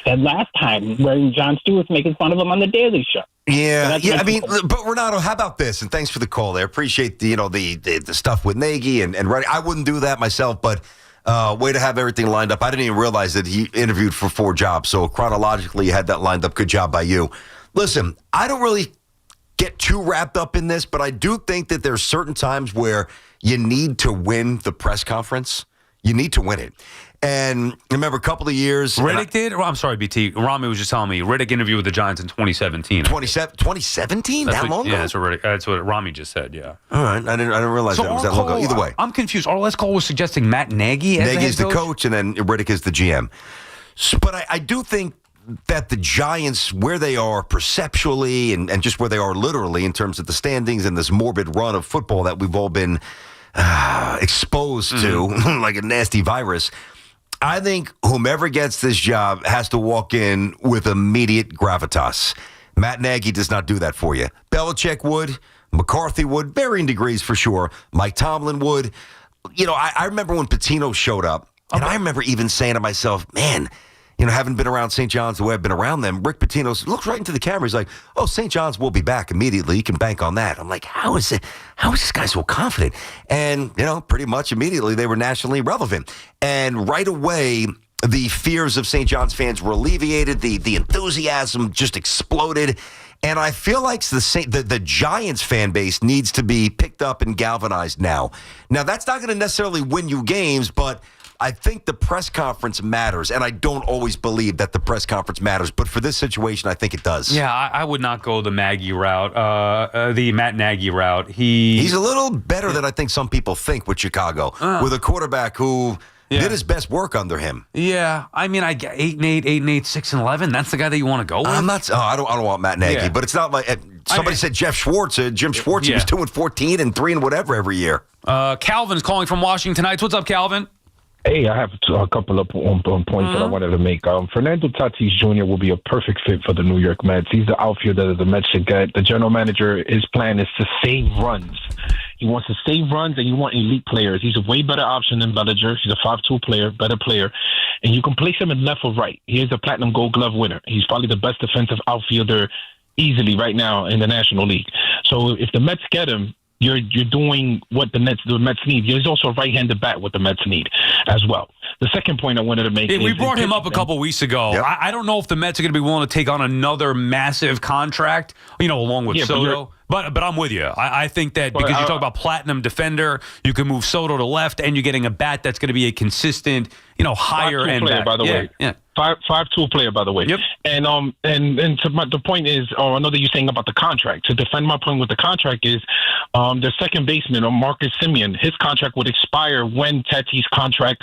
said last time, where Jon Stewart's making fun of him on The Daily Show. Yeah. I mean, but Renato, how about this? And thanks for the call there. Appreciate the stuff with Nagy and Reddick. I wouldn't do that myself, but way to have everything lined up. I didn't even realize that he interviewed for 4 jobs. So chronologically, you had that lined up. Good job by you. Listen, I don't really get too wrapped up in this, but I do think that there's certain times where you need to win the press conference. You need to win it. And remember, a couple of years... Riddick did? I'm sorry, BT. Rami was just telling me Riddick interviewed with the Giants in 2017. 2017? That long ago? Yeah, that's what Rami just said, yeah. All right. I didn't realize that was that long ago. Either way. I'm confused. Our last call was suggesting Matt Nagy as Nagy is the coach, and then Riddick is the GM. But I do think that the Giants, where they are perceptually and just where they are literally in terms of the standings and this morbid run of football that we've all been exposed to like a nasty virus, I think whomever gets this job has to walk in with immediate gravitas. Matt Nagy does not do that for you. Belichick would. McCarthy would. Varying degrees for sure. Mike Tomlin would. I remember when Pitino showed up, and I remember even saying to myself, man, having been around St. John's the way I've been around them, Rick Pitino looks right into the camera. He's like, oh, St. John's will be back immediately. You can bank on that. I'm like, how is this guy so confident? And, pretty much immediately they were nationally relevant. And right away, the fears of St. John's fans were alleviated. The enthusiasm just exploded. And I feel like the Giants fan base needs to be picked up and galvanized now. Now, that's not going to necessarily win you games, but I think the press conference matters, and I don't always believe that the press conference matters, but for this situation, I think it does. Yeah, I would not go the Nagy route, the Matt Nagy route. He's a little better than I think some people think with Chicago, with a quarterback who did his best work under him. Yeah, I mean, I get 8-8, 6-11. That's the guy that you want to go with. I'm not. I don't want Matt Nagy, but it's not like somebody said Jeff Schwartz. Jim Schwartz, he was 2-14 and 3 and whatever every year. Calvin's calling from Washington Heights. What's up, Calvin? Hey, I have a couple of points that I wanted to make. Fernando Tatis Jr. will be a perfect fit for the New York Mets. He's the outfielder that the Mets should get. The general manager, his plan is to save runs. He wants to save runs, and you want elite players. He's a way better option than Bellinger. He's a 5'2" player, better player. And you can place him in left or right. He is a Platinum Gold Glove winner. He's probably the best defensive outfielder easily right now in the National League. So if the Mets get him, you're doing what the Mets need. He's also a right-handed bat, what the Mets need as well. The second point I wanted to make is... We brought him up a couple weeks ago. Yep. I don't know if the Mets are going to be willing to take on another massive contract, along with Soto. But I'm with you. I think that because you talk about platinum defender, you can move Soto to left, and you're getting a bat that's going to be a consistent, higher end player, bat. by the way. Yeah. 5'2" player, by the way. Yep. And the point is, I know that you're saying about the contract. To defend my point with the contract is, the second baseman, Marcus Semien, his contract would expire when Tatis' contract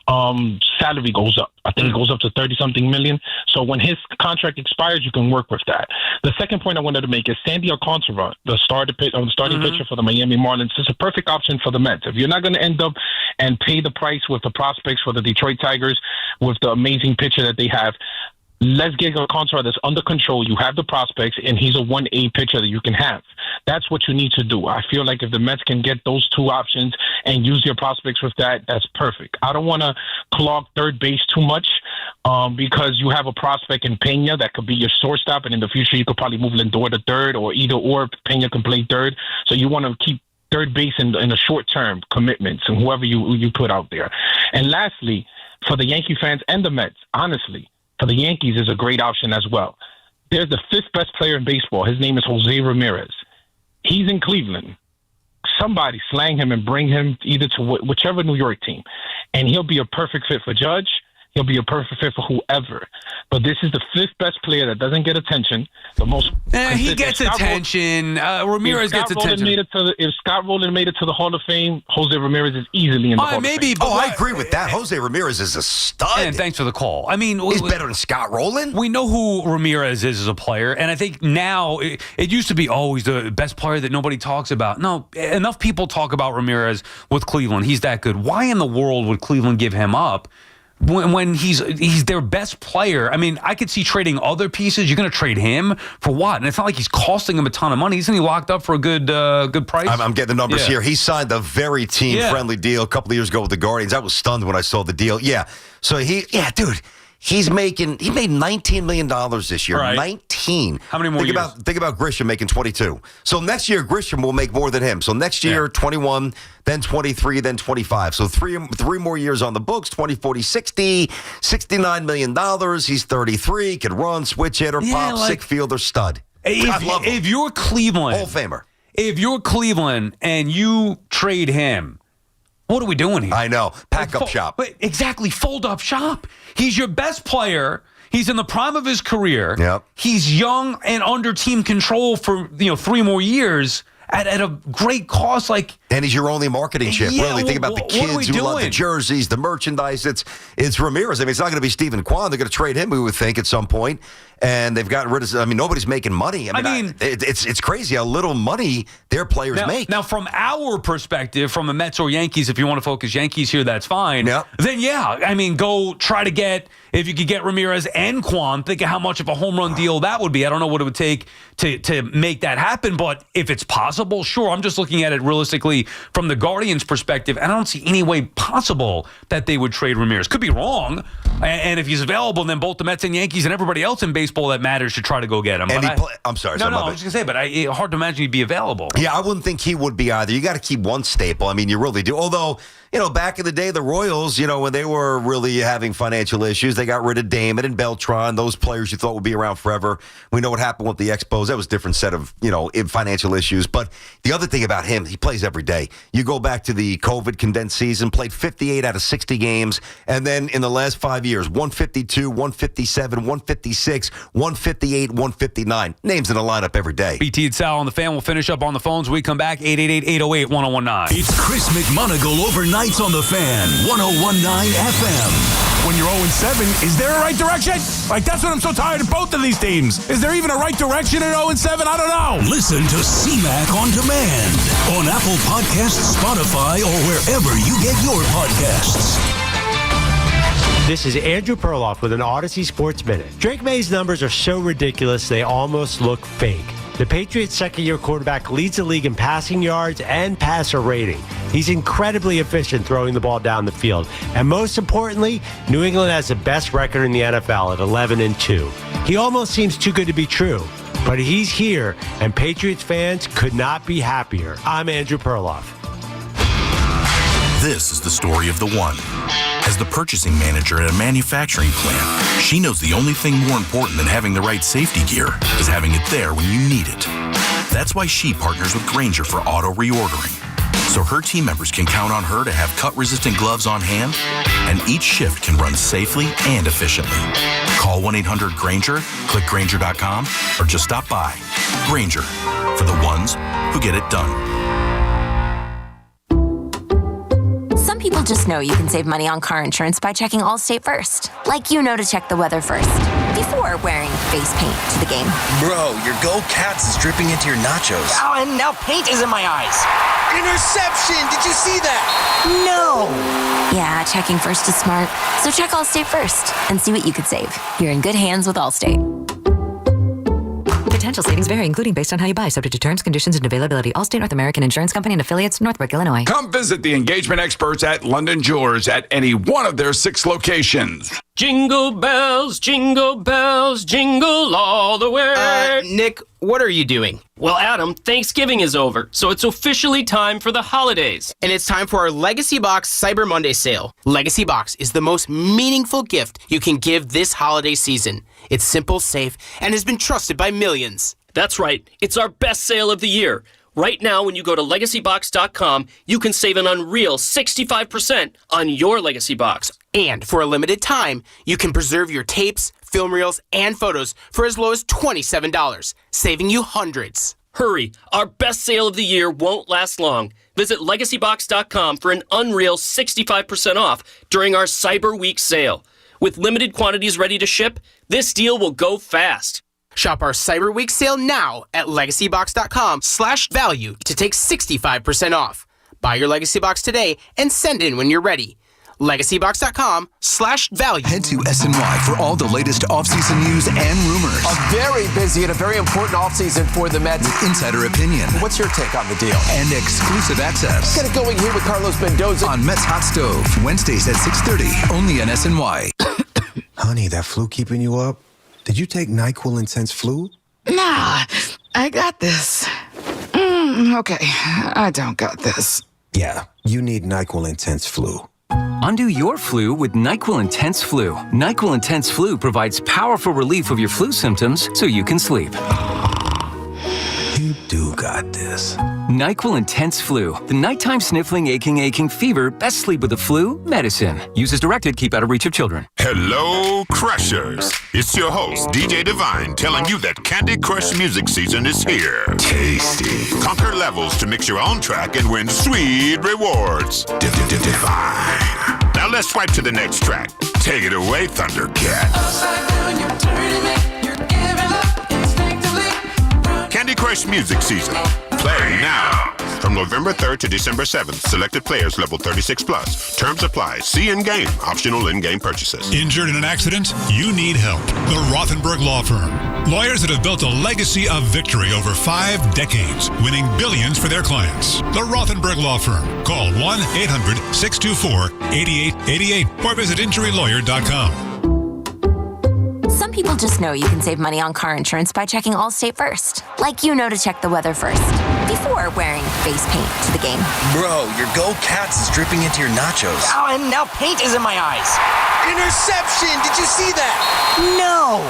salary goes up. I think it goes up to 30-something million. So when his contract expires, you can work with that. The second point I wanted to make is Sandy Alcantara, the starting pitcher for the Miami Marlins, is a perfect option for the Mets. If you're not going to end up and pay the price with the prospects for the Detroit Tigers with the amazing pitcher that they have, let's get Alcantara that's under control. You have the prospects, and he's a 1A pitcher that you can have. That's what you need to do. I feel like if the Mets can get those two options and use their prospects with that, that's perfect. I don't want to clog third base too much because you have a prospect in Pena that could be your shortstop, and in the future you could probably move Lindor to third, or Pena can play third. So you want to keep third base in the short-term commitments and whoever you put out there. And lastly, for the Yankee fans and the Mets, honestly, for the Yankees is a great option as well. There's the 5th best player in baseball. His name is Jose Ramirez. He's in Cleveland. Somebody slang him and bring him either to whichever New York team, and he'll be a perfect fit for Judge. He'll be a perfect fit for whoever. But this is the 5th best player that doesn't get attention. The most. He gets attention. Ramirez gets attention. If Scott Rowland made it to the Hall of Fame, Jose Ramirez is easily in the Hall of Fame. I agree with that. Jose Ramirez is a stud. And thanks for the call. I mean, he's better than Scott Rowland. We know who Ramirez is as a player, and I think now it used to be always the best player that nobody talks about. No, enough people talk about Ramirez with Cleveland. He's that good. Why in the world would Cleveland give him up when he's their best player? I mean, I could see trading other pieces. You're going to trade him for what? And it's not like he's costing them a ton of money. Isn't he locked up for a good price? I'm getting the numbers here. He signed a very team-friendly deal a couple of years ago with the Guardians. I was stunned when I saw the deal. Yeah. So dude, He made $19 million this year. Right. 19. How many more years? Think about Grisham making 22. So next year, Grisham will make more than him. So next year, 21, then 23, then 25. So three more years on the books, 20, 40, 60, $69 million. He's 33, can run, switch hitter, pop, sick fielder, stud. If you're Cleveland, Hall of Famer. If you're Cleveland and you trade him, what are we doing here? I know. Pack up shop. Exactly. Fold up shop. He's your best player. He's in the prime of his career. Yep. He's young and under team control for 3 more years at a great cost. And he's your only marketing chip. Really think about the kids who love the jerseys, the merchandise. It's Ramirez. I mean, it's not going to be Stephen Kwan. They're going to trade him, we would think, at some point. And they've gotten rid of. I mean, nobody's making money. I mean, it's crazy how little money their players make. Now, from our perspective, from the Mets or Yankees, if you want to focus Yankees here, that's fine. Yeah. Then I mean, go try to get, if you could get Ramirez and Kwan. Think of how much of a home run deal that would be. I don't know what it would take to make that happen, but if it's possible, sure. I'm just looking at it realistically from the Guardians' perspective, and I don't see any way possible that they would trade Ramirez. Could be wrong, and if he's available, then both the Mets and Yankees and everybody else in baseball that matters should try to go get him. And I'm sorry. No, I was just going to say, but hard to imagine he'd be available. Yeah, I wouldn't think he would be either. You got to keep one staple. I mean, you really do. Although, back in the day, the Royals, when they were really having financial issues, they got rid of Damon and Beltran, those players you thought would be around forever. We know what happened with the Expos. That was a different set of, financial issues. But the other thing about him, he plays every day. You go back to the COVID condensed season, played 58 out of 60 games, and then in the last 5 years, 152, 157, 156, 158, 159. Names in the lineup every day. BT and Sal on the Fan will finish up on the phones. We come back, 888-808-1019. It's Chris McMonagle overnights on the Fan, 1019 FM. When you're 0-7, is there a right direction? That's what I'm so tired of both of these teams. Is there even a right direction at 0-7? I don't know. Listen to CMAC on demand on Apple Podcasts, Spotify, or wherever you get your podcasts. This is Andrew Perloff with an Odyssey Sports Minute. Drake May's numbers are so ridiculous they almost look fake. The Patriots' second-year quarterback leads the league in passing yards and passer rating. He's incredibly efficient throwing the ball down the field. And most importantly, New England has the best record in the NFL at 11-2. He almost seems too good to be true. But he's here, and Patriots fans could not be happier. I'm Andrew Perloff. This is the story of the one. As the purchasing manager at a manufacturing plant, she knows the only thing more important than having the right safety gear is having it there when you need it. That's why she partners with Grainger for auto reordering, so her team members can count on her to have cut-resistant gloves on hand, and each shift can run safely and efficiently. Call 1-800-GRAINGER, click Grainger.com, or just stop by. Grainger, for the ones who get it done. Some people just know you can save money on car insurance by checking Allstate first. Like to check the weather first, before wearing face paint to the game. Bro, your Go Cats is dripping into your nachos. Oh, and now paint is in my eyes. Interception! Did you see that? No! Yeah, checking first is smart. So check Allstate first and see what you could save. You're in good hands with Allstate. Potential savings vary, including based on how you buy, subject to terms, conditions, and availability. Allstate North American Insurance Company and affiliates, Northbrook, Illinois. Come visit the engagement experts at London Jewelers at any one of their 6 locations. Jingle bells, jingle all the way. Nick, what are you doing? Well, Adam, Thanksgiving is over, so it's officially time for the holidays. And it's time for our Legacy Box Cyber Monday sale. Legacy Box is the most meaningful gift you can give this holiday season. It's simple, safe, and has been trusted by millions. That's right. It's our best sale of the year. Right now, when you go to LegacyBox.com, you can save an unreal 65% on your Legacy Box. And for a limited time, you can preserve your tapes, film reels, and photos for as low as $27, saving you hundreds. Hurry, our best sale of the year won't last long. Visit LegacyBox.com for an unreal 65% off during our Cyber Week sale. With limited quantities ready to ship, this deal will go fast. Shop our Cyber Week sale now at LegacyBox.com/value to take 65% off. Buy your Legacy Box today and send in when you're ready. LegacyBox.com/value. Head to SNY for all the latest offseason news and rumors. A very busy and a very important offseason for the Mets. With insider opinion. What's your take on the deal? And exclusive access. Get it going here with Carlos Mendoza. On Mets Hot Stove, Wednesdays at 6:30, only on SNY. Honey, that flu keeping you up? Did you take NyQuil Intense Flu? Nah, I got this. Okay, I don't got this. Yeah, you need NyQuil Intense Flu. Undo your flu with NyQuil Intense Flu. NyQuil Intense Flu provides powerful relief of your flu symptoms so you can sleep. You do got this. NyQuil Intense Flu. The nighttime sniffling, aching fever. Best sleep with the flu medicine. Use as directed. Keep out of reach of children. Hello, Crushers. It's your host, DJ Divine, telling you that Candy Crush music season is here. Tasty. Conquer levels to mix your own track and win sweet rewards. Divine. Now let's swipe to the next track. Take it away, Thundercat. Candy Crush music season. Play now. From November 3rd to December 7th. Selected players level 36+. Terms apply. See in-game. Optional in-game purchases. Injured in an accident? You need help. The Rothenberg Law Firm. Lawyers that have built a legacy of victory over 5 decades, winning billions for their clients. The Rothenberg Law Firm. Call 1-800-624-8888 or visit injurylawyer.com. Some people just know you can save money on car insurance by checking Allstate first. Like you know to check the weather first, before wearing face paint to the game. Bro, your Go Cats is dripping into your nachos. Oh, and now paint is in my eyes. Interception! Did you see that? No!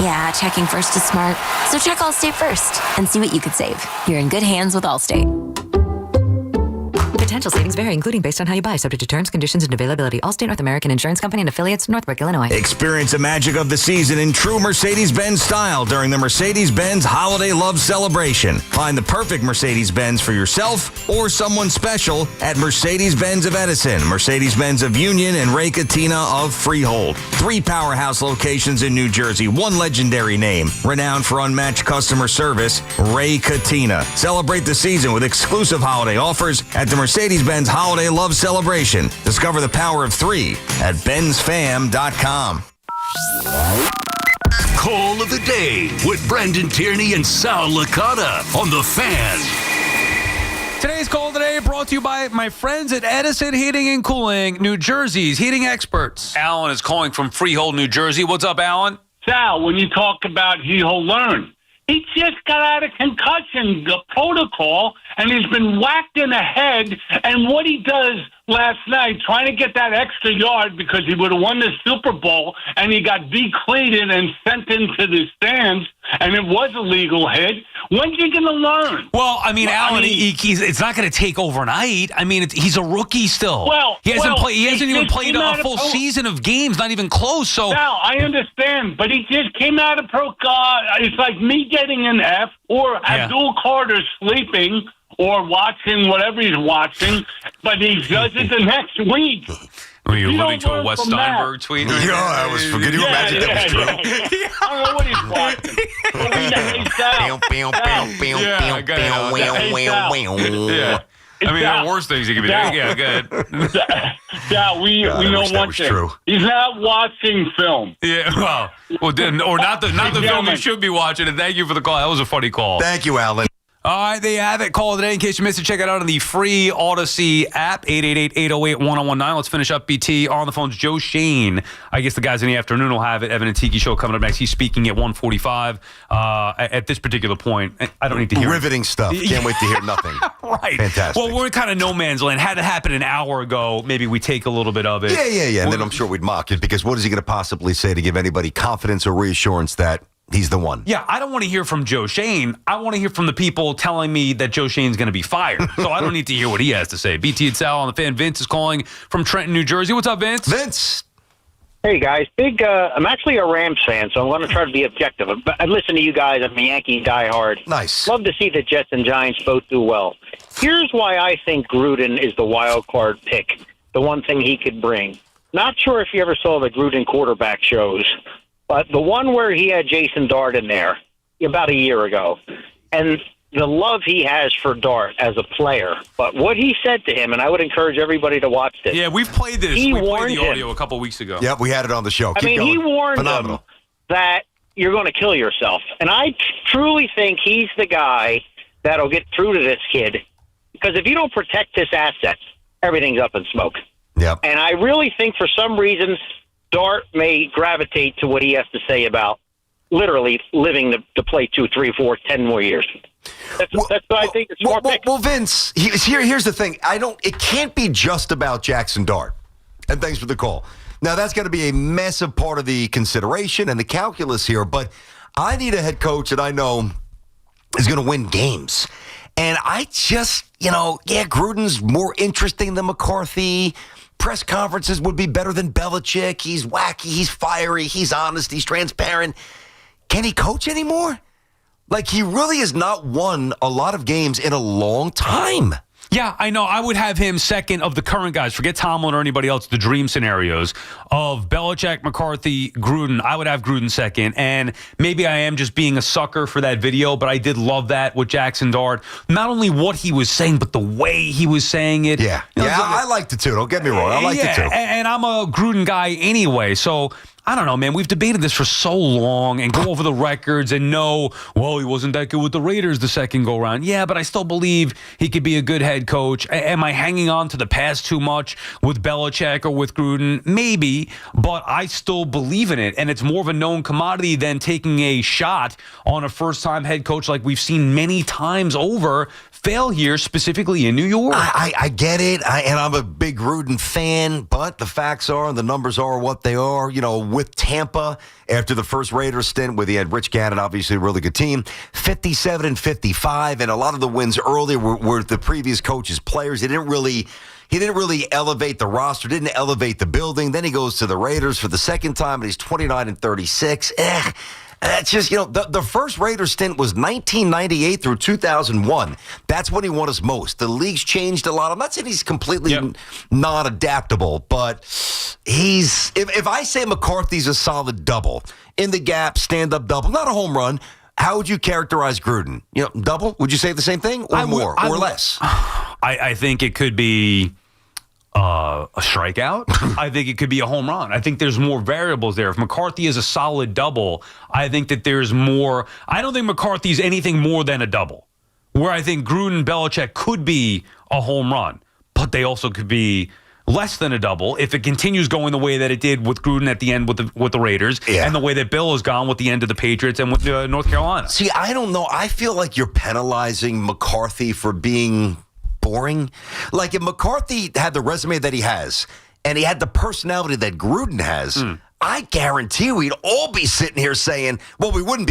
Yeah, checking first is smart. So check Allstate first and see what you could save. You're in good hands with Allstate. Potential savings vary, including based on how you buy, subject to terms, conditions, and availability. Allstate North American Insurance Company and affiliates, Northbrook, Illinois. Experience the magic of the season in true Mercedes-Benz style during the Mercedes-Benz Holiday Love Celebration. Find the perfect Mercedes-Benz for yourself or someone special at Mercedes-Benz of Edison, Mercedes-Benz of Union, and Ray Katina of Freehold. 3 powerhouse locations in New Jersey, 1 legendary name, renowned for unmatched customer service, Ray Katina. Celebrate the season with exclusive holiday offers at the Mercedes-Benz Holiday Love Celebration. Discover the power of 3 at benzfam.com. Call of the day with Brandon Tierney and Sal Licata on The Fan. Today's call today brought to you by my friends at Edison Heating and Cooling, New Jersey's heating experts. Alan is calling from Freehold, New Jersey. What's up, Alan? Sal, when you talk about he'll learn, he just got out of concussion protocol, and he's been whacked in the head. And what he does last night, trying to get that extra yard because he would have won the Super Bowl, and he got declated and sent into the stands, and it was a legal hit. When's he going to learn? Well, I mean, Alan, it's not going to take overnight. I mean, he's a rookie still. He hasn't even played a full season of games, not even close. So, Sal, I understand, but he just came out of it's like me getting an F or Abdul Carter sleeping or watching whatever he's watching, but he does it the next week. Were you alluding to a Wes Steinberg tweet? Yeah, I was. Can you imagine that was true? I don't know what he's watching. I mean, there are worse things he could be doing. Yeah, good. Yeah, we know one thing. True. He's not watching film. Yeah, well, then, or not the film you should be watching. And thank you for the call. That was a funny call. Thank you, Alan. All right, there you have it. Call today in case you missed it. Check it out on the free Odyssey app, 888-808-1019. Let's finish up BT. On the phone's Joe Shane. I guess the guys in the afternoon will have it. Evan and Tiki show coming up next. He's speaking at 1:45. At this particular point, I don't need to hear riveting stuff. Can't wait to hear nothing. Right. Fantastic. Well, we're in kind of no man's land. Had it happened an hour ago, maybe we take a little bit of it. Yeah. And then I'm sure we'd mock it because what is he going to possibly say to give anybody confidence or reassurance that he's the one? Yeah, I don't want to hear from Joe Shane. I want to hear from the people telling me that Joe Shane's going to be fired. So I don't need to hear what he has to say. BT and Sal on the Fan. Vince is calling from Trenton, New Jersey. What's up, Vince? Vince. Hey, guys. I'm actually a Rams fan, so I'm going to try to be objective. But I listen to you guys. I'm a Yankee diehard. Nice. Love to see the Jets and Giants both do well. Here's why I think Gruden is the wild card pick, the one thing he could bring. Not sure if you ever saw the Gruden quarterback shows, but the one where he had Jason Dart in there about a year ago, and the love he has for Dart as a player. But what he said to him, and I would encourage everybody to watch this. Yeah, we've played this. We played the audio a couple weeks ago. Yep, we had it on the show. He warned him that you're going to kill yourself. And I truly think he's the guy that'll get through to this kid. Because if you don't protect his assets, everything's up in smoke. Yep. And I really think for some reason Dart may gravitate to what he has to say about literally living to play 2, 3, 4, 10 more years. That's what I think. Well, Vince, here's the thing. It can't be just about Jackson Dart. And thanks for the call. Now, that's going to be a massive part of the consideration and the calculus here, but I need a head coach that I know is going to win games. And I just, Gruden's more interesting than McCarthy. Press conferences would be better than Belichick. He's wacky, he's fiery, he's honest, he's transparent. Can he coach anymore? Like, he really has not won a lot of games in a long time. Yeah, I know. I would have him second of the current guys. Forget Tomlin or anybody else, the dream scenarios of Belichick, McCarthy, Gruden. I would have Gruden second. And maybe I am just being a sucker for that video, but I did love that with Jackson Dart. Not only what he was saying, but the way he was saying it. Yeah, I liked it too. Don't get me wrong. I liked it too. And I'm a Gruden guy anyway, so I don't know, man. We've debated this for so long and go over the records and know, well, he wasn't that good with the Raiders the second go-round. Yeah, but I still believe he could be a good head coach. Am I hanging on to the past too much with Belichick or with Gruden? Maybe, but I still believe in it, and it's more of a known commodity than taking a shot on a first-time head coach like we've seen many times over fail here, specifically in New York. I get it, and I'm a big Gruden fan, but the facts are and the numbers are what they are. With Tampa, after the first Raiders stint where he had Rich Gannon, obviously a really good team, 57-55, and a lot of the wins earlier were the previous coach's players. He didn't really elevate the roster, didn't elevate the building. Then he goes to the Raiders for the second time, and he's 29-36. That's just, the first Raiders stint was 1998 through 2001. That's when he won us most. The league's changed a lot. I'm not saying he's completely non-adaptable, but if I say McCarthy's a solid double, in the gap, stand-up double, not a home run, how would you characterize Gruden? Double? Would you say the same thing or more or less? I think it could be a strikeout. I think it could be a home run. I think there's more variables there. If McCarthy is a solid double, I think that there's more. I don't think McCarthy's anything more than a double. Where I think Gruden, Belichick could be a home run, but they also could be less than a double if it continues going the way that it did with Gruden at the end with the Raiders, and the way that Bill has gone with the end of the Patriots and with North Carolina. See, I don't know. I feel like you're penalizing McCarthy for being boring. Like, if McCarthy had the resume that he has and he had the personality that Gruden has, I guarantee we'd all be sitting here saying, well, we wouldn't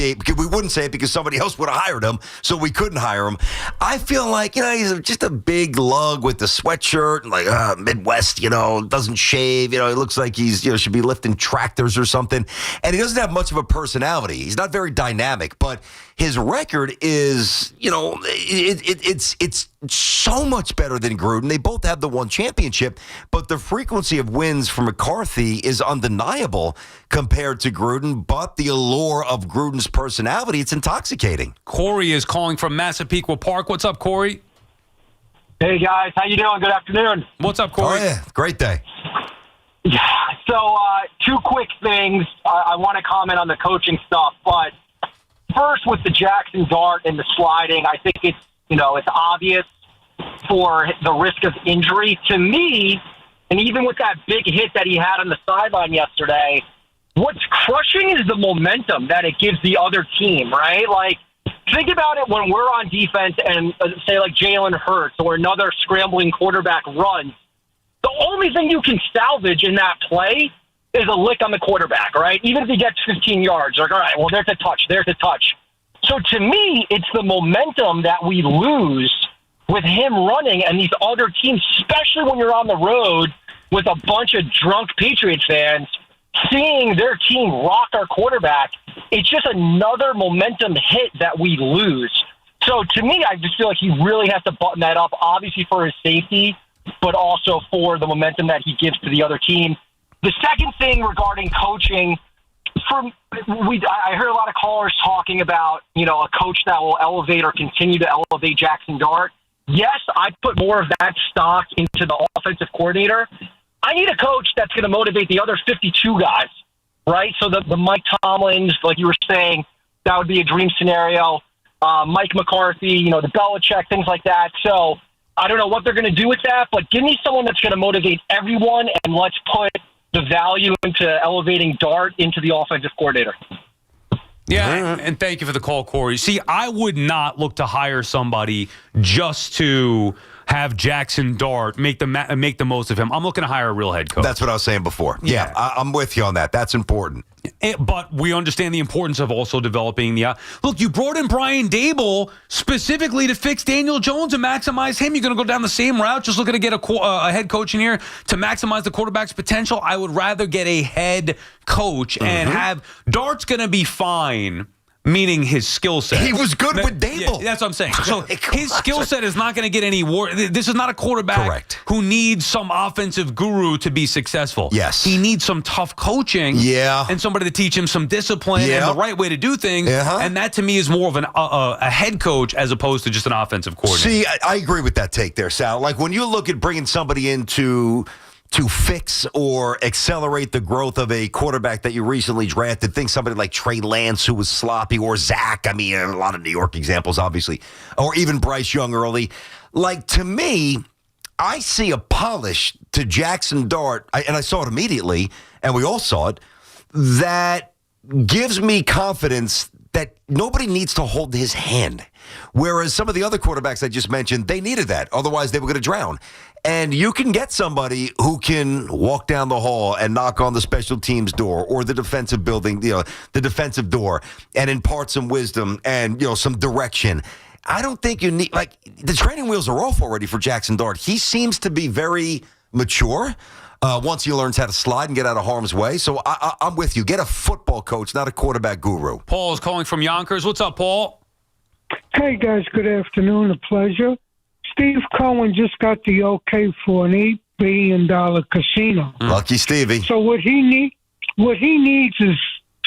say it because somebody else would have hired him, so we couldn't hire him. I feel like, he's just a big lug with the sweatshirt and like Midwest, doesn't shave, he looks like he's, should be lifting tractors or something. And he doesn't have much of a personality. He's not very dynamic, but his record is, it's so much better than Gruden. They both have the one championship, but the frequency of wins for McCarthy is undeniable compared to Gruden, but the allure of Gruden's personality, it's intoxicating. Corey is calling from Massapequa Park. What's up, Corey? Hey, guys. How you doing? Good afternoon. What's up, Corey? Oh, yeah. Great day. Yeah. So, two quick things. I want to comment on the coaching stuff, but first, with the Jackson Dart and the sliding, I think it's obvious for the risk of injury. To me, and even with that big hit that he had on the sideline yesterday, what's crushing is the momentum that it gives the other team, right? Like, think about it when we're on defense and say like Jalen Hurts or another scrambling quarterback runs. The only thing you can salvage in that play is a lick on the quarterback, right? Even if he gets 15 yards, like, all right, well, there's a touch. So to me, it's the momentum that we lose with him running and these other teams, especially when you're on the road with a bunch of drunk Patriots fans, seeing their team rock our quarterback. It's just another momentum hit that we lose. So to me, I just feel like he really has to button that up, obviously for his safety, but also for the momentum that he gives to the other team. The second thing regarding coaching, I heard a lot of callers talking about, a coach that will elevate or continue to elevate Jackson Dart. Yes, I put more of that stock into the offensive coordinator. I need a coach that's going to motivate the other 52 guys, right? So the Mike Tomlins, like you were saying, that would be a dream scenario. Mike McCarthy, the Belichick, things like that. So I don't know what they're going to do with that, but give me someone that's going to motivate everyone, and let's put the value into elevating Dart into the offensive coordinator. Yeah, and thank you for the call, Corey. See, I would not look to hire somebody just to have Jackson Dart make the most of him. I'm looking to hire a real head coach. That's what I was saying before. Yeah, I'm with you on that. That's important. But we understand the importance of also developing the... Look, you brought in Brian Daboll specifically to fix Daniel Jones and maximize him. You're going to go down the same route, just looking to get a head coach in here to maximize the quarterback's potential. I would rather get a head coach and have... Dart's going to be fine, meaning his skill set. He was good with Daboll. Yeah, that's what I'm saying. So his skill set is not going to get any worse. This is not a quarterback who needs some offensive guru to be successful. Yes. He needs some tough coaching and somebody to teach him some discipline and the right way to do things. And that, to me, is more of a head coach as opposed to just an offensive coordinator. See, I agree with that take there, Sal. Like, when you look at bringing somebody in to fix or accelerate the growth of a quarterback that you recently drafted. Think somebody like Trey Lance, who was sloppy, or Zach. I mean, a lot of New York examples, obviously. Or even Bryce Young early. Like, to me, I see a polish to Jackson Dart, and I saw it immediately, and we all saw it, that gives me confidence that nobody needs to hold his hand. Whereas some of the other quarterbacks I just mentioned, they needed that. Otherwise, they were going to drown. And you can get somebody who can walk down the hall and knock on the special teams door or the defensive building, the defensive door, and impart some wisdom and, some direction. I don't think you need, the training wheels are off already for Jackson Dart. He seems to be very mature once he learns how to slide and get out of harm's way. So I'm with you. Get a football coach, not a quarterback guru. Paul is calling from Yonkers. What's up, Paul? Hey, guys. Good afternoon. A pleasure. Steve Cohen just got the okay for an $8 billion casino. Lucky Stevie. So what he needs is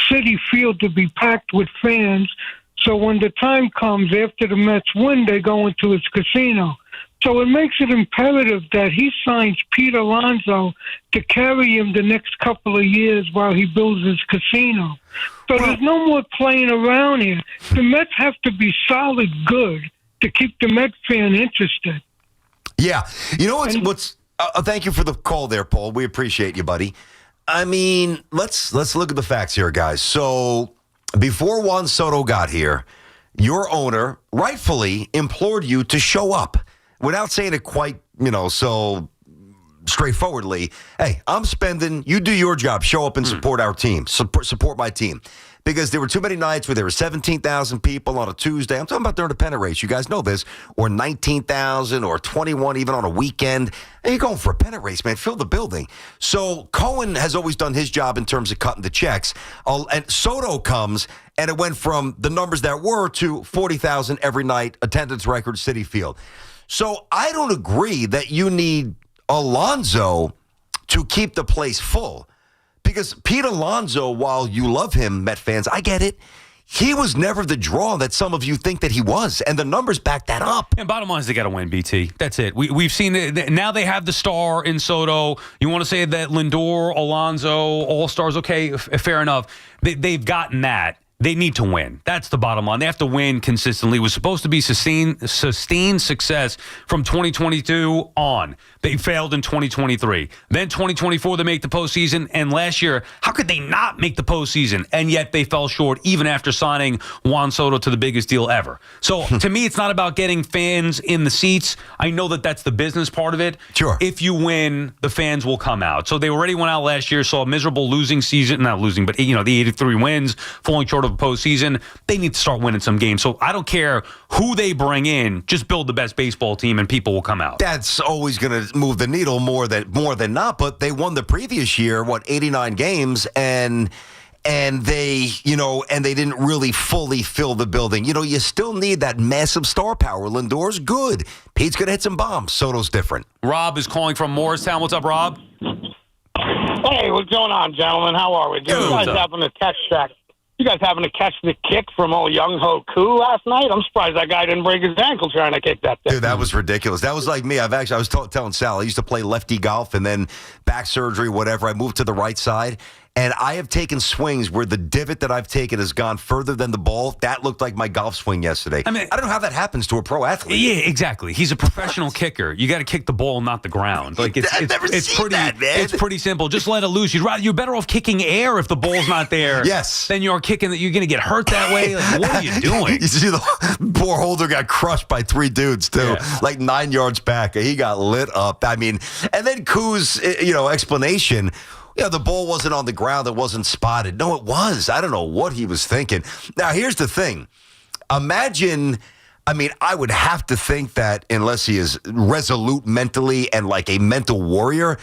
Citi Field to be packed with fans. So when the time comes after the Mets win, they go into his casino. So it makes it imperative that he signs Pete Alonso to carry him the next couple of years while he builds his casino. So there's no more playing around here. The Mets have to be solid good to keep the Met fan interested. Yeah. You know what's thank you for the call there, Paul. We appreciate you, buddy. I mean, let's look at the facts here, guys. So before Juan Soto got here, your owner rightfully implored you to show up without saying it quite, so straightforwardly. Hey, I'm spending, you do your job, show up and support our team, support my team. Because there were too many nights where there were 17,000 people on a Tuesday. I'm talking about during the pennant race. You guys know this. Or 19,000 or 21 even on a weekend. And you're going for a pennant race, man. Fill the building. So Cohen has always done his job in terms of cutting the checks. And Soto comes, and it went from the numbers that were to 40,000 every night, attendance record, Citi Field. So I don't agree that you need Alonso to keep the place full. Because Pete Alonso, while you love him, Met fans, I get it. He was never the draw that some of you think that he was, and the numbers back that up. And bottom line is they got to win, BT. That's it. We've seen it. Now they have the star in Soto. You want to say that Lindor, Alonso, all-stars, okay, fair enough. They've gotten that. They need to win. That's the bottom line. They have to win consistently. It was supposed to be sustained success from 2022 on. They failed in 2023. Then 2024, they make the postseason. And last year, how could they not make the postseason? And yet they fell short even after signing Juan Soto to the biggest deal ever. So to me, it's not about getting fans in the seats. I know that that's the business part of it. Sure. If you win, the fans will come out. So they already went out last year, saw a miserable losing season. Not losing, but the 83 wins, falling short of postseason. They need to start winning some games. So I don't care who they bring in, just build the best baseball team and people will come out. That's always going to move the needle more than not, but they won the previous year, 89 games, and they didn't really fully fill the building. You still need that massive star power. Lindor's good. Pete's going to hit some bombs. Soto's different. Rob is calling from Morristown. What's up, Rob? Hey, what's going on, gentlemen? How are we? You guys having to catch the kick from old Young Ho Koo last night? I'm surprised that guy didn't break his ankle trying to kick that thing. Dude, that was ridiculous. That was like me. I was telling Sal, I used to play lefty golf and then back surgery, whatever. I moved to the right side. And I have taken swings where the divot that I've taken has gone further than the ball. That looked like my golf swing yesterday. I don't know how that happens to a pro athlete. Yeah, exactly. He's a professional kicker. You got to kick the ball, not the ground. Like it's pretty. That, man. It's pretty simple. Just let it loose. You're better off kicking air if the ball's not there. Yes. Than you're kicking that you're going to get hurt that way. Like, what are you doing? You see the poor Holder got crushed by 3 dudes too, like 9 yards back. He got lit up. I mean, and then Koo's explanation. The ball wasn't on the ground. It wasn't spotted. No, it was. I don't know what he was thinking. Now, here's the thing. Imagine, I would have to think that unless he is resolute mentally and like a mental warrior,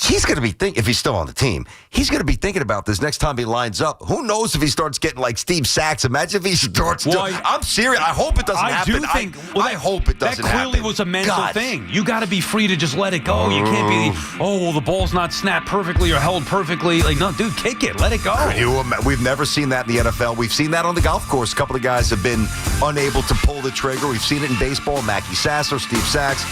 he's going to be thinking, if he's still on the team, he's going to be thinking about this next time he lines up. Who knows if he starts getting like Steve Sachs? Imagine if he starts. I'm serious. I hope it doesn't happen. I hope it doesn't happen. That clearly was a mental thing. You got to be free to just let it go. You can't be, the ball's not snapped perfectly or held perfectly. Like, no, dude, kick it. Let it go. We've never seen that in the NFL. We've seen that on the golf course. A couple of guys have been unable to pull the trigger. We've seen it in baseball. Mackie Sasser, Steve Sachs.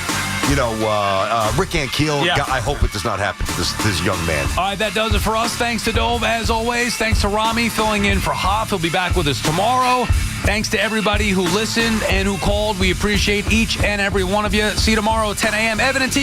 Rick Ankiel. Yeah. I hope it does not happen to this young man. All right, that does it for us. Thanks to Dove, as always. Thanks to Rami filling in for Hoff. He'll be back with us tomorrow. Thanks to everybody who listened and who called. We appreciate each and every one of you. See you tomorrow at 10 a.m. Evan and T.